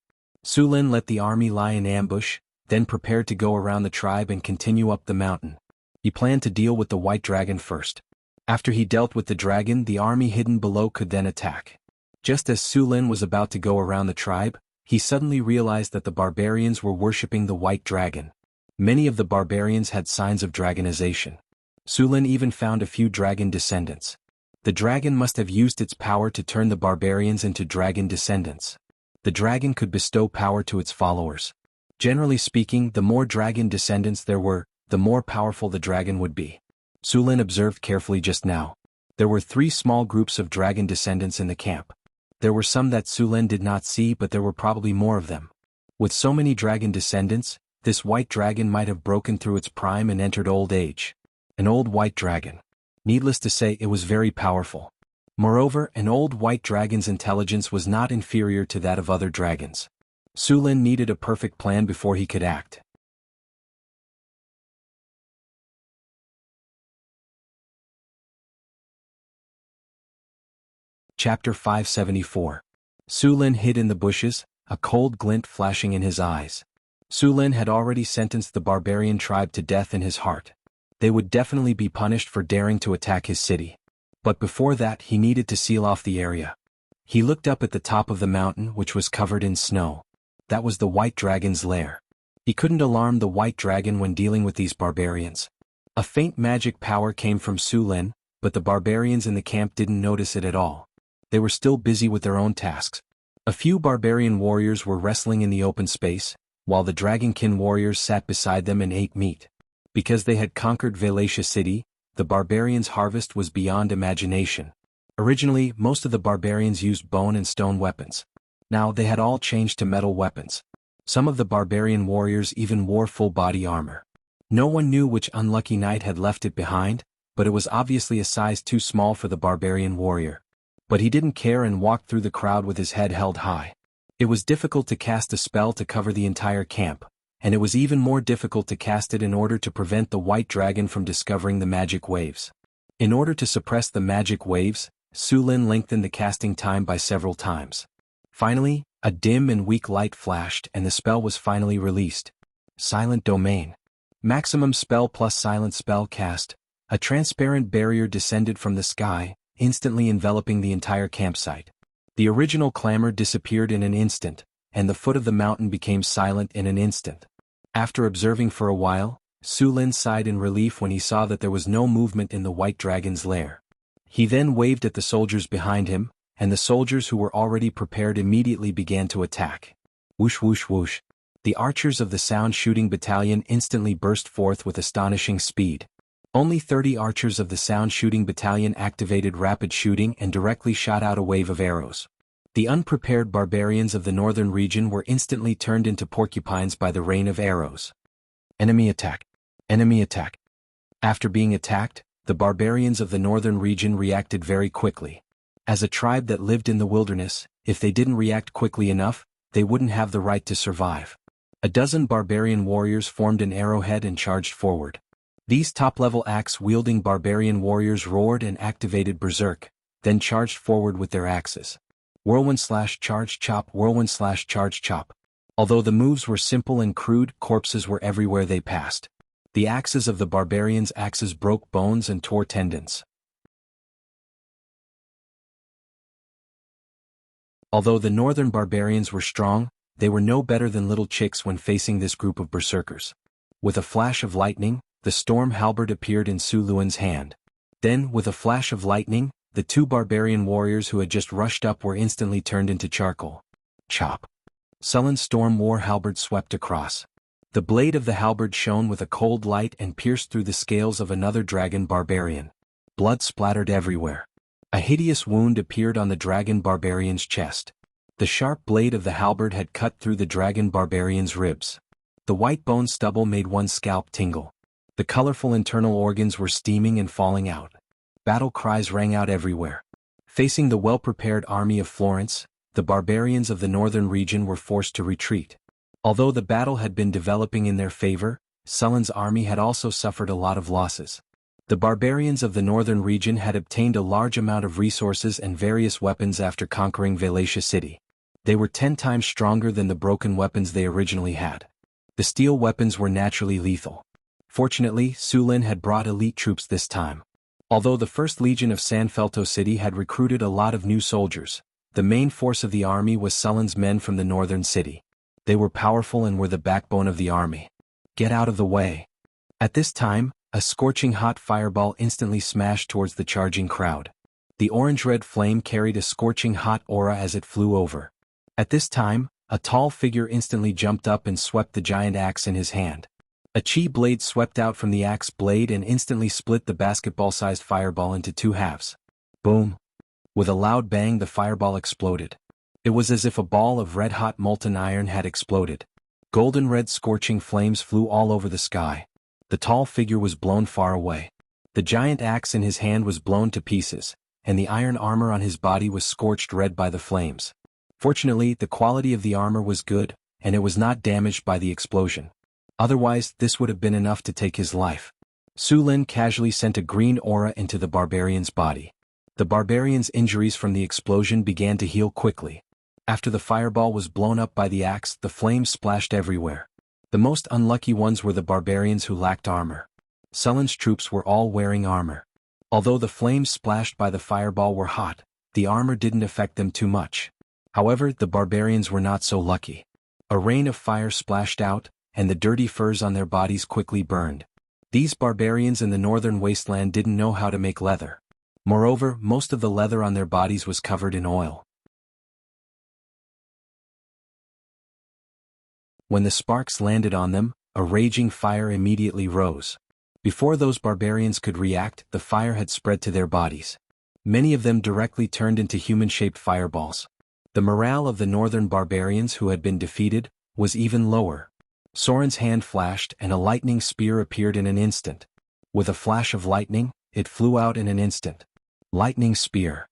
Su Lin let the army lie in ambush, then prepared to go around the tribe and continue up the mountain. He planned to deal with the white dragon first. After he dealt with the dragon, the army hidden below could then attack. Just as Su Lin was about to go around the tribe, he suddenly realized that the barbarians were worshipping the white dragon. Many of the barbarians had signs of dragonization. Su Lin even found a few dragon descendants. The dragon must have used its power to turn the barbarians into dragon descendants. The dragon could bestow power to its followers. Generally speaking, the more dragon descendants there were, the more powerful the dragon would be. Su Lin observed carefully just now. There were 3 small groups of dragon descendants in the camp. There were some that Su Lin did not see, but there were probably more of them. With so many dragon descendants, this white dragon might have broken through its prime and entered old age. An old white dragon. Needless to say, it was very powerful. Moreover, an old white dragon's intelligence was not inferior to that of other dragons. Su Lin needed a perfect plan before he could act. Chapter 574. Su Lin hid in the bushes, a cold glint flashing in his eyes. Su Lin had already sentenced the barbarian tribe to death in his heart. They would definitely be punished for daring to attack his city. But before that, he needed to seal off the area. He looked up at the top of the mountain, which was covered in snow. That was the white dragon's lair. He couldn't alarm the white dragon when dealing with these barbarians. A faint magic power came from Su Lin, but the barbarians in the camp didn't notice it at all. They were still busy with their own tasks. A few barbarian warriors were wrestling in the open space, while the dragonkin warriors sat beside them and ate meat. Because they had conquered Valencia City, the barbarians' harvest was beyond imagination. Originally, most of the barbarians used bone and stone weapons. Now they had all changed to metal weapons. Some of the barbarian warriors even wore full body armor. No one knew which unlucky knight had left it behind, but it was obviously a size too small for the barbarian warrior. But he didn't care and walked through the crowd with his head held high. It was difficult to cast a spell to cover the entire camp, and it was even more difficult to cast it in order to prevent the white dragon from discovering the magic waves. In order to suppress the magic waves, Su Lin lengthened the casting time by several times. Finally, a dim and weak light flashed and the spell was finally released. Silent Domain. Maximum spell plus silent spell cast. A transparent barrier descended from the sky, instantly enveloping the entire campsite. The original clamor disappeared in an instant, and the foot of the mountain became silent in an instant. After observing for a while, Su Lin sighed in relief when he saw that there was no movement in the white dragon's lair. He then waved at the soldiers behind him, and the soldiers who were already prepared immediately began to attack. Whoosh whoosh whoosh. The archers of the sound shooting battalion instantly burst forth with astonishing speed. Only 30 archers of the sound shooting battalion activated rapid shooting and directly shot out a wave of arrows. The unprepared barbarians of the northern region were instantly turned into porcupines by the rain of arrows. Enemy attack. Enemy attack. After being attacked, the barbarians of the northern region reacted very quickly. As a tribe that lived in the wilderness, if they didn't react quickly enough, they wouldn't have the right to survive. A dozen barbarian warriors formed an arrowhead and charged forward. These top-level axe-wielding barbarian warriors roared and activated Berserk, then charged forward with their axes. Whirlwind/charge chop, whirlwind/charge chop. Although the moves were simple and crude, corpses were everywhere they passed. The axes of the barbarians' axes broke bones and tore tendons. Although the northern barbarians were strong, they were no better than little chicks when facing this group of berserkers. With a flash of lightning, the storm halberd appeared in Su Luan's hand. Then, with a flash of lightning, the two barbarian warriors who had just rushed up were instantly turned into charcoal. Chop. Sullen's storm war halberd swept across. The blade of the halberd shone with a cold light and pierced through the scales of another dragon barbarian. Blood splattered everywhere. A hideous wound appeared on the dragon barbarian's chest. The sharp blade of the halberd had cut through the dragon barbarian's ribs. The white bone stubble made one's scalp tingle. The colorful internal organs were steaming and falling out. Battle cries rang out everywhere. Facing the well-prepared army of Florence, the barbarians of the northern region were forced to retreat. Although the battle had been developing in their favor, Sullen's army had also suffered a lot of losses. The barbarians of the northern region had obtained a large amount of resources and various weapons after conquering Wallachia City. They were 10 times stronger than the broken weapons they originally had. The steel weapons were naturally lethal. Fortunately, Su Lin had brought elite troops this time. Although the 1st Legion of San Felto City had recruited a lot of new soldiers, the main force of the army was Sullen's men from the northern city. They were powerful and were the backbone of the army. Get out of the way. At this time, a scorching hot fireball instantly smashed towards the charging crowd. The orange-red flame carried a scorching hot aura as it flew over. At this time, a tall figure instantly jumped up and swept the giant axe in his hand. A chi blade swept out from the axe blade and instantly split the basketball-sized fireball into 2 halves. Boom! With a loud bang, the fireball exploded. It was as if a ball of red-hot molten iron had exploded. Golden-red scorching flames flew all over the sky. The tall figure was blown far away. The giant axe in his hand was blown to pieces, and the iron armor on his body was scorched red by the flames. Fortunately, the quality of the armor was good, and it was not damaged by the explosion. Otherwise, this would have been enough to take his life. Su Lin casually sent a green aura into the barbarian's body. The barbarian's injuries from the explosion began to heal quickly. After the fireball was blown up by the axe, the flames splashed everywhere. The most unlucky ones were the barbarians who lacked armor. Sullen's troops were all wearing armor. Although the flames splashed by the fireball were hot, the armor didn't affect them too much. However, the barbarians were not so lucky. A rain of fire splashed out, and the dirty furs on their bodies quickly burned. These barbarians in the northern wasteland didn't know how to make leather. Moreover, most of the leather on their bodies was covered in oil. When the sparks landed on them, a raging fire immediately rose. Before those barbarians could react, the fire had spread to their bodies. Many of them directly turned into human-shaped fireballs. The morale of the northern barbarians who had been defeated was even lower. Soren's hand flashed and a lightning spear appeared in an instant. With a flash of lightning, it flew out in an instant. Lightning spear.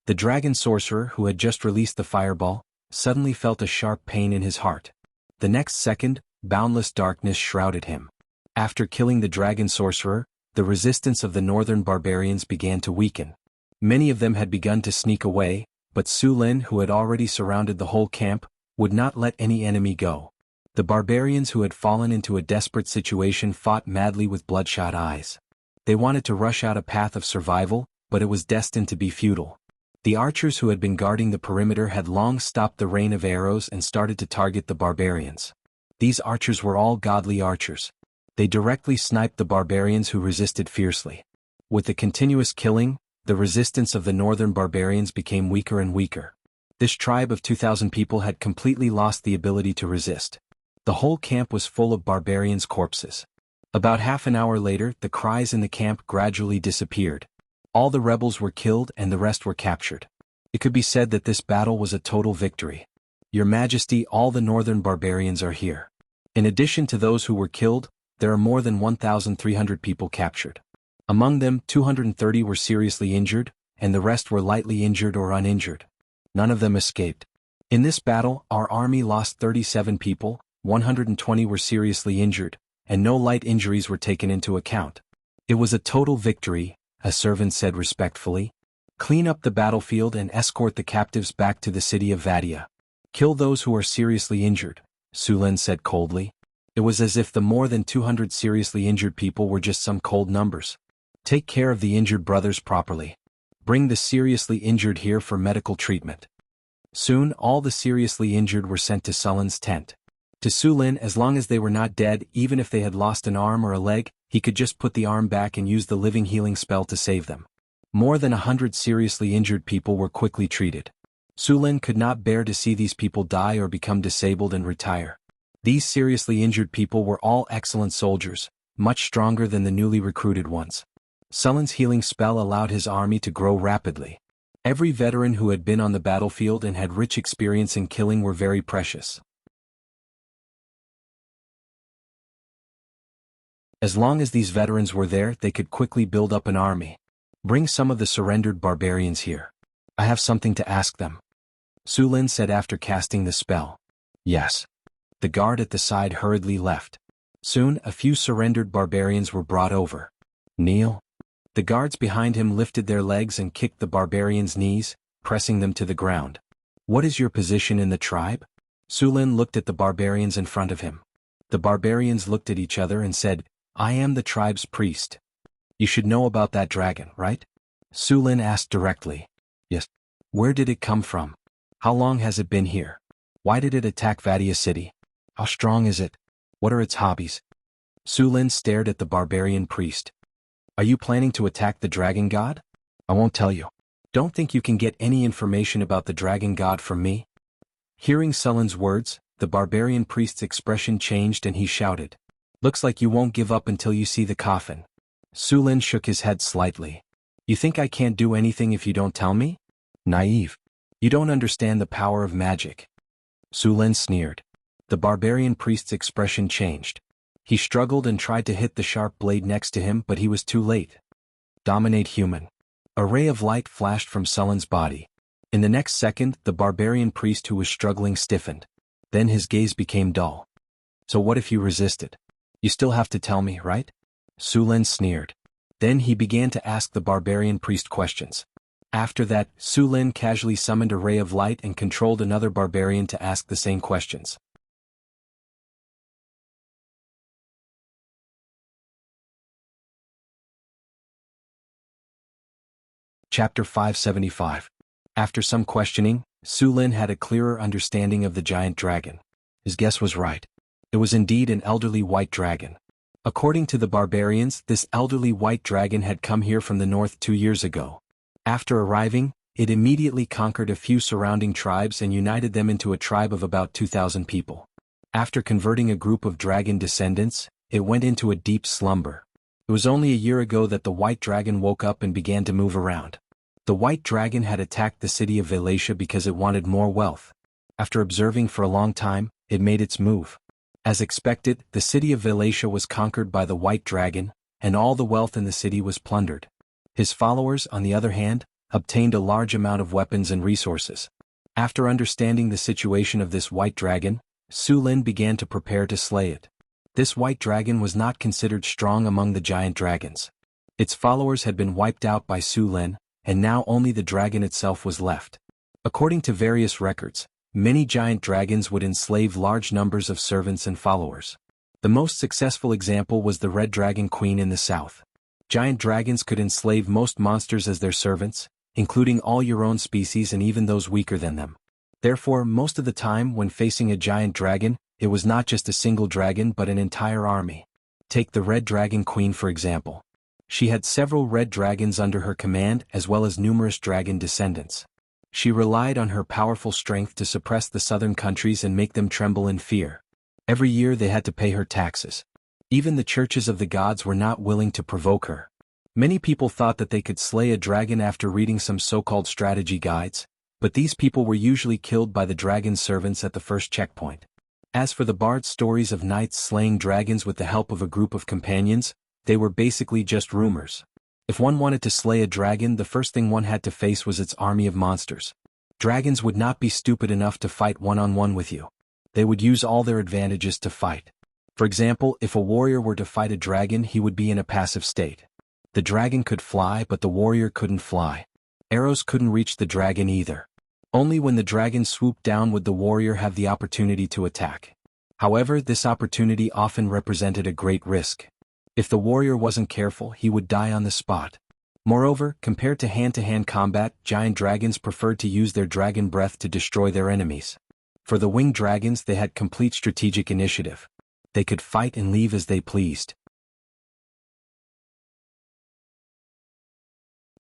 The dragon sorcerer who had just released the fireball suddenly felt a sharp pain in his heart. The next second, boundless darkness shrouded him. After killing the dragon sorcerer, the resistance of the northern barbarians began to weaken. Many of them had begun to sneak away, but Su Lin, who had already surrounded the whole camp, would not let any enemy go. The barbarians who had fallen into a desperate situation fought madly with bloodshot eyes. They wanted to rush out a path of survival, but it was destined to be futile. The archers who had been guarding the perimeter had long stopped the rain of arrows and started to target the barbarians. These archers were all godly archers. They directly sniped the barbarians who resisted fiercely. With the continuous killing, the resistance of the northern barbarians became weaker and weaker. This tribe of 2,000 people had completely lost the ability to resist. The whole camp was full of barbarians' corpses. About half an hour later, the cries in the camp gradually disappeared. All the rebels were killed and the rest were captured. It could be said that this battle was a total victory. Your Majesty, all the northern barbarians are here. In addition to those who were killed, there are more than 1,300 people captured. Among them, 230 were seriously injured, and the rest were lightly injured or uninjured. None of them escaped. In this battle, our army lost 37 people, 120 were seriously injured, and no light injuries were taken into account. It was a total victory, a servant said respectfully. Clean up the battlefield and escort the captives back to the city of Vadia. Kill those who are seriously injured, Su Lin said coldly. It was as if the more than 200 seriously injured people were just some cold numbers. Take care of the injured brothers properly. Bring the seriously injured here for medical treatment. Soon all the seriously injured were sent to Sulin's tent. To Su Lin, as long as they were not dead, even if they had lost an arm or a leg, he could just put the arm back and use the living healing spell to save them. More than 100 seriously injured people were quickly treated. Su Lin could not bear to see these people die or become disabled and retire. These seriously injured people were all excellent soldiers, much stronger than the newly recruited ones. Sulin's healing spell allowed his army to grow rapidly. Every veteran who had been on the battlefield and had rich experience in killing were very precious. As long as these veterans were there, they could quickly build up an army. Bring some of the surrendered barbarians here. I have something to ask them. Su Lin said after casting the spell. Yes. The guard at the side hurriedly left. Soon, a few surrendered barbarians were brought over. Kneel. The guards behind him lifted their legs and kicked the barbarians' knees, pressing them to the ground. What is your position in the tribe? Su Lin looked at the barbarians in front of him. The barbarians looked at each other and said, I am the tribe's priest. You should know about that dragon, right? Su Lin asked directly. Yes. Where did it come from? How long has it been here? Why did it attack Vadia City? How strong is it? What are its hobbies? Su Lin stared at the barbarian priest. Are you planning to attack the dragon god? I won't tell you. Don't think you can get any information about the dragon god from me? Hearing Sulin's words, the barbarian priest's expression changed and he shouted. Looks like you won't give up until you see the coffin. Su Lin shook his head slightly. You think I can't do anything if you don't tell me? Naive. You don't understand the power of magic. Su Lin sneered. The barbarian priest's expression changed. He struggled and tried to hit the sharp blade next to him, but he was too late. Dominate human. A ray of light flashed from Sulin's body. In the next second, the barbarian priest who was struggling stiffened. Then his gaze became dull. So what if you resisted? You still have to tell me, right? Su Lin sneered. Then he began to ask the barbarian priest questions. After that, Su Lin casually summoned a ray of light and controlled another barbarian to ask the same questions. Chapter 575. After some questioning, Su Lin had a clearer understanding of the giant dragon. His guess was right. It was indeed an elderly white dragon. According to the barbarians, this elderly white dragon had come here from the north 2 years ago. After arriving, it immediately conquered a few surrounding tribes and united them into a tribe of about 2,000 people. After converting a group of dragon descendants, it went into a deep slumber. It was only a year ago that the white dragon woke up and began to move around. The white dragon had attacked the city of Wallachia because it wanted more wealth. After observing for a long time, it made its move. As expected, the city of Wallachia was conquered by the white dragon, and all the wealth in the city was plundered. His followers, on the other hand, obtained a large amount of weapons and resources. After understanding the situation of this white dragon, Su Lin began to prepare to slay it. This white dragon was not considered strong among the giant dragons. Its followers had been wiped out by Su Lin, and now only the dragon itself was left. According to various records, many giant dragons would enslave large numbers of servants and followers. The most successful example was the Red Dragon Queen in the south. Giant dragons could enslave most monsters as their servants, including all your own species and even those weaker than them. Therefore, most of the time when facing a giant dragon, it was not just a single dragon but an entire army. Take the Red Dragon Queen for example. She had several red dragons under her command as well as numerous dragon descendants. She relied on her powerful strength to suppress the southern countries and make them tremble in fear. Every year they had to pay her taxes. Even the churches of the gods were not willing to provoke her. Many people thought that they could slay a dragon after reading some so-called strategy guides, but these people were usually killed by the dragon's servants at the first checkpoint. As for the bard's stories of knights slaying dragons with the help of a group of companions, they were basically just rumors. If one wanted to slay a dragon, the first thing one had to face was its army of monsters. Dragons would not be stupid enough to fight one-on-one with you. They would use all their advantages to fight. For example, if a warrior were to fight a dragon, he would be in a passive state. The dragon could fly, but the warrior couldn't fly. Arrows couldn't reach the dragon either. Only when the dragon swooped down would the warrior have the opportunity to attack. However, this opportunity often represented a great risk. If the warrior wasn't careful, he would die on the spot. Moreover, compared to hand-to-hand combat, giant dragons preferred to use their dragon breath to destroy their enemies. For the winged dragons, they had complete strategic initiative. They could fight and leave as they pleased.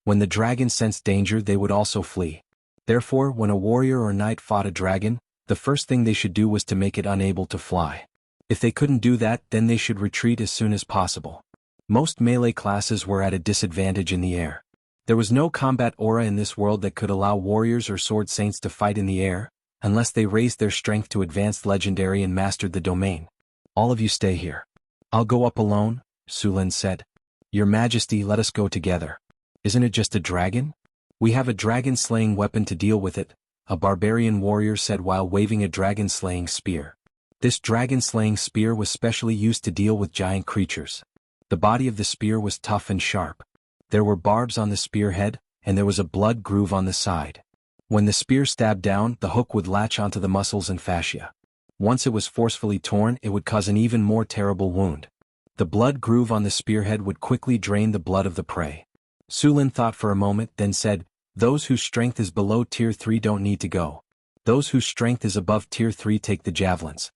When the dragon sensed danger, they would also flee. Therefore, when a warrior or knight fought a dragon, the first thing they should do was to make it unable to fly. If they couldn't do that, then they should retreat as soon as possible. Most melee classes were at a disadvantage in the air. There was no combat aura in this world that could allow warriors or sword saints to fight in the air, unless they raised their strength to advanced legendary and mastered the domain. All of you stay here. I'll go up alone, Su Lin said. Your Majesty, let us go together. Isn't it just a dragon? We have a dragon-slaying weapon to deal with it, a barbarian warrior said while waving a dragon-slaying spear. This dragon-slaying spear was specially used to deal with giant creatures. The body of the spear was tough and sharp. There were barbs on the spearhead, and there was a blood groove on the side. When the spear stabbed down, the hook would latch onto the muscles and fascia. Once it was forcefully torn, it would cause an even more terrible wound. The blood groove on the spearhead would quickly drain the blood of the prey. Su Lin thought for a moment, then said, "Those whose strength is below Tier 3 don't need to go. Those whose strength is above Tier 3 take the javelins.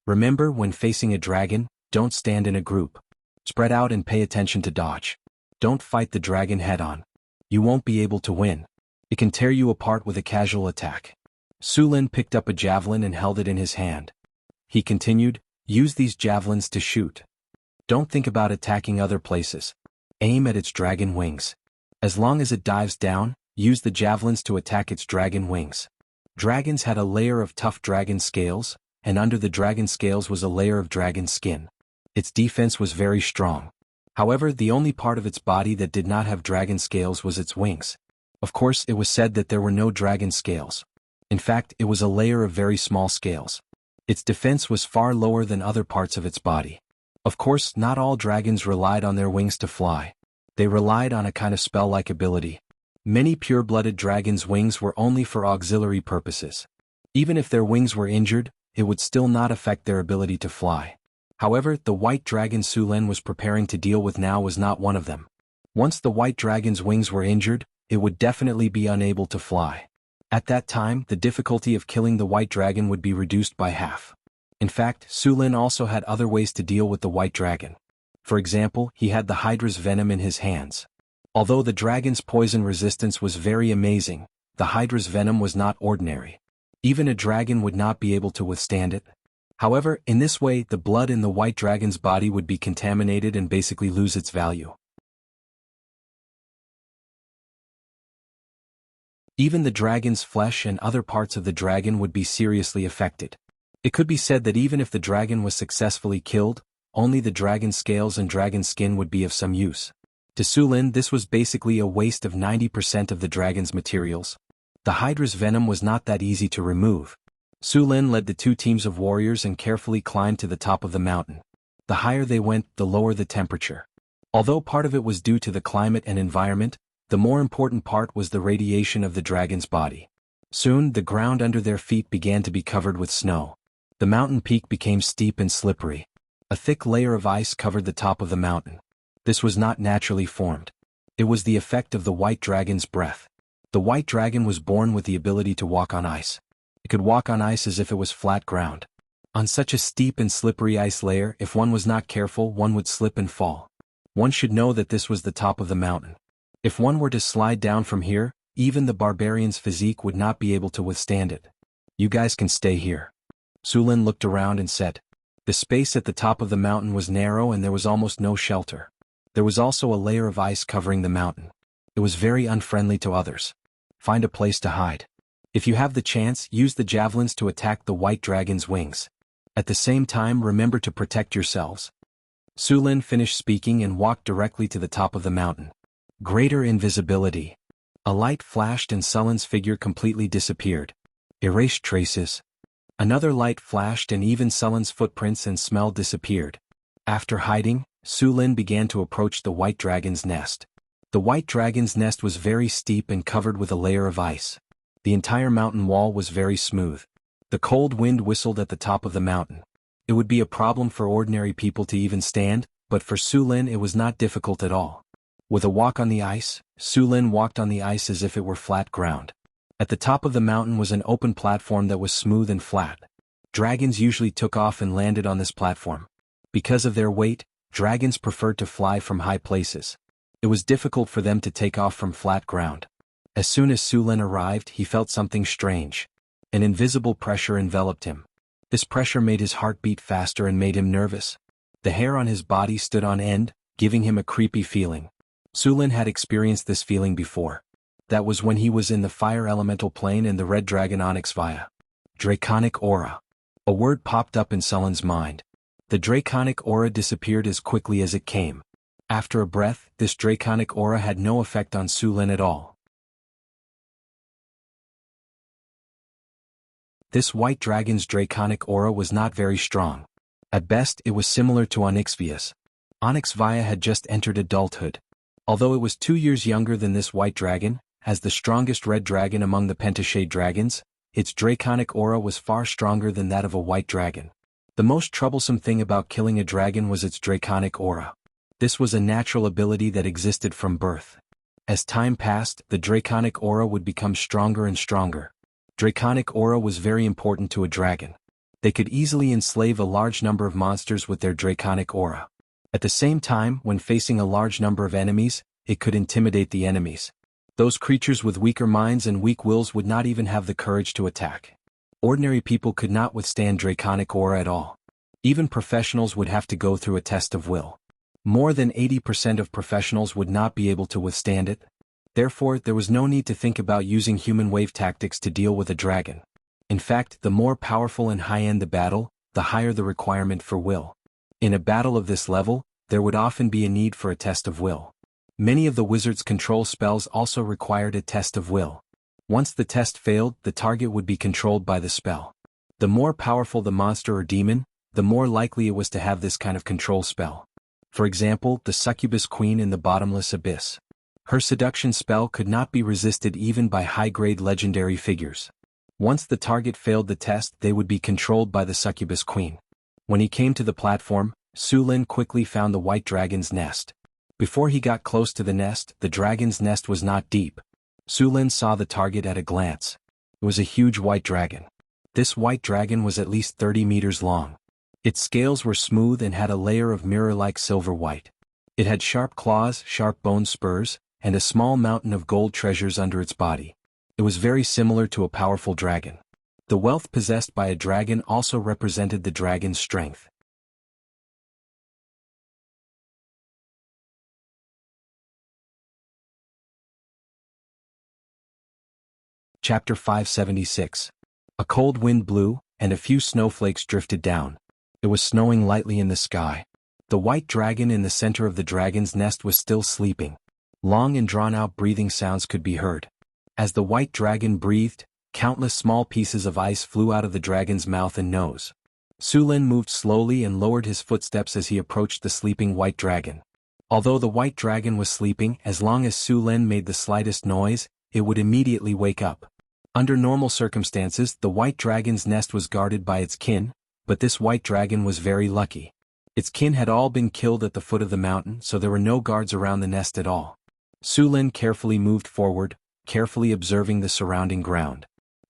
Remember, when facing a dragon, don't stand in a group. Spread out and pay attention to dodge. Don't fight the dragon head-on. You won't be able to win. It can tear you apart with a casual attack." Su Lin picked up a javelin and held it in his hand. He continued, "Use these javelins to shoot. Don't think about attacking other places. Aim at its dragon wings. As long as it dives down, use the javelins to attack its dragon wings." Dragons had a layer of tough dragon scales, and under the dragon scales was a layer of dragon skin. Its defense was very strong. However, the only part of its body that did not have dragon scales was its wings. Of course, it was said that there were no dragon scales. In fact, it was a layer of very small scales. Its defense was far lower than other parts of its body. Of course, not all dragons relied on their wings to fly. They relied on a kind of spell-like ability. Many pure-blooded dragons' wings were only for auxiliary purposes. Even if their wings were injured, it would still not affect their ability to fly. However, the white dragon Su Lin was preparing to deal with now was not one of them. Once the white dragon's wings were injured, it would definitely be unable to fly. At that time, the difficulty of killing the white dragon would be reduced by half. In fact, Su Lin also had other ways to deal with the white dragon. For example, he had the Hydra's venom in his hands. Although the dragon's poison resistance was very amazing, the Hydra's venom was not ordinary. Even a dragon would not be able to withstand it. However, in this way, the blood in the white dragon's body would be contaminated and basically lose its value. Even the dragon's flesh and other parts of the dragon would be seriously affected. It could be said that even if the dragon was successfully killed, only the dragon's scales and dragon skin would be of some use. To Su Lin, this was basically a waste of 90% of the dragon's materials. The hydra's venom was not that easy to remove. Su Lin led the two teams of warriors and carefully climbed to the top of the mountain. The higher they went, the lower the temperature. Although part of it was due to the climate and environment, the more important part was the radiation of the dragon's body. Soon, the ground under their feet began to be covered with snow. The mountain peak became steep and slippery. A thick layer of ice covered the top of the mountain. This was not naturally formed. It was the effect of the white dragon's breath. The white dragon was born with the ability to walk on ice. It could walk on ice as if it was flat ground. On such a steep and slippery ice layer, if one was not careful, one would slip and fall. One should know that this was the top of the mountain. If one were to slide down from here, even the barbarian's physique would not be able to withstand it. You guys can stay here. Su Lin looked around and said. The space at the top of the mountain was narrow and there was almost no shelter. There was also a layer of ice covering the mountain. It was very unfriendly to others. Find a place to hide. If you have the chance, use the javelins to attack the white dragon's wings. At the same time, remember to protect yourselves. Su Lin finished speaking and walked directly to the top of the mountain. Greater invisibility. A light flashed and Su Lin's figure completely disappeared. Erased traces. Another light flashed and even Su Lin's footprints and smell disappeared. After hiding, Su Lin began to approach the white dragon's nest. The white dragon's nest was very steep and covered with a layer of ice. The entire mountain wall was very smooth. The cold wind whistled at the top of the mountain. It would be a problem for ordinary people to even stand, but for Su Lin it was not difficult at all. With a walk on the ice, Su Lin walked on the ice as if it were flat ground. At the top of the mountain was an open platform that was smooth and flat. Dragons usually took off and landed on this platform. Because of their weight, dragons preferred to fly from high places. It was difficult for them to take off from flat ground. As soon as Su Lin arrived, he felt something strange. An invisible pressure enveloped him. This pressure made his heart beat faster and made him nervous. The hair on his body stood on end, giving him a creepy feeling. Su Lin had experienced this feeling before. That was when he was in the fire elemental plane and the red dragon Onyx Via. Draconic aura. A word popped up in Su Lin's mind. The draconic aura disappeared as quickly as it came. After a breath, this draconic aura had no effect on Su Lin at all. This white dragon's draconic aura was not very strong. At best, it was similar to Onyx Via's. Onyx Via had just entered adulthood. Although it was 2 years younger than this white dragon, as the strongest red dragon among the pentashade dragons, its draconic aura was far stronger than that of a white dragon. The most troublesome thing about killing a dragon was its draconic aura. This was a natural ability that existed from birth. As time passed, the draconic aura would become stronger and stronger. Draconic aura was very important to a dragon. They could easily enslave a large number of monsters with their draconic aura. At the same time, when facing a large number of enemies, it could intimidate the enemies. Those creatures with weaker minds and weak wills would not even have the courage to attack. Ordinary people could not withstand draconic aura at all. Even professionals would have to go through a test of will. More than 80% of professionals would not be able to withstand it. Therefore, there was no need to think about using human wave tactics to deal with a dragon. In fact, the more powerful and high-end the battle, the higher the requirement for will. In a battle of this level, there would often be a need for a test of will. Many of the wizard's control spells also required a test of will. Once the test failed, the target would be controlled by the spell. The more powerful the monster or demon, the more likely it was to have this kind of control spell. For example, the succubus queen in the bottomless abyss. Her seduction spell could not be resisted even by high-grade legendary figures. Once the target failed the test, they would be controlled by the succubus queen. When he came to the platform, Su Lin quickly found the white dragon's nest. Before he got close to the nest, the dragon's nest was not deep. Su Lin saw the target at a glance. It was a huge white dragon. This white dragon was at least 30 meters long. Its scales were smooth and had a layer of mirror-like silver white. It had sharp claws, sharp bone spurs, and a small mountain of gold treasures under its body. It was very similar to a powerful dragon. The wealth possessed by a dragon also represented the dragon's strength. Chapter 576. A cold wind blew, and a few snowflakes drifted down. It was snowing lightly in the sky. The white dragon in the center of the dragon's nest was still sleeping. Long and drawn-out breathing sounds could be heard. As the white dragon breathed, countless small pieces of ice flew out of the dragon's mouth and nose. Sulin moved slowly and lowered his footsteps as he approached the sleeping white dragon. Although the white dragon was sleeping, as long as Sulin made the slightest noise, it would immediately wake up. Under normal circumstances, the white dragon's nest was guarded by its kin, but this white dragon was very lucky. Its kin had all been killed at the foot of the mountain, so there were no guards around the nest at all. Sulin carefully moved forward, carefully observing the surrounding ground.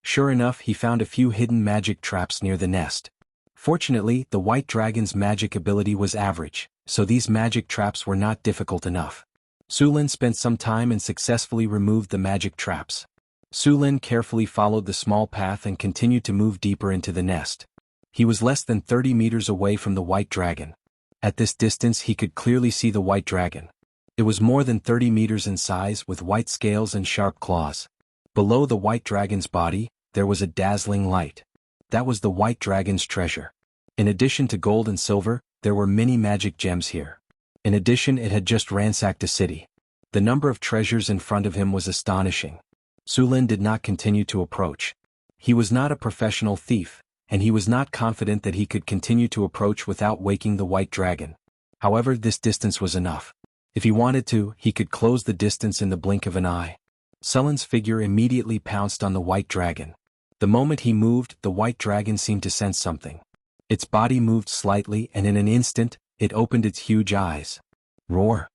Sure enough, he found a few hidden magic traps near the nest. Fortunately, the white dragon's magic ability was average, so these magic traps were not difficult enough. Sulin spent some time and successfully removed the magic traps. Sulin carefully followed the small path and continued to move deeper into the nest. He was less than 30 meters away from the white dragon. At this distance he could clearly see the white dragon. It was more than 30 meters in size with white scales and sharp claws. Below the white dragon's body, there was a dazzling light. That was the white dragon's treasure. In addition to gold and silver, there were many magic gems here. In addition, it had just ransacked a city. The number of treasures in front of him was astonishing. Sulin did not continue to approach. He was not a professional thief, and he was not confident that he could continue to approach without waking the white dragon. However, this distance was enough. If he wanted to, he could close the distance in the blink of an eye. Sulin's figure immediately pounced on the white dragon. The moment he moved, the white dragon seemed to sense something. Its body moved slightly, and in an instant, it opened its huge eyes. Roar!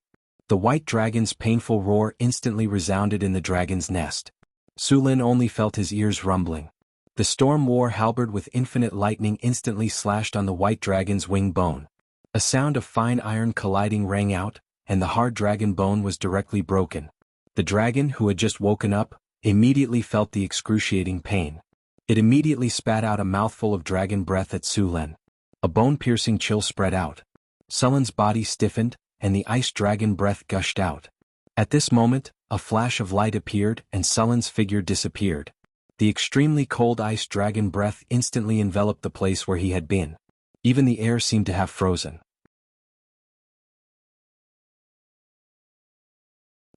The white dragon's painful roar instantly resounded in the dragon's nest. Sulin only felt his ears rumbling. The storm war halberd with infinite lightning instantly slashed on the white dragon's wing bone. A sound of fine iron colliding rang out, and the hard dragon bone was directly broken. The dragon, who had just woken up, immediately felt the excruciating pain. It immediately spat out a mouthful of dragon breath at Sulin. A bone-piercing chill spread out. Sulin's body stiffened, and the ice dragon breath gushed out. At this moment, a flash of light appeared and Sulin's figure disappeared. The extremely cold ice dragon breath instantly enveloped the place where he had been. Even the air seemed to have frozen.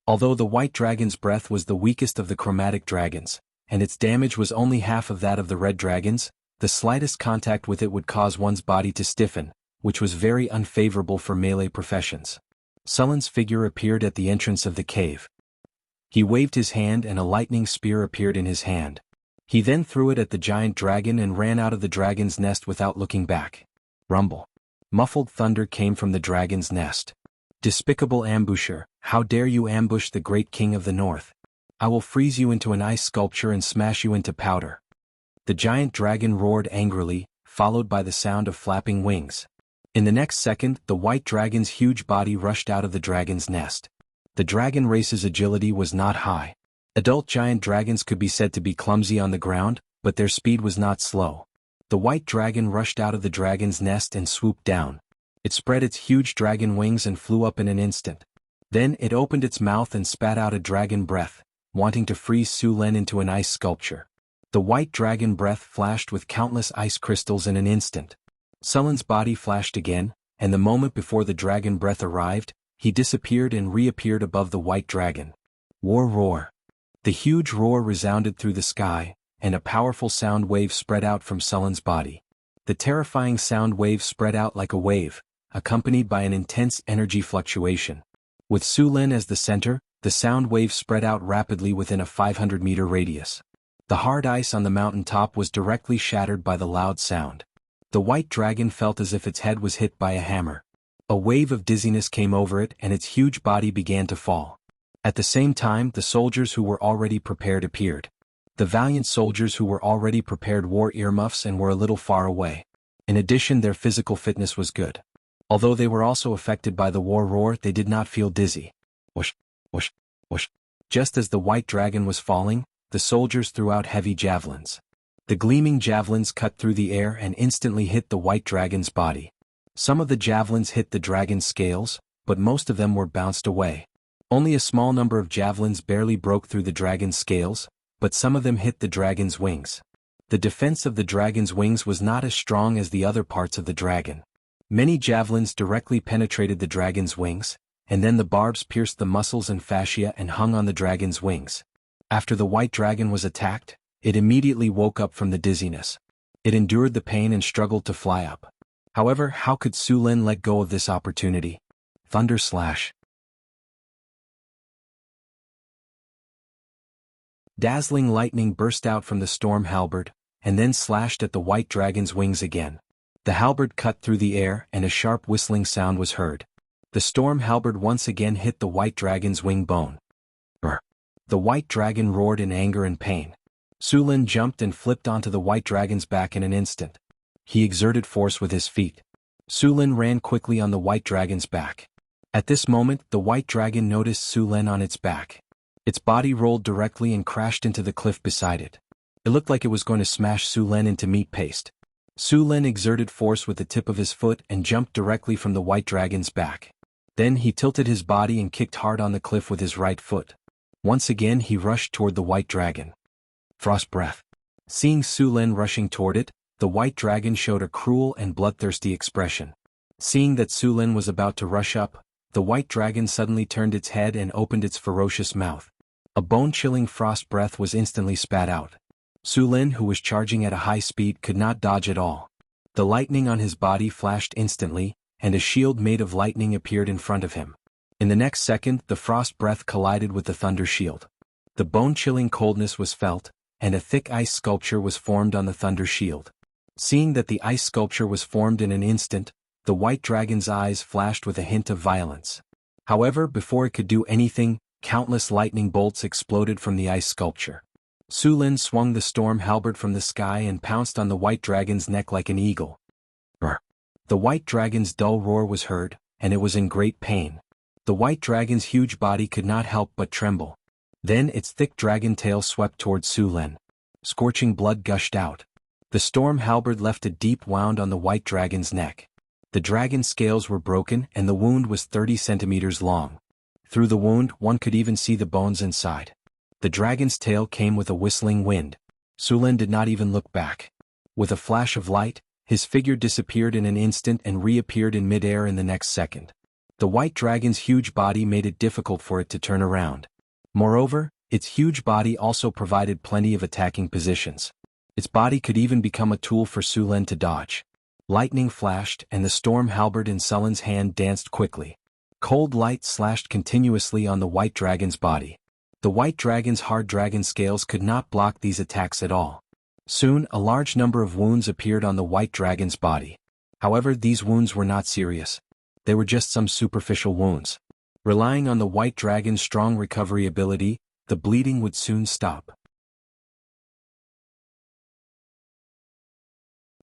Although the white dragon's breath was the weakest of the chromatic dragons, and its damage was only half of that of the red dragons, the slightest contact with it would cause one's body to stiffen, which was very unfavorable for melee professions. Sulin's figure appeared at the entrance of the cave. He waved his hand and a lightning spear appeared in his hand. He then threw it at the giant dragon and ran out of the dragon's nest without looking back. Rumble. Muffled thunder came from the dragon's nest. Despicable ambusher, how dare you ambush the great king of the north? I will freeze you into an ice sculpture and smash you into powder. The giant dragon roared angrily, followed by the sound of flapping wings. In the next second, the white dragon's huge body rushed out of the dragon's nest. The dragon race's agility was not high. Adult giant dragons could be said to be clumsy on the ground, but their speed was not slow. The white dragon rushed out of the dragon's nest and swooped down. It spread its huge dragon wings and flew up in an instant. Then it opened its mouth and spat out a dragon breath, wanting to freeze Sulin into an ice sculpture. The white dragon breath flashed with countless ice crystals in an instant. Sulin's body flashed again, and the moment before the dragon breath arrived, he disappeared and reappeared above the white dragon. War roar. The huge roar resounded through the sky, and a powerful sound wave spread out from Sulin's body. The terrifying sound wave spread out like a wave, accompanied by an intense energy fluctuation. With Sulin as the center, the sound wave spread out rapidly within a 500-meter radius. The hard ice on the mountain top was directly shattered by the loud sound. The white dragon felt as if its head was hit by a hammer. A wave of dizziness came over it and its huge body began to fall. At the same time, the soldiers who were already prepared appeared. The valiant soldiers who were already prepared wore earmuffs and were a little far away. In addition, their physical fitness was good. Although they were also affected by the war roar, they did not feel dizzy. Whoosh, whoosh, whoosh. Just as the white dragon was falling, the soldiers threw out heavy javelins. The gleaming javelins cut through the air and instantly hit the white dragon's body. Some of the javelins hit the dragon's scales, but most of them were bounced away. Only a small number of javelins barely broke through the dragon's scales, but some of them hit the dragon's wings. The defense of the dragon's wings was not as strong as the other parts of the dragon. Many javelins directly penetrated the dragon's wings, and then the barbs pierced the muscles and fascia and hung on the dragon's wings. After the white dragon was attacked, it immediately woke up from the dizziness. It endured the pain and struggled to fly up. However, how could Su Lin let go of this opportunity? Thunder slash. Dazzling lightning burst out from the storm halberd, and then slashed at the white dragon's wings again. The halberd cut through the air and a sharp whistling sound was heard. The storm halberd once again hit the white dragon's wing bone. The white dragon roared in anger and pain. Su Lin jumped and flipped onto the white dragon's back in an instant. He exerted force with his feet. Su Lin ran quickly on the white dragon's back. At this moment, the white dragon noticed Su Lin on its back. Its body rolled directly and crashed into the cliff beside it. It looked like it was going to smash Su Lin into meat paste. Su Lin exerted force with the tip of his foot and jumped directly from the white dragon's back. Then he tilted his body and kicked hard on the cliff with his right foot. Once again he rushed toward the white dragon. Frost breath. Seeing Su Lin rushing toward it, the white dragon showed a cruel and bloodthirsty expression. Seeing that Su Lin was about to rush up, the white dragon suddenly turned its head and opened its ferocious mouth. A bone-chilling frost breath was instantly spat out. Su Lin, who was charging at a high speed, could not dodge at all. The lightning on his body flashed instantly, and a shield made of lightning appeared in front of him. In the next second, the frost breath collided with the thunder shield. The bone-chilling coldness was felt, and a thick ice sculpture was formed on the thunder shield. Seeing that the ice sculpture was formed in an instant, the white dragon's eyes flashed with a hint of violence. However, before it could do anything, countless lightning bolts exploded from the ice sculpture. Su Lin swung the storm halberd from the sky and pounced on the white dragon's neck like an eagle. The white dragon's dull roar was heard, and it was in great pain. The white dragon's huge body could not help but tremble. Then its thick dragon tail swept towards Su Lin. Scorching blood gushed out. The storm halberd left a deep wound on the white dragon's neck. The dragon's scales were broken and the wound was 30 centimeters long. Through the wound one could even see the bones inside. The dragon's tail came with a whistling wind. Su Lin did not even look back. With a flash of light, his figure disappeared in an instant and reappeared in midair in the next second. The white dragon's huge body made it difficult for it to turn around. Moreover, its huge body also provided plenty of attacking positions. Its body could even become a tool for Su Lin to dodge. Lightning flashed and the storm halberd in Su Lin's hand danced quickly. Cold light slashed continuously on the white dragon's body. The white dragon's hard dragon scales could not block these attacks at all. Soon, a large number of wounds appeared on the white dragon's body. However, these wounds were not serious. They were just some superficial wounds. Relying on the white dragon's strong recovery ability, the bleeding would soon stop.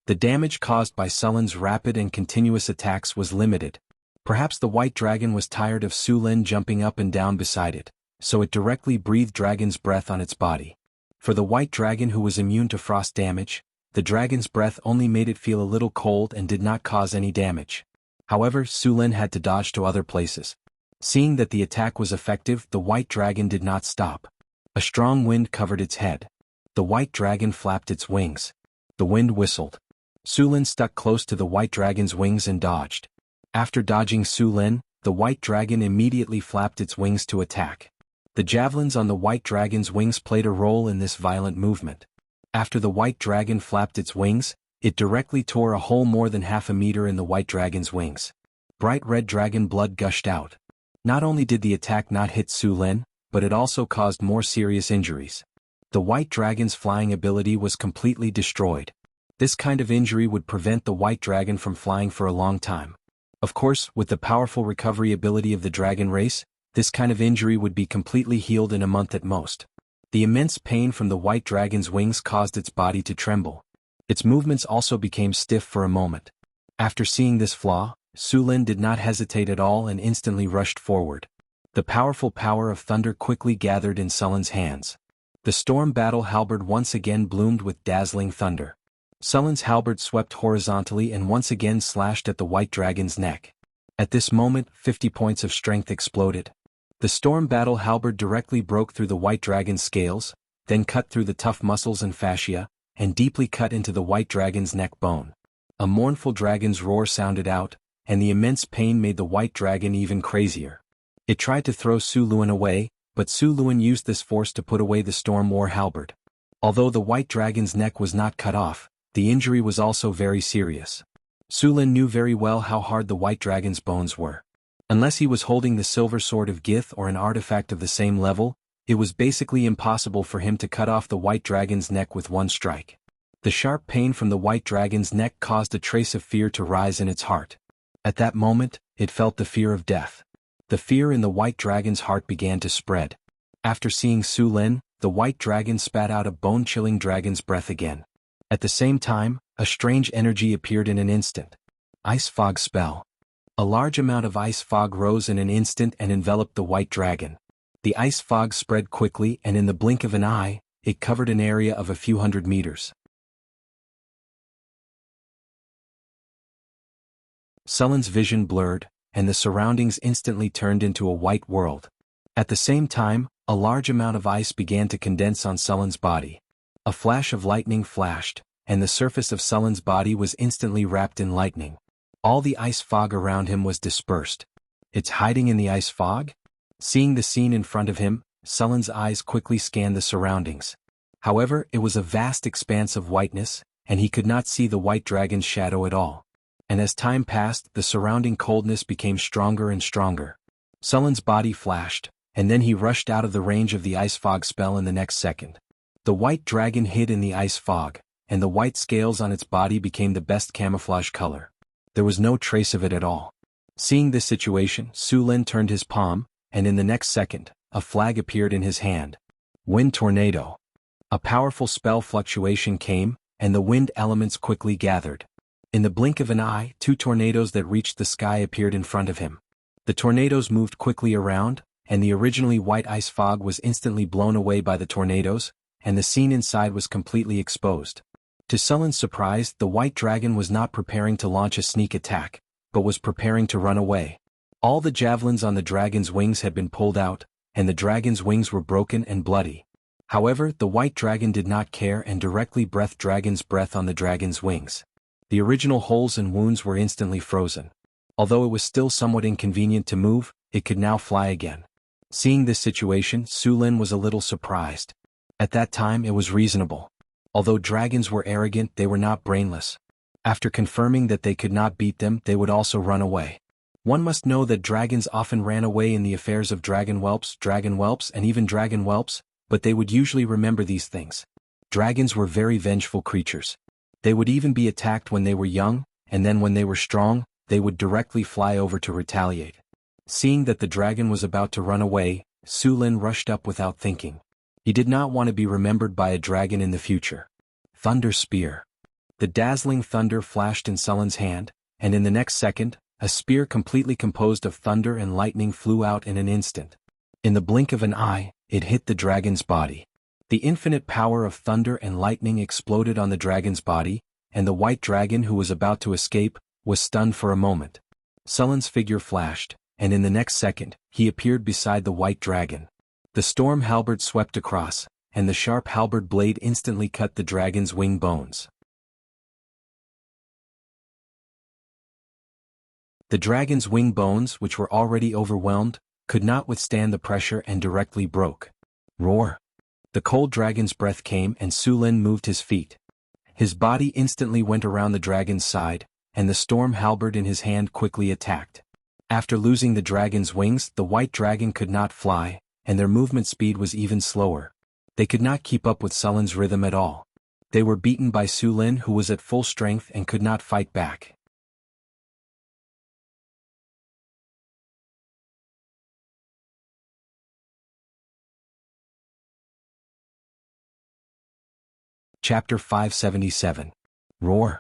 The damage caused by Su Lin's rapid and continuous attacks was limited. Perhaps the white dragon was tired of Su Lin jumping up and down beside it, so it directly breathed dragon's breath on its body. For the white dragon who was immune to frost damage, the dragon's breath only made it feel a little cold and did not cause any damage. However, Su Lin had to dodge to other places. Seeing that the attack was effective, the white dragon did not stop. A strong wind covered its head. The white dragon flapped its wings. The wind whistled. Su Lin stuck close to the white dragon's wings and dodged. After dodging Su Lin, the white dragon immediately flapped its wings to attack. The javelins on the white dragon's wings played a role in this violent movement. After the white dragon flapped its wings, it directly tore a hole more than half a meter in the white dragon's wings. Bright red dragon blood gushed out. Not only did the attack not hit Su Lin, but it also caused more serious injuries. The white dragon's flying ability was completely destroyed. This kind of injury would prevent the white dragon from flying for a long time. Of course, with the powerful recovery ability of the dragon race, this kind of injury would be completely healed in a month at most. The immense pain from the white dragon's wings caused its body to tremble. Its movements also became stiff for a moment. After seeing this flaw, Su Lin did not hesitate at all and instantly rushed forward. The powerful power of thunder quickly gathered in Su Lin's hands. The storm battle halberd once again bloomed with dazzling thunder. Sullen's halberd swept horizontally and once again slashed at the white dragon's neck. At this moment, 50 points of strength exploded. The storm battle halberd directly broke through the white dragon's scales, then cut through the tough muscles and fascia, and deeply cut into the white dragon's neck bone. A mournful dragon's roar sounded out, and the immense pain made the white dragon even crazier. It tried to throw Su Luan away, but Su Luan used this force to put away the storm war halberd. Although the white dragon's neck was not cut off, the injury was also very serious. Su Lin knew very well how hard the white dragon's bones were. Unless he was holding the silver sword of Gith or an artifact of the same level, it was basically impossible for him to cut off the white dragon's neck with one strike. The sharp pain from the white dragon's neck caused a trace of fear to rise in its heart. At that moment, it felt the fear of death. The fear in the white dragon's heart began to spread. After seeing Su Lin, the white dragon spat out a bone-chilling dragon's breath again. At the same time, a strange energy appeared in an instant. Ice fog spell. A large amount of ice fog rose in an instant and enveloped the white dragon. The ice fog spread quickly and in the blink of an eye, it covered an area of a few hundred meters. Sullen's vision blurred, and the surroundings instantly turned into a white world. At the same time, a large amount of ice began to condense on Sullen's body. A flash of lightning flashed, and the surface of Sullen's body was instantly wrapped in lightning. All the ice fog around him was dispersed. It's hiding in the ice fog? Seeing the scene in front of him, Sullen's eyes quickly scanned the surroundings. However, it was a vast expanse of whiteness, and he could not see the white dragon's shadow at all. And as time passed, the surrounding coldness became stronger and stronger. Sullen's body flashed, and then he rushed out of the range of the ice fog spell in the next second. The white dragon hid in the ice fog, and the white scales on its body became the best camouflage color. There was no trace of it at all. Seeing this situation, Su Lin turned his palm, and in the next second, a flag appeared in his hand. Wind Tornado. A powerful spell fluctuation came, and the wind elements quickly gathered. In the blink of an eye, 2 tornadoes that reached the sky appeared in front of him. The tornadoes moved quickly around, and the originally white ice fog was instantly blown away by the tornadoes, and the scene inside was completely exposed. To Sullen's surprise, the white dragon was not preparing to launch a sneak attack, but was preparing to run away. All the javelins on the dragon's wings had been pulled out, and the dragon's wings were broken and bloody. However, the white dragon did not care and directly breathed dragon's breath on the dragon's wings. The original holes and wounds were instantly frozen. Although it was still somewhat inconvenient to move, it could now fly again. Seeing this situation, Su Lin was a little surprised. At that time it was reasonable. Although dragons were arrogant, they were not brainless. After confirming that they could not beat them, they would also run away. One must know that dragons often ran away in the affairs of dragon whelps, and even dragon whelps, but they would usually remember these things. Dragons were very vengeful creatures. They would even be attacked when they were young, and then when they were strong, they would directly fly over to retaliate. Seeing that the dragon was about to run away, Su Lin rushed up without thinking. He did not want to be remembered by a dragon in the future. Thunder Spear. The dazzling thunder flashed in Sullen's hand, and in the next second, a spear completely composed of thunder and lightning flew out in an instant. In the blink of an eye, it hit the dragon's body. The infinite power of thunder and lightning exploded on the dragon's body, and the white dragon who was about to escape, was stunned for a moment. Sullen's figure flashed, and in the next second, he appeared beside the white dragon. The storm halberd swept across, and the sharp halberd blade instantly cut the dragon's wing bones. The dragon's wing bones, which were already overwhelmed, could not withstand the pressure and directly broke. Roar! The cold dragon's breath came and Su Lin moved his feet. His body instantly went around the dragon's side, and the storm halberd in his hand quickly attacked. After losing the dragon's wings, the white dragon could not fly, and their movement speed was even slower. They could not keep up with Sullen's rhythm at all. They were beaten by Su Lin, who was at full strength and could not fight back. Chapter 577. Roar.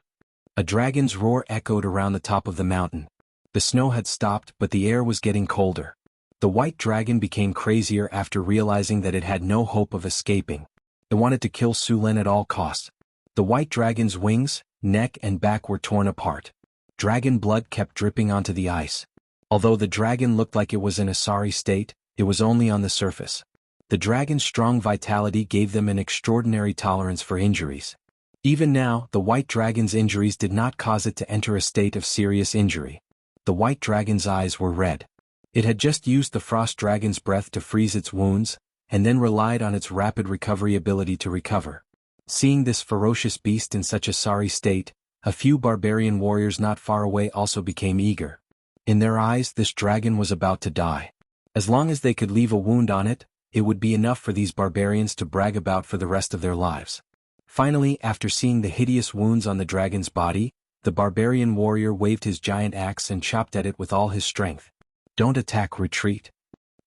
A dragon's roar echoed around the top of the mountain. The snow had stopped, but the air was getting colder. The white dragon became crazier after realizing that it had no hope of escaping. It wanted to kill Su Lin at all costs. The white dragon's wings, neck and back were torn apart. Dragon blood kept dripping onto the ice. Although the dragon looked like it was in a sorry state, it was only on the surface. The dragon's strong vitality gave them an extraordinary tolerance for injuries. Even now, the white dragon's injuries did not cause it to enter a state of serious injury. The white dragon's eyes were red. It had just used the frost dragon's breath to freeze its wounds, and then relied on its rapid recovery ability to recover. Seeing this ferocious beast in such a sorry state, a few barbarian warriors not far away also became eager. In their eyes, this dragon was about to die. As long as they could leave a wound on it, it would be enough for these barbarians to brag about for the rest of their lives. Finally, after seeing the hideous wounds on the dragon's body, the barbarian warrior waved his giant axe and chopped at it with all his strength. "Don't attack, retreat."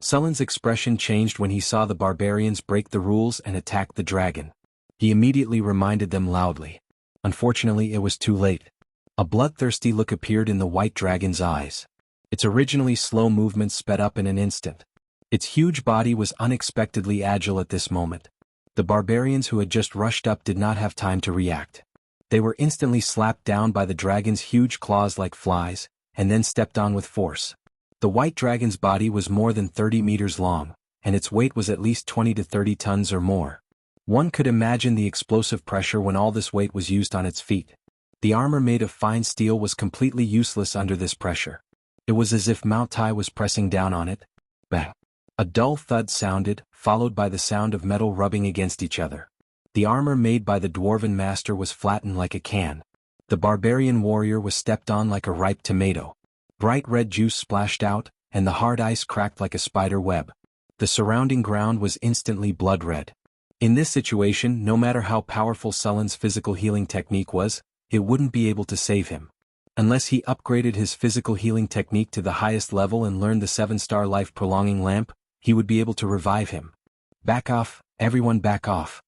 Sullen's expression changed when he saw the barbarians break the rules and attack the dragon. He immediately reminded them loudly. Unfortunately, it was too late. A bloodthirsty look appeared in the white dragon's eyes. Its originally slow movements sped up in an instant. Its huge body was unexpectedly agile at this moment. The barbarians who had just rushed up did not have time to react. They were instantly slapped down by the dragon's huge claws like flies, and then stepped on with force. The white dragon's body was more than 30 meters long, and its weight was at least 20 to 30 tons or more. One could imagine the explosive pressure when all this weight was used on its feet. The armor made of fine steel was completely useless under this pressure. It was as if Mount Tai was pressing down on it. Bang! A dull thud sounded, followed by the sound of metal rubbing against each other. The armor made by the dwarven master was flattened like a can. The barbarian warrior was stepped on like a ripe tomato. Bright red juice splashed out, and the hard ice cracked like a spider web. The surrounding ground was instantly blood red. In this situation, no matter how powerful Sullen's physical healing technique was, it wouldn't be able to save him. Unless he upgraded his physical healing technique to the highest level and learned the 7-star life-prolonging lamp, he would be able to revive him. "Back off, everyone back off,"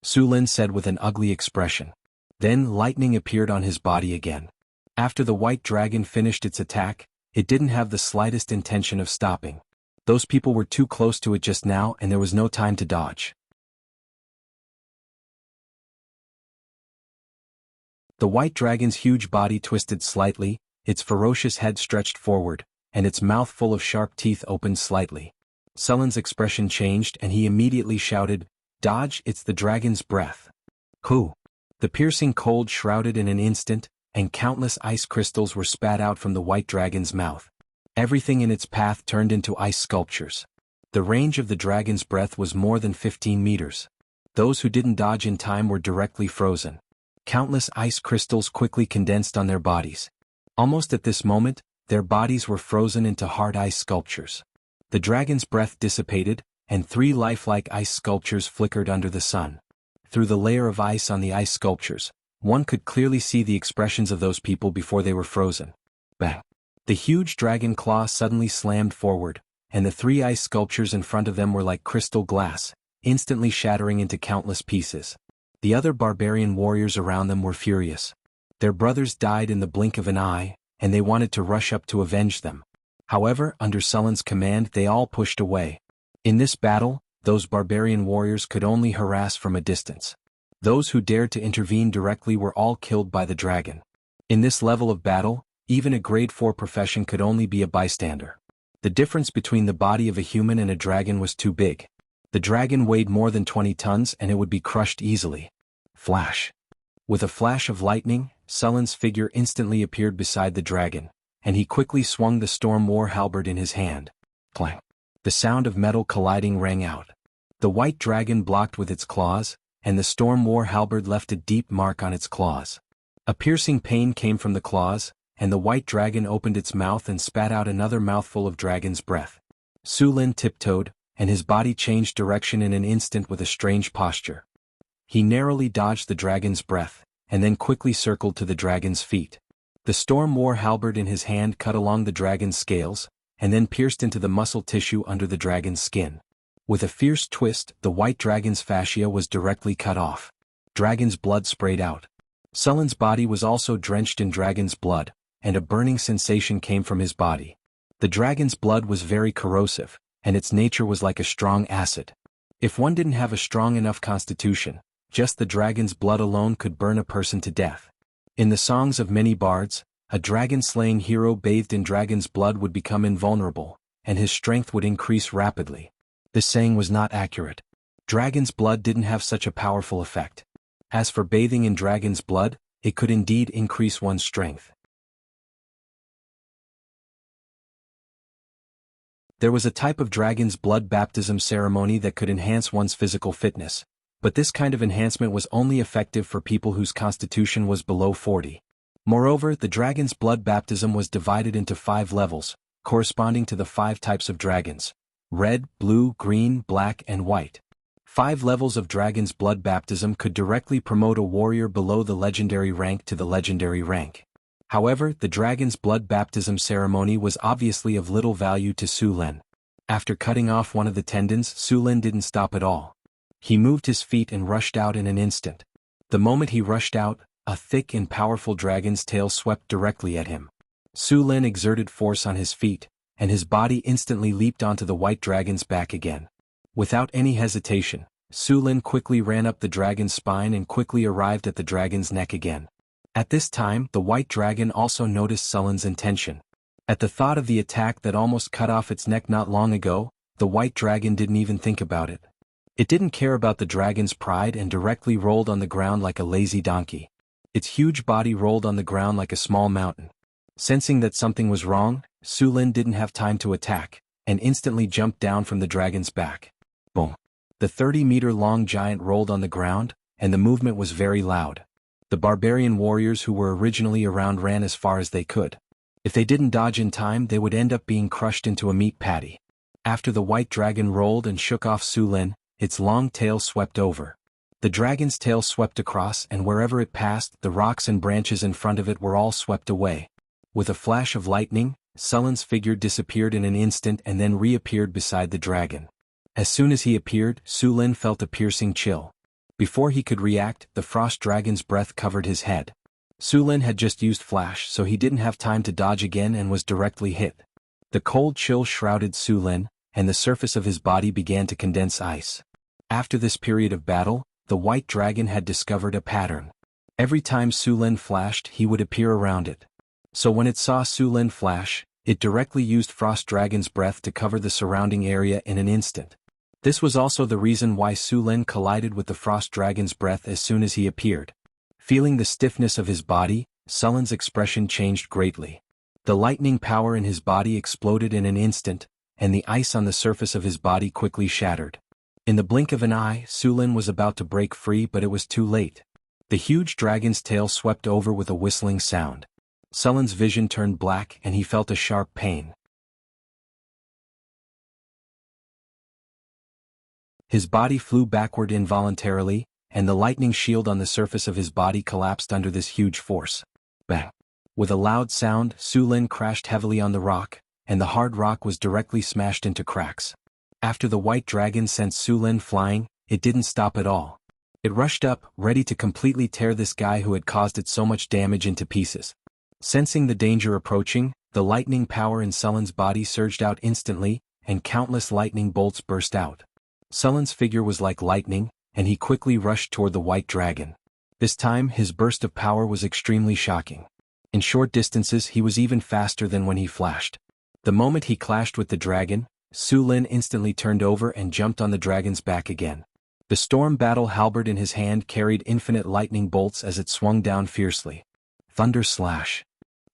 Su Lin said with an ugly expression. Then lightning appeared on his body again. After the white dragon finished its attack, it didn't have the slightest intention of stopping. Those people were too close to it just now and there was no time to dodge. The white dragon's huge body twisted slightly, its ferocious head stretched forward, and its mouth full of sharp teeth opened slightly. Sullen's expression changed and he immediately shouted, "Dodge, it's the dragon's breath." Who? The piercing cold shrouded in an instant, and countless ice crystals were spat out from the white dragon's mouth. Everything in its path turned into ice sculptures. The range of the dragon's breath was more than 15 meters. Those who didn't dodge in time were directly frozen. Countless ice crystals quickly condensed on their bodies. Almost at this moment, their bodies were frozen into hard ice sculptures. The dragon's breath dissipated, and 3 lifelike ice sculptures flickered under the sun. Through the layer of ice on the ice sculptures, one could clearly see the expressions of those people before they were frozen. Bang! The huge dragon claw suddenly slammed forward, and the 3 ice sculptures in front of them were like crystal glass, instantly shattering into countless pieces. The other barbarian warriors around them were furious. Their brothers died in the blink of an eye, and they wanted to rush up to avenge them. However, under Sullen's command they all pushed away. In this battle, those barbarian warriors could only harass from a distance. Those who dared to intervene directly were all killed by the dragon. In this level of battle, even a grade 4 profession could only be a bystander. The difference between the body of a human and a dragon was too big. The dragon weighed more than 20 tons and it would be crushed easily. Flash! With a flash of lightning, Sullen's figure instantly appeared beside the dragon, and he quickly swung the storm war halberd in his hand. Clang! The sound of metal colliding rang out. The white dragon blocked with its claws, and the storm war halberd left a deep mark on its claws. A piercing pain came from the claws, and the white dragon opened its mouth and spat out another mouthful of dragon's breath. Su Lin tiptoed, and his body changed direction in an instant with a strange posture. He narrowly dodged the dragon's breath, and then quickly circled to the dragon's feet. The storm war halberd in his hand cut along the dragon's scales, and then pierced into the muscle tissue under the dragon's skin. With a fierce twist, the white dragon's fascia was directly cut off. Dragon's blood sprayed out. Sullen's body was also drenched in dragon's blood, and a burning sensation came from his body. The dragon's blood was very corrosive, and its nature was like a strong acid. If one didn't have a strong enough constitution, just the dragon's blood alone could burn a person to death. In the songs of many bards, a dragon-slaying hero bathed in dragon's blood would become invulnerable, and his strength would increase rapidly. This saying was not accurate. Dragon's blood didn't have such a powerful effect. As for bathing in dragon's blood, it could indeed increase one's strength. There was a type of dragon's blood baptism ceremony that could enhance one's physical fitness, but this kind of enhancement was only effective for people whose constitution was below 40. Moreover, the dragon's blood baptism was divided into 5 levels, corresponding to the 5 types of dragons: red, blue, green, black, and white. 5 levels of dragon's blood baptism could directly promote a warrior below the legendary rank to the legendary rank. However, the dragon's blood baptism ceremony was obviously of little value to Su Lin. After cutting off one of the tendons, Su Lin didn't stop at all. He moved his feet and rushed out in an instant. The moment he rushed out, a thick and powerful dragon's tail swept directly at him. Su Lin exerted force on his feet, and his body instantly leaped onto the white dragon's back again. Without any hesitation, Su Lin quickly ran up the dragon's spine and quickly arrived at the dragon's neck again. At this time, the white dragon also noticed Su Lin's intention. At the thought of the attack that almost cut off its neck not long ago, the white dragon didn't even think about it. It didn't care about the dragon's pride and directly rolled on the ground like a lazy donkey. Its huge body rolled on the ground like a small mountain. Sensing that something was wrong, Su Lin didn't have time to attack, and instantly jumped down from the dragon's back. Boom! The 30-meter-long giant rolled on the ground, and the movement was very loud. The barbarian warriors who were originally around ran as far as they could. If they didn't dodge in time, they would end up being crushed into a meat patty. After the white dragon rolled and shook off Su Lin, its long tail swept over. The dragon's tail swept across, and wherever it passed, the rocks and branches in front of it were all swept away. With a flash of lightning, Su Lin's figure disappeared in an instant and then reappeared beside the dragon. As soon as he appeared, Su Lin felt a piercing chill. Before he could react, the frost dragon's breath covered his head. Su Lin had just used flash, so he didn't have time to dodge again and was directly hit. The cold chill shrouded Su Lin, and the surface of his body began to condense ice. After this period of battle, the white dragon had discovered a pattern. Every time Su Lin flashed, he would appear around it. So when it saw Su Lin flash, it directly used frost dragon's breath to cover the surrounding area in an instant. This was also the reason why Su Lin collided with the frost dragon's breath as soon as he appeared. Feeling the stiffness of his body, Su Lin's expression changed greatly. The lightning power in his body exploded in an instant, and the ice on the surface of his body quickly shattered. In the blink of an eye, Su Lin was about to break free, but it was too late. The huge dragon's tail swept over with a whistling sound. Su Lin's vision turned black and he felt a sharp pain. His body flew backward involuntarily, and the lightning shield on the surface of his body collapsed under this huge force. Bang! With a loud sound, Su Lin crashed heavily on the rock, and the hard rock was directly smashed into cracks. After the white dragon sent Su Lin flying, it didn't stop at all. It rushed up, ready to completely tear this guy who had caused it so much damage into pieces. Sensing the danger approaching, the lightning power in Su Lin's body surged out instantly, and countless lightning bolts burst out. Su Lin's figure was like lightning, and he quickly rushed toward the white dragon. This time, his burst of power was extremely shocking. In short distances, he was even faster than when he flashed. The moment he clashed with the dragon, Su Lin instantly turned over and jumped on the dragon's back again. The storm battle halberd in his hand carried infinite lightning bolts as it swung down fiercely. Thunder slash.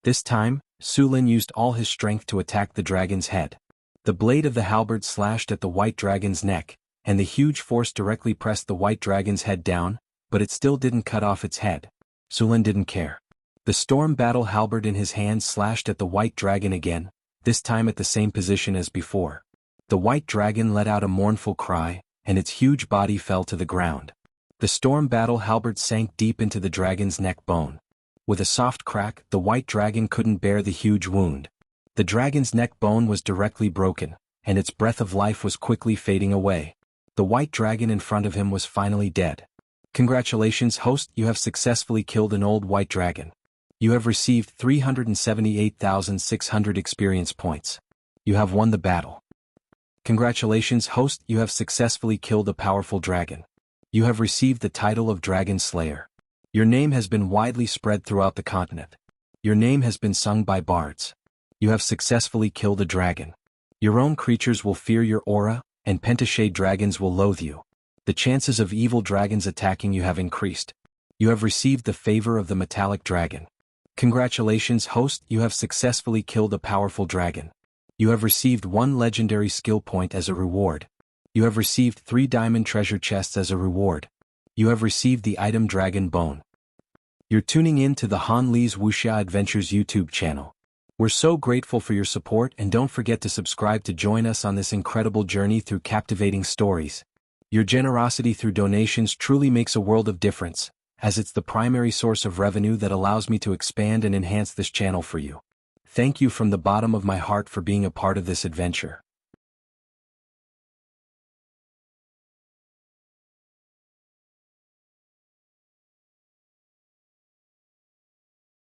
This time, Su Lin used all his strength to attack the dragon's head. The blade of the halberd slashed at the white dragon's neck, and the huge force directly pressed the white dragon's head down, but it still didn't cut off its head. Su Lin didn't care. The storm battle halberd in his hand slashed at the white dragon again, this time at the same position as before. The white dragon let out a mournful cry, and its huge body fell to the ground. The storm battle halberd sank deep into the dragon's neck bone. With a soft crack, the white dragon couldn't bear the huge wound. The dragon's neck bone was directly broken, and its breath of life was quickly fading away. The white dragon in front of him was finally dead. Congratulations, host, you have successfully killed an old white dragon. You have received 378,600 experience points. You have won the battle. Congratulations, host, you have successfully killed a powerful dragon. You have received the title of Dragon Slayer. Your name has been widely spread throughout the continent. Your name has been sung by bards. You have successfully killed a dragon. Your own creatures will fear your aura, and pentashade dragons will loathe you. The chances of evil dragons attacking you have increased. You have received the favor of the metallic dragon. Congratulations, host, you have successfully killed a powerful dragon. You have received 1 legendary skill point as a reward. You have received 3 diamond treasure chests as a reward. You have received the item Dragon Bone. You're tuning in to the Han Li's Wuxia Adventures YouTube channel. We're so grateful for your support, and don't forget to subscribe to join us on this incredible journey through captivating stories. Your generosity through donations truly makes a world of difference, as it's the primary source of revenue that allows me to expand and enhance this channel for you. Thank you from the bottom of my heart for being a part of this adventure.